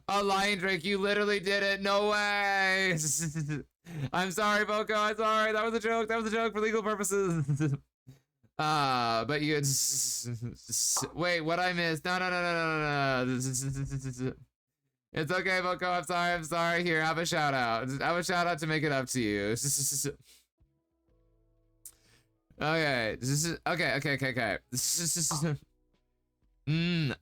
A Lion Drake, you literally did it. No way. I'm sorry, Voco. I'm sorry. That was a joke. That was a joke for legal purposes. But you wait, what I missed? No. It's okay, Voco. I'm sorry. Here, have a shout out. Have a shout out to make it up to you. Okay. Okay.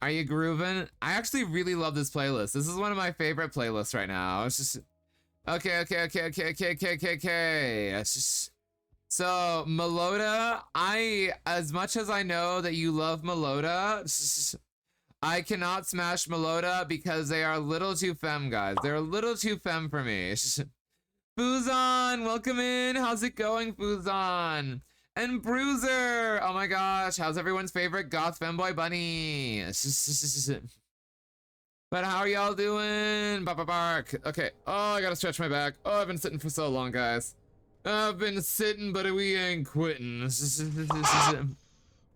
Are you grooving? I actually really love this playlist. This is one of my favorite playlists right now. It's just okay. It's just so Melota. As much as I know that you love Melota, I cannot smash Melota because they are a little too femme, guys. They're a little too femme for me. Fuzon, welcome in. How's it going, Fuzon? And Bruiser! Oh my gosh, how's everyone's favorite goth femboy bunny? But how are y'all doing? Bark. Okay. Oh, I gotta stretch my back. Oh, I've been sitting for so long, guys. I've been sitting, but we ain't quitting.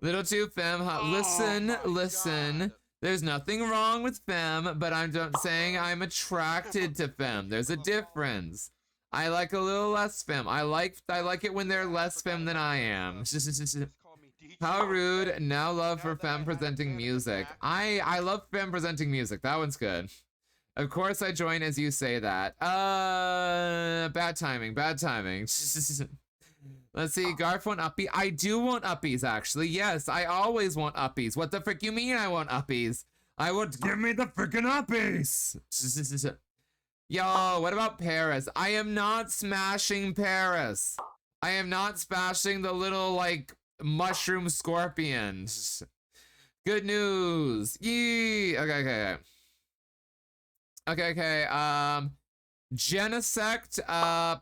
Little too femme hot. Listen. There's nothing wrong with femme, but I'm saying I'm attracted to femme. There's a difference. I like a little less femme. I like it when they're less femme than I am. How rude. Now love for femme presenting music. I love femme presenting music. That one's good. Of course I join as you say that. Bad timing. Let's see. Garf want uppie. I do want uppies, actually. Yes, I always want uppies. What the frick you mean I want uppies? I would give me the frickin' uppies. Yo, what about Paris? I am not smashing Paris. I am not smashing the little, like, mushroom scorpions. Good news. Yee. Okay. Genesect,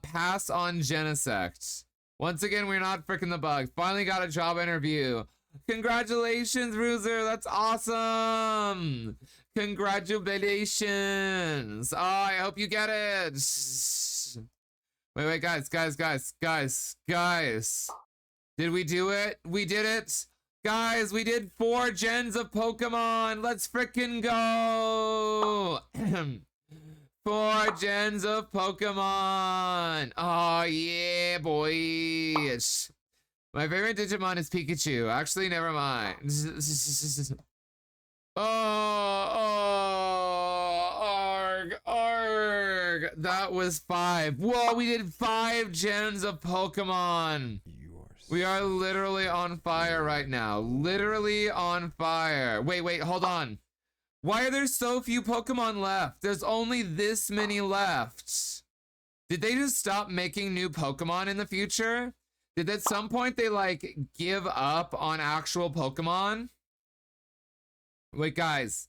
pass on Genesect. Once again, we're not freaking the bug. Finally got a job interview. Congratulations, Bruiser. That's awesome. Congratulations. Oh, I hope you get it. Wait, guys. Did we do it? We did it. Guys, we did 4 gens of Pokemon. Let's frickin' go. 4 gens of Pokemon. Oh, yeah, boys. My favorite Digimon is Pikachu. Actually, never mind. Arg. That was 5. Whoa, we did 5 gens of Pokemon. You are We are literally on fire right now. Literally on fire. Wait, hold on. Why are there so few Pokemon left? There's only this many left. Did they just stop making new Pokemon in the future? Did at some point they like give up on actual Pokemon? Wait, guys.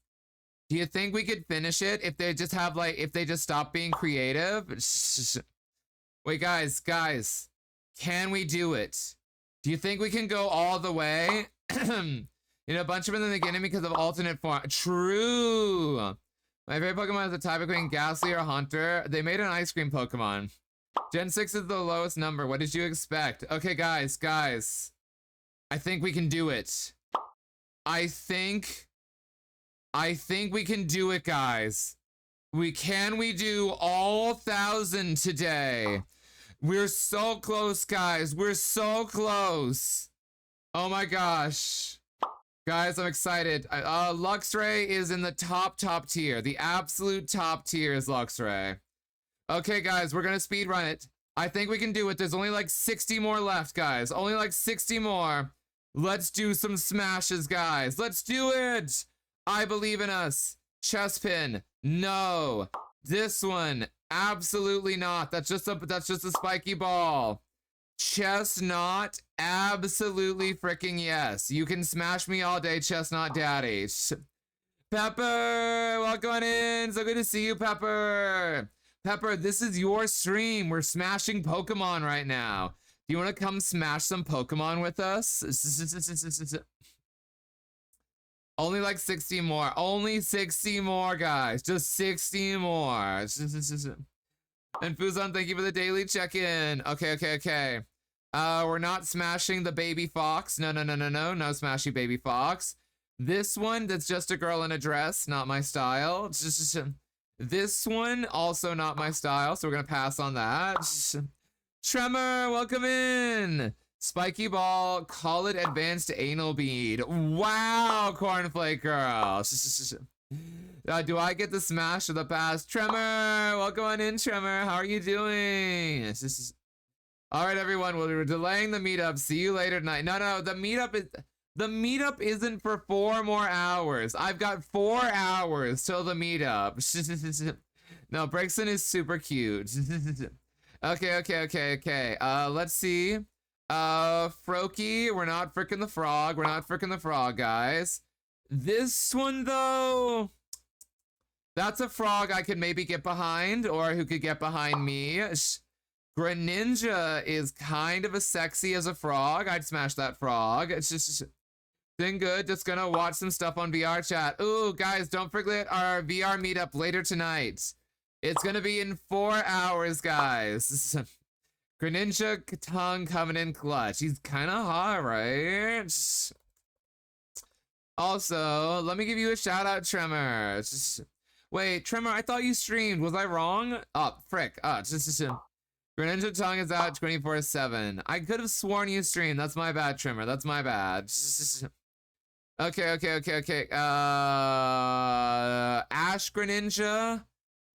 Do you think we could finish it if they just have like, if they just stop being creative? Wait, guys. Can we do it? Do you think we can go all the way? You know, a bunch of them in the beginning because of alternate form. True. My favorite Pokemon is the tie between Ghastly or Haunter. They made an ice cream Pokemon. Gen 6 is the lowest number. What did you expect? Okay, guys. I think we can do it. I think we can do it, guys. Can we do all 1,000 today? We're so close, guys. We're so close. Oh my gosh. Guys, I'm excited. Luxray is in the top tier. The absolute top tier is Luxray. Okay, guys, we're gonna speed run it. I think we can do it. There's only like 60 more left, guys. Only like 60 more. Let's do some smashes, guys. Let's do it. I believe in us. Chespin. No. This one. Absolutely not. That's just a spiky ball. Chestnut. Absolutely freaking yes. You can smash me all day, Chestnut Daddy. Pepper, welcome in. So good to see you, Pepper. Pepper, this is your stream. We're smashing Pokemon right now. Do you want to come smash some Pokemon with us? Only like 60 more. Only 60 more, guys. Just 60 more. And Fuzon, thank you for the daily check-in. Okay. We're not smashing the baby fox. No smashing baby fox. This one, that's just a girl in a dress. Not my style. This one, also not my style. So we're going to pass on that. Tremor, welcome in. Spiky ball, call it advanced anal bead. Wow, Cornflake girl. Do I get the smash of the past? Tremor, welcome on in, Tremor. How are you doing? All right, everyone. Well, we're delaying the meetup. See you later tonight. No, the meetup isn't for 4 more hours. I've got 4 hours till the meetup. No, Brixton is super cute. Okay. Let's see. Froakie, we're not fricking the frog. Guys. This one, though, that's a frog I could maybe get behind, or who could get behind me. Greninja is kind of as sexy as a frog. I'd smash that frog. It's just doing good. Just gonna watch some stuff on VR chat. Ooh, guys, don't forget our VR meetup later tonight. It's gonna be in 4 hours, guys. Greninja tongue coming in clutch. He's kind of hot, right? Also, let me give you a shout out, Tremor. Wait, Tremor, I thought you streamed. Was I wrong? Oh, frick. Greninja tongue is out 24/7. I could have sworn you streamed. That's my bad, Tremor. That's my bad. Okay. Ash Greninja.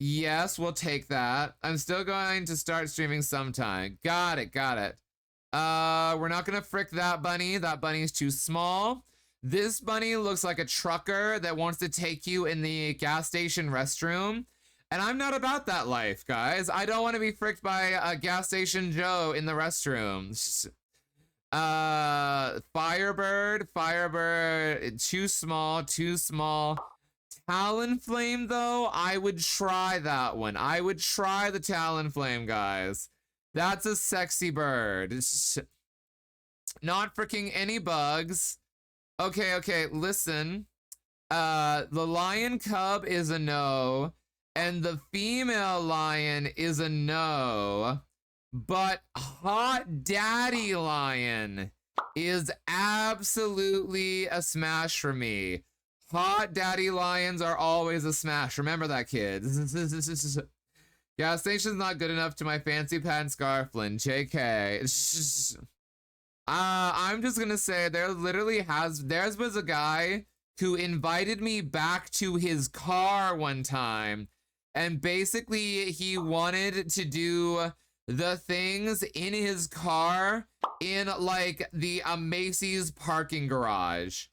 Yes, we'll take that. I'm still going to start streaming sometime. Got it. We're not gonna frick that bunny. That bunny's too small. This bunny looks like a trucker that wants to take you in the gas station restroom. And I'm not about that life, guys. I don't want to be fricked by a gas station Joe in the restroom. Firebird, too small. Talonflame, though, I would try that one. I would try the Talonflame, guys. That's a sexy bird. It's not freaking any bugs. Okay, listen. The lion cub is a no, and the female lion is a no, but hot daddy lion is absolutely a smash for me. Hot daddy lions are always a smash. Remember that, kids. Gas station's not good enough to my fancy pants Scarflin. JK. I'm just gonna say there was a guy who invited me back to his car one time, and basically he wanted to do the things in his car in like the Macy's parking garage.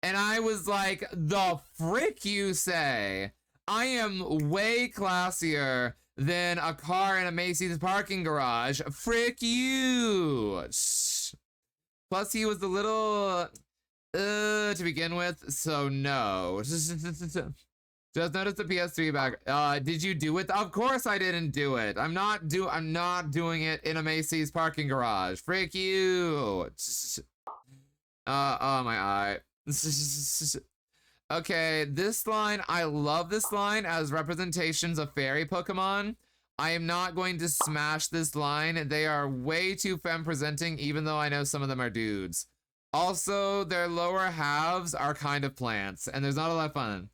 And I was like, the frick you say? I am way classier than a car in a Macy's parking garage. Frick you. Plus he was a little to begin with, so no. Just notice the PS3 back. Did you do it? Of course I didn't do it. I'm not doing it in a Macy's parking garage. Frick you. Oh my eye. Okay, this line, I love this line as representations of fairy Pokemon. I am not going to smash this line. They are way too femme presenting, even though I know some of them are dudes. Also, their lower halves are kind of plants, and there's not a lot of fun.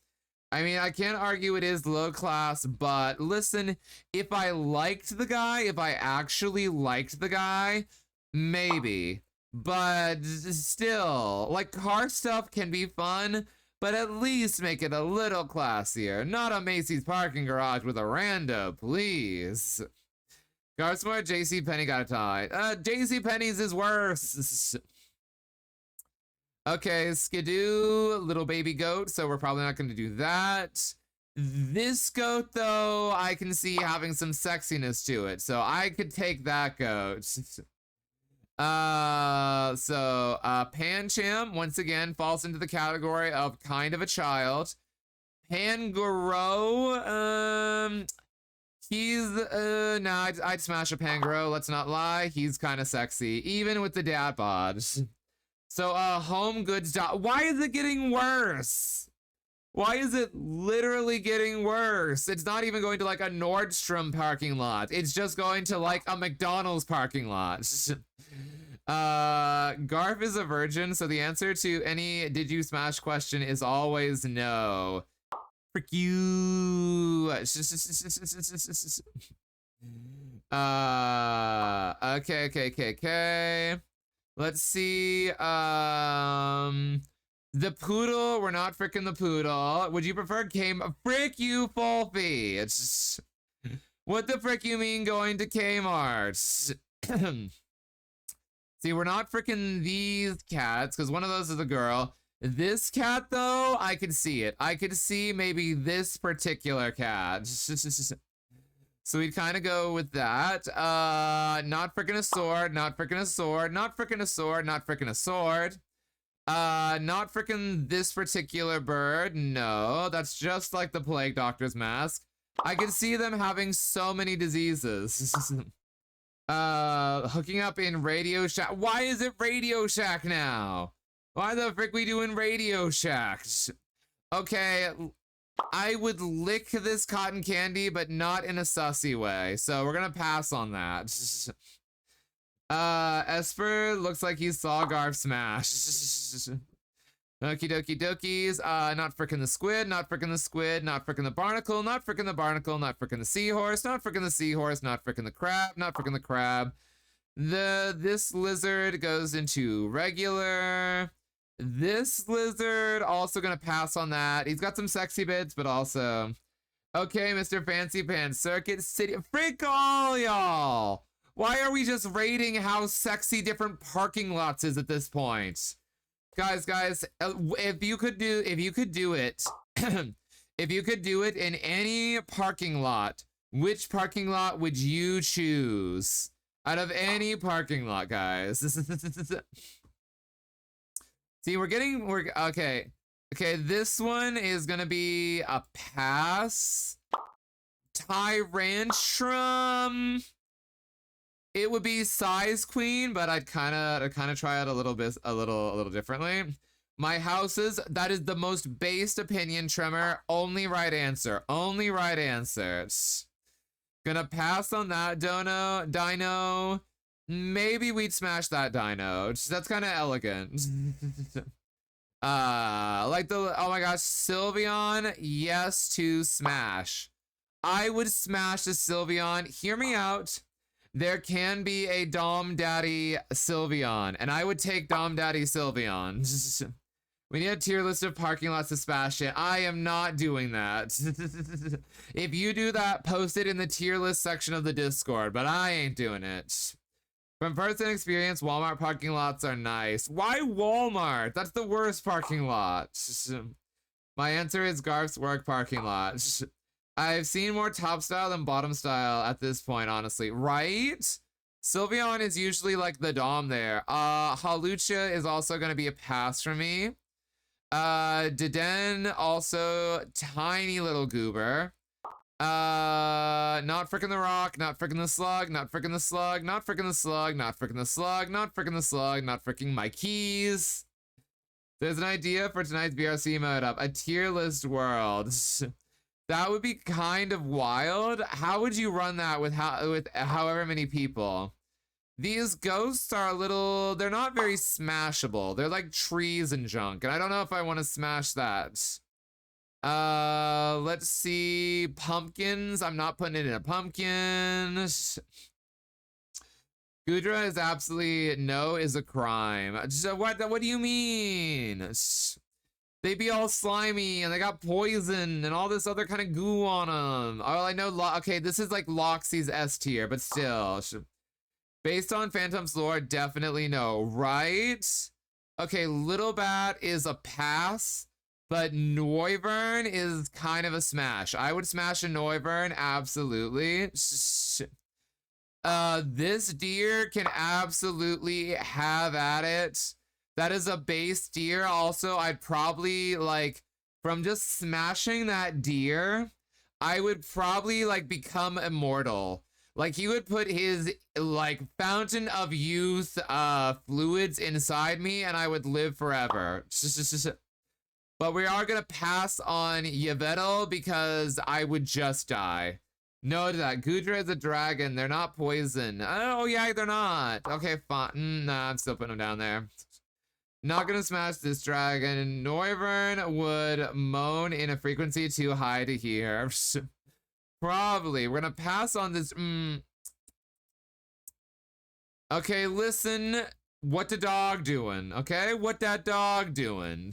I mean, I can't argue it is low class, but listen, if I liked the guy, if I actually liked the guy, maybe. But still, like, car stuff can be fun, but at least make it a little classier. Not a Macy's parking garage with a rando, please. Garsmore, JCPenney got a tie. JCPenney's is worse. Okay, Skidoo, little baby goat, so we're probably not going to do that. This goat, though, I can see having some sexiness to it, so I could take that goat. Pancham, once again, falls into the category of kind of a child. Pangoro, he's, nah, I'd smash a Pangoro, let's not lie. He's kind of sexy, even with the dad bod. So, home goods, why is it getting worse? Why is it literally getting worse? It's not even going to like a Nordstrom parking lot. It's just going to like a McDonald's parking lot. Garf is a virgin, so the answer to any did you smash question is always no. Frick you. Okay. Let's see. The poodle, we're not frickin' the poodle. Would you prefer Kmart? Frick you, Fulfy. It's what the frick you mean going to Kmart? See, we're not frickin' these cats, because one of those is a girl. This cat, though, I could see it. I could see maybe this particular cat. So we'd kind of go with that. Not frickin' a sword, not frickin' a sword, not frickin' a sword, not frickin' a sword. Not frickin' this particular bird. No, that's just like the plague doctor's mask. I can see them having so many diseases. Hooking up in Radio Shack. Why is it Radio Shack now? Why the frick we doing Radio Shack? Okay, I would lick this cotton candy, but not in a sussy way. So we're gonna pass on that. Esper looks like he saw Garf smash. Okie dokie dokies. Not frickin' the squid, not frickin' the squid, not frickin' the barnacle, not frickin' the barnacle, not frickin' the seahorse, not frickin' the seahorse, not frickin' the crab, not frickin' the crab. This lizard goes into regular. This lizard also gonna pass on that. He's got some sexy bits, but also. Okay, Mr. Fancy Pants, Circuit City. Frick all y'all! Why are we just rating how sexy different parking lots is at this point? Guys, if you could do it, if you could do it in any parking lot, which parking lot would you choose? Out of any parking lot, guys. See, okay. Okay, this one is gonna be a pass. Tyrantrum. It would be Size Queen, but I'd kind of try it a little differently. My houses, that is the most based opinion, Tremor. Only right answer. Only right answer. Gonna pass on that dino. Maybe we'd smash that dino. That's kind of elegant. Like oh my gosh, Sylveon, yes to smash. I would smash the Sylveon. Hear me out. There can be a Dom Daddy Sylveon, and I would take Dom Daddy Sylveon. We need a tier list of parking lots to smash it. I am not doing that. If you do that, post it in the tier list section of the Discord, but I ain't doing it. From first-hand experience, Walmart parking lots are nice. Why Walmart? That's the worst parking lot. My answer is Garf's work parking lot. I've seen more top style than bottom style at this point, honestly. Right? Sylveon is usually like the dom there. Halucha is also going to be a pass for me. Deden, also tiny little goober. Not frickin' the rock, not frickin' the slug, not frickin' the slug, not frickin' the slug, not frickin' the slug, not frickin' the slug, not frickin' my keys. There's an idea for tonight's BRC mode up. A tier list world. That would be kind of wild. How would you run that with however many people? These ghosts are a little, they're not very smashable. They're like trees and junk, and I don't know if I want to smash that. Let's see. Pumpkins. I'm not putting it in a pumpkin. Gudra is absolutely no is a crime. What do you mean? They be all slimy and they got poison and all this other kind of goo on them. Oh, I know. Okay, this is like Loxy's S tier, but still. Based on Phantom's lore, definitely no. Right? Okay, Little Bat is a pass, but Noivern is kind of a smash. I would smash a Noivern, absolutely. This deer can absolutely have at it. That is a base deer. Also, I'd probably, like, from just smashing that deer, I would probably, like, become immortal. Like, he would put his, like, fountain of youth fluids inside me, and I would live forever. But we are gonna pass on Yveltal because I would just die. No to that. Gudra is a dragon. They're not poison. Oh, yeah, they're not. Okay, fine. Nah, I'm still putting them down there. Not gonna smash this dragon. Noivern would moan in a frequency too high to hear. Probably. We're gonna pass on this. Okay, listen. What the dog doing? Okay, what that dog doing?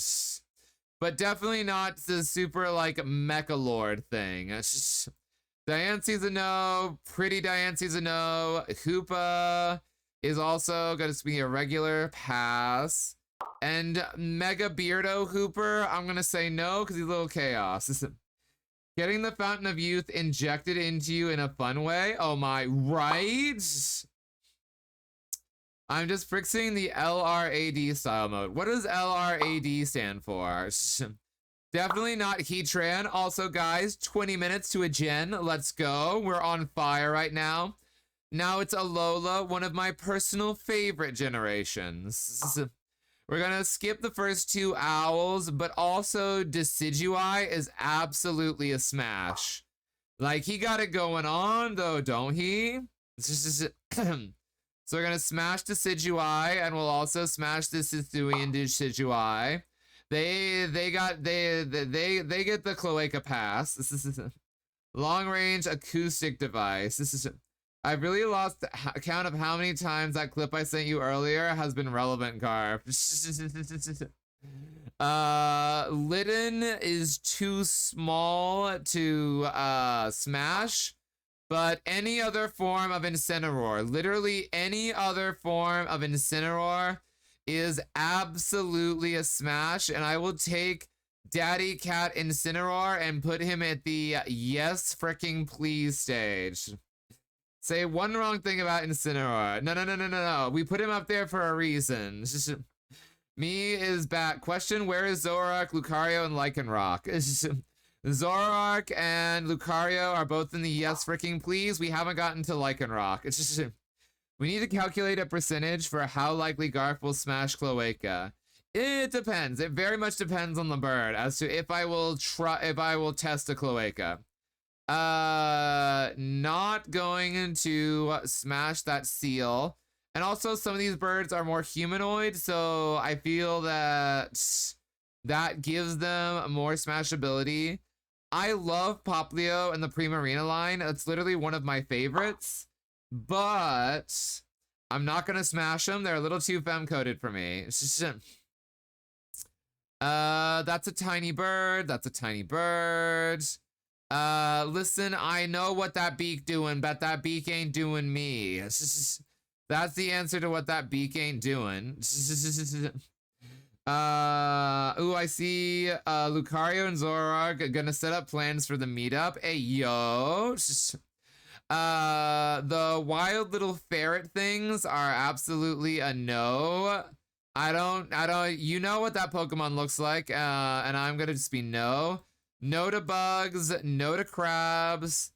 But definitely not the super, like, Mecha Lord thing. Diance's a no. Pretty Diance's a no. Hoopa is also going to be a regular pass. And Mega Beardo Hooper, I'm going to say no because he's a little chaos. Getting the Fountain of Youth injected into you in a fun way? Oh my, right? I'm just fixing the LRAD style mode. What does LRAD stand for? Definitely not Heatran. Also, guys, 20 minutes to a gen. Let's go. We're on fire right now. Now it's Alola, one of my personal favorite generations. We're gonna skip the first two owls, but also Decidueye is absolutely a smash. Like, he got it going on, though, don't he? So we're gonna smash Decidueye, and we'll also smash the Hisuian Decidueye. They get the Cloaca pass. This is a long-range acoustic device. This is. I've really lost count of how many times that clip I sent you earlier has been relevant, Garf. Litten is too small to smash, but any other form of Incineroar, literally any other form of Incineroar is absolutely a smash, and I will take Daddy Cat Incineroar and put him at the yes fricking please stage. Say one wrong thing about Incineroar. No. We put him up there for a reason. Me is back. Question, where is Zoroark, Lucario, and Lycanroc? Zoroark and Lucario are both in the yes freaking please. We haven't gotten to Lycanroc. It's just, we need to calculate a percentage for how likely Garf will smash Cloaca. It depends. It very much depends on the bird as to if I will test a Cloaca. Not going to smash that seal. And also, some of these birds are more humanoid, so I feel that that gives them more smashability. I love Poplio and the Primarina line. It's literally one of my favorites. But I'm not going to smash them. They're a little too femme-coded for me. That's a tiny bird. That's a tiny bird. Listen, I know what that beak doing, but that beak ain't doing me. That's the answer to what that beak ain't doing. Ooh, I see Lucario and Zoroark gonna set up plans for the meetup. Hey, yo. The wild little ferret things are absolutely a no. I don't, you know what that Pokemon looks like, and I'm gonna just be no. No to bugs, no to crabs.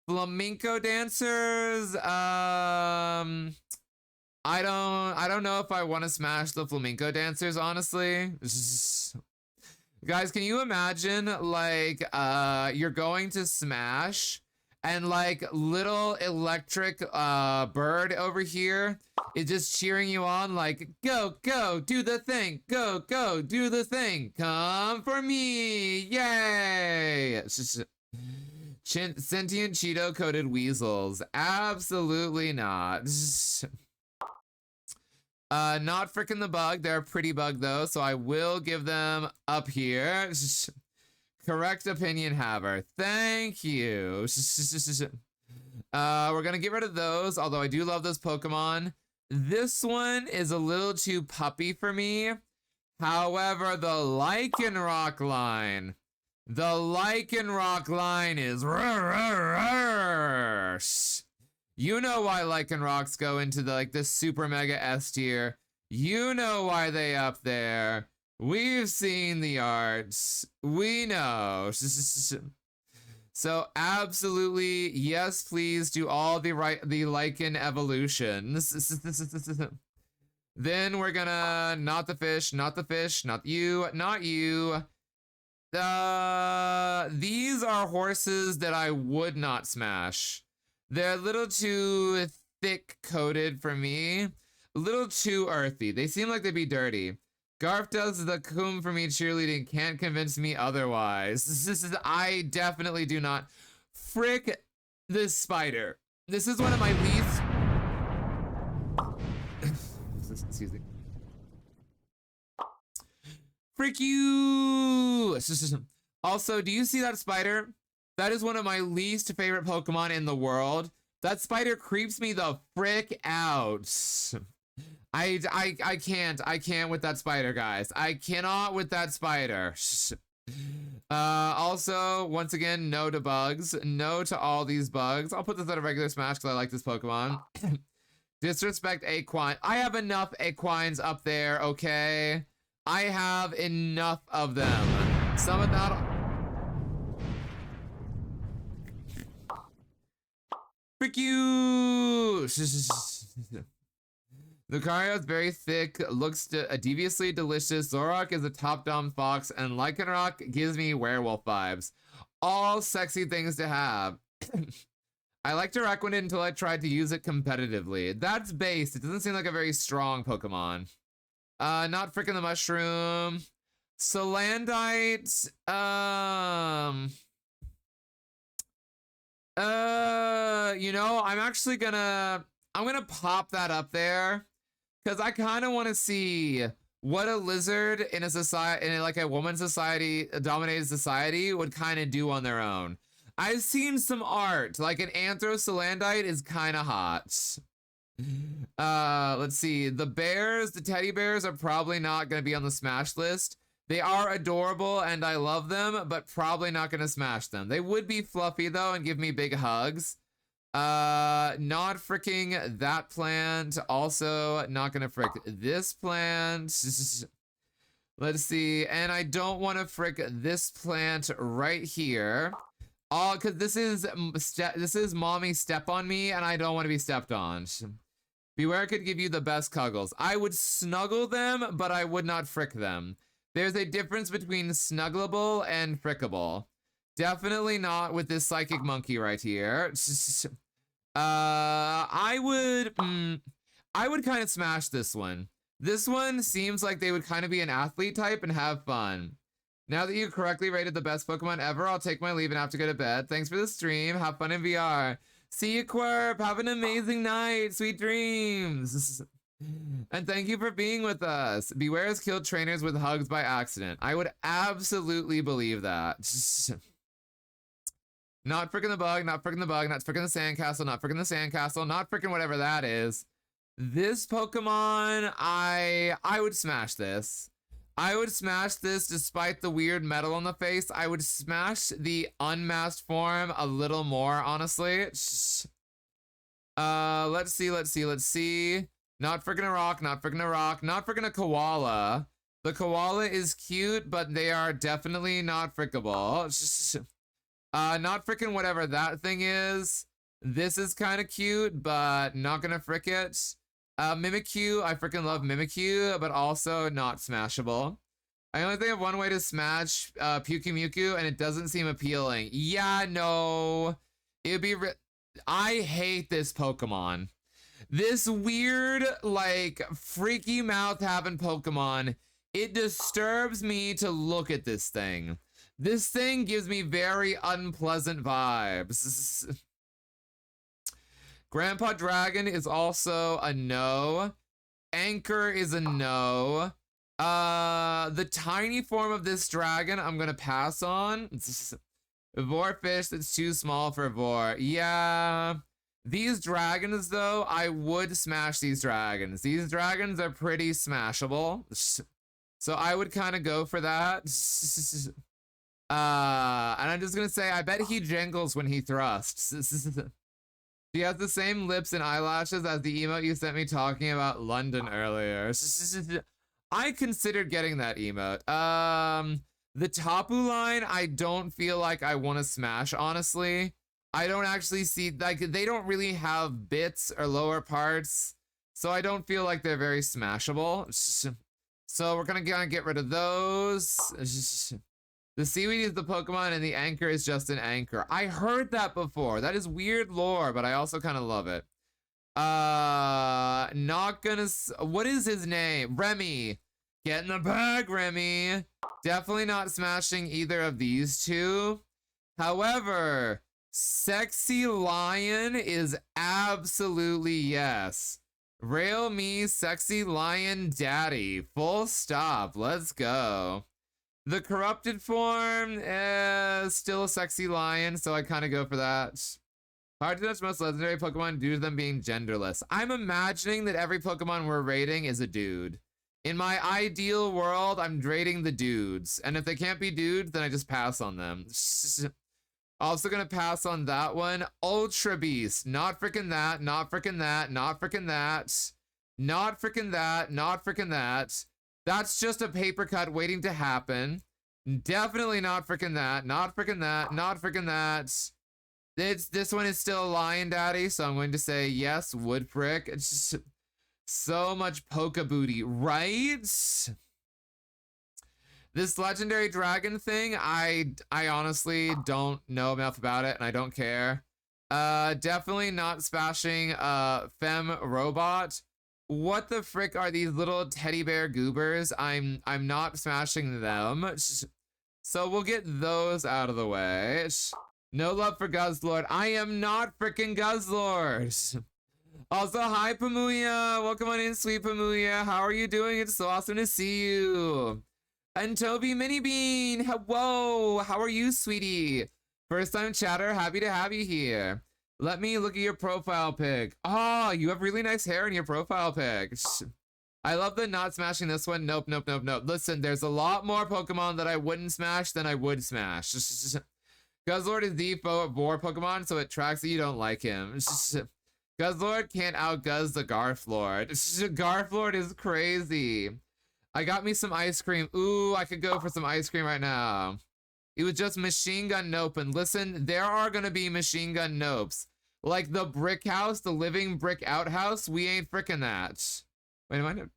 Flamenco dancers, I don't know if I want to smash the flamenco dancers, honestly. Guys, can you imagine, like, you're going to smash, and, like, little electric, bird over here is just cheering you on, like, go, go, do the thing, go, go, do the thing, come for me, yay! Sentient Cheeto-coated weasels, absolutely not. Not frickin' the bug. They're a pretty bug though, so I will give them up here. Correct opinion haver. Thank you. We're gonna get rid of those, although I do love those Pokemon. This one is a little too puppy for me. However, the Lycanroc line. The Lycanroc line is you know why Lycanrocs go into the like this super mega S tier. You know why they up there. We've seen the arts. We know. So absolutely, yes, please do all the Lycan evolutions. Then we're gonna not the fish, not the fish, not you, not you. These are horses that I would not smash. They're a little too thick coated for me. A little too earthy. They seem like they'd be dirty. Garf does the cum for me cheerleading, can't convince me otherwise. I definitely do not. Frick this spider. This is one of my least... Excuse me. Frick you! Also, do you see that spider? That is one of my least favorite Pokemon in the world. That spider creeps me the frick out. I can't with that spider, guys. I cannot with that spider. Also, once again, no to bugs. No to all these bugs. I'll put this at a regular smash because I like this Pokemon. Disrespect Equine. I have enough Equines up there, okay? I have enough of them. Some of that... Frick you! Lucario is very thick, looks deviously delicious. Zoroark is a top-down fox, and Lycanroc gives me werewolf vibes. All sexy things to have. I liked Araquanid until I tried to use it competitively. That's based. It doesn't seem like a very strong Pokemon. Not frickin' the mushroom. Salandite. You know, I'm gonna pop that up there because I kind of want to see what a lizard in a society, in like a woman society, a dominated society, would kind of do on their own. I've seen some art, like an Anthrosalandite is kind of hot. Let's see. The bears, the teddy bears are probably not going to be on the smash list. They are adorable and I love them, but probably not going to smash them. They would be fluffy though and give me big hugs. Not fricking that plant. Also not going to frick this plant. Let's see. And I don't want to frick this plant right here. All because this is mommy step on me and I don't want to be stepped on. Beware could give you the best cuggles. I would snuggle them, but I would not frick them. There's a difference between snuggleable and frickable. Definitely not with this psychic monkey right here. I would kind of smash this one. This one seems like they would kind of be an athlete type and have fun. Now that you correctly rated the best Pokemon ever, I'll take my leave and have to go to bed. Thanks for the stream. Have fun in VR. See you, Quirp. Have an amazing night. Sweet dreams. And thank you for being with us. Beware has killed trainers with hugs by accident. I would absolutely believe that. Not freaking the bug, not freaking the bug, not freaking the sandcastle, not freaking the sandcastle, not freaking whatever that is. This Pokemon, I would smash this. I would smash this despite the weird metal on the face. I would smash the unmasked form a little more, honestly. Let's see. Not freaking a rock, not freaking a rock, not freaking a koala. The koala is cute, but they are definitely not frickable. Not freaking whatever that thing is. This is kind of cute, but not gonna frick it. Mimikyu, I freaking love Mimikyu, but also not smashable. I only think of one way to smash Pyukumuku, and it doesn't seem appealing. Yeah, no. It'd be I hate this Pokemon. This weird, like, freaky mouth having Pokemon, it disturbs me to look at this thing. This thing gives me very unpleasant vibes. Grandpa Dragon is also a no. Anchor is a no. The tiny form of this dragon, I'm gonna pass on. Vorfish, that's too small for Vor. Yeah. These dragons, though, I would smash these dragons. These dragons are pretty smashable. So I would kind of go for that. And I'm just gonna say, I bet he jingles when he thrusts. She has the same lips and eyelashes as the emote you sent me talking about London earlier. I considered getting that emote. The Tapu line, I don't feel like I want to smash, honestly. I don't actually see, like, they don't really have bits or lower parts, so I don't feel like they're very smashable. So we're gonna get rid of those. The seaweed is the Pokemon and the anchor is just an anchor. I heard that before. That is weird lore, but I also kind of love it. Not gonna, what is his name? Remy. Get in the bag, Remy. Definitely not smashing either of these two. However, Sexy Lion is absolutely yes. Rail me, Sexy Lion Daddy. Full stop. Let's go. The corrupted form is still a Sexy Lion, so I kind of go for that. Hard to touch most legendary Pokemon due to them being genderless. I'm imagining that every Pokemon we're rating is a dude. In my ideal world, I'm rating the dudes. And if they can't be dudes, then I just pass on them. Also gonna pass on that one. Ultra Beast. Not freaking that. Not freaking that. Not freaking that. Not freaking that. Not freaking that. That's just a paper cut waiting to happen. Definitely not freaking that. Not freaking that. Not freaking that. This one is still a Lion Daddy, so I'm going to say yes, wood frick. It's just so much poke booty, right? This legendary dragon thing, I honestly don't know enough about it, and I don't care. Definitely not smashing Fem Robot. What the frick are these little teddy bear goobers? I'm not smashing them. So we'll get those out of the way. No love for Guzzlord. I am not freaking Guzzlord. Also, hi Pamuya. Welcome on in, sweet Pamuya. How are you doing? It's so awesome to see you. And Toby Minibean, whoa, how are you, sweetie? First time chatter, happy to have you here. Let me look at your profile pic. Oh, you have really nice hair in your profile pic. I love the not smashing this one. Nope, nope, nope, nope. Listen, there's a lot more Pokemon that I wouldn't smash than I would smash. Guzzlord is the Vor Pokemon, so it tracks that you don't like him. Guzzlord can't outguzz the Garflord. Garflord is crazy. I got me some ice cream. Ooh, I could go for some ice cream right now. It was just Machine Gun Nope. And listen, there are gonna be Machine Gun Nopes. Like the brick house, the living brick outhouse, we ain't frickin' that. Wait, am I not?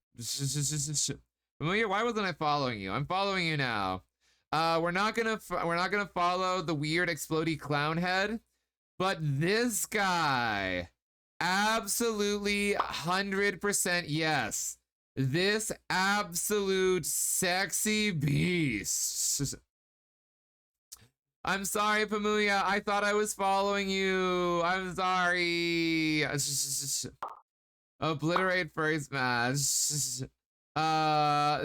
Familiar, why wasn't I following you? I'm following you now. We're not gonna follow the weird explodey clown head, but this guy, absolutely 100% yes. This absolute sexy beast. I'm sorry, Pamuya. I thought I was following you. I'm sorry. Obliterate furry smash.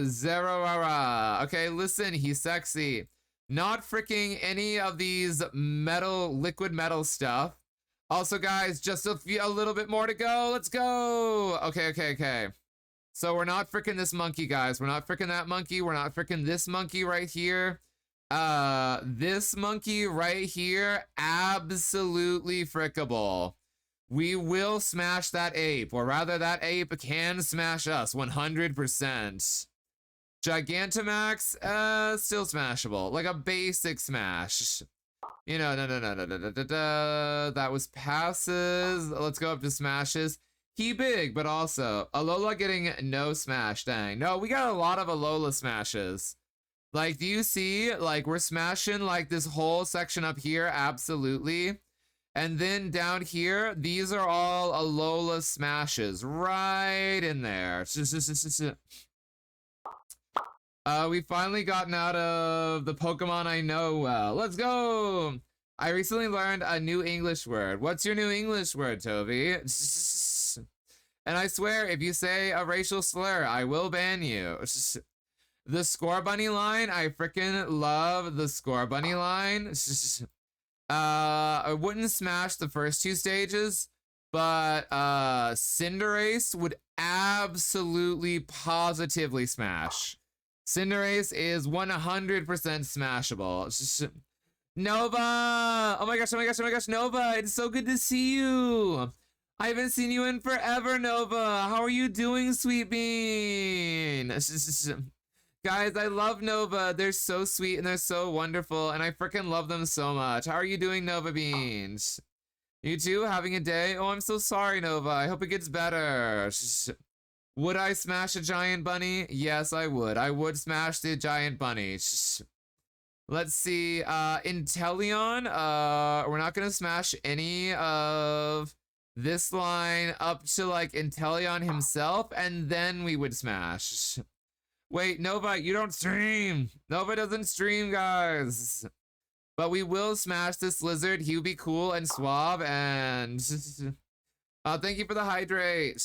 Zerora. Okay, listen, he's sexy. Not freaking any of these liquid metal stuff. Also, guys, just a little bit more to go. Let's go. Okay. So we're not freaking this monkey, guys. We're not freaking that monkey. We're not freaking this monkey right here. This monkey right here, absolutely frickable. We will smash that ape, or rather that ape can smash us 100%. Gigantamax, still smashable. Like a basic smash. You know, no. That was passes. Let's go up to smashes. He big, but also Alola getting no smash. Dang. No, we got a lot of Alola smashes. Like, do you see? Like, we're smashing like this whole section up here. Absolutely. And then down here, these are all Alola smashes right in there. We finally gotten out of the Pokemon I know well. Let's go! I recently learned a new English word. What's your new English word, Toby? And I swear, if you say a racial slur, I will ban you. The Scorbunny line, I freaking love the Scorbunny line. I wouldn't smash the first two stages, but Cinderace would absolutely positively smash. Cinderace is 100% smashable. Nova! Oh my gosh, Nova! It's so good to see you! I haven't seen you in forever, Nova! How are you doing, Sweet Bean? Guys, I love Nova. They're so sweet and they're so wonderful, and I freaking love them so much. How are you doing, Nova Beans? You too? Having a day? Oh, I'm so sorry, Nova. I hope it gets better. Would I smash a giant bunny? Yes, I would. I would smash the giant bunny. Let's see. Inteleon. We're not gonna smash any of this line up to like Inteleon himself, and then we would smash. Wait, Nova, you don't stream. Nova doesn't stream, guys. But we will smash this lizard. He would be cool and suave, and thank you for the hydrate.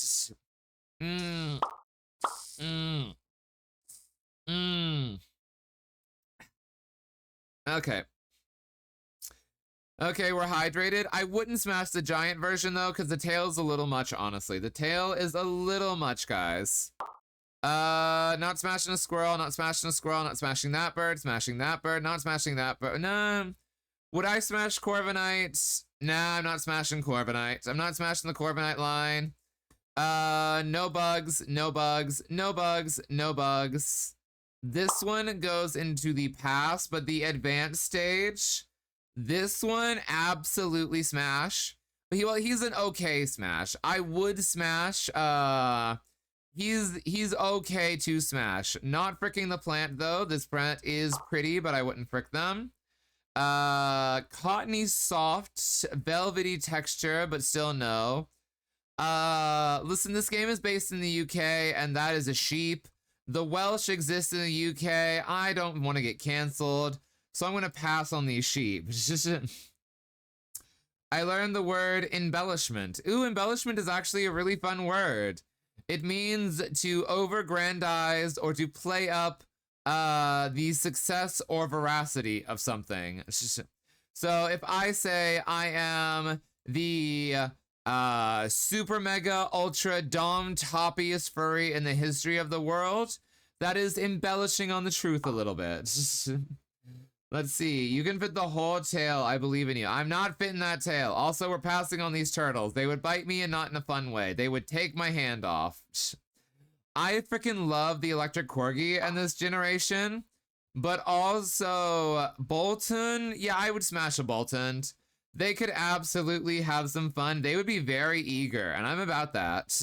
Okay. Okay, we're hydrated. I wouldn't smash the giant version though, because the tail's a little much, honestly. The tail is a little much, guys. Not smashing a squirrel, not smashing a squirrel, not smashing that bird, smashing that bird, not smashing that bird. No. Would I smash Corviknight? Nah, I'm not smashing Corviknight. I'm not smashing the Corviknight line. No bugs, no bugs, no bugs, no bugs. This one goes into the pass, but the advanced stage, this one absolutely smash. He's an okay smash. I would smash, he's okay to smash. Not fricking the plant though. This plant is pretty, but I wouldn't frick them. Cottony soft, velvety texture, but still no. Listen, this game is based in the UK, and that is a sheep. The Welsh exists in the UK. I don't want to get canceled, so I'm going to pass on these sheep. I learned the word embellishment. Ooh, embellishment is actually a really fun word. It means to over-grandize or to play up the success or veracity of something. So if I say I am the super mega ultra dom toppiest furry in the history of the world, that is embellishing on the truth a little bit. Let's see. You can fit the whole tail. I believe in you. I'm not fitting that tail. Also, we're passing on these turtles. They would bite me and not in a fun way. They would take my hand off. I freaking love the electric corgi in this generation, but also Bolton. Yeah, I would smash a Bolton. They could absolutely have some fun. They would be very eager, and I'm about that.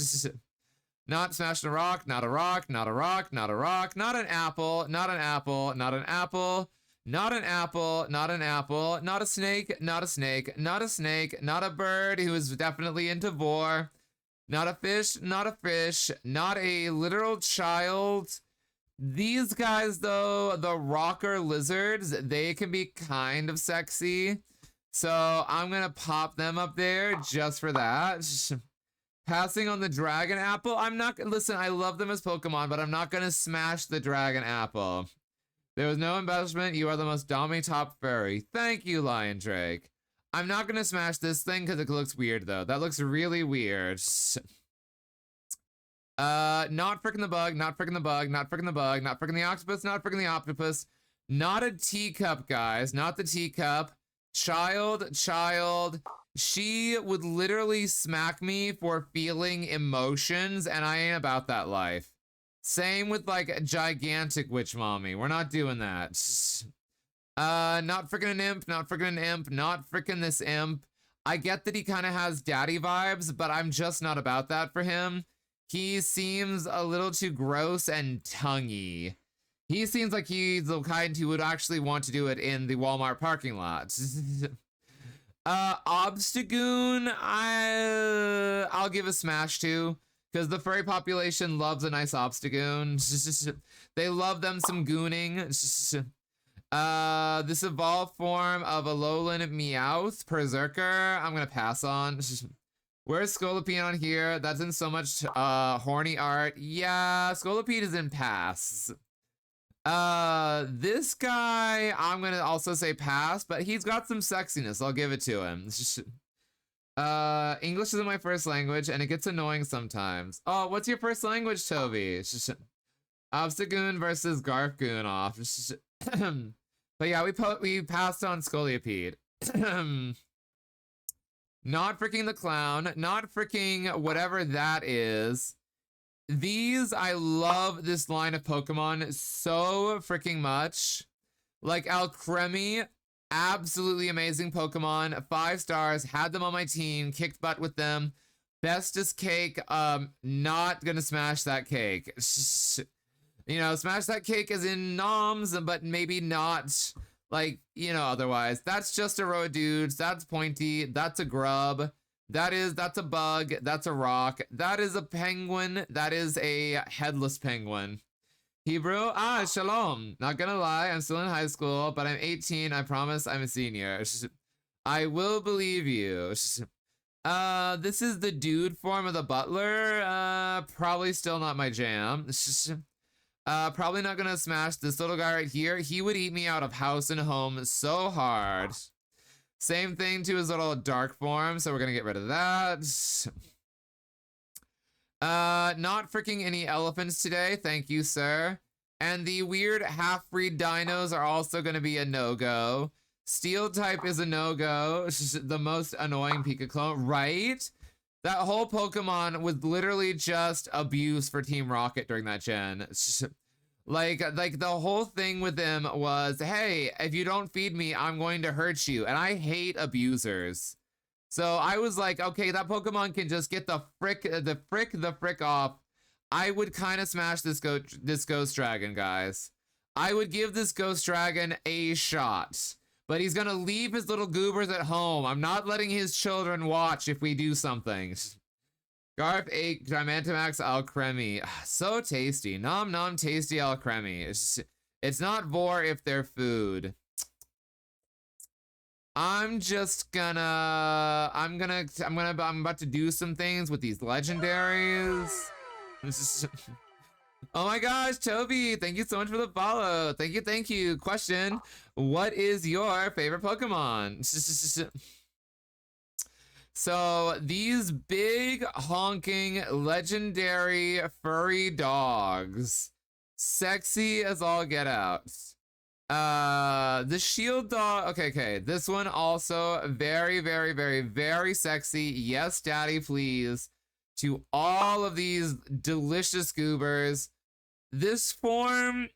Not smashing a rock, not a rock, not a rock, not a rock, not an apple, not an apple, not an apple. Not an apple, not an apple, not a snake, not a snake, not a snake, not a bird who is definitely into vor, not a fish, not a fish, not a literal child. These guys, though, the rocker lizards, they can be kind of sexy. So I'm gonna pop them up there just for that. Passing on the Dragon Apple. I'm not, listen, I love them as Pokemon, but I'm not gonna smash the Dragon Apple. There was no embellishment. You are the most dominant top furry. Thank you, Lion Drake. I'm not gonna smash this thing because it looks weird though. That looks really weird. Not frickin' the bug, not frickin' the bug, not frickin' the bug, not frickin' the octopus, not frickin' the octopus. Not a teacup, guys. Not the teacup. Child. She would literally smack me for feeling emotions, and I ain't about that life. Same with, like, a gigantic witch mommy. We're not doing that. Not freaking an imp, not freaking an imp, not freaking this imp. I get that he kind of has daddy vibes, but I'm just not about that for him. He seems a little too gross and tonguey. He seems like he's the kind who would actually want to do it in the Walmart parking lot. Obstagoon, I'll give a smash to, because the furry population loves a nice Obstagoon. They love them some gooning. This evolved form of Alolan Meowth, Berserker, I'm gonna pass on. Where's Scolipede on here? That's in so much horny art. Yeah, Scolipede is in pass. This guy, I'm gonna also say pass, but he's got some sexiness. I'll give it to him. English isn't my first language, and it gets annoying sometimes. Oh, what's your first language, Toby? Obstagoon versus Garfgoon off. But yeah, we passed on Scolipede. Not freaking the clown, not freaking whatever that is. These, I love this line of Pokemon so freaking much. Like Alcremie, absolutely amazing Pokemon, 5 stars, had them on my team, kicked butt with them. Bestest cake, not gonna smash that cake. You know, smash that cake as in noms, but maybe not, like, you know, otherwise. That's just a row of dudes, that's pointy, that's a grub. That's a bug, that's a rock, that is a penguin, that is a headless penguin. Hebrew, shalom. Not gonna lie, I'm still in high school, but I'm 18, I promise I'm a senior. I will believe you. This is the dude form of the butler, probably still not my jam. Probably not gonna smash this little guy right here. He would eat me out of house and home so hard. Same thing to his little dark form, so we're gonna get rid of that. Not freaking any elephants today, thank you, sir. And the weird half-breed dinos are also gonna be a no-go. Steel type is a no-go. The most annoying Pika clone, right? That whole Pokemon was literally just abuse for Team Rocket during that gen. Like the whole thing with them was, hey, if you don't feed me, I'm going to hurt you. And I hate abusers. So I was like, okay, that Pokemon can just get the frick off. I would kind of smash this Ghost Dragon, guys. I would give this Ghost Dragon a shot. But he's gonna leave his little goobers at home. I'm not letting his children watch if we do something. Garf ate Gigantamax Alcremie. So tasty. Nom nom tasty Alcremie. It's not vor if they're food. I'm about to do some things with these legendaries. Oh my gosh, Toby, thank you so much for the follow. Thank you. Question, what is your favorite Pokemon? So these big honking legendary furry dogs, sexy as all get out. The shield dog, okay, this one also very, very, very, very sexy. Yes, daddy, please. To all of these delicious goobers. This form,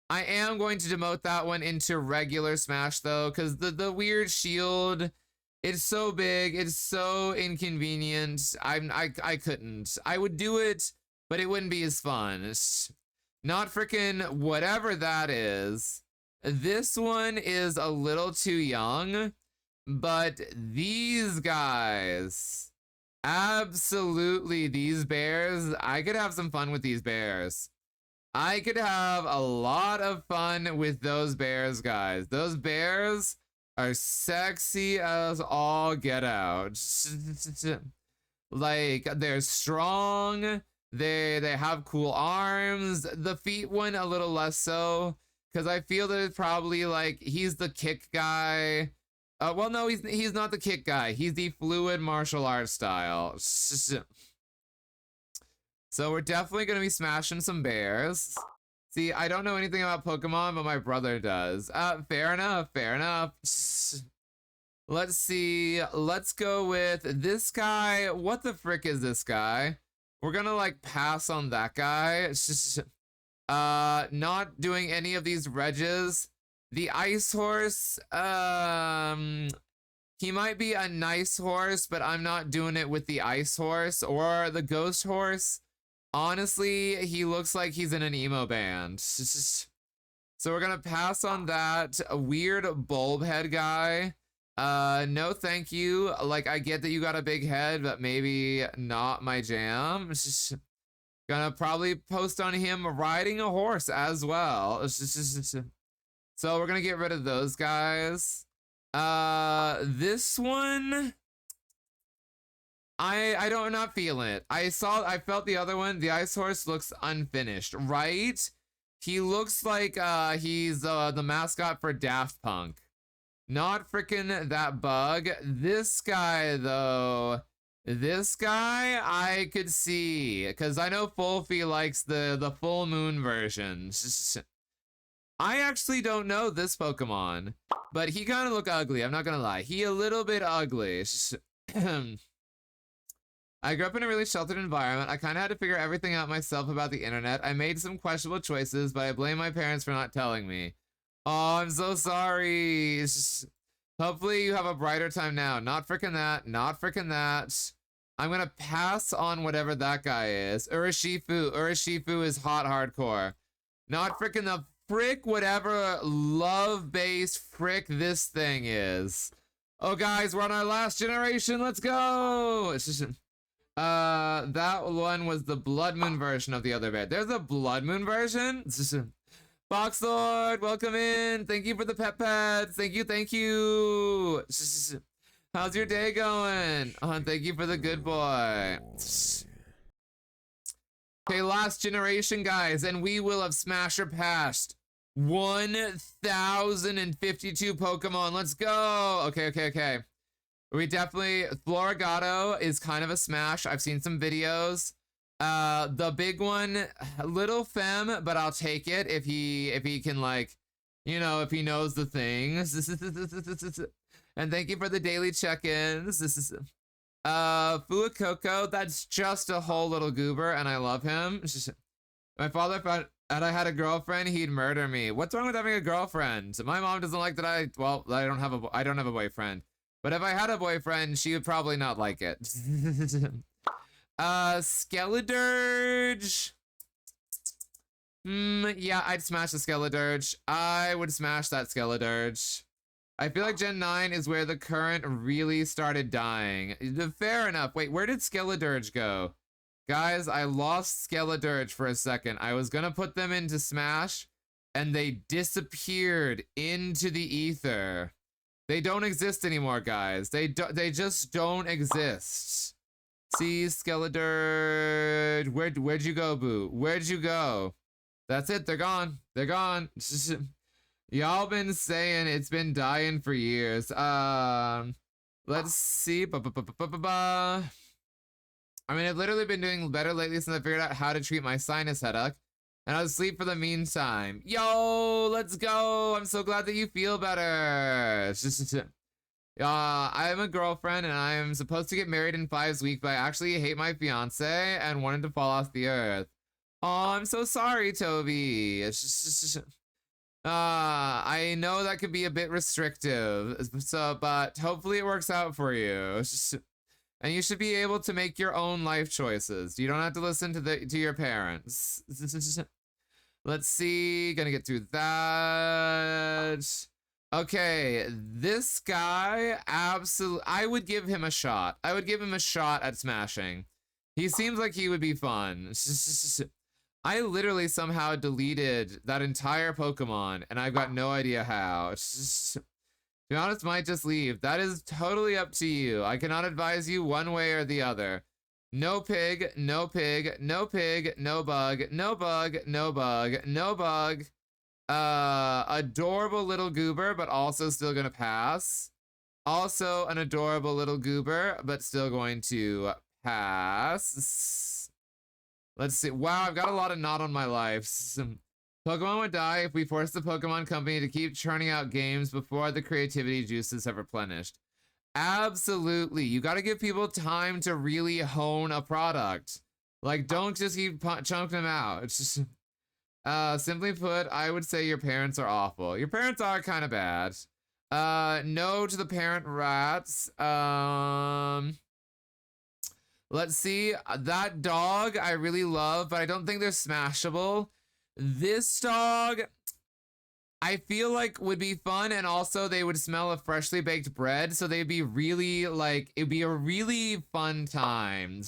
I am going to demote that one into regular Smash though, because the weird shield, it's so big, it's so inconvenient. I couldn't. I would do it, but it wouldn't be as fun. It's not freaking whatever that is. This one is a little too young, but these guys, absolutely, these bears, I could have some fun with these bears. I could have a lot of fun with those bears, guys. Those bears are sexy as all get out. Like, they're strong. They have cool arms. The feet one a little less so, because I feel that it's probably like he's the kick guy. Well, no, he's not the kick guy. He's the fluid martial arts style. So we're definitely gonna be smashing some bears. See, I don't know anything about Pokemon, but my brother does. Fair enough, fair enough. Let's see. Let's go with this guy. What the frick is this guy? We're gonna like pass on that guy. It's just not doing any of these regs. The ice horse, he might be a nice horse, but I'm not doing it with the ice horse or the ghost horse. Honestly, he looks like he's in an emo band. So we're gonna pass on that. A weird bulb head guy. No thank you. Like, I get that you got a big head, but maybe not my jam. Gonna probably post on him riding a horse as well. So we're gonna get rid of those guys. This one, I'm not feeling it. I felt the other one. The ice horse looks unfinished, right? He looks like he's the mascot for Daft Punk. Not freaking that bug. This guy though, this guy I could see, because I know Fulfy likes the full moon version. I actually don't know this Pokemon, but he kind of look ugly. I'm not gonna lie. He a little bit ugly. I grew up in a really sheltered environment. I kind of had to figure everything out myself about the internet. I made some questionable choices, but I blame my parents for not telling me. Oh, I'm so sorry. Hopefully you have a brighter time now. Not freaking that. Not freaking that. I'm gonna pass on whatever that guy is. Urshifu. Urshifu is hot hardcore. Not freaking the frick whatever love-based frick this thing is. Oh, guys, we're on our last generation. Let's go. It's just... that one was the Blood Moon version of the other bear. There's a Blood Moon version? Box Lord, welcome in. Thank you for the pet pets. Thank you, thank you. How's your day going? Oh, thank you for the good boy. Okay, last generation, guys, and we will have smashed or passed 1,052 Pokemon. Let's go. Okay. We definitely, Florigato is kind of a smash. I've seen some videos. The big one, Little Fem, but I'll take it if he can, like, you know, if he knows the things. And thank you for the daily check-ins. This is Fuecoco. That's just a whole little goober, and I love him. My father found out I had a girlfriend, he'd murder me. What's wrong with having a girlfriend? My mom doesn't like that I don't have a boyfriend. But if I had a boyfriend, she would probably not like it. Skeledirge. Yeah, I'd smash the Skeledirge. I would smash that Skeledirge. I feel like Gen 9 is where the current really started dying. Fair enough. Wait, where did Skeledirge go? Guys, I lost Skeledirge for a second. I was gonna put them into Smash, and they disappeared into the ether. They don't exist anymore, guys. They just don't exist. See, Skeledirge. Where'd you go, Boo? Where'd you go? That's it. They're gone. They're gone. Y'all been saying it's been dying for years. Let's see. I mean, I've literally been doing better lately since I figured out how to treat my sinus headache. And I was asleep for the meantime. Yo, let's go. I'm so glad that you feel better. I have a girlfriend and I am supposed to get married in 5 weeks, but I actually hate my fiance and wanted to fall off the earth. Oh, I'm so sorry, Toby. It's just, I know that could be a bit restrictive, so, but hopefully it works out for you. It's just, and you should be able to make your own life choices. You don't have to listen to your parents. Let's see. Gonna get through that. Okay, this guy, absolutely, I would give him a shot. I would give him a shot at smashing. He seems like he would be fun. I literally somehow deleted that entire Pokemon, and I've got no idea how. To be honest, might just leave. That is totally up to you. I cannot advise you one way or the other. No pig, no pig, no pig, no bug, no bug, no bug, no bug. Adorable little goober, but also still gonna pass. Also an adorable little goober, but still going to pass. Let's see. Wow, I've got a lot of not on my life. Pokemon would die if we forced the Pokemon Company to keep churning out games before the creativity juices have replenished. Absolutely. You got to give people time to really hone a product. Like, don't just keep chunking them out. It's just, simply put, I would say your parents are awful. Your parents are kind of bad. No to the parent rats. Let's see. That dog I really love, but I don't think they're smashable. This dog, I feel like would be fun, and also they would smell of freshly baked bread, so they'd be really, like, it'd be a really fun time.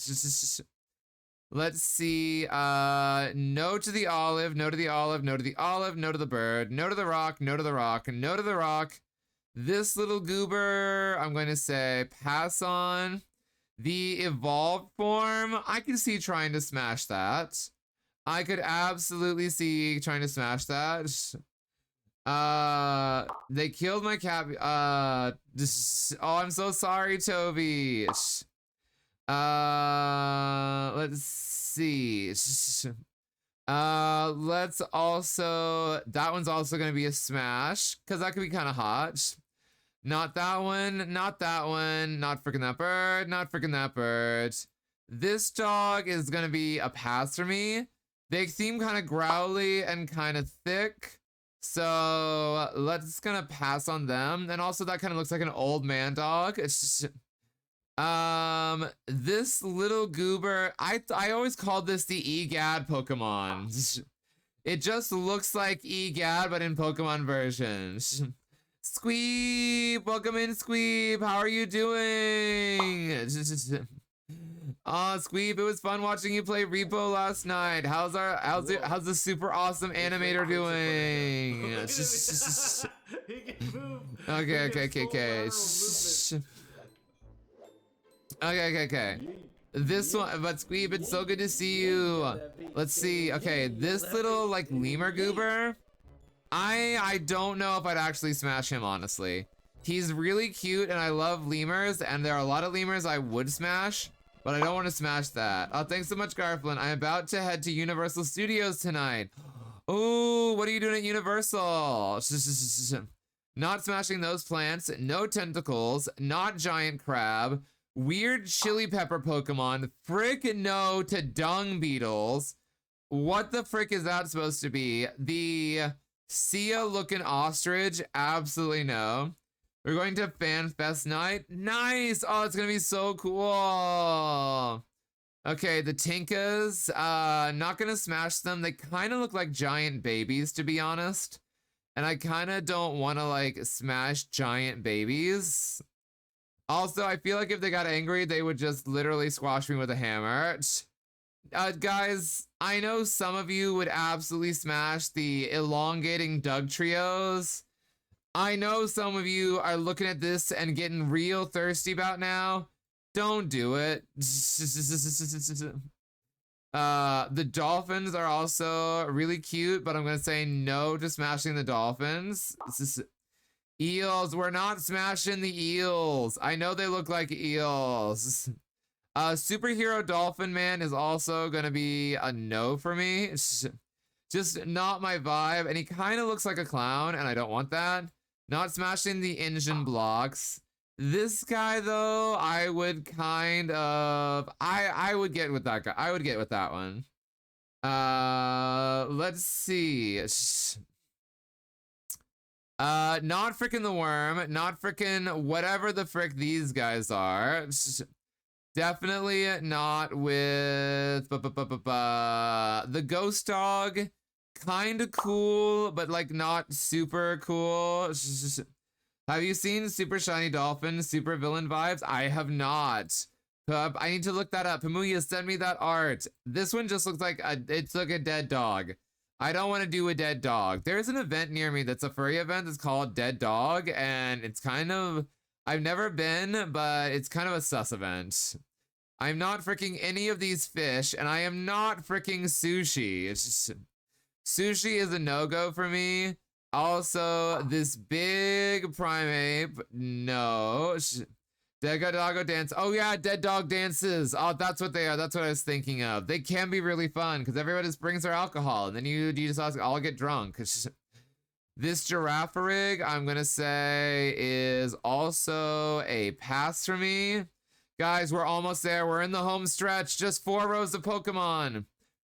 Let's see. No to the olive, no to the olive, no to the olive, no to the bird, no to the rock, no to the rock, no to the rock. This little goober, I'm going to say pass on. The evolved form, I can see trying to smash that. I could absolutely see trying to smash that. They killed my cat. Oh, I'm so sorry, Toby. Let's see. Let's also, that one's also gonna be a smash, because that could be kind of hot. Not that one, not that one, not freaking that bird, not freaking that bird. This dog is gonna be a pass for me. They seem kind of growly and kind of thick, so let's gonna pass on them. And also that kind of looks like an old man dog. It's just, this little goober, I always called this the EGAD Pokemon. It just looks like EGAD, but in Pokemon versions. Squeeb, welcome in, Squeeb. How are you doing? Squeeb, it was fun watching you play Repo last night. How's the super awesome animator doing? Okay. This one, but Squeeb, it's so good to see you. Let's see. Okay, this little like lemur goober, I don't know if I'd actually smash him, honestly. He's really cute and I love lemurs, and there are a lot of lemurs I would smash, but I don't want to smash that. Oh, thanks so much, Garflin. I'm about to head to Universal Studios tonight. Oh, what are you doing at Universal? Not smashing those plants, no tentacles, not giant crab, weird chili pepper Pokemon, frick no to dung beetles. What the frick is that supposed to be? The Sia looking ostrich, absolutely no. We're going to Fan Fest night. Nice. Oh, it's gonna be so cool. Okay, the Tinkas, not gonna smash them. They kind of look like giant babies, to be honest, and I kind of don't want to like smash giant babies. Also, I feel like if they got angry, they would just literally squash me with a hammer. Guys, I know some of you would absolutely smash the elongating Doug trios. I know some of you are looking at this and getting real thirsty about now. Don't do it. The dolphins are also really cute, but I'm gonna say no to smashing the dolphins. Eels, we're not smashing the eels. I know they look like eels. Superhero Dolphin Man is also gonna be a no for me. It's just not my vibe, and he kind of looks like a clown, and I don't want that. Not smashing the engine blocks. This guy, though, I would kind of... I would get with that guy. I would get with that one. Let's see. Not frickin' the worm. Not frickin' whatever the frick these guys are. Definitely not with the ghost dog. Kind of cool, but like not super cool. Have you seen Super Shiny Dolphin, Super Villain vibes? I have not. I need to look that up. Pamuya, send me that art. This one just looks like it's like a dead dog. I don't want to do a dead dog. There's an event near me that's a furry event. It's called Dead Dog, and it's kind of, I've never been, but it's kind of a sus event. I'm not freaking any of these fish, and I am not freaking sushi. It's just, sushi is a no-go for me. Also, this big primate, no. Dead doggo dance. Oh yeah, dead dog dances. Oh, that's what they are. That's what I was thinking of. They can be really fun because everybody just brings their alcohol, and then you just all get drunk. It's just, this Girafarig, I'm gonna say, is also a pass for me. Guys, we're almost there. We're in the home stretch. Just 4 rows of Pokemon.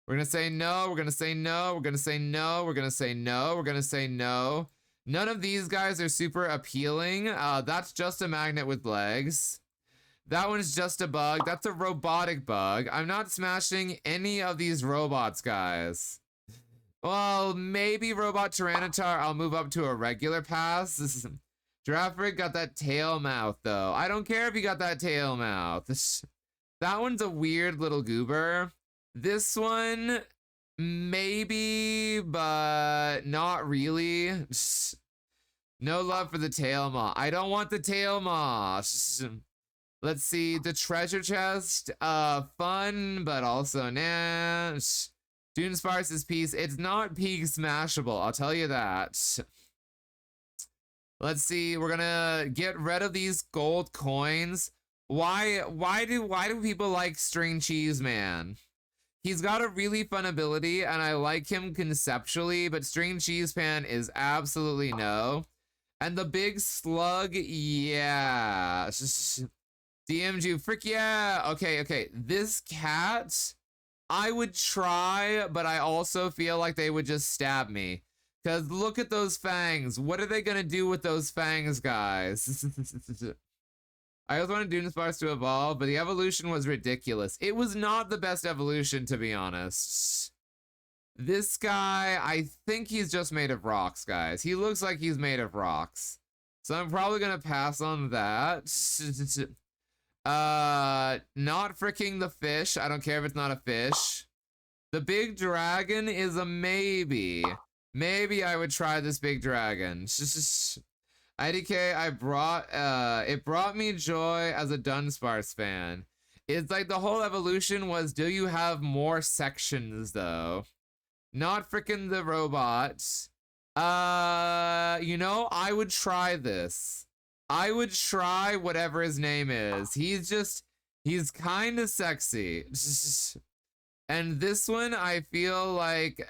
We're gonna say no. We're gonna say no. We're gonna say no. We're gonna say no. We're gonna say no. None of these guys are super appealing. That's just a magnet with legs. That one's just a bug. That's a robotic bug. I'm not smashing any of these robots, guys. Well, maybe Robot Tyranitar. I'll move up to a regular pass. This is Girafarig got that tail mouth, though. I don't care if you got that tail mouth. That one's a weird little goober. This one, maybe, but not really. No love for the tail maw. I don't want the tail maw. Let's see, the treasure chest. Fun, but also nah. Dunsparce's piece. It's not peak smashable, I'll tell you that. Let's see, we're gonna get rid of these gold coins. Why do people like String Cheese Man? He's got a really fun ability, and I like him conceptually, but String Cheese Pan is absolutely no. And the big slug, yeah. DMG, frick yeah. Okay. This cat, I would try, but I also feel like they would just stab me. Because look at those fangs. What are they going to do with those fangs, guys? I also wanted Dunsparce to evolve, but the evolution was ridiculous. It was not the best evolution, to be honest. This guy, I think he's just made of rocks, guys. He looks like he's made of rocks. So I'm probably going to pass on that. Not freaking the fish. I don't care if it's not a fish. The big dragon is a maybe. Maybe I would try this big dragon. IDK, it brought me joy as a Dunsparce fan. It's like the whole evolution was, do you have more sections, though? Not freaking the robots. You know, I would try this. I would try whatever his name is. He's kind of sexy. And this one, I feel like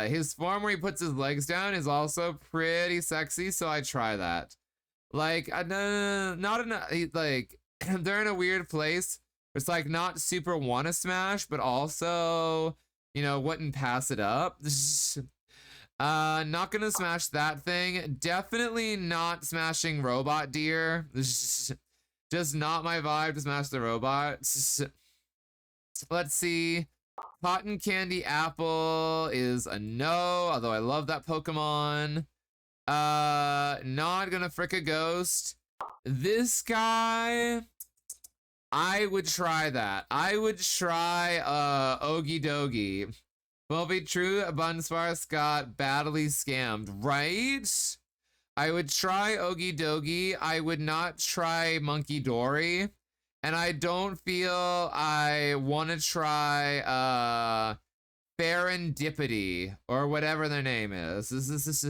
his form where he puts his legs down is also pretty sexy, so I try that. Like, not in like, they're in a weird place. It's like not super want to smash, but also, you know, wouldn't pass it up. Not gonna smash that thing. Definitely not smashing Robot Deer. Just not my vibe to smash the robot. Let's see. Cotton Candy Apple is a no, although I love that Pokemon. Not gonna frick a ghost. This guy, I would try that. I would try Okidogi. Will be true, Dunsparce got badly scammed, right? I would try Okidogi. I would not try Monkey Dory. And I don't feel I want to try Serendipity or whatever their name is. These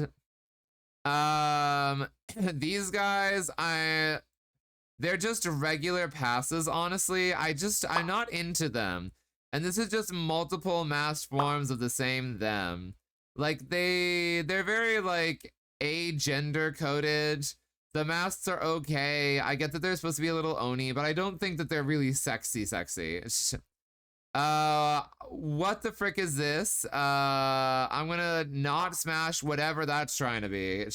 guys, they're just regular passes, honestly. I'm not into them. And this is just multiple masked forms of the same them. Like they're very like agender coded. The masks are okay. I get that they're supposed to be a little Oni, but I don't think that they're really sexy. What the frick is this? I'm gonna not smash whatever that's trying to be.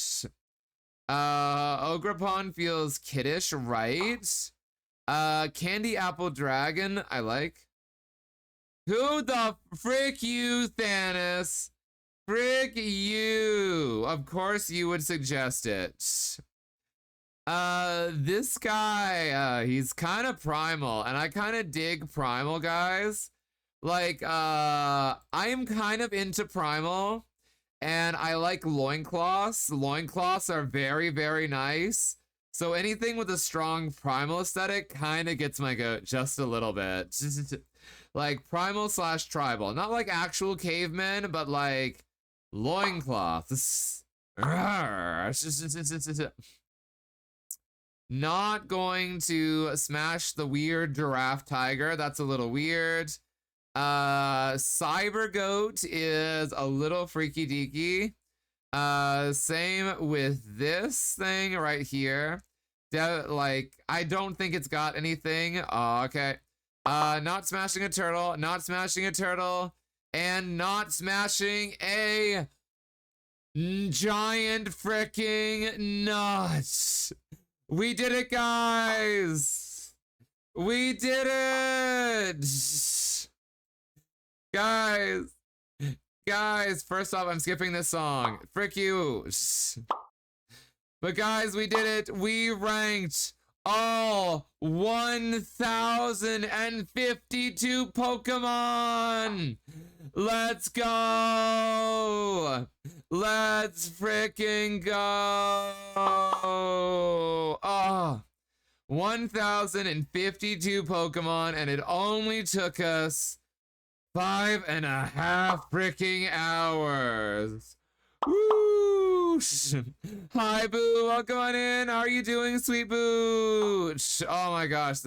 Ogrepon feels kiddish, right? Candy Apple Dragon, I like. Who the frick you, Thanos? Frick you. Of course you would suggest it. This guy, he's kind of primal, and I kind of dig primal guys. Like, I am kind of into primal, and I like loincloths. Loincloths are very, very nice. So anything with a strong primal aesthetic kind of gets my goat just a little bit. Like primal / tribal. Not like actual cavemen, but like loincloths. Not going to smash the weird giraffe tiger. That's a little weird. Cyber goat is a little freaky deaky. Same with this thing right here. Like, I don't think it's got anything. Oh, okay. Not smashing a turtle, not smashing a turtle, and not smashing a giant freaking nut. We did it, guys. We did it. Guys, first off, I'm skipping this song. Frick you. But guys, we did it. We ranked all 1,052 Pokemon. Let's go. Let's freaking go. Oh, 1,052 Pokemon, and it only took us 5.5 freaking hours. Woo! Hi, Boo. Welcome on in. How are you doing, sweet Boo? Oh my gosh.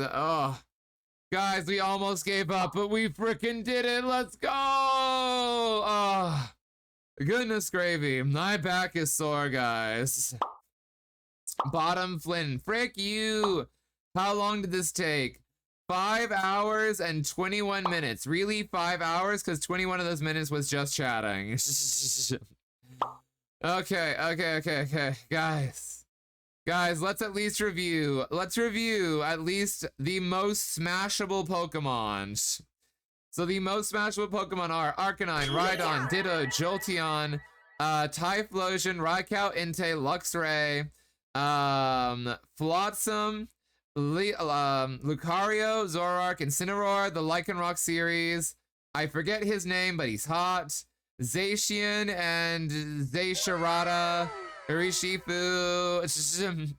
Guys, we almost gave up, but we freaking did it. Let's go. Oh, goodness gravy. My back is sore, guys. Bottom Flynn. Frick you. How long did this take? 5 hours and 21 minutes. Really, 5 hours? Because 21 of those minutes was just chatting. Okay. Guys, let's at least review. Let's review at least the most smashable Pokemon. So the most smashable Pokemon are Arcanine, Rhydon, Ditto, Jolteon, Typhlosion, Raikou, Entei, Luxray, Flotsam, Lucario, Zoroark, Incineroar, the Lycanroc series. I forget his name, but he's hot. Zacian and Zaciarada, Urishifu.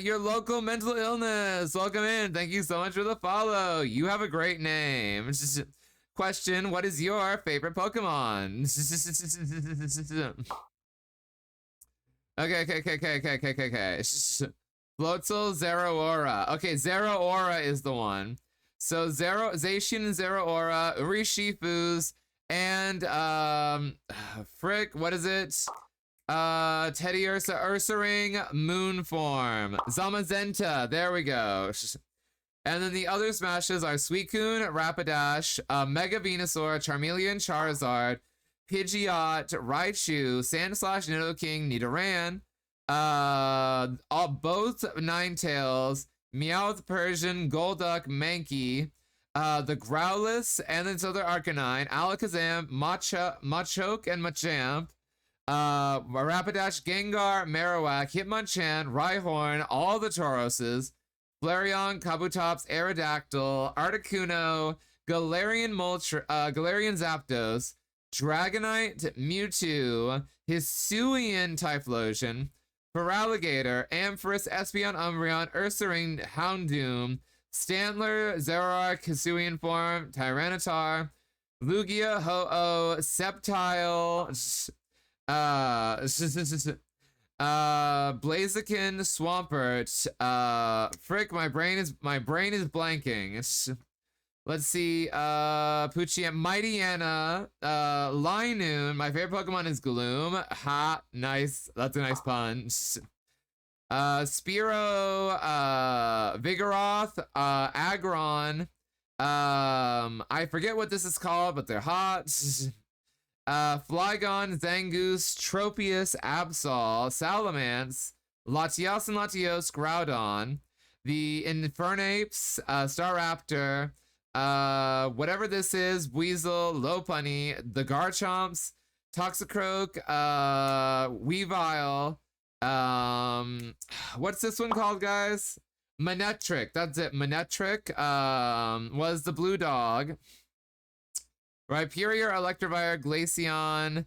Your local mental illness. Welcome in. Thank you so much for the follow. You have a great name. Question, what is your favorite Pokemon? Okay. Floatzel, Zeraora. Okay, Zeraora is the one. So Zacian and Zeraora, Urishifus, and frick, what is it? Teddy Ursaring, Moonform, Zamazenta. There we go. And then the other smashes are Suicune, Rapidash, Mega Venusaur, Charmeleon, Charizard, Pidgeot, Raichu, Sandslash, Nidoking, Nidoran, both Ninetales, Meowth, Persian, Golduck, Mankey, the Growlithe, and then so the Arcanine, Alakazam, Machoke, and Machamp, Rapidash, Gengar, Marowak, Hitmonchan, Rhyhorn, all the Tauroses, Flareon, Kabutops, Aerodactyl, Articuno, Galarian Zapdos, Dragonite, Mewtwo, Hisuian Typhlosion, Feraligatr, Ampharos, Espeon, Umbreon, Ursaring, Houndoom, Stantler, Zoroark, Hisuian form, Tyranitar, Lugia, Ho-Oh, Sceptile, Blaziken, Swampert, frick, my brain is blanking. Let's see, Pucciam, Mightyena, Linoon, my favorite Pokemon is Gloom, ha, nice, that's a nice pun. Spearow, Vigoroth, Aggron, I forget what this is called, but they're hot. Flygon, Zangoose, Tropius, Absol, Salamence, Latios and Latios, Groudon, the Infernapes, Staraptor, whatever this is, Weasel, Lopunny, the Garchomps, Toxicroak, Weavile, what's this one called, guys? Manectric, that's it, Manectric, was the blue dog. Rhyperior, Electivire, Glaceon,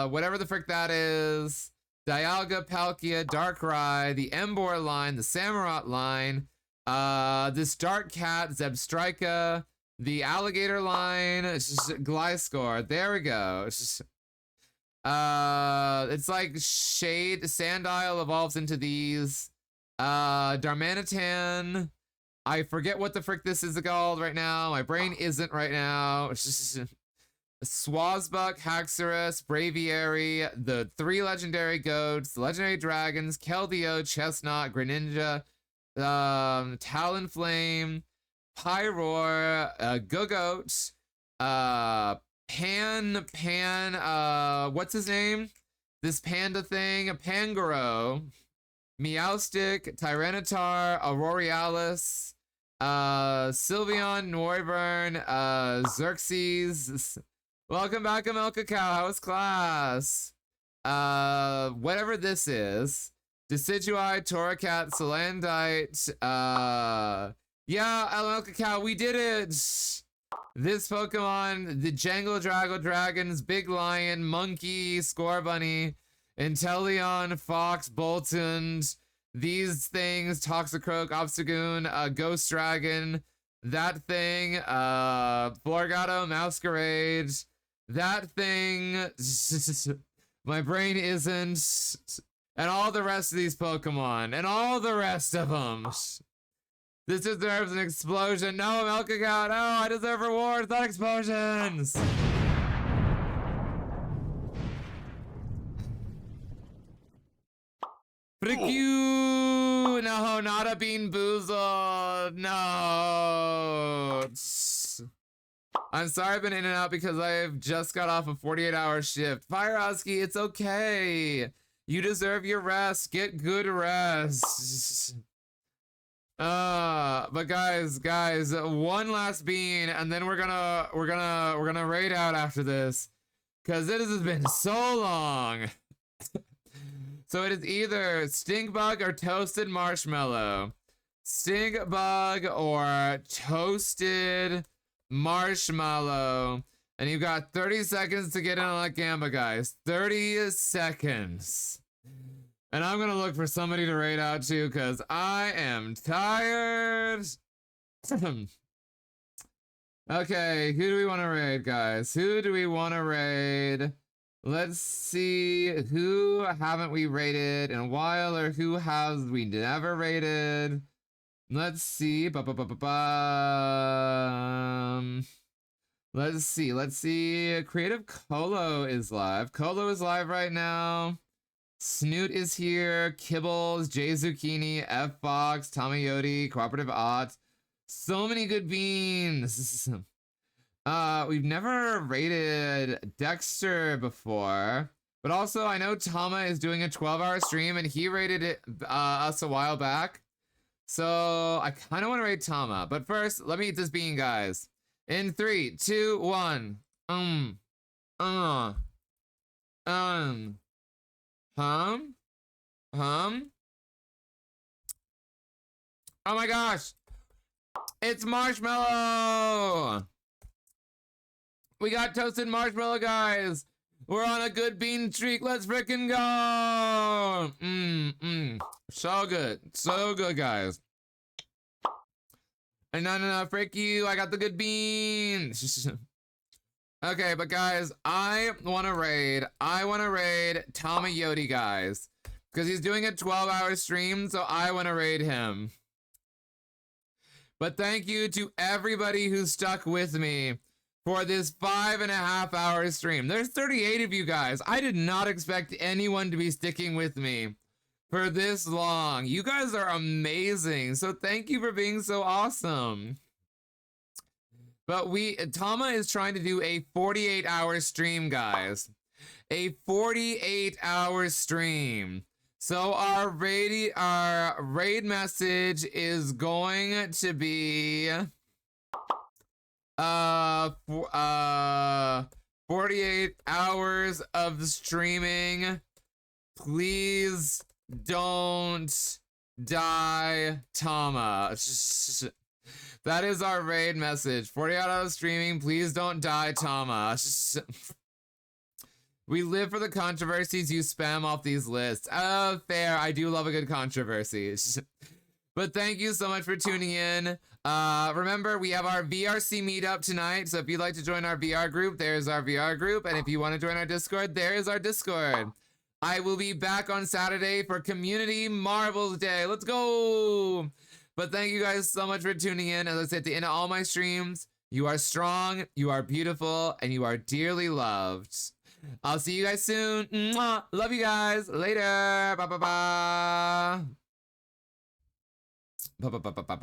whatever the frick that is. Dialga, Palkia, Darkrai, the Emboar line, the Samurott line, this Dark Cat, Zebstrika, the Alligator line, it's just Gliscor. There we go. It's just, it's like Shade, Sandile evolves into these. Darmanitan. I forget what the frick this is called right now. My brain isn't right now. It's just Swazbuck, Haxorus, Braviary, the 3 legendary goats, the legendary dragons, Keldeo, Chestnut, Greninja, Talonflame, Pyroar, Gugoat, what's his name? This panda thing, Pangoro, Meowstic, Tyranitar, Aurealis, Sylveon, Noivern, Xerxes. Welcome back, Amelka Cow. How was class? Whatever this is. Decidueye, Torracat, Salandite. Yeah, Amelka Cow, we did it. This Pokemon, the Jangle Drago Dragons, Big Lion, Monkey, Scorbunny, Inteleon, Fox, Bolton, these things, Toxicroak, Obstagoon, Ghost Dragon, that thing, Florgato, Masquerade, that thing, my brain isn't, and all the rest of these Pokemon, and all the rest of them. This deserves an explosion. No, Melkagout, no, I deserve rewards, not explosions. Frick you! No, not a Bean Boozled. No. I'm sorry I've been in and out because I've just got off a 48-hour shift. Firehusky, it's okay. You deserve your rest. Get good rest. But guys, one last bean, and then we're gonna raid out after this, cause it has been so long. So it is either Stinkbug or Toasted Marshmallow. Stinkbug or Toasted Marshmallow. And you've got 30 seconds to get in on that Gamba, guys. 30 seconds. And I'm gonna look for somebody to raid out to, because I am tired. Okay, who do we want to raid, guys? Who do we want to raid? Let's see, who haven't we raided in a while, or who has we never raided? Let's see. Let's see. Creative Colo is live. Colo is live right now. Snoot is here. Kibbles, J Zucchini, F Fox, Tomoyoti, Cooperative Ot. So many good beans. We've never rated Dexter before, but also I know Tama is doing a 12-hour stream and he rated it, us a while back. So I kind of want to raid Tama, but first let me eat this bean, guys. In 3, 2, 1. Hum. Oh my gosh, it's marshmallow. We got toasted marshmallow, guys. We're on a good bean streak. Let's frickin' go. So good, guys. And no, frick you. I got the good beans. Okay, but guys, I want to raid Tomoyoti, guys, because he's doing a 12-hour stream, so I want to raid him. But thank you to everybody who stuck with me for this 5.5-hour stream. There's 38 of you guys. I did not expect anyone to be sticking with me for this long. You guys are amazing. So thank you for being so awesome. But Tama is trying to do a 48-hour stream, guys. A 48-hour stream. So our raid message is going to be 48 hours of streaming. Please don't die, Tama. That is our raid message. 48 hours streaming. Please don't die, Tama. We live for the controversies you spam off these lists. Oh, fair. I do love a good controversy. But thank you so much for tuning in. Remember, we have our VRC meetup tonight. So if you'd like to join our VR group, there's our VR group. And if you want to join our Discord, there is our Discord. I will be back on Saturday for Community Marbles Day. Let's go. But thank you guys so much for tuning in. As I said at the end of all my streams, you are strong, you are beautiful, and you are dearly loved. I'll see you guys soon. Mwah. Love you guys. Later. Bye bye bye. Bye bye bye bye bye.